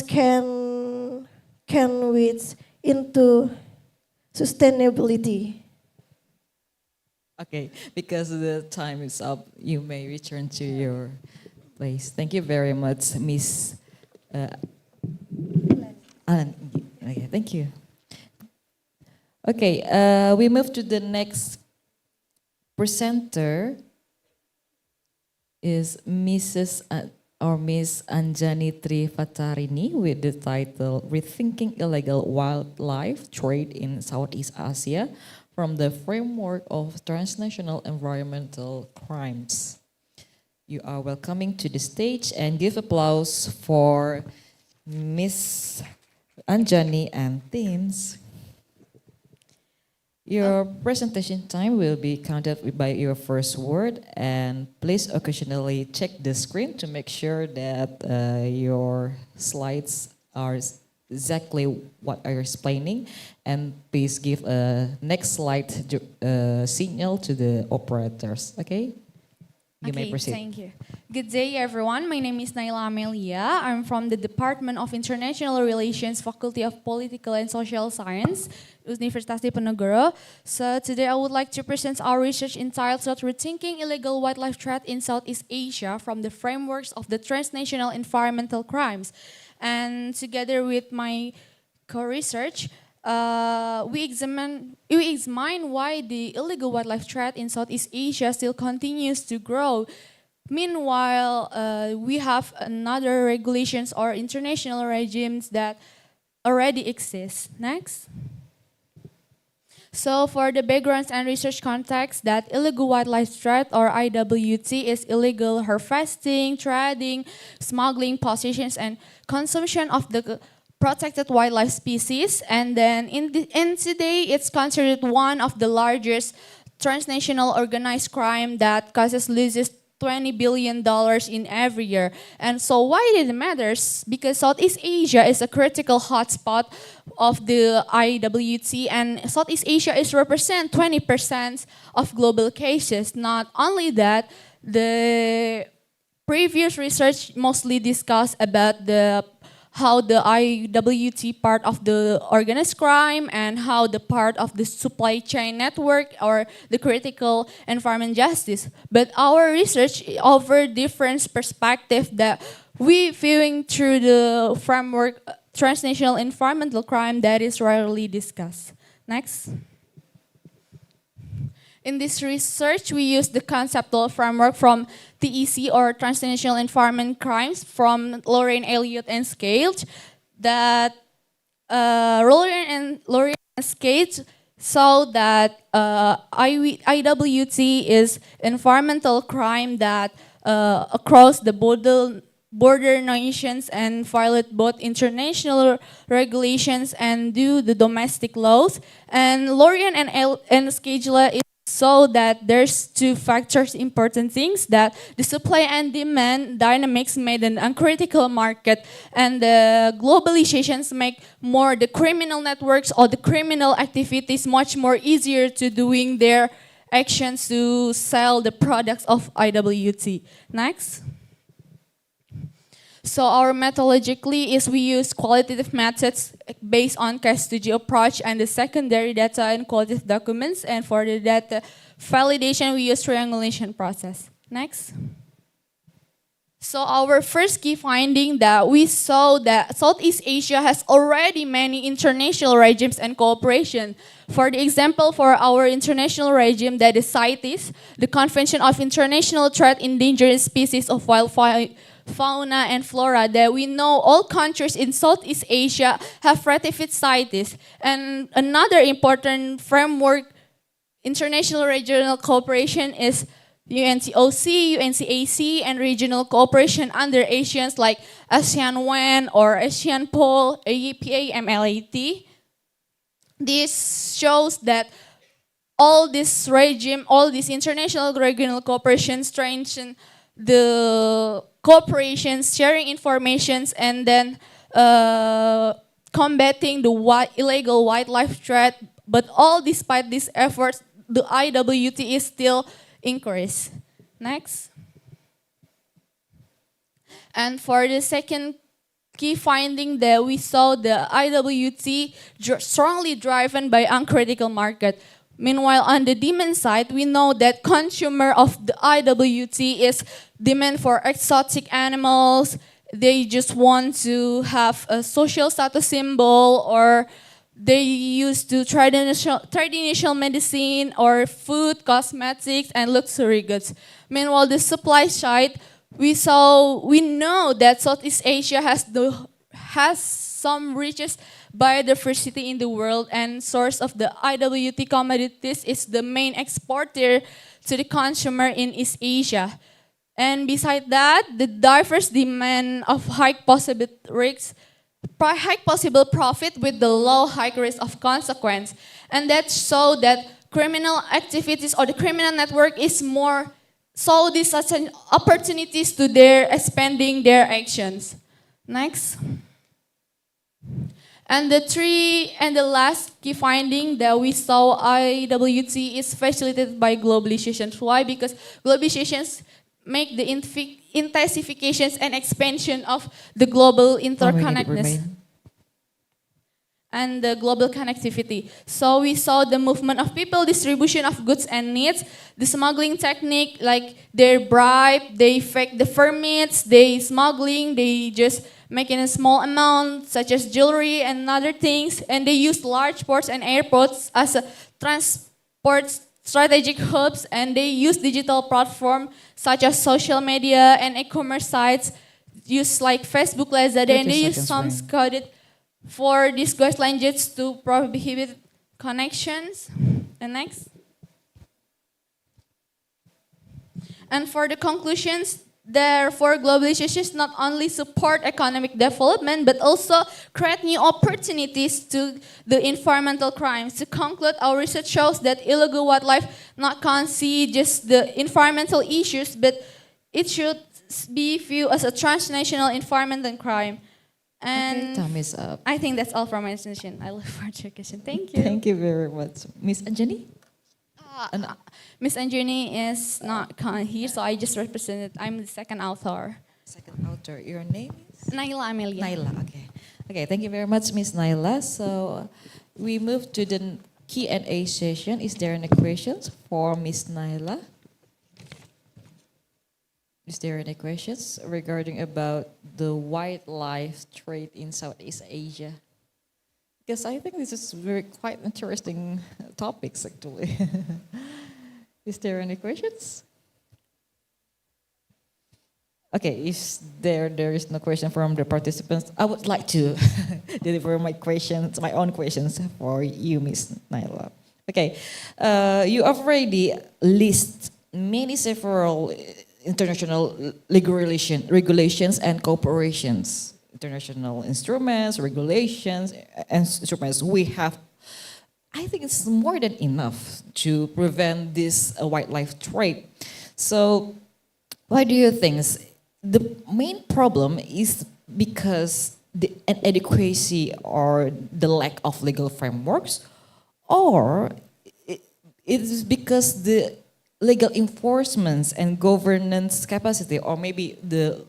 can with into sustainability. Okay, because the time is up, you may return to your place. Thank you very much, Miss Alan. Okay, thank you. Okay, we move to the next presenter. Is Mrs. or Miss Anjani Trivatarini with the title Rethinking Illegal Wildlife Trade in Southeast Asia from the Framework of Transnational Environmental Crimes. You are welcoming to the stage and give applause for Miss Anjani and teams. Your presentation time will be counted by your first word, and please occasionally check the screen to make sure that your slides are exactly what are you explaining, and please give a next slide signal to the operators, okay? You may proceed. Thank you. Good day, everyone. My name is Naila Amelia. I'm from the Department of International Relations, Faculty of Political and Social Science, Universitas Diponegoro. So today I would like to present our research entitled Rethinking Illegal Wildlife Trade in Southeast Asia from the Frameworks of the Transnational Environmental Crimes. And together with my co-research, we examine why the illegal wildlife trade in Southeast Asia still continues to grow. Meanwhile, we have another regulations or international regimes that already exist. Next. So for the backgrounds and research context, that illegal wildlife trade or IWT is illegal harvesting, trading, smuggling, possessions, and consumption of the protected wildlife species, and then today it's considered one of the largest transnational organized crime that causes loses $20 billion in every year. And so why it matters? Because Southeast Asia is a critical hotspot of the IWT, and Southeast Asia is represent 20% of global cases. Not only that, the previous research mostly discussed about how the IWT part of the organized crime and how the part of the supply chain network or the critical environment justice. But our research over different perspective that we viewing through the framework transnational environmental crime that is rarely discussed. Next. In this research, we use the conceptual framework from TEC or Transnational Environment Crimes from Lorraine Elliott and Scales that Lorraine and Scales saw that IWT is environmental crime that across the border nations and violate both international regulations and do the domestic laws. And Lorraine and Scales so that there's two factors, important things, that the supply and demand dynamics made an uncritical market, and the globalizations make more the criminal networks or the criminal activities much more easier to doing their actions to sell the products of IWT. Next. So our methodologically is we use qualitative methods based on case study approach and the secondary data and qualitative documents. And for the data validation, we use triangulation process. Next. So our first key finding that we saw that Southeast Asia has already many international regimes and cooperation. For the example, for our international regime that is CITES, the Convention of International Trade in Endangered Species of Wild Fauna and Flora, that we know all countries in Southeast Asia have ratified CITES. And another important framework, international regional cooperation is UNCOC, UNCAC, and regional cooperation under ASEANs like ASEAN-WAN or ASEAN-POL, AEPA, MLAT. This shows that all this regime, all this international regional cooperation strengthen the cooperations, sharing informations, and then combating the illegal wildlife trade. But all despite these efforts, the IWT is still increased. Next. And for the second key finding that we saw the IWT strongly driven by uncritical market. Meanwhile, on the demand side, we know that consumer of the IWT is demand for exotic animals. They just want to have a social status symbol, or they used to traditional medicine or food, cosmetics, and luxury goods. Meanwhile, the supply side, we know that Southeast Asia has some richest biodiversity in the world, and source of the IWT commodities is the main exporter to the consumer in East Asia. And beside that, the diverse demand of high possible profit with the low high risk of consequence. And that show that criminal activities or the criminal network is more so these such an opportunities to their expanding their actions. Next. And the last key finding that we saw IWT is facilitated by globalization. Why? Because globalizations make the intensifications and expansion of the global interconnectedness and the global connectivity. So we saw the movement of people, distribution of goods and needs, the smuggling technique, like they bribe, they fake the permits, they smuggling, they just make in a small amount, such as jewelry and other things, and they use large ports and airports as a transport strategic hubs, and they use digital platforms such as social media and e-commerce sites, use like Facebook, Lazada, and they use some coded for disguised languages to prohibit connections. And next. And for the conclusions, therefore, globalization not only support economic development, but also create new opportunities to the environmental crimes. To conclude, our research shows that illegal wildlife not concede just the environmental issues, but it should be viewed as a transnational environmental crime. And Okay, time is up. I think that's all from my presentation. I look forward to your question. Thank you. Thank you very much. Miss Anjani? Miss Anjani is not here, so I just represented. I'm the second author. Second author. Your name is? Naila Amelia. Naila, okay. Okay, thank you very much, Miss Naila. So we move to the Q&A session. Is there any questions for Miss Naila? Is there any questions regarding about the wildlife trade in Southeast Asia? Because I think this is very quite interesting topics actually. Is there any questions? Okay, if there is no question from the participants, I would like to deliver my questions, my own questions for you, Miss Naila. Okay, you already list several international legal regulations and cooperations, international instruments, regulations, and instruments we have. I think it's more than enough to prevent this wildlife trade. So, why do you think the main problem is because the inadequacy or the lack of legal frameworks, or it is because the legal enforcement and governance capacity, or maybe the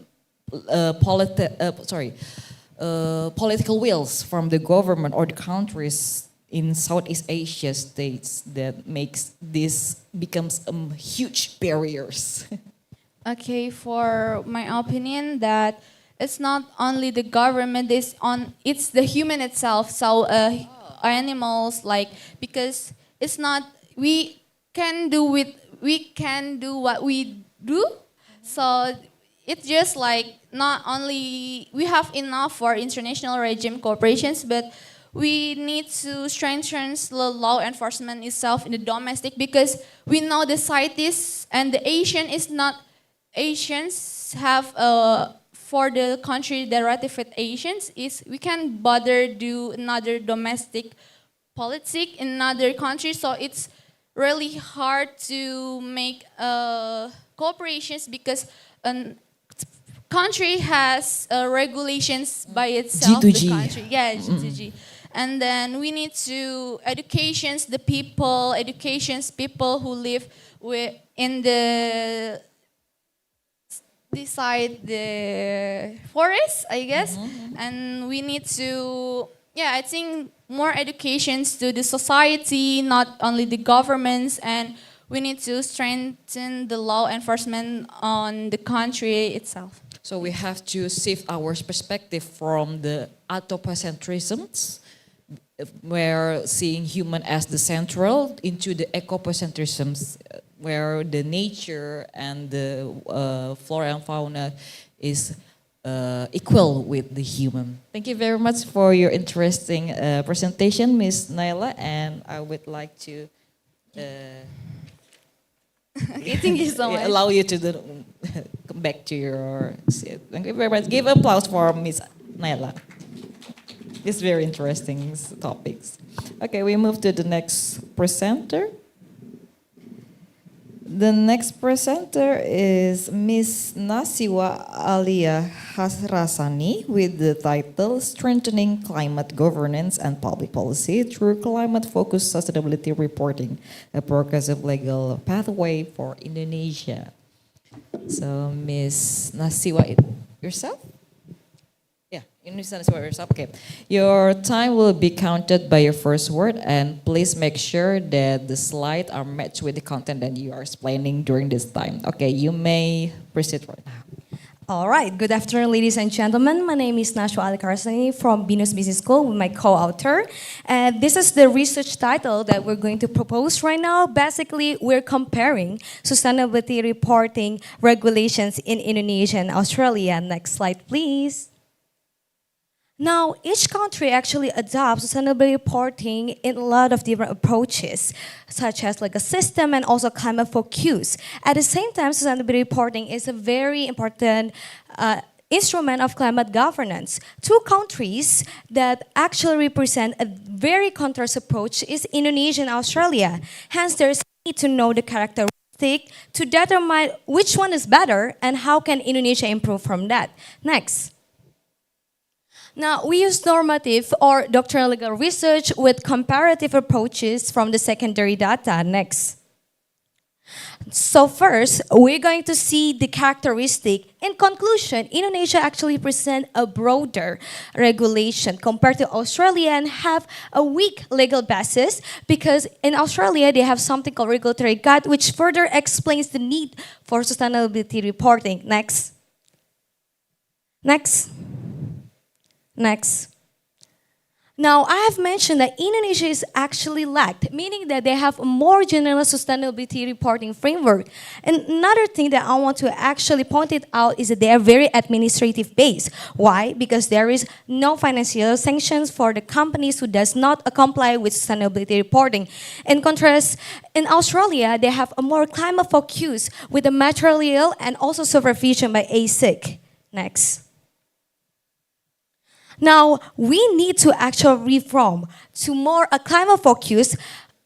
political wills from the government or the countries in Southeast Asia states that makes this becomes huge barriers? Okay, for my opinion, that it's not only the government, it's the human itself. So animals, like, because it's not we can do what we do. So it's just like not only we have enough for international regime corporations, but we need to strengthen the law enforcement itself in the domestic, because we know the CITES and the Asians have for the country that ratified Asians is we can bother do another domestic politics in another country, so it's really hard to make cooperations because a country has regulations by itself. G2G. The country, yeah, G2G. And then we need to educations people who live in the beside the forest, I guess. And we need to, I think more educations to the society, not only the governments, and we need to strengthen the law enforcement on the country itself. So we have to shift our perspective from the anthropocentrisms, where seeing human as the central, into the ecopocentrisms, where the nature and the flora and fauna is equal with the human. Thank you very much for your interesting presentation, Ms. Naila, and I would like to Okay, thank you so much. allow you to come back to your seat. Thank you very much. Give applause for Ms. Naila. It's very interesting topics. Okay, we move to the next presenter. The next presenter is Ms. Nasiwa Alia Hasrasani with the title Strengthening Climate Governance and Public Policy Through Climate-Focused Sustainability Reporting, a Progressive Legal Pathway for Indonesia. So, Ms. Nasiwa, yourself? Yeah, you understand this word yourself. Okay. Your time will be counted by your first word, and please make sure that the slides are matched with the content that you are explaining during this time. Okay, you may proceed right now. All right. Good afternoon, ladies and gentlemen. My name is Nashwa Ali Karsani from Binus Business School with my co-author. And this is the research title that we're going to propose right now. Basically, we're comparing sustainability reporting regulations in Indonesia and Australia. Next slide, please. Now, each country actually adopts sustainability reporting in a lot of different approaches, such as like a system and also climate focus. At the same time, sustainability reporting is a very important instrument of climate governance. Two countries that actually represent a very contrast approach is Indonesia and Australia. Hence, there's a need to know the characteristic to determine which one is better and how can Indonesia improve from that. Next. Now, we use normative or doctrinal legal research with comparative approaches from the secondary data. Next. So first, we're going to see the characteristic. In conclusion, Indonesia actually presents a broader regulation compared to Australia and have a weak legal basis because in Australia, they have something called regulatory guide, which further explains the need for sustainability reporting. Next. Next. Next. Now, I have mentioned that Indonesia is actually lacked, meaning that they have a more general sustainability reporting framework. And another thing that I want to actually point it out is that they are very administrative based. Why? Because there is no financial sanctions for the companies who does not comply with sustainability reporting. In contrast, in Australia, they have a more climate focus with the material and also supervision by ASIC. Next. Now, we need to actually reform to more a climate focus,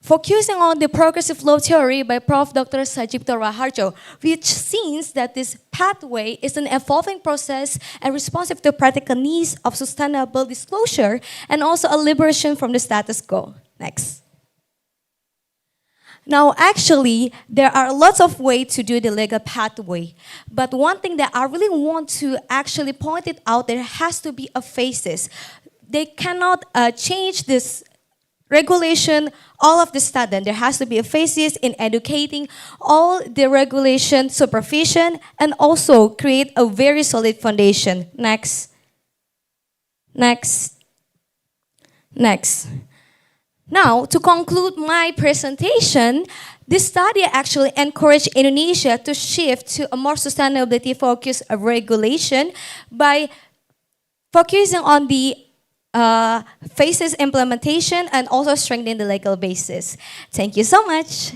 focusing on the progressive law theory by Prof. Dr. Sajipto Raharjo, which seems that this pathway is an evolving process and responsive to practical needs of sustainable disclosure and also a liberation from the status quo. Next. Now, actually, there are lots of ways to do the legal pathway. But one thing that I really want to actually point it out, there has to be a phases. They cannot change this regulation all of the sudden. There has to be a phases in educating all the regulation supervision and also create a very solid foundation. Next. Next. Next. Now, to conclude my presentation, this study actually encouraged Indonesia to shift to a more sustainability-focused regulation by focusing on the phases implementation and also strengthening the legal basis. Thank you so much.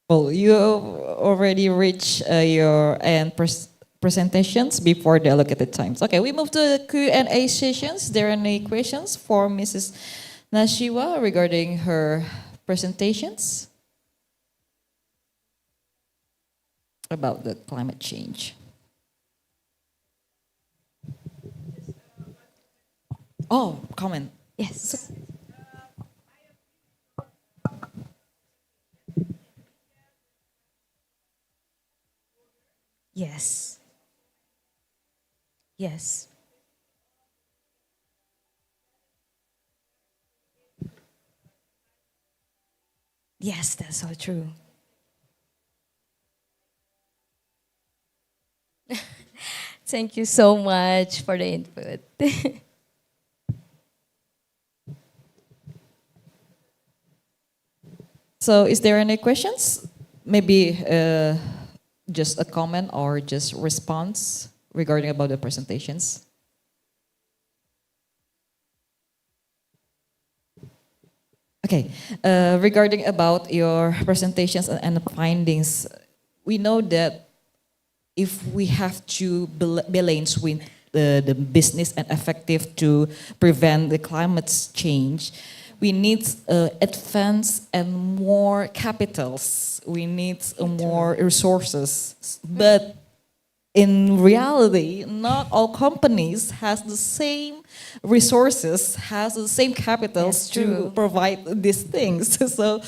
Well, you already reached your end presentations before the allocated times. Okay, we move to the Q&A sessions. There are any questions for Mrs. Nashiwa regarding her presentations about the climate change? Oh, comment. Yes. Yes. Yes. Yes, that's so true. Thank you so much for the input. So is there any questions? Maybe just a comment or just response regarding about the presentations? Okay, regarding about your presentations and the findings, we know that if we have to balance with the business and effective to prevent the climate change, we need advance and more capitals. We need more resources. But in reality, not all companies has the same resources, has the same capitals to provide these things. So,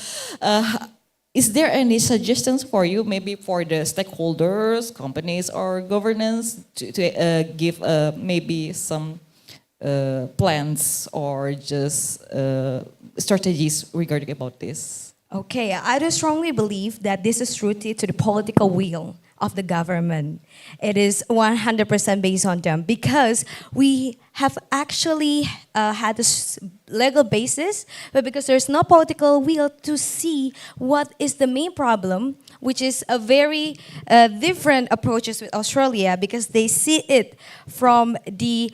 is there any suggestions for you, maybe for the stakeholders, companies, or governance to give maybe some plans or just strategies regarding about this? Okay, I do strongly believe that this is rooted to the political will of the government. It is 100% based on them because we have actually had this legal basis, but because there's no political will to see what is the main problem, which is a very different approaches with Australia because they see it from the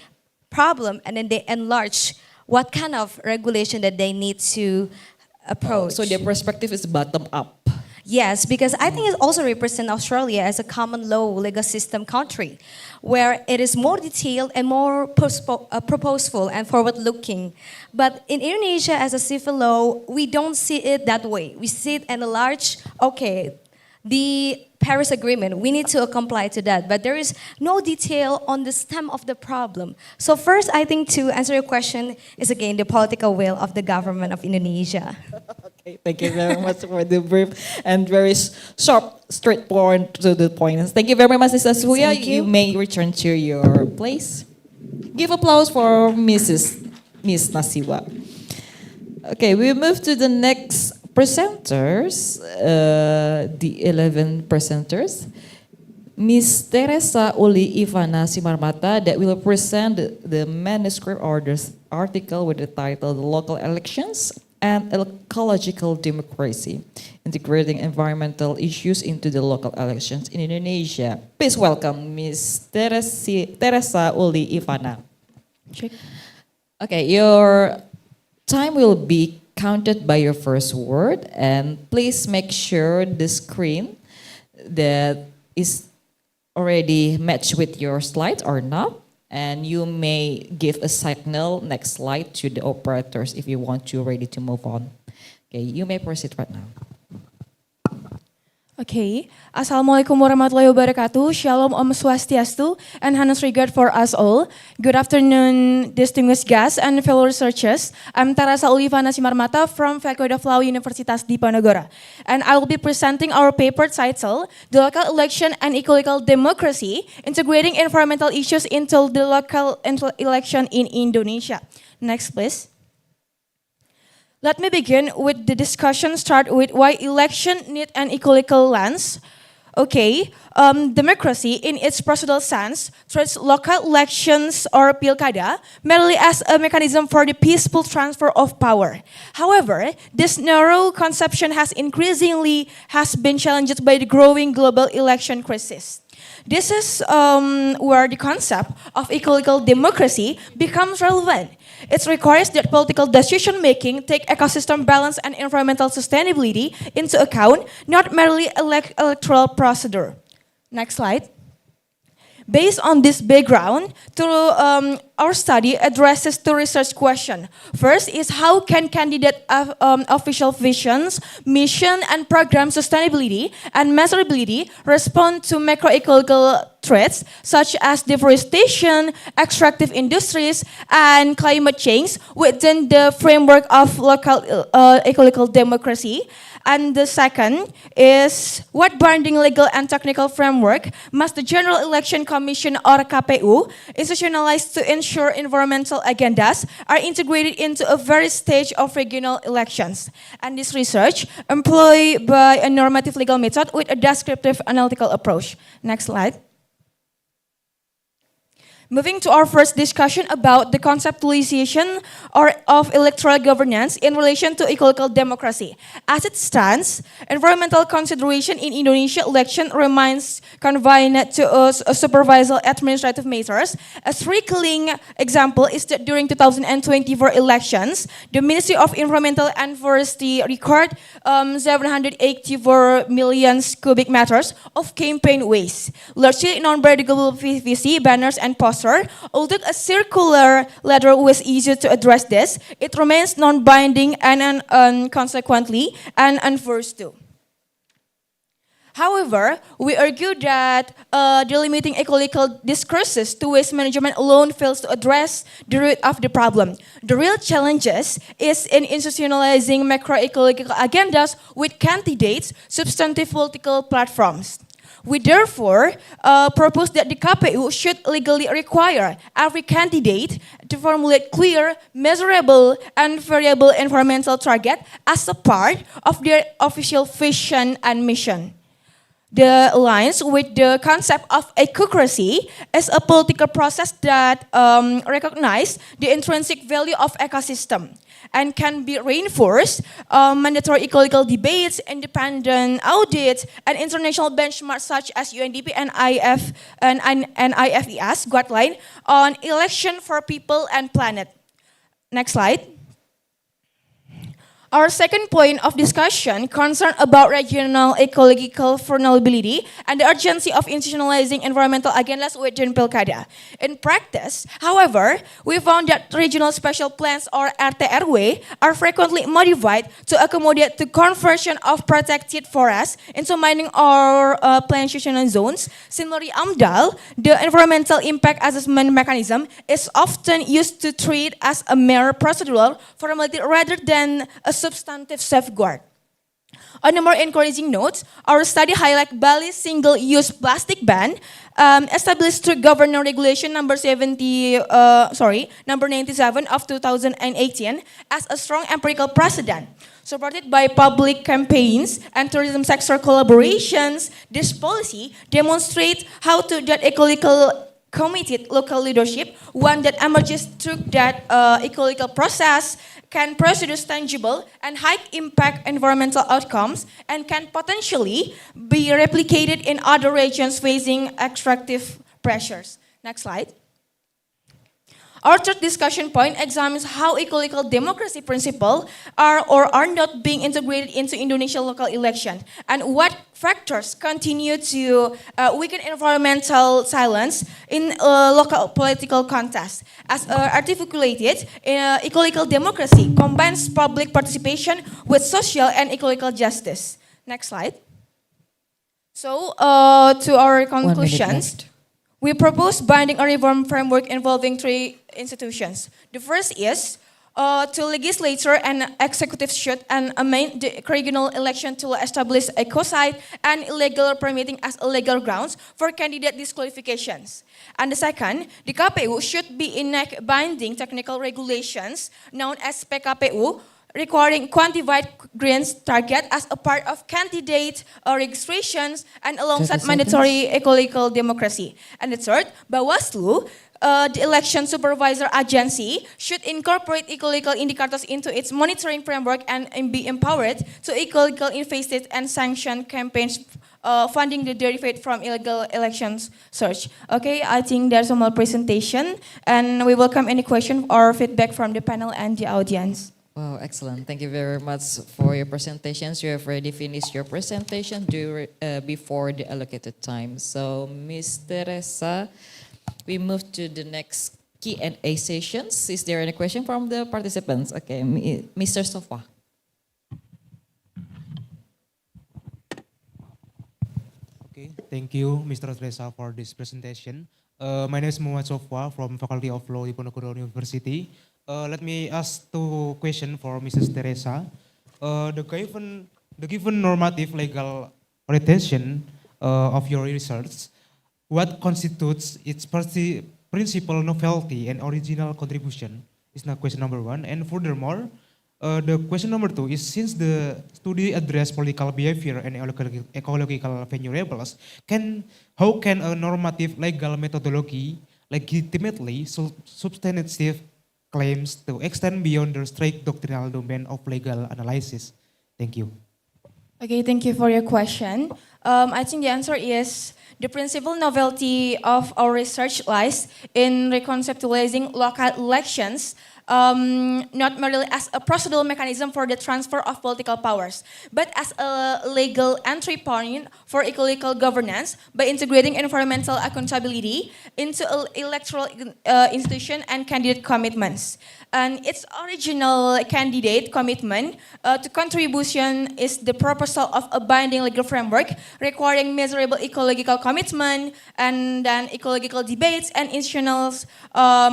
problem and then they enlarge what kind of regulation that they need to approach. So their perspective is bottom up. Yes, because I think it also represents Australia as a common law legal system country, where it is more detailed and more proposeful and forward-looking. But in Indonesia, as a civil law, we don't see it that way. We see it in a large, okay, the Paris Agreement, we need to comply to that, but there is no detail on the stem of the problem. So first, I think to answer your question is again the political will of the government of Indonesia. Okay, thank you very much for the brief and very sharp, straightforward to the point. Thank you very much, Mrs. Suya. You may return to your place. Give applause for Miss Nasiwa. Okay, we move to the next presenters, the 11 presenters. Miss Teresa Uli Ivana Simarmata that will present the manuscript or the article with the title The Local Elections and Ecological Democracy, Integrating Environmental Issues into the Local Elections in Indonesia. Please welcome Miss Teresa Uli Ivana. Check. Okay, your time will be counted by your first word, and please make sure the screen that is already matched with your slide or not, and you may give a signal next slide to the operators if you want to ready to move on. Okay, you may proceed right now. Okay, Assalamualaikum warahmatullahi wabarakatuh. Shalom Om Swastiastu and Hanus regard for us all. Good afternoon, distinguished guests and fellow researchers. I'm Teresa Ulivana Simarmata from Faculty of Law Universitas Diponegoro, and I will be presenting our paper titled The Local Election and Ecological Democracy, Integrating Environmental Issues into the Local Election in Indonesia. Next, please. Let me begin with the discussion, start with why election need an ecological lens. Okay, democracy in its procedural sense treats local elections or pilkada merely as a mechanism for the peaceful transfer of power. However, this narrow conception has been challenged by the growing global election crisis. This is where the concept of ecological democracy becomes relevant. It requires that political decision-making take ecosystem balance and environmental sustainability into account, not merely electoral procedure. Next slide. Based on this background, our study addresses two research questions. First is how can candidate official visions, mission, and program sustainability and measurability respond to macroecological threats such as deforestation, extractive industries, and climate change within the framework of local ecological democracy. And the second is what binding legal and technical framework must the General Election Commission or KPU institutionalize to ensure environmental agendas are integrated into a various stage of regional elections. And this research employed by a normative legal method with a descriptive analytical approach. Next slide. Moving to our first discussion about the conceptualization of electoral governance in relation to ecological democracy. As it stands, environmental consideration in Indonesia election remains confined to supervisor administrative measures. A striking example is that during 2024 elections, the Ministry of Environmental and Forestry recorded 784 million cubic meters of campaign waste, largely non-biodegradable PVC, banners, and posters. Although a circular letter was issued to address this, it remains non-binding and consequently unenforced too. However, we argue that delimiting ecological discourses to waste management alone fails to address the root of the problem. The real challenges is in institutionalizing macroecological agendas with candidates, substantive political platforms. We therefore propose that the KPU should legally require every candidate to formulate clear, measurable, and variable environmental target as a part of their official vision and mission. The aligns with the concept of ecocracy as a political process that recognizes the intrinsic value of ecosystem and can be reinforced. Mandatory ecological debates, independent audits, and international benchmarks such as UNDP and IFES guideline on election for people and planet. Next slide. Our second point of discussion concerns about regional ecological vulnerability and the urgency of institutionalizing environmental agendas within Pilkada. In practice, however, we found that regional special plans or RTRW are frequently modified to accommodate the conversion of protected forests into mining or plantation zones. Similarly, AMDAL, the environmental impact assessment mechanism, is often used to treat as a mere procedural formality rather than a substantive safeguard. On a more encouraging note, our study highlights Bali's single-use plastic ban, established through Governor Regulation number 97 of 2018 as a strong empirical precedent. Supported by public campaigns and tourism sector collaborations, this policy demonstrates how to that ecological committed local leadership, one that emerges through that ecological process, can produce tangible and high-impact environmental outcomes and can potentially be replicated in other regions facing extractive pressures. Next slide. Our third discussion point examines how ecological democracy principles are or are not being integrated into Indonesian local election and what factors continue to weaken environmental silence in local political context. As articulated, ecological democracy combines public participation with social and ecological justice. Next slide. So, to our conclusions. We propose binding a reform framework involving three institutions. The first is to legislature and executive should amend the regional election to establish ecocide and illegal permitting as illegal grounds for candidate disqualifications. And the second, the KPU should be enact binding technical regulations known as PKPU, requiring quantified greens target as a part of candidate registrations and alongside mandatory ecological democracy. And the third, Bawaslu, the election supervisor agency, should incorporate ecological indicators into its monitoring framework and be empowered to ecological invested and sanctioned campaigns funding the derived from illegal elections search. Okay, I think there's a more presentation and we welcome any question or feedback from the panel and the audience. Wow, excellent. Thank you very much for your presentations. You have already finished your presentation before the allocated time. So, Ms. Teresa, we move to the next Q&A sessions. Is there any question from the participants? Okay, Mr. Sofa. Okay, thank you, Mr. Teresa, for this presentation. My name is Muhammad Sofa from Faculty of Law, Diponegoro University. Let me ask two questions for Mrs. Teresa. The given normative legal orientation of your research, what constitutes its principal novelty and original contribution is now question number one. And furthermore, the question number two is since the study address political behavior and ecological variables, how can a normative legal methodology legitimately substantive claims to extend beyond the strict doctrinal domain of legal analysis? Thank you. Okay, thank you for your question. I think the answer is the principal novelty of our research lies in reconceptualizing local elections, not merely as a procedural mechanism for the transfer of political powers, but as a legal entry point for ecological governance by integrating environmental accountability into electoral institution and candidate commitments. And its original candidate commitment to contribution is the proposal of a binding legal framework requiring measurable ecological commitment and then ecological debates and institutional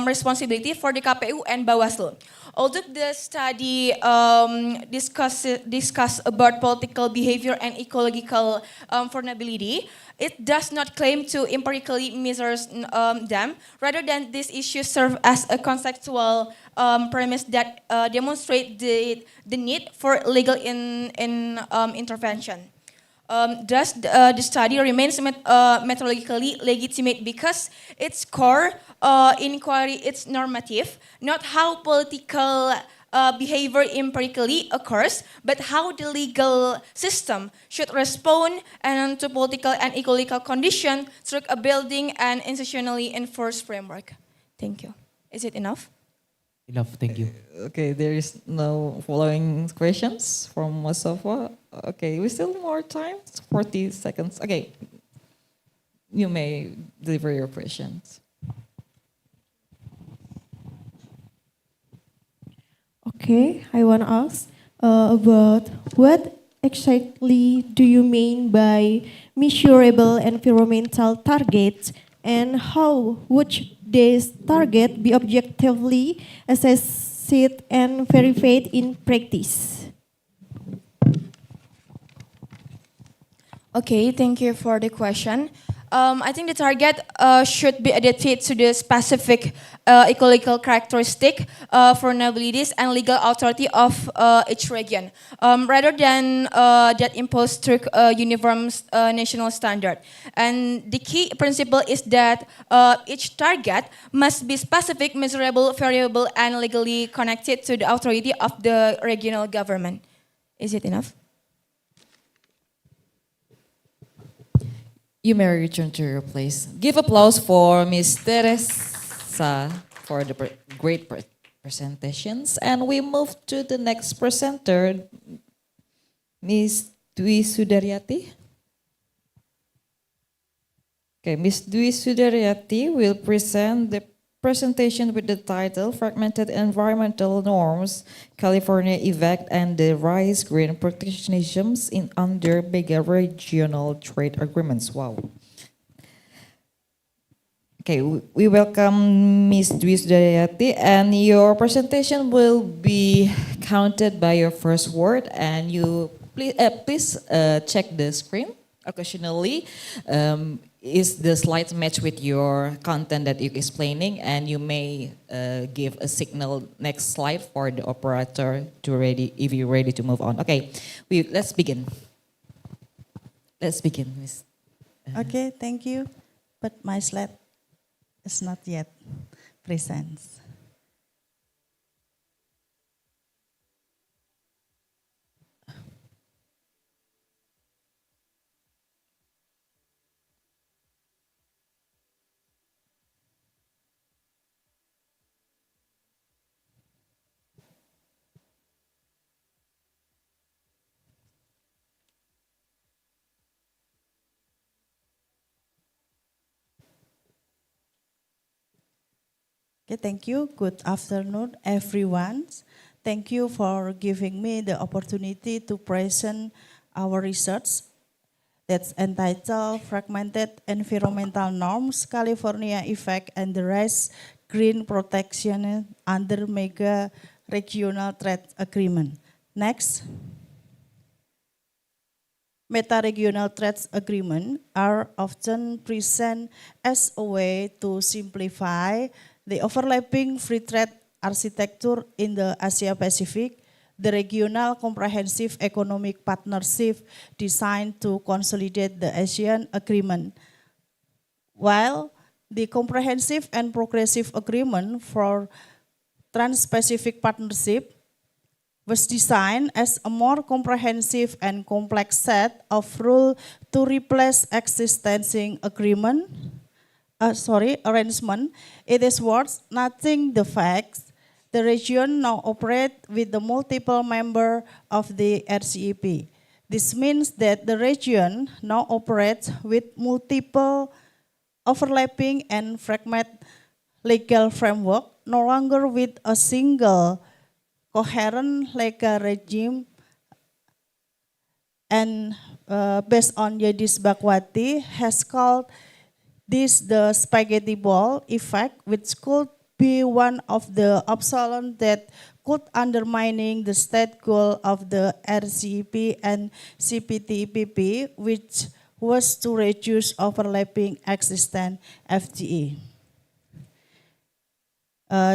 responsibility for the KPU and Bawaslu. Although the study discuss about political behavior and ecological vulnerability, it does not claim to empirically measure them. Rather than these issues serve as a conceptual premise that demonstrate the need for legal intervention. Thus, the study remains methodologically legitimate because its core inquiry is normative, not how political behavior empirically occurs, but how the legal system should respond and to political and ecological conditions through a building and institutionally enforced framework. Thank you. Is it enough? Enough, thank you. Okay, there is no following questions from Mustafa. Okay, we still more time, 40 seconds. Okay, you may deliver your questions. Okay, I want to ask about what exactly do you mean by measurable environmental targets, and how would this target be objectively assessed and verified in practice? Okay, thank you for the question. I think the target should be adapted to the specific ecological characteristic, vulnerabilities, and legal authority of each region, rather than that imposed through a uniform national standard. And the key principle is that each target must be specific, measurable, variable, and legally connected to the authority of the regional government. Is it enough? You may return to your place. Give applause for Ms. Teresa for the great presentations. And we move to the next presenter, Ms. Dwi Sudaryati. Okay, Ms. Dwi Sudaryati will present the presentation with the title Fragmented Environmental Norms, California Effect and the Rise Green Protectionisms in under mega regional trade agreements. Wow. Okay, we welcome Ms. Dwi Sudaryati, and your presentation will be counted by your first word, and you please check the screen occasionally. Is the slides match with your content that you're explaining, and you may give a signal next slide for the operator to ready if you're ready to move on. Okay, let's begin. Let's begin, Miss. Okay, thank you. But my slide is not yet present. Okay, thank you. Good afternoon, everyone. Thank you for giving me the opportunity to present our research that's entitled Fragmented Environmental Norms, California Effect and the Rise Green Protection under Mega Regional Trade Agreement. Next. Meta-regional trade agreements are often present as a way to simplify the overlapping free trade architecture in the Asia-Pacific, the regional comprehensive economic partnership designed to consolidate the ASEAN agreement. While The Comprehensive and Progressive Agreement for Trans-Pacific Partnership was designed as a more comprehensive and complex set of rules to replace existing arrangement. It is worth noting the fact the region now operate with the multiple member of the RCEP. This means that the region now operates with multiple overlapping and fragmented legal framework, no longer with a single coherent legal regime. And based on Yadis Bakwati, has called this the spaghetti ball effect, which could be one of the obsolete that could undermining the state goal of the RCEP and CPTPP, which was to reduce overlapping existing FTA.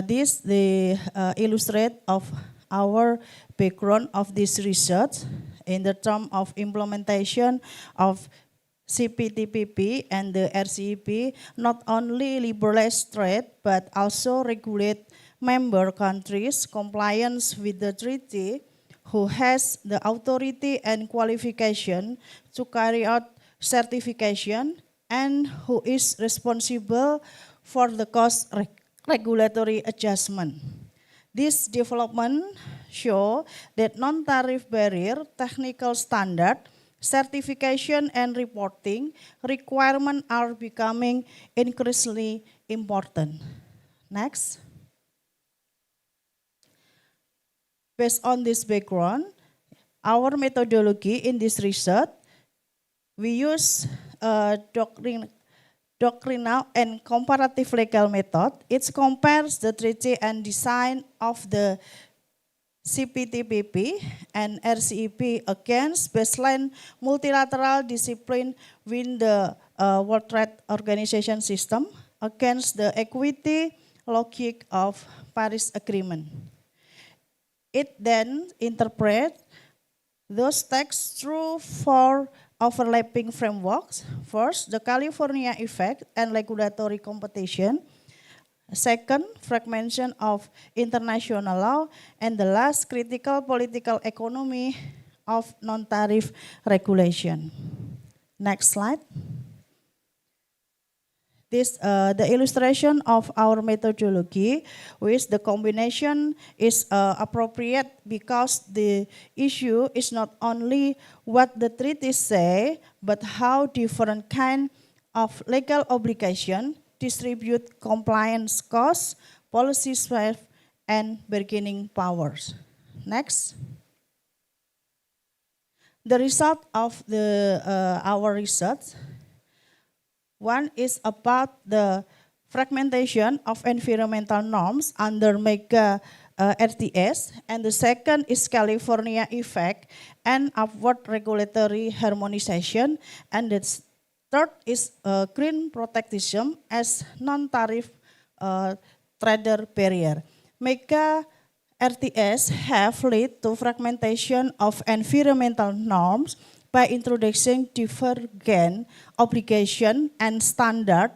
This the illustrate of our background of this research in the term of implementation of CPTPP and the RCEP not only liberalize trade but also regulate member countries' compliance with the treaty, who has the authority and qualification to carry out certification and who is responsible for the cost regulatory adjustment. This development show that non-tariff barrier, technical standard, certification and reporting requirements are becoming increasingly important. Next. Based on this background, our methodology in this research, we use doctrinal and comparative legal method. It compares the treaty and design of the CPTPP and RCEP against baseline multilateral discipline within the World Trade Organization system against the equity logic of Paris Agreement. It then interprets those texts through four overlapping frameworks. First, the California effect and regulatory competition. Second, fragmentation of international law. And the last, critical political economy of non-tariff regulation. Next slide. This the illustration of our methodology, which the combination is appropriate because the issue is not only what the treaties say, but how different kind of legal obligation distribute compliance costs, policy sway, and bargaining powers. Next. The result of our research. One is about the fragmentation of environmental norms under mega RTS, and the second is California effect and upward regulatory harmonization, and the third is green protectionism as non-tariff trader barrier. Mega RTS have led to fragmentation of environmental norms by introducing divergent obligation and standard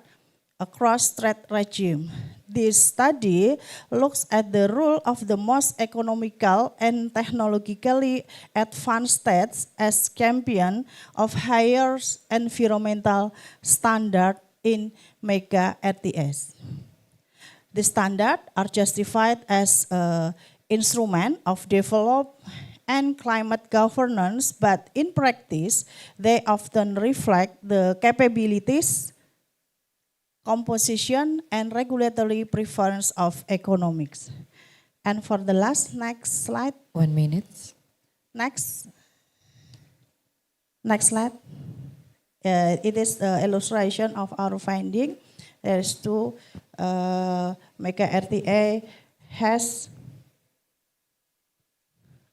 across trade regime. This study looks at the role of the most economical and technologically advanced states as champion of higher environmental standard in mega RTS. The standards are justified as an instrument of development and climate governance, but in practice, they often reflect the capabilities, composition, and regulatory preference of economics. And for the next slide. 1 minute. Next slide. It is the illustration of our finding. There's two mega RTA has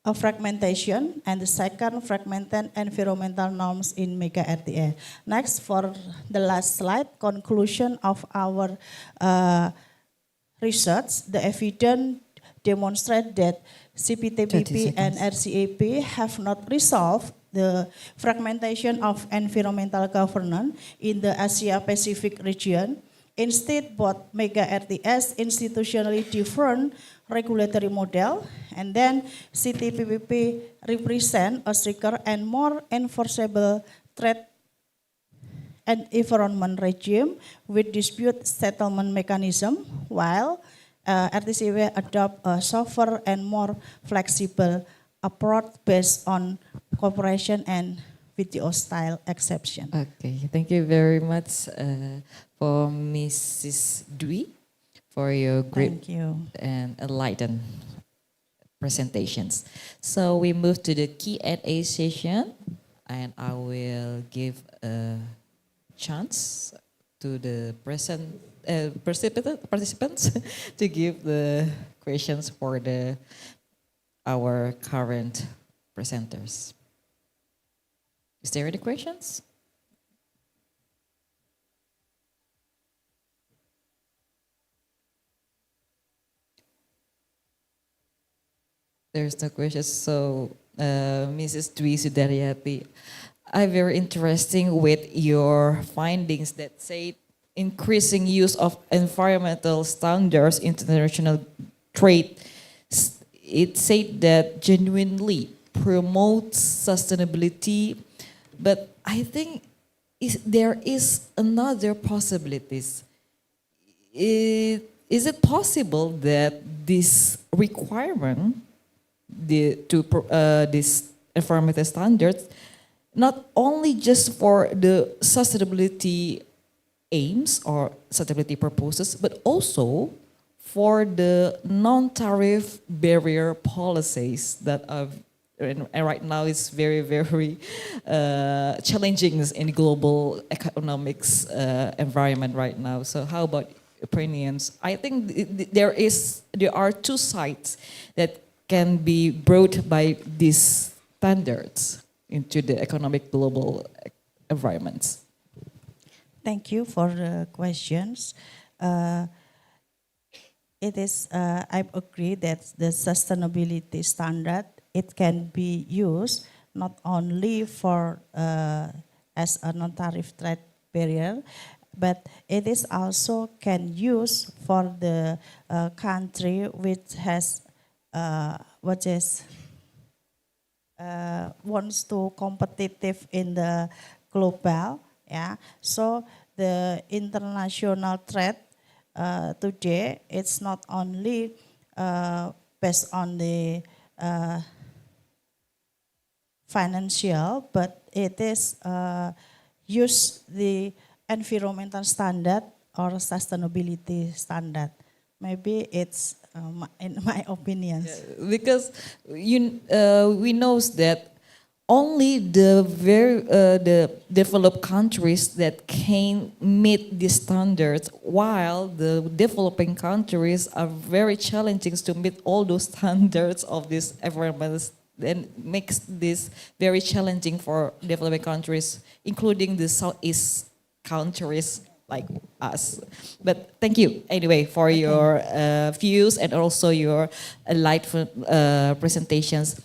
a fragmentation, and the second fragmented environmental norms in mega RTA. Next, for the last slide, conclusion of our research, the evidence demonstrate that CPTPP and RCEP have not resolved the fragmentation of environmental governance in the Asia Pacific region. Instead, both mega RTS institutionally different regulatory model, and then CTPPP represent a stricter and more enforceable threat and environment regime with dispute settlement mechanism, while RTCW adopt a softer and more flexible approach based on cooperation and video style exception. Okay, thank you very much for Mrs. Dwi for your great Thank you. and enlightened presentations. So we move to the Q&A session, and I will give a chance to the participants to give the questions for our current presenters. Is there any questions? There's no questions. So, Mrs. Dwi Sudaryati, I'm very interesting with your findings that say increasing use of environmental standards, international trade. It said that genuinely promotes sustainability, but I think there is another possibilities. Is it possible that this requirement, this environmental standards, not only just for the sustainability aims or sustainability purposes, but also for the non-tariff barrier policies that are and right now is very, very challenging in global economics environment right now. So how about opinions? I think there are two sides that can be brought by these standards into the economic global environments. Thank you for the questions. I agree that the sustainability standard, it can be used not only for as a non-tariff trade barrier, but it is also can use for the country which has wants to competitive in the global. Yeah, so the international trade today, it's not only based on the financial, but it is use the environmental standard or sustainability standard. Maybe it's in my opinions. Because we know that only the developed countries that can meet the standards, while the developing countries are very challenging to meet all those standards of these environments, and makes this very challenging for developing countries, including the Southeast countries like us. But thank you anyway for your views and also your enlightened presentations.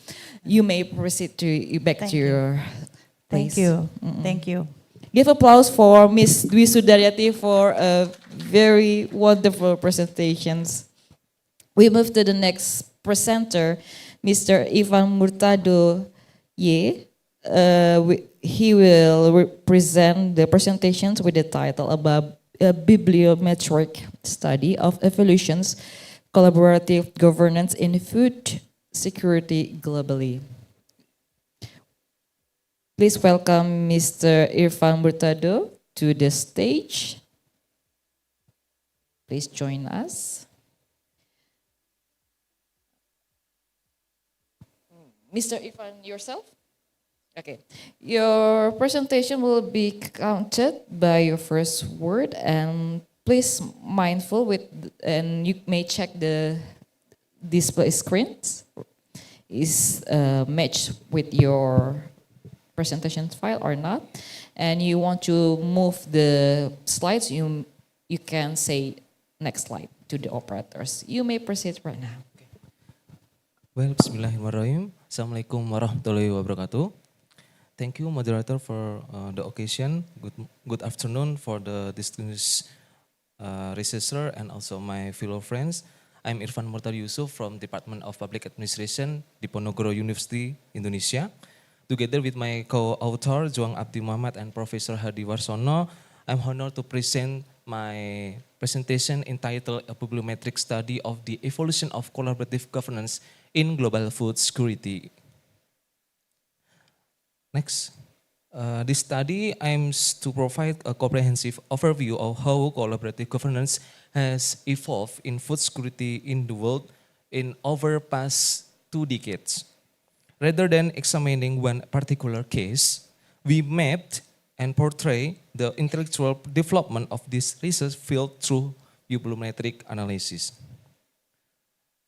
You may proceed back to your place. Thank you. Thank you. Give applause for Ms. Dwi Sudaryati for a very wonderful presentations. We move to the next presenter, Mr. Ivan Murtado Ye. He will present the presentations with the title about a bibliometric study of evolutions, collaborative governance in food security globally. Please welcome Mr. Irfan Murtado to the stage. Please join us. Mr. Irfan, yourself? Okay. Your presentation will be counted by your first word, and please mindful with, and you may check the display screens is matched with your presentation file or not, and you want to move the slides, you can say next slide to the operators. You may proceed right now. Well, Bismillahirrahmanirrahim. Assalamualaikum warahmatullahi wabarakatuh. Thank you, moderator, for the occasion. Good afternoon for the distinguished researcher and also my fellow friends. I'm Irfan Murtar Yusuf from Department of Public Administration, Diponegoro University, Indonesia. Together with my co-author, Juang Abdi Muhammad and Professor Hadi Warsono, I'm honored to present my presentation entitled A Bibliometric Study of the Evolution of Collaborative Governance in Global Food Security. Next. This study aims to provide a comprehensive overview of how collaborative governance has evolved in food security in the world in over past 2 decades. Rather than examining one particular case, we mapped and portray the intellectual development of this research field through bibliometric analysis.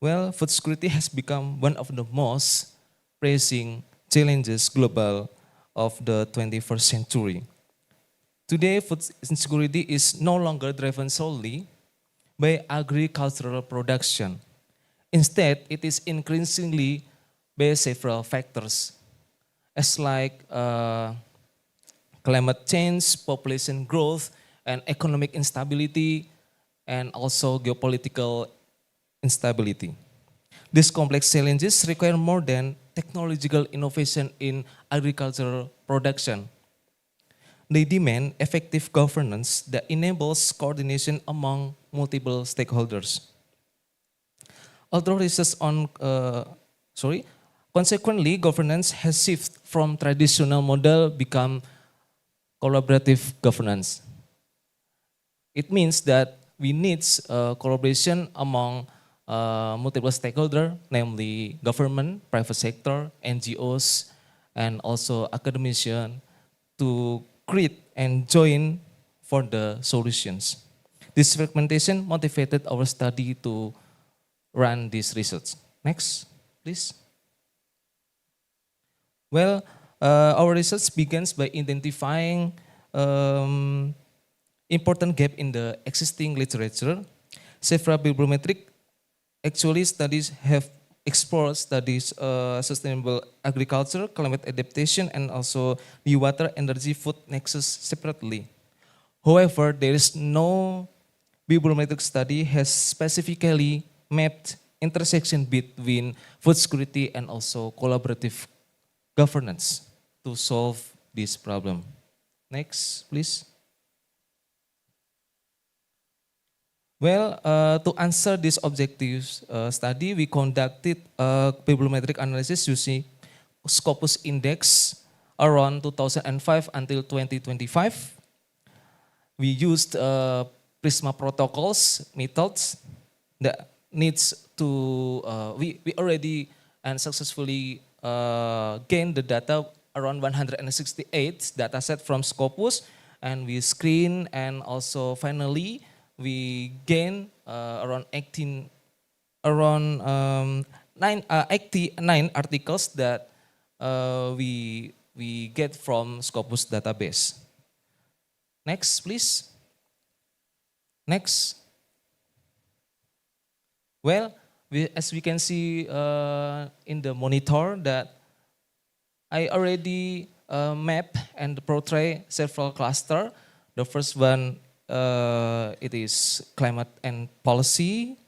Well, food security has become one of the most pressing challenges global of the 21st century. Today, food insecurity is no longer driven solely by agricultural production. Instead, it is increasingly by several factors, as like climate change, population growth, and economic instability, and also geopolitical instability. These complex challenges require more than technological innovation in agricultural production. They demand effective governance that enables coordination among multiple stakeholders. Although research on, consequently, governance has shifted from traditional model become collaborative governance. It means that we need collaboration among multiple stakeholders, namely government, private sector, NGOs, and also academicians to create and join for the solutions. This fragmentation motivated our study to run this research. Next, please. Well, our research begins by identifying important gap in the existing literature. Several bibliometric studies have explored sustainable agriculture, climate adaptation, and also the water, energy, food nexus separately. However, there is no bibliometric study has specifically mapped intersection between food security and also collaborative governance to solve this problem. Next, please. Well, to answer this objective study, we conducted a bibliometric analysis using Scopus Index around 2005 until 2025. We used Prisma protocols methods that needs to, we already and successfully gained the data around 168 data set from Scopus, and we screen, and also finally we gain around 89 articles that we get from Scopus database. Next, please. Next. Well, as we can see in the monitor that I already map and portray several clusters. The first one, it is climate and policy,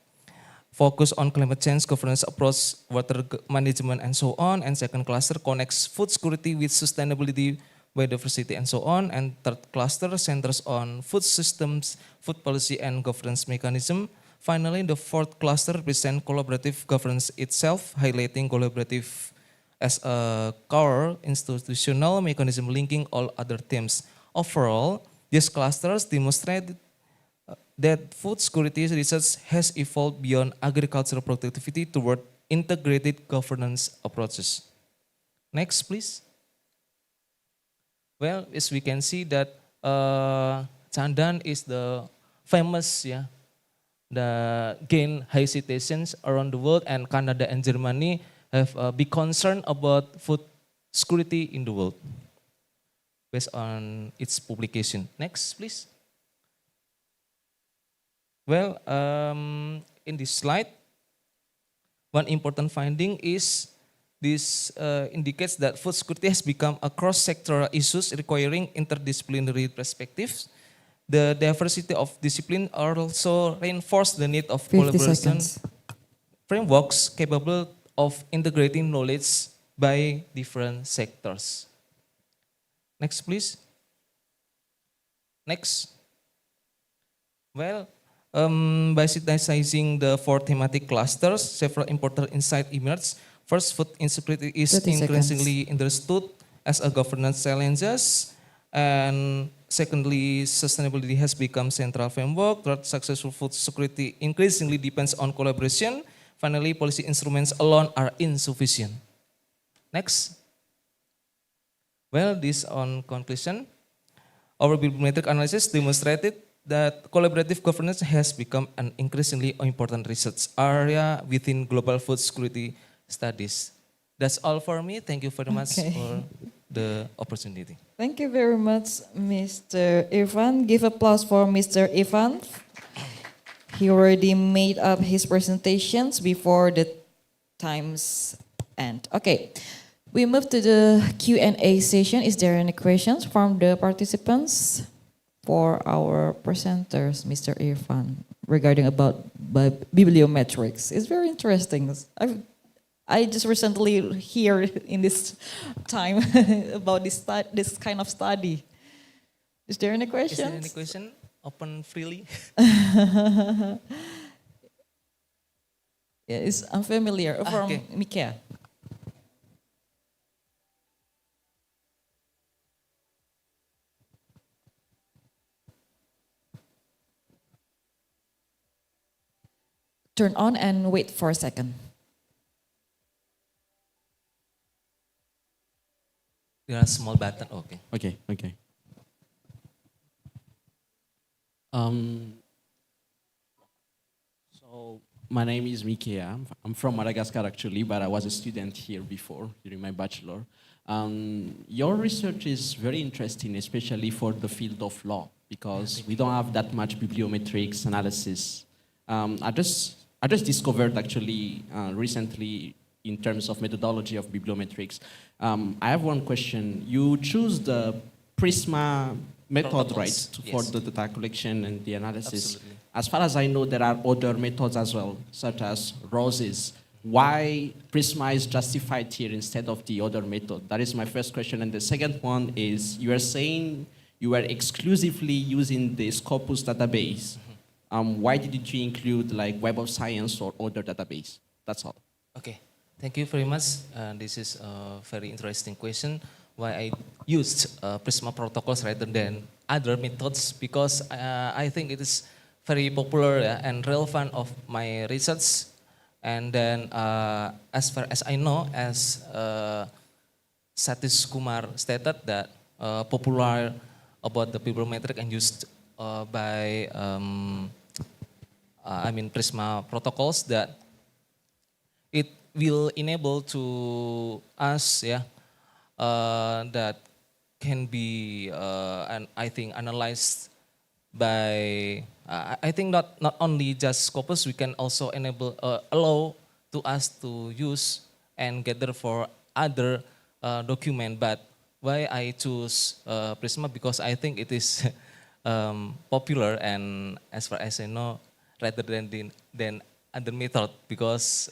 focus on climate change, governance approach, water management, and so on. And second cluster connects food security with sustainability, biodiversity, and so on. And third cluster centers on food systems, food policy, and governance mechanism. Finally, the fourth cluster represents collaborative governance itself, highlighting collaborative as a core institutional mechanism linking all other themes. Overall, these clusters demonstrate that food security research has evolved beyond agricultural productivity toward integrated governance approaches. Next, please. Well, as we can see that Chandan is the famous, that gain high citations around the world, and Canada and Germany have a big concern about food security in the world based on its publication. Next, please. Well, in this slide, one important finding is this indicates that food security has become a cross-sectoral issue requiring interdisciplinary perspectives. The diversity of discipline also reinforce the need of 50 collaboration seconds. frameworks capable of integrating knowledge by different sectors. Next, please. Next. Well, by synthesizing the four thematic clusters, several important insights emerge. First, food insecurity is 30 seconds. increasingly understood as a governance challenges. And secondly, sustainability has become central framework. Third, successful food security increasingly depends on collaboration. Finally, policy instruments alone are insufficient. Next. Well, this on conclusion. Our bibliometric analysis demonstrated that collaborative governance has become an increasingly important research area within global food security studies. That's all for me. Thank you very much Okay. for the opportunity. Thank you very much, Mr. Irfan. Give applause for Mr. Irfan. He already made up his presentations before the time's end. Okay, we move to the Q&A session. Is there any questions from the participants for our presenters, Mr. Irfan, regarding about bibliometrics? It's very interesting. I just recently hear in this time about this kind of study. Is there any questions? Is there any question? Open freely. Yeah, it's unfamiliar from okay. Mika. Turn on and wait for a second. There are small button. Okay. Okay. So my name is Mikia. I'm from Madagascar actually, but I was a student here before during my bachelor. Your research is very interesting, especially for the field of law, because we don't have that much bibliometrics analysis. I just discovered actually recently in terms of methodology of bibliometrics. I have one question. You choose the Prisma method, Protocols, right, for yes. the data collection and the analysis. Absolutely. As far as I know, there are other methods as well, such as ROSES. Why Prisma is justified here instead of the other method? That is my first question. And the second one is, you are saying you are exclusively using the Scopus database. Why didn't you include like Web of Science or other database? That's all. Okay, thank you very much. This is a very interesting question. Why I used Prisma protocols rather than other methods, because I think it is very popular and relevant of my research. And then as far as I know, as Satish Kumar stated that popular about the bibliometric and used by Prisma protocols, that it will enable to us that can be and I think analyzed by I think not only just Scopus, we can also enable allow to us to use and gather for other document. But why I choose Prisma, because I think it is popular, and as far as I know, rather than other method, because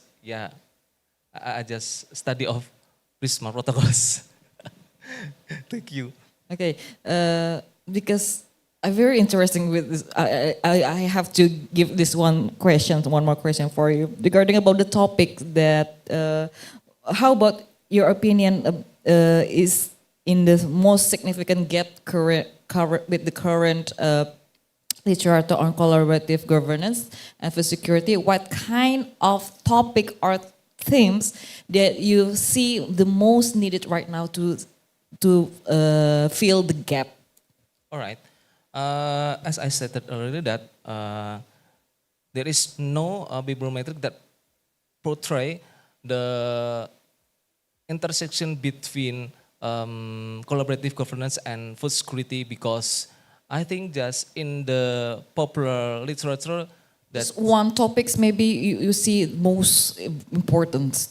I just study of Prisma protocols. Thank you. Okay, because I'm very interesting with this. I have to give this one more question for you regarding about the topic that. How about your opinion is in the most significant gap with the current literature on collaborative governance and for security? What kind of topic or themes that you see the most needed right now to fill the gap? All right. As I stated earlier, that there is no bibliometric that portray the intersection between collaborative governance and food security, because I think just in the popular literature, Just one topics maybe you see most important.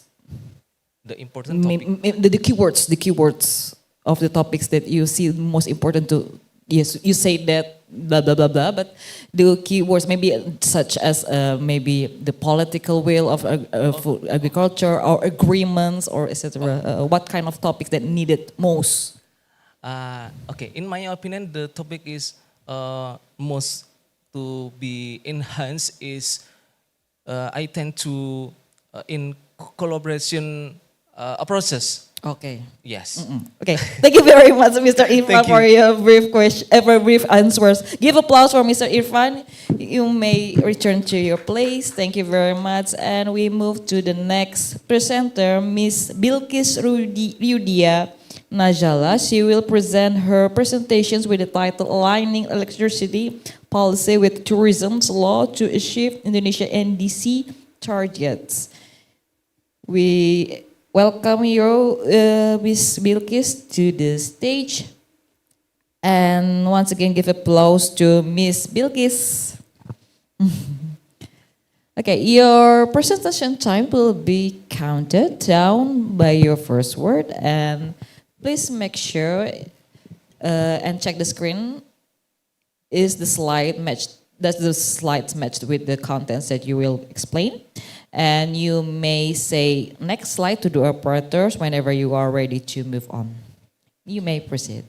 The important topic. The keywords of the topics that you see most important to. Yes, you say that blah blah blah blah, but the keywords maybe such as maybe the political will of for agriculture or agreements or etc. What kind of topics that needed most? Okay, in my opinion, the topic is most to be enhanced is I tend to in collaboration approaches. Okay. Yes. Okay. Thank you very much, Mr. Irfan, Thank you. for your brief question, for brief answers. Give applause for Mr. Irfan. You may return to your place. Thank you very much. And we move to the next presenter, Miss Bilkis Ryudia Najala. She will present her presentations with the title Aligning Electricity Policy with Tourism's Law to Achieve Indonesia NDC Targets. We welcome you, Miss Bilkis, to the stage. And once again, give applause to Miss Bilkis. Okay, your presentation time will be counted down by your first word, and please make sure and check the screen. Is the slide matched? Does the slides matched with the contents that you will explain? And you may say next slide to the operators whenever you are ready to move on. You may proceed.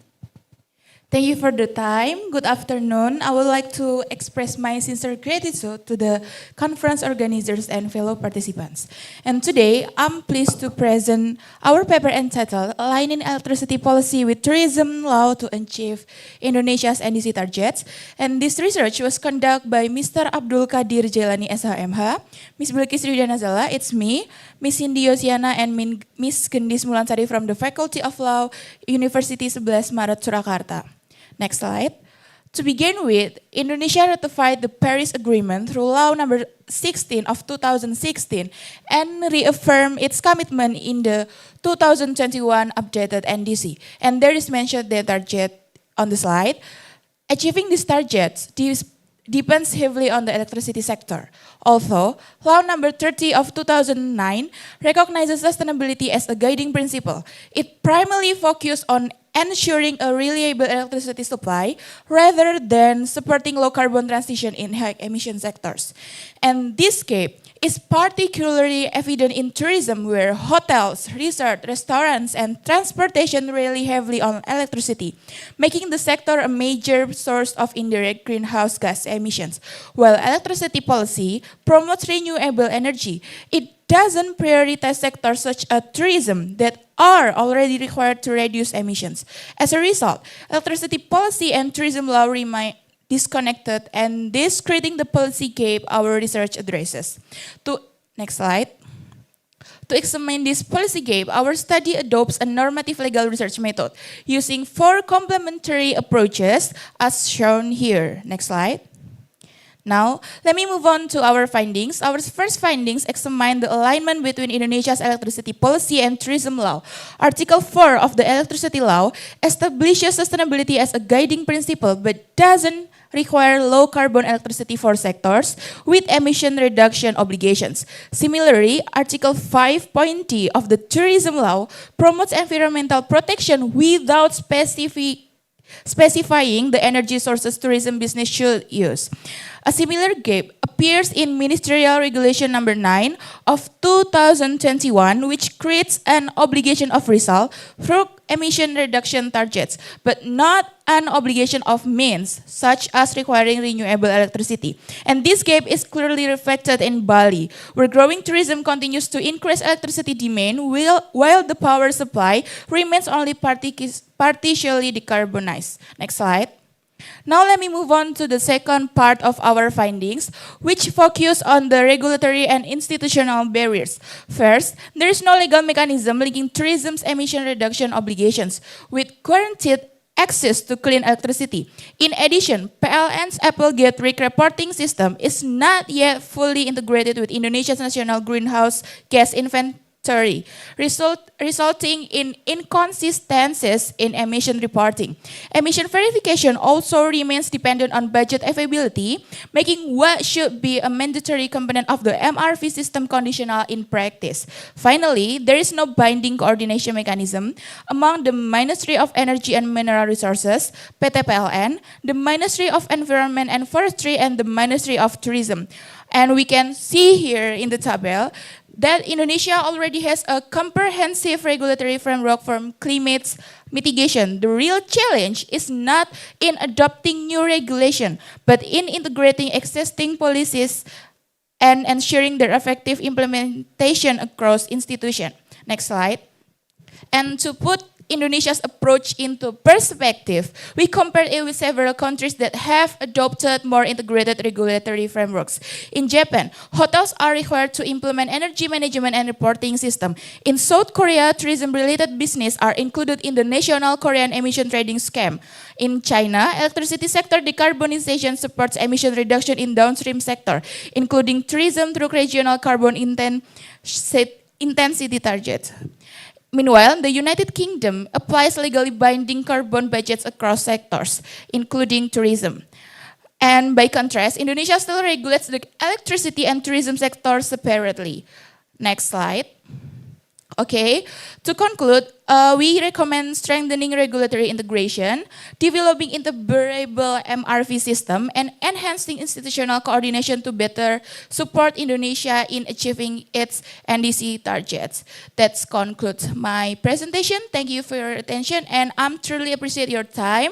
Thank you for the time. Good afternoon. I would like to express my sincere gratitude to the conference organizers and fellow participants. And today, I'm pleased to present our paper entitled Aligning Electricity Policy with Tourism Law to Achieve Indonesia's NDC Targets. And this research was conducted by Mr. Abdul Qadir Jailani SHMH, Ms. Bilkis Ryudia Najala, it's me, Ms. Cindy Yosiana, and Ms. Gendis Mulansari from the Faculty of Law, University 11 Maret, Surakarta. Next slide. To begin with, Indonesia ratified the Paris Agreement through Law number 16 of 2016 and reaffirmed its commitment in the 2021 updated NDC. And there is mentioned the target on the slide. Achieving these targets depends heavily on the electricity sector. Also, Law number 30 of 2009 recognizes sustainability as a guiding principle. It primarily focuses on ensuring a reliable electricity supply rather than supporting low carbon transition in high emission sectors. And this gap is particularly evident in tourism where hotels, resorts, restaurants, and transportation rely heavily on electricity, making the sector a major source of indirect greenhouse gas emissions. While electricity policy promotes renewable energy, it doesn't prioritize sectors such as tourism that are already required to reduce emissions. As a result, electricity policy and tourism law remain disconnected, and this creating the policy gap our research addresses. Next slide. To examine this policy gap, our study adopts a normative legal research method using 4 complementary approaches as shown here. Next slide. Now, let me move on to our findings. Our first findings examine the alignment between Indonesia's electricity policy and tourism law. Article 4 of the electricity law establishes sustainability as a guiding principle but doesn't require low carbon electricity for sectors with emission reduction obligations. Similarly, Article 5.d of the tourism law promotes environmental protection without specifying the energy sources tourism business should use. A similar gap appears in Ministerial Regulation number 9 of 2021, which creates an obligation of result through emission reduction targets, but not an obligation of means, such as requiring renewable electricity. And this gap is clearly reflected in Bali, where growing tourism continues to increase electricity demand while the power supply remains only partially decarbonized. Next slide. Now let me move on to the second part of our findings, which focus on the regulatory and institutional barriers. First, there is no legal mechanism linking tourism's emission reduction obligations with guaranteed access to clean electricity. In addition, PLN's Applegate RIC reporting system is not yet fully integrated with Indonesia's national greenhouse gas resulting in inconsistencies in emission reporting. Emission verification also remains dependent on budget availability, making what should be a mandatory component of the MRV system conditional in practice. Finally, there is no binding coordination mechanism among the Ministry of Energy and Mineral Resources, PTPLN, the Ministry of Environment and Forestry, and the Ministry of Tourism. And we can see here in the table that Indonesia already has a comprehensive regulatory framework for climate mitigation. The real challenge is not in adopting new regulation, but in integrating existing policies and ensuring their effective implementation across institutions. Next slide. And to put Indonesia's approach into perspective, we compared it with several countries that have adopted more integrated regulatory frameworks. In Japan, hotels are required to implement energy management and reporting system. In South Korea, tourism-related business are included in the National Korean Emission Trading Scheme. In China, electricity sector decarbonization supports emission reduction in downstream sector, including tourism through regional carbon intensity targets. Meanwhile, the United Kingdom applies legally binding carbon budgets across sectors, including tourism. And by contrast, Indonesia still regulates the electricity and tourism sectors separately. Next slide. Okay, to conclude, we recommend strengthening regulatory integration, developing interoperable MRV system, and enhancing institutional coordination to better support Indonesia in achieving its NDC targets. That concludes my presentation. Thank you for your attention, and I'm truly appreciate your time.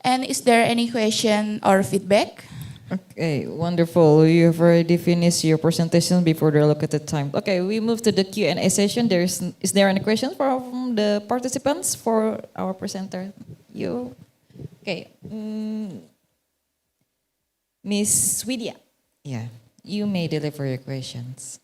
And is there any question or feedback? Okay, wonderful. You've already finished your presentation before the allocated time. Okay, we move to the Q&A session. Is there any questions from the participants for our presenter? You? Okay. Miss Widya. Yeah, you may deliver your questions.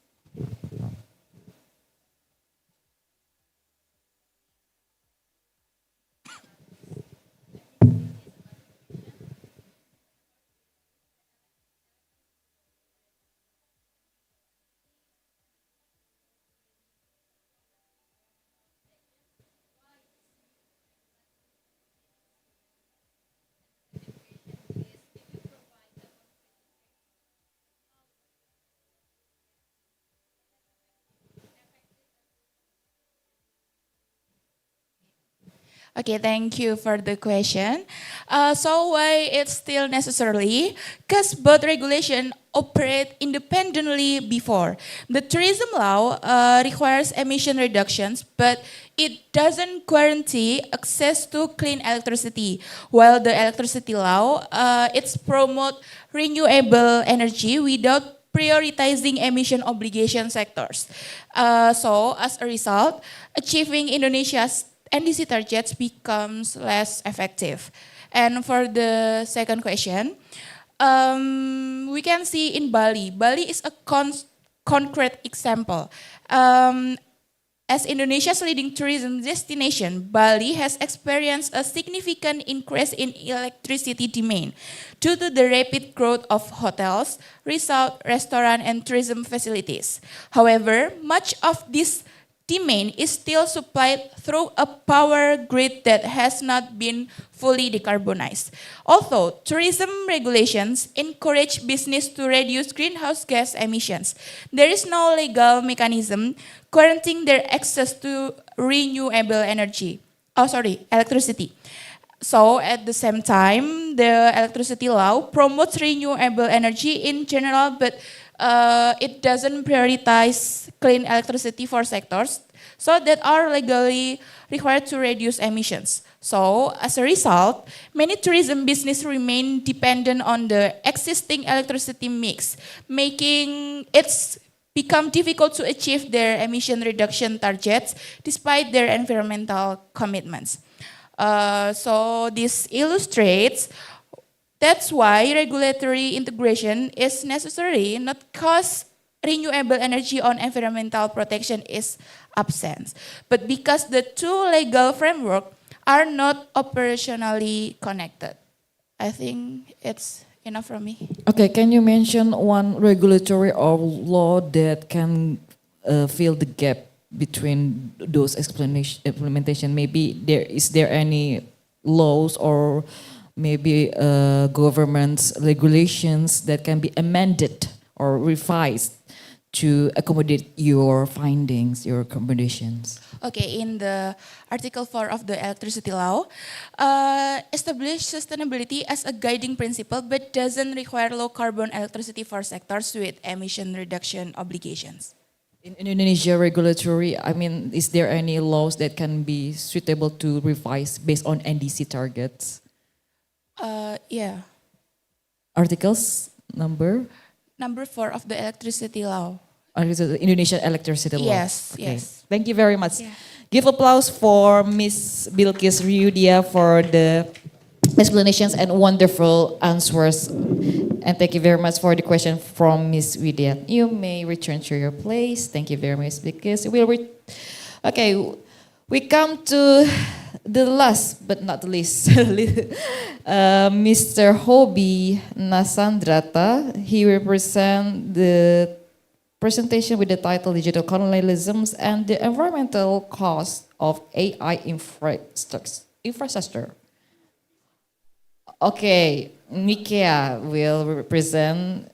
Okay, thank you for the question. So why it's still necessary? Because both regulation operate independently before. The tourism law requires emission reductions, but it doesn't guarantee access to clean electricity. While the electricity law, it's promote renewable energy without prioritizing emission obligation sectors. So as a result, achieving Indonesia's NDC targets becomes less effective. And for the second question, we can see in Bali. Bali is a concrete example. As Indonesia's leading tourism destination, Bali has experienced a significant increase in electricity demand due to the rapid growth of hotels, resort, restaurant, and tourism facilities. However, much of this demand is still supplied through a power grid that has not been fully decarbonized. Although tourism regulations encourage business to reduce greenhouse gas emissions, there is no legal mechanism guaranteeing their access to renewable electricity. So at the same time, the electricity law promotes renewable energy in general, but it doesn't prioritize clean electricity for sectors so that are legally required to reduce emissions. So as a result, many tourism businesses remain dependent on the existing electricity mix, making it become difficult to achieve their emission reduction targets despite their environmental commitments. So this illustrates that's why regulatory integration is necessary, not because renewable energy on environmental protection is absent, but because the two legal frameworks are not operationally connected. I think it's enough from me. Okay, can you mention one regulatory or law that can fill the gap between those implementation? Maybe is there any laws or maybe government's regulations that can be amended or revised to accommodate your findings, your recommendations? Okay, in the Article 4 of the Electricity Law, establish sustainability as a guiding principle, but doesn't require low carbon electricity for sectors with emission reduction obligations. In Indonesia regulatory, I mean, is there any laws that can be suitable to revise based on NDC targets? Yeah. Articles number? Number 4 of the Electricity Law. Indonesian electricity law. Yes, Okay. yes. Thank you very much. Give applause for Miss Bilkis Ryudia for the explanations and wonderful answers. And thank you very much for the question from Miss Widya. You may return to your place. Thank you very much, Bilkis. Okay, we come to the last but not the least, Mr. Hobi Nasandrata. He represents the presentation with the title Digital Colonialisms and the Environmental Cost of AI Infrastructure. Okay, Nikia will represent.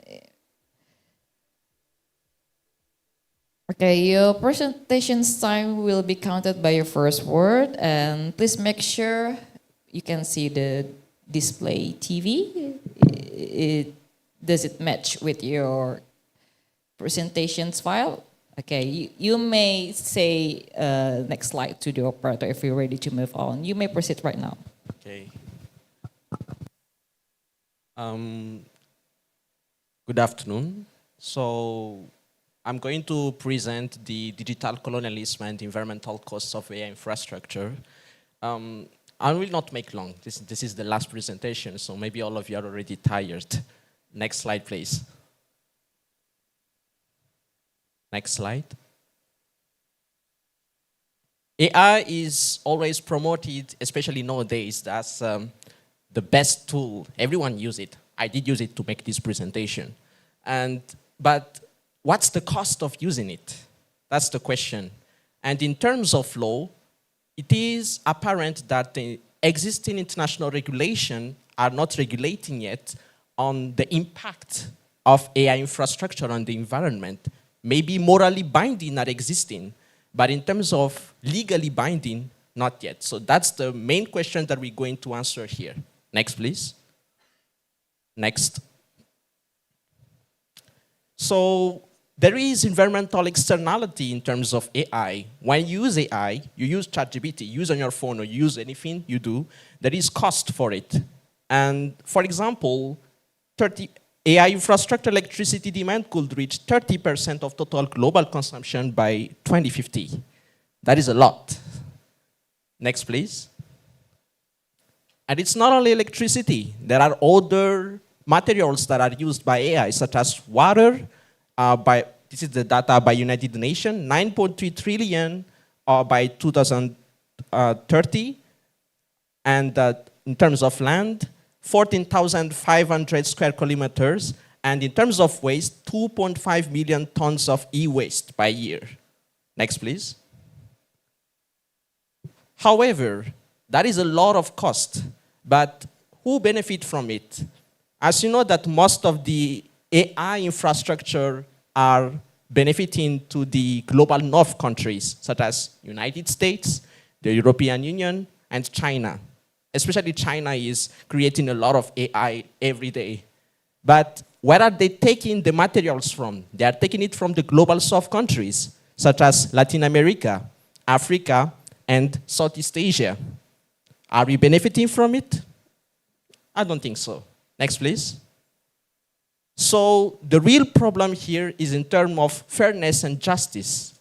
Okay, your presentation's time will be counted by your first word, and please make sure you can see the display TV. Does it match with your presentations file? Okay, you may say next slide to the operator if you're ready to move on. You may proceed right now. Okay. Good afternoon. So I'm going to present the digital colonialism and environmental costs of AI infrastructure. I will not make long. This is the last presentation, so maybe all of you are already tired. Next slide, please. Next slide. AI is always promoted, especially nowadays, as the best tool. Everyone uses it. I did use it to make this presentation. But what's the cost of using it? That's the question. And in terms of law, it is apparent that the existing international regulations are not regulating yet on the impact of AI infrastructure on the environment. Maybe morally binding are existing, but in terms of legally binding, not yet. So that's the main question that we're going to answer here. Next, please. Next. So there is environmental externality in terms of AI. When you use AI, you use ChatGPT, you use on your phone, or you use anything you do, there is cost for it. And for example, AI infrastructure electricity demand could reach 30% of total global consumption by 2050. That is a lot. Next, please. And it's not only electricity. There are other materials that are used by AI, such as water. This is the data by United Nations, 9.3 trillion by 2030. And in terms of land, 14,500 square kilometers. And in terms of waste, 2.5 million tons of e-waste by year. Next, please. However, that is a lot of cost. But who benefit from it? As you know that most of the AI infrastructure are benefiting to the global north countries, such as United States, the European Union, and China. Especially China is creating a lot of AI every day. But where are they taking the materials from? They are taking it from the global south countries, such as Latin America, Africa, and Southeast Asia. Are we benefiting from it? I don't think so. Next, please. So the real problem here is in terms of fairness and justice.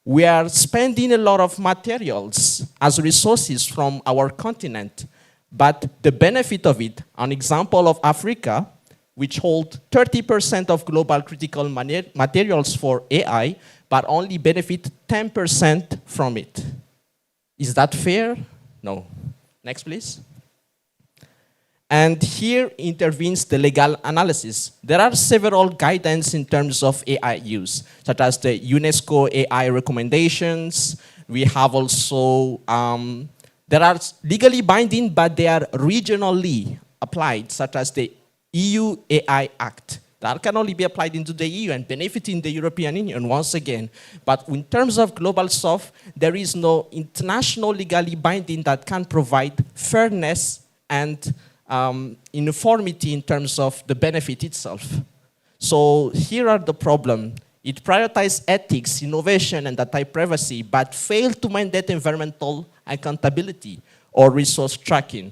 We are spending a lot of materials as resources from our continent, but the benefit of it, an example of Africa, which hold 30% of global critical materials for AI, but only benefit 10% from it. Is that fair? No. Next, please. And here intervenes the legal analysis. There are several guidance in terms of AI use, such as the UNESCO AI recommendations. We have also, there are legally binding, but they are regionally applied, such as the EU AI Act. That can only be applied into the EU and benefiting the European Union once again. But in terms of global south, there is no international legally binding that can provide fairness and uniformity in terms of the benefit itself. So here are the problem. It prioritizes ethics, innovation, and data privacy, but failed to mandate environmental accountability or resource tracking.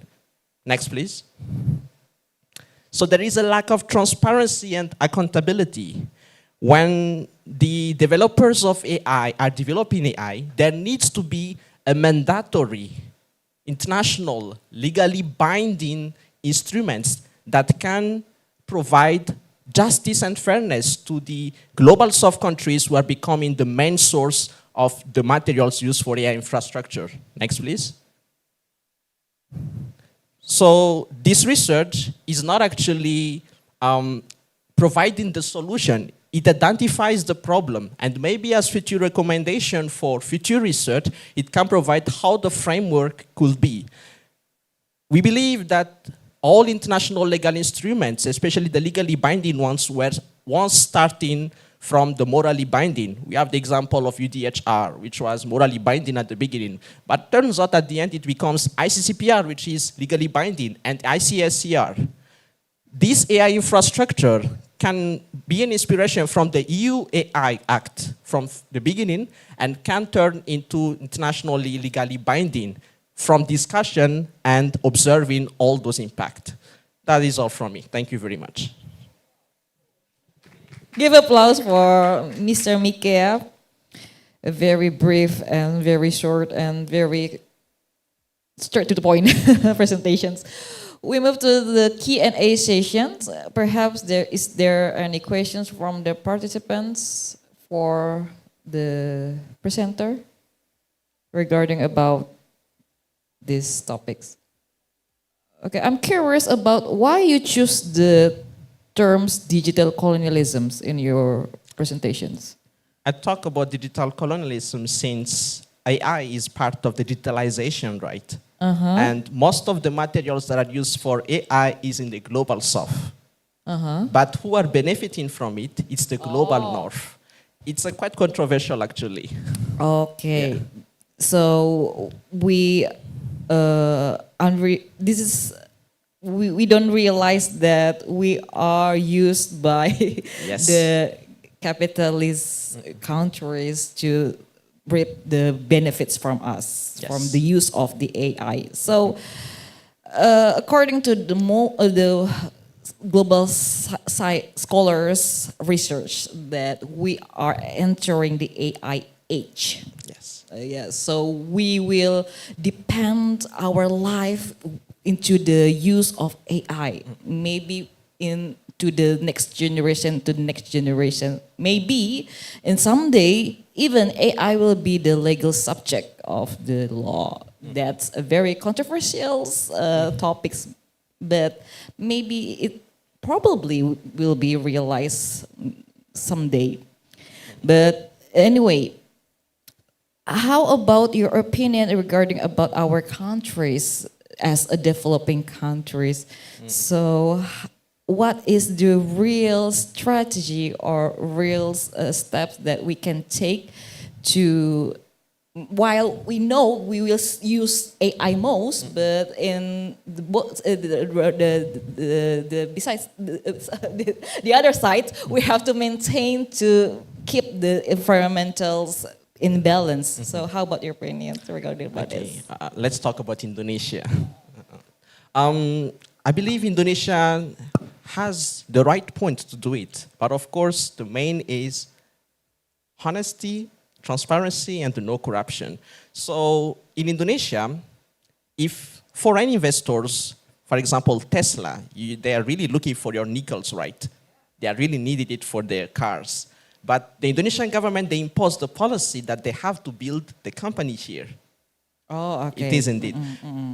Next, please. So there is a lack of transparency and accountability. When the developers of AI are developing AI, there needs to be a mandatory, international, legally binding instruments that can provide justice and fairness to the global south countries who are becoming the main source of the materials used for AI infrastructure. Next, please. So this research is not actually providing the solution. It identifies the problem, and maybe as future recommendation for future research, it can provide how the framework could be. We believe that all international legal instruments, especially the legally binding ones, were once starting from the morally binding. We have the example of UDHR, which was morally binding at the beginning. But turns out at the end it becomes ICCPR, which is legally binding, and ICSCR. This AI infrastructure can be an inspiration from the EU AI Act from the beginning and can turn into internationally legally binding from discussion and observing all those impacts. That is all from me. Thank you very much. Give applause for Mr. Mikea. A very brief and very short and very straight to the point presentations. We move to the Q&A sessions. Perhaps is there any questions from the participants for the presenter regarding about these topics? Okay, I'm curious about why you choose the terms digital colonialisms in your presentations. I talk about digital colonialism since AI is part of the digitalization, right? And most of the materials that are used for AI is in the global south. But who are benefiting from it? It's the global north. It's quite controversial, actually. Okay. Yeah. So we we don't realize that we are used by yes. the capitalist countries to reap the benefits from us, yes. from the use of the AI. So according to the global scholars research that we are entering the AI age. Yes. Yes. So we will depend our life into the use of AI. Maybe into the next generation. Maybe in someday even AI will be the legal subject of the law. That's a very controversial topics, but maybe it probably will be realized someday. But anyway, how about your opinion regarding about our countries as a developing countries? So what is the real strategy or real steps that we can take to, while we know we will use AI most, but in besides the other side, we have to maintain to keep the environmentals in balance. So how about your opinion regarding about this? Let's talk about Indonesia. I believe Indonesia has the right point to do it. But of course, the main is honesty, transparency, and no corruption. So in Indonesia, if foreign investors, for example, Tesla, they are really looking for your nickels, right? They are really needed it for their cars. But the Indonesian government, they imposed the policy that they have to build the company here. Oh, okay. It is indeed.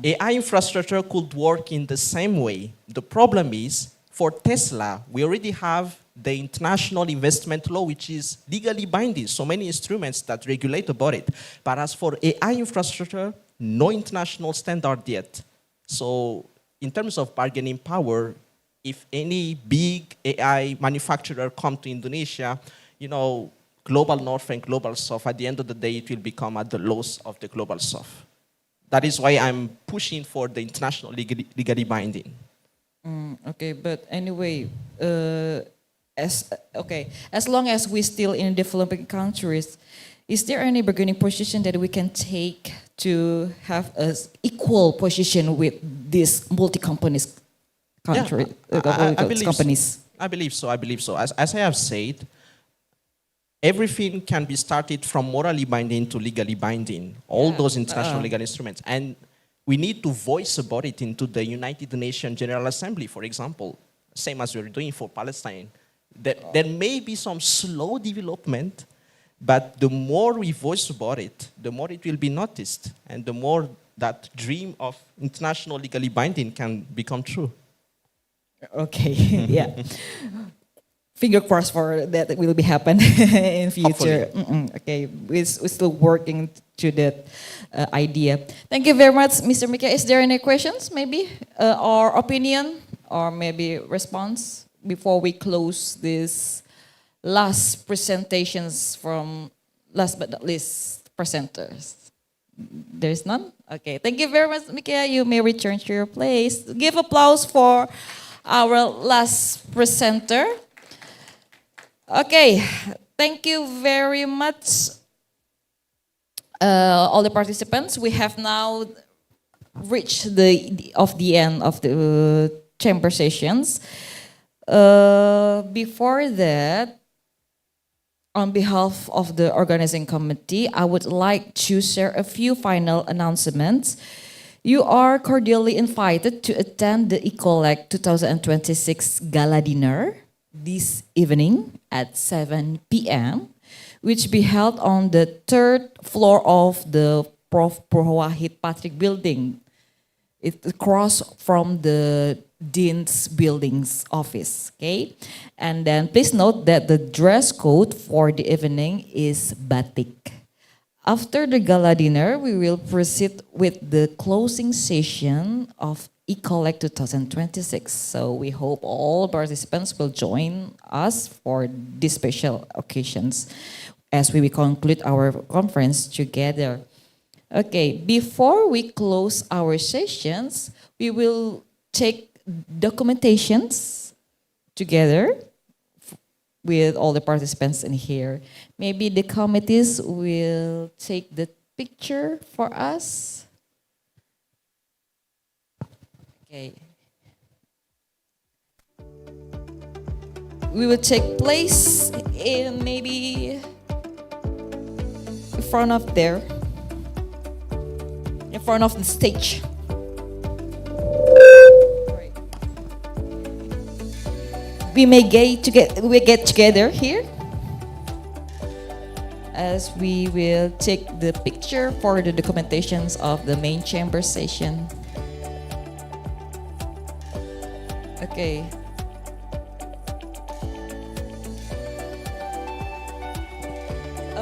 AI infrastructure could work in the same way. The problem is, for Tesla, we already have the international investment law, which is legally binding, so many instruments that regulate about it. But as for AI infrastructure, no international standard yet. So in terms of bargaining power, if any big AI manufacturer come to Indonesia, you know, global north and global south, at the end of the day, it will become at the loss of the global south. That is why I'm pushing for the international legally binding. Okay, but anyway, as long as we're still in developing countries, is there any bargaining position that we can take to have an equal position with these multi-companies country, companies? I believe so. As I have said, everything can be started from morally binding to legally binding, all those international legal instruments. And we need to voice about it into the United Nations General Assembly, for example, same as we're doing for Palestine. There may be some slow development, but the more we voice about it, the more it will be noticed, and the more that dream of international legally binding can become true. Okay, yeah. Finger crossed for that it will be happen in future. Okay, we're still working to that idea. Thank you very much, Mr. Mika. Is there any questions, maybe, or opinion, or maybe response before we close this last presentations from last but not least presenters? There is none? Okay, thank you very much, Mika. You may return to your place. Give applause for our last presenter. Okay, thank you very much, all the participants. We have now reached the end of the chamber sessions. Before that, on behalf of the organizing committee, I would like to share a few final announcements. You are cordially invited to attend the Icoleg 2026 Gala Dinner this evening at 7 p.m., which be held on the 3rd floor of the Prof. Purwahid Patrick building. It's across from the Dean's Buildings office, okay? And then please note that the dress code for the evening is batik. After the gala dinner, we will proceed with the closing session of Icoleg 2026. So we hope all participants will join us for these special occasions as we will conclude our conference together. Okay, before we close our sessions, we will take documentations together with all the participants in here. Maybe the committees will take the picture for us. Okay. We will take place in maybe in front of there, in front of the stage. We may get together here as we will take the picture for the documentations of the main chamber session. Okay.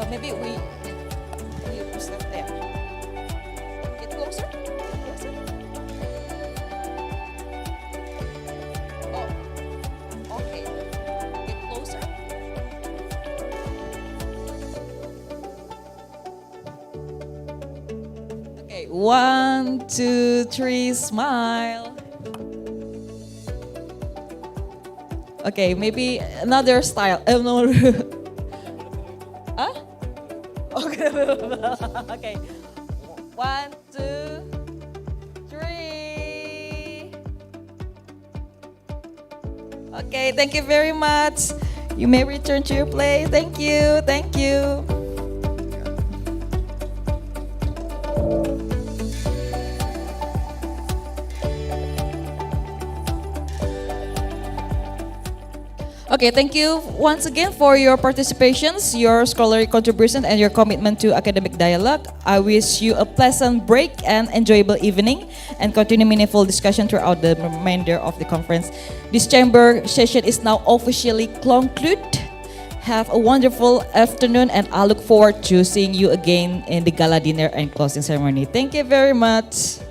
Maybe we step there. Get closer. Okay, get closer. Okay, 1, 2, 3, smile. Okay, maybe another style. No. Huh? Okay. Okay. 1, 2, 3. Okay, thank you very much. You may return to your place. Thank you. Thank you. Okay, thank you once again for your participations, your scholarly contribution, and your commitment to academic dialogue. I wish you a pleasant break and enjoyable evening, and continue meaningful discussion throughout the remainder of the conference. This chamber session is now officially concluded. Have a wonderful afternoon, and I look forward to seeing you again in the gala dinner and closing ceremony. Thank you very much.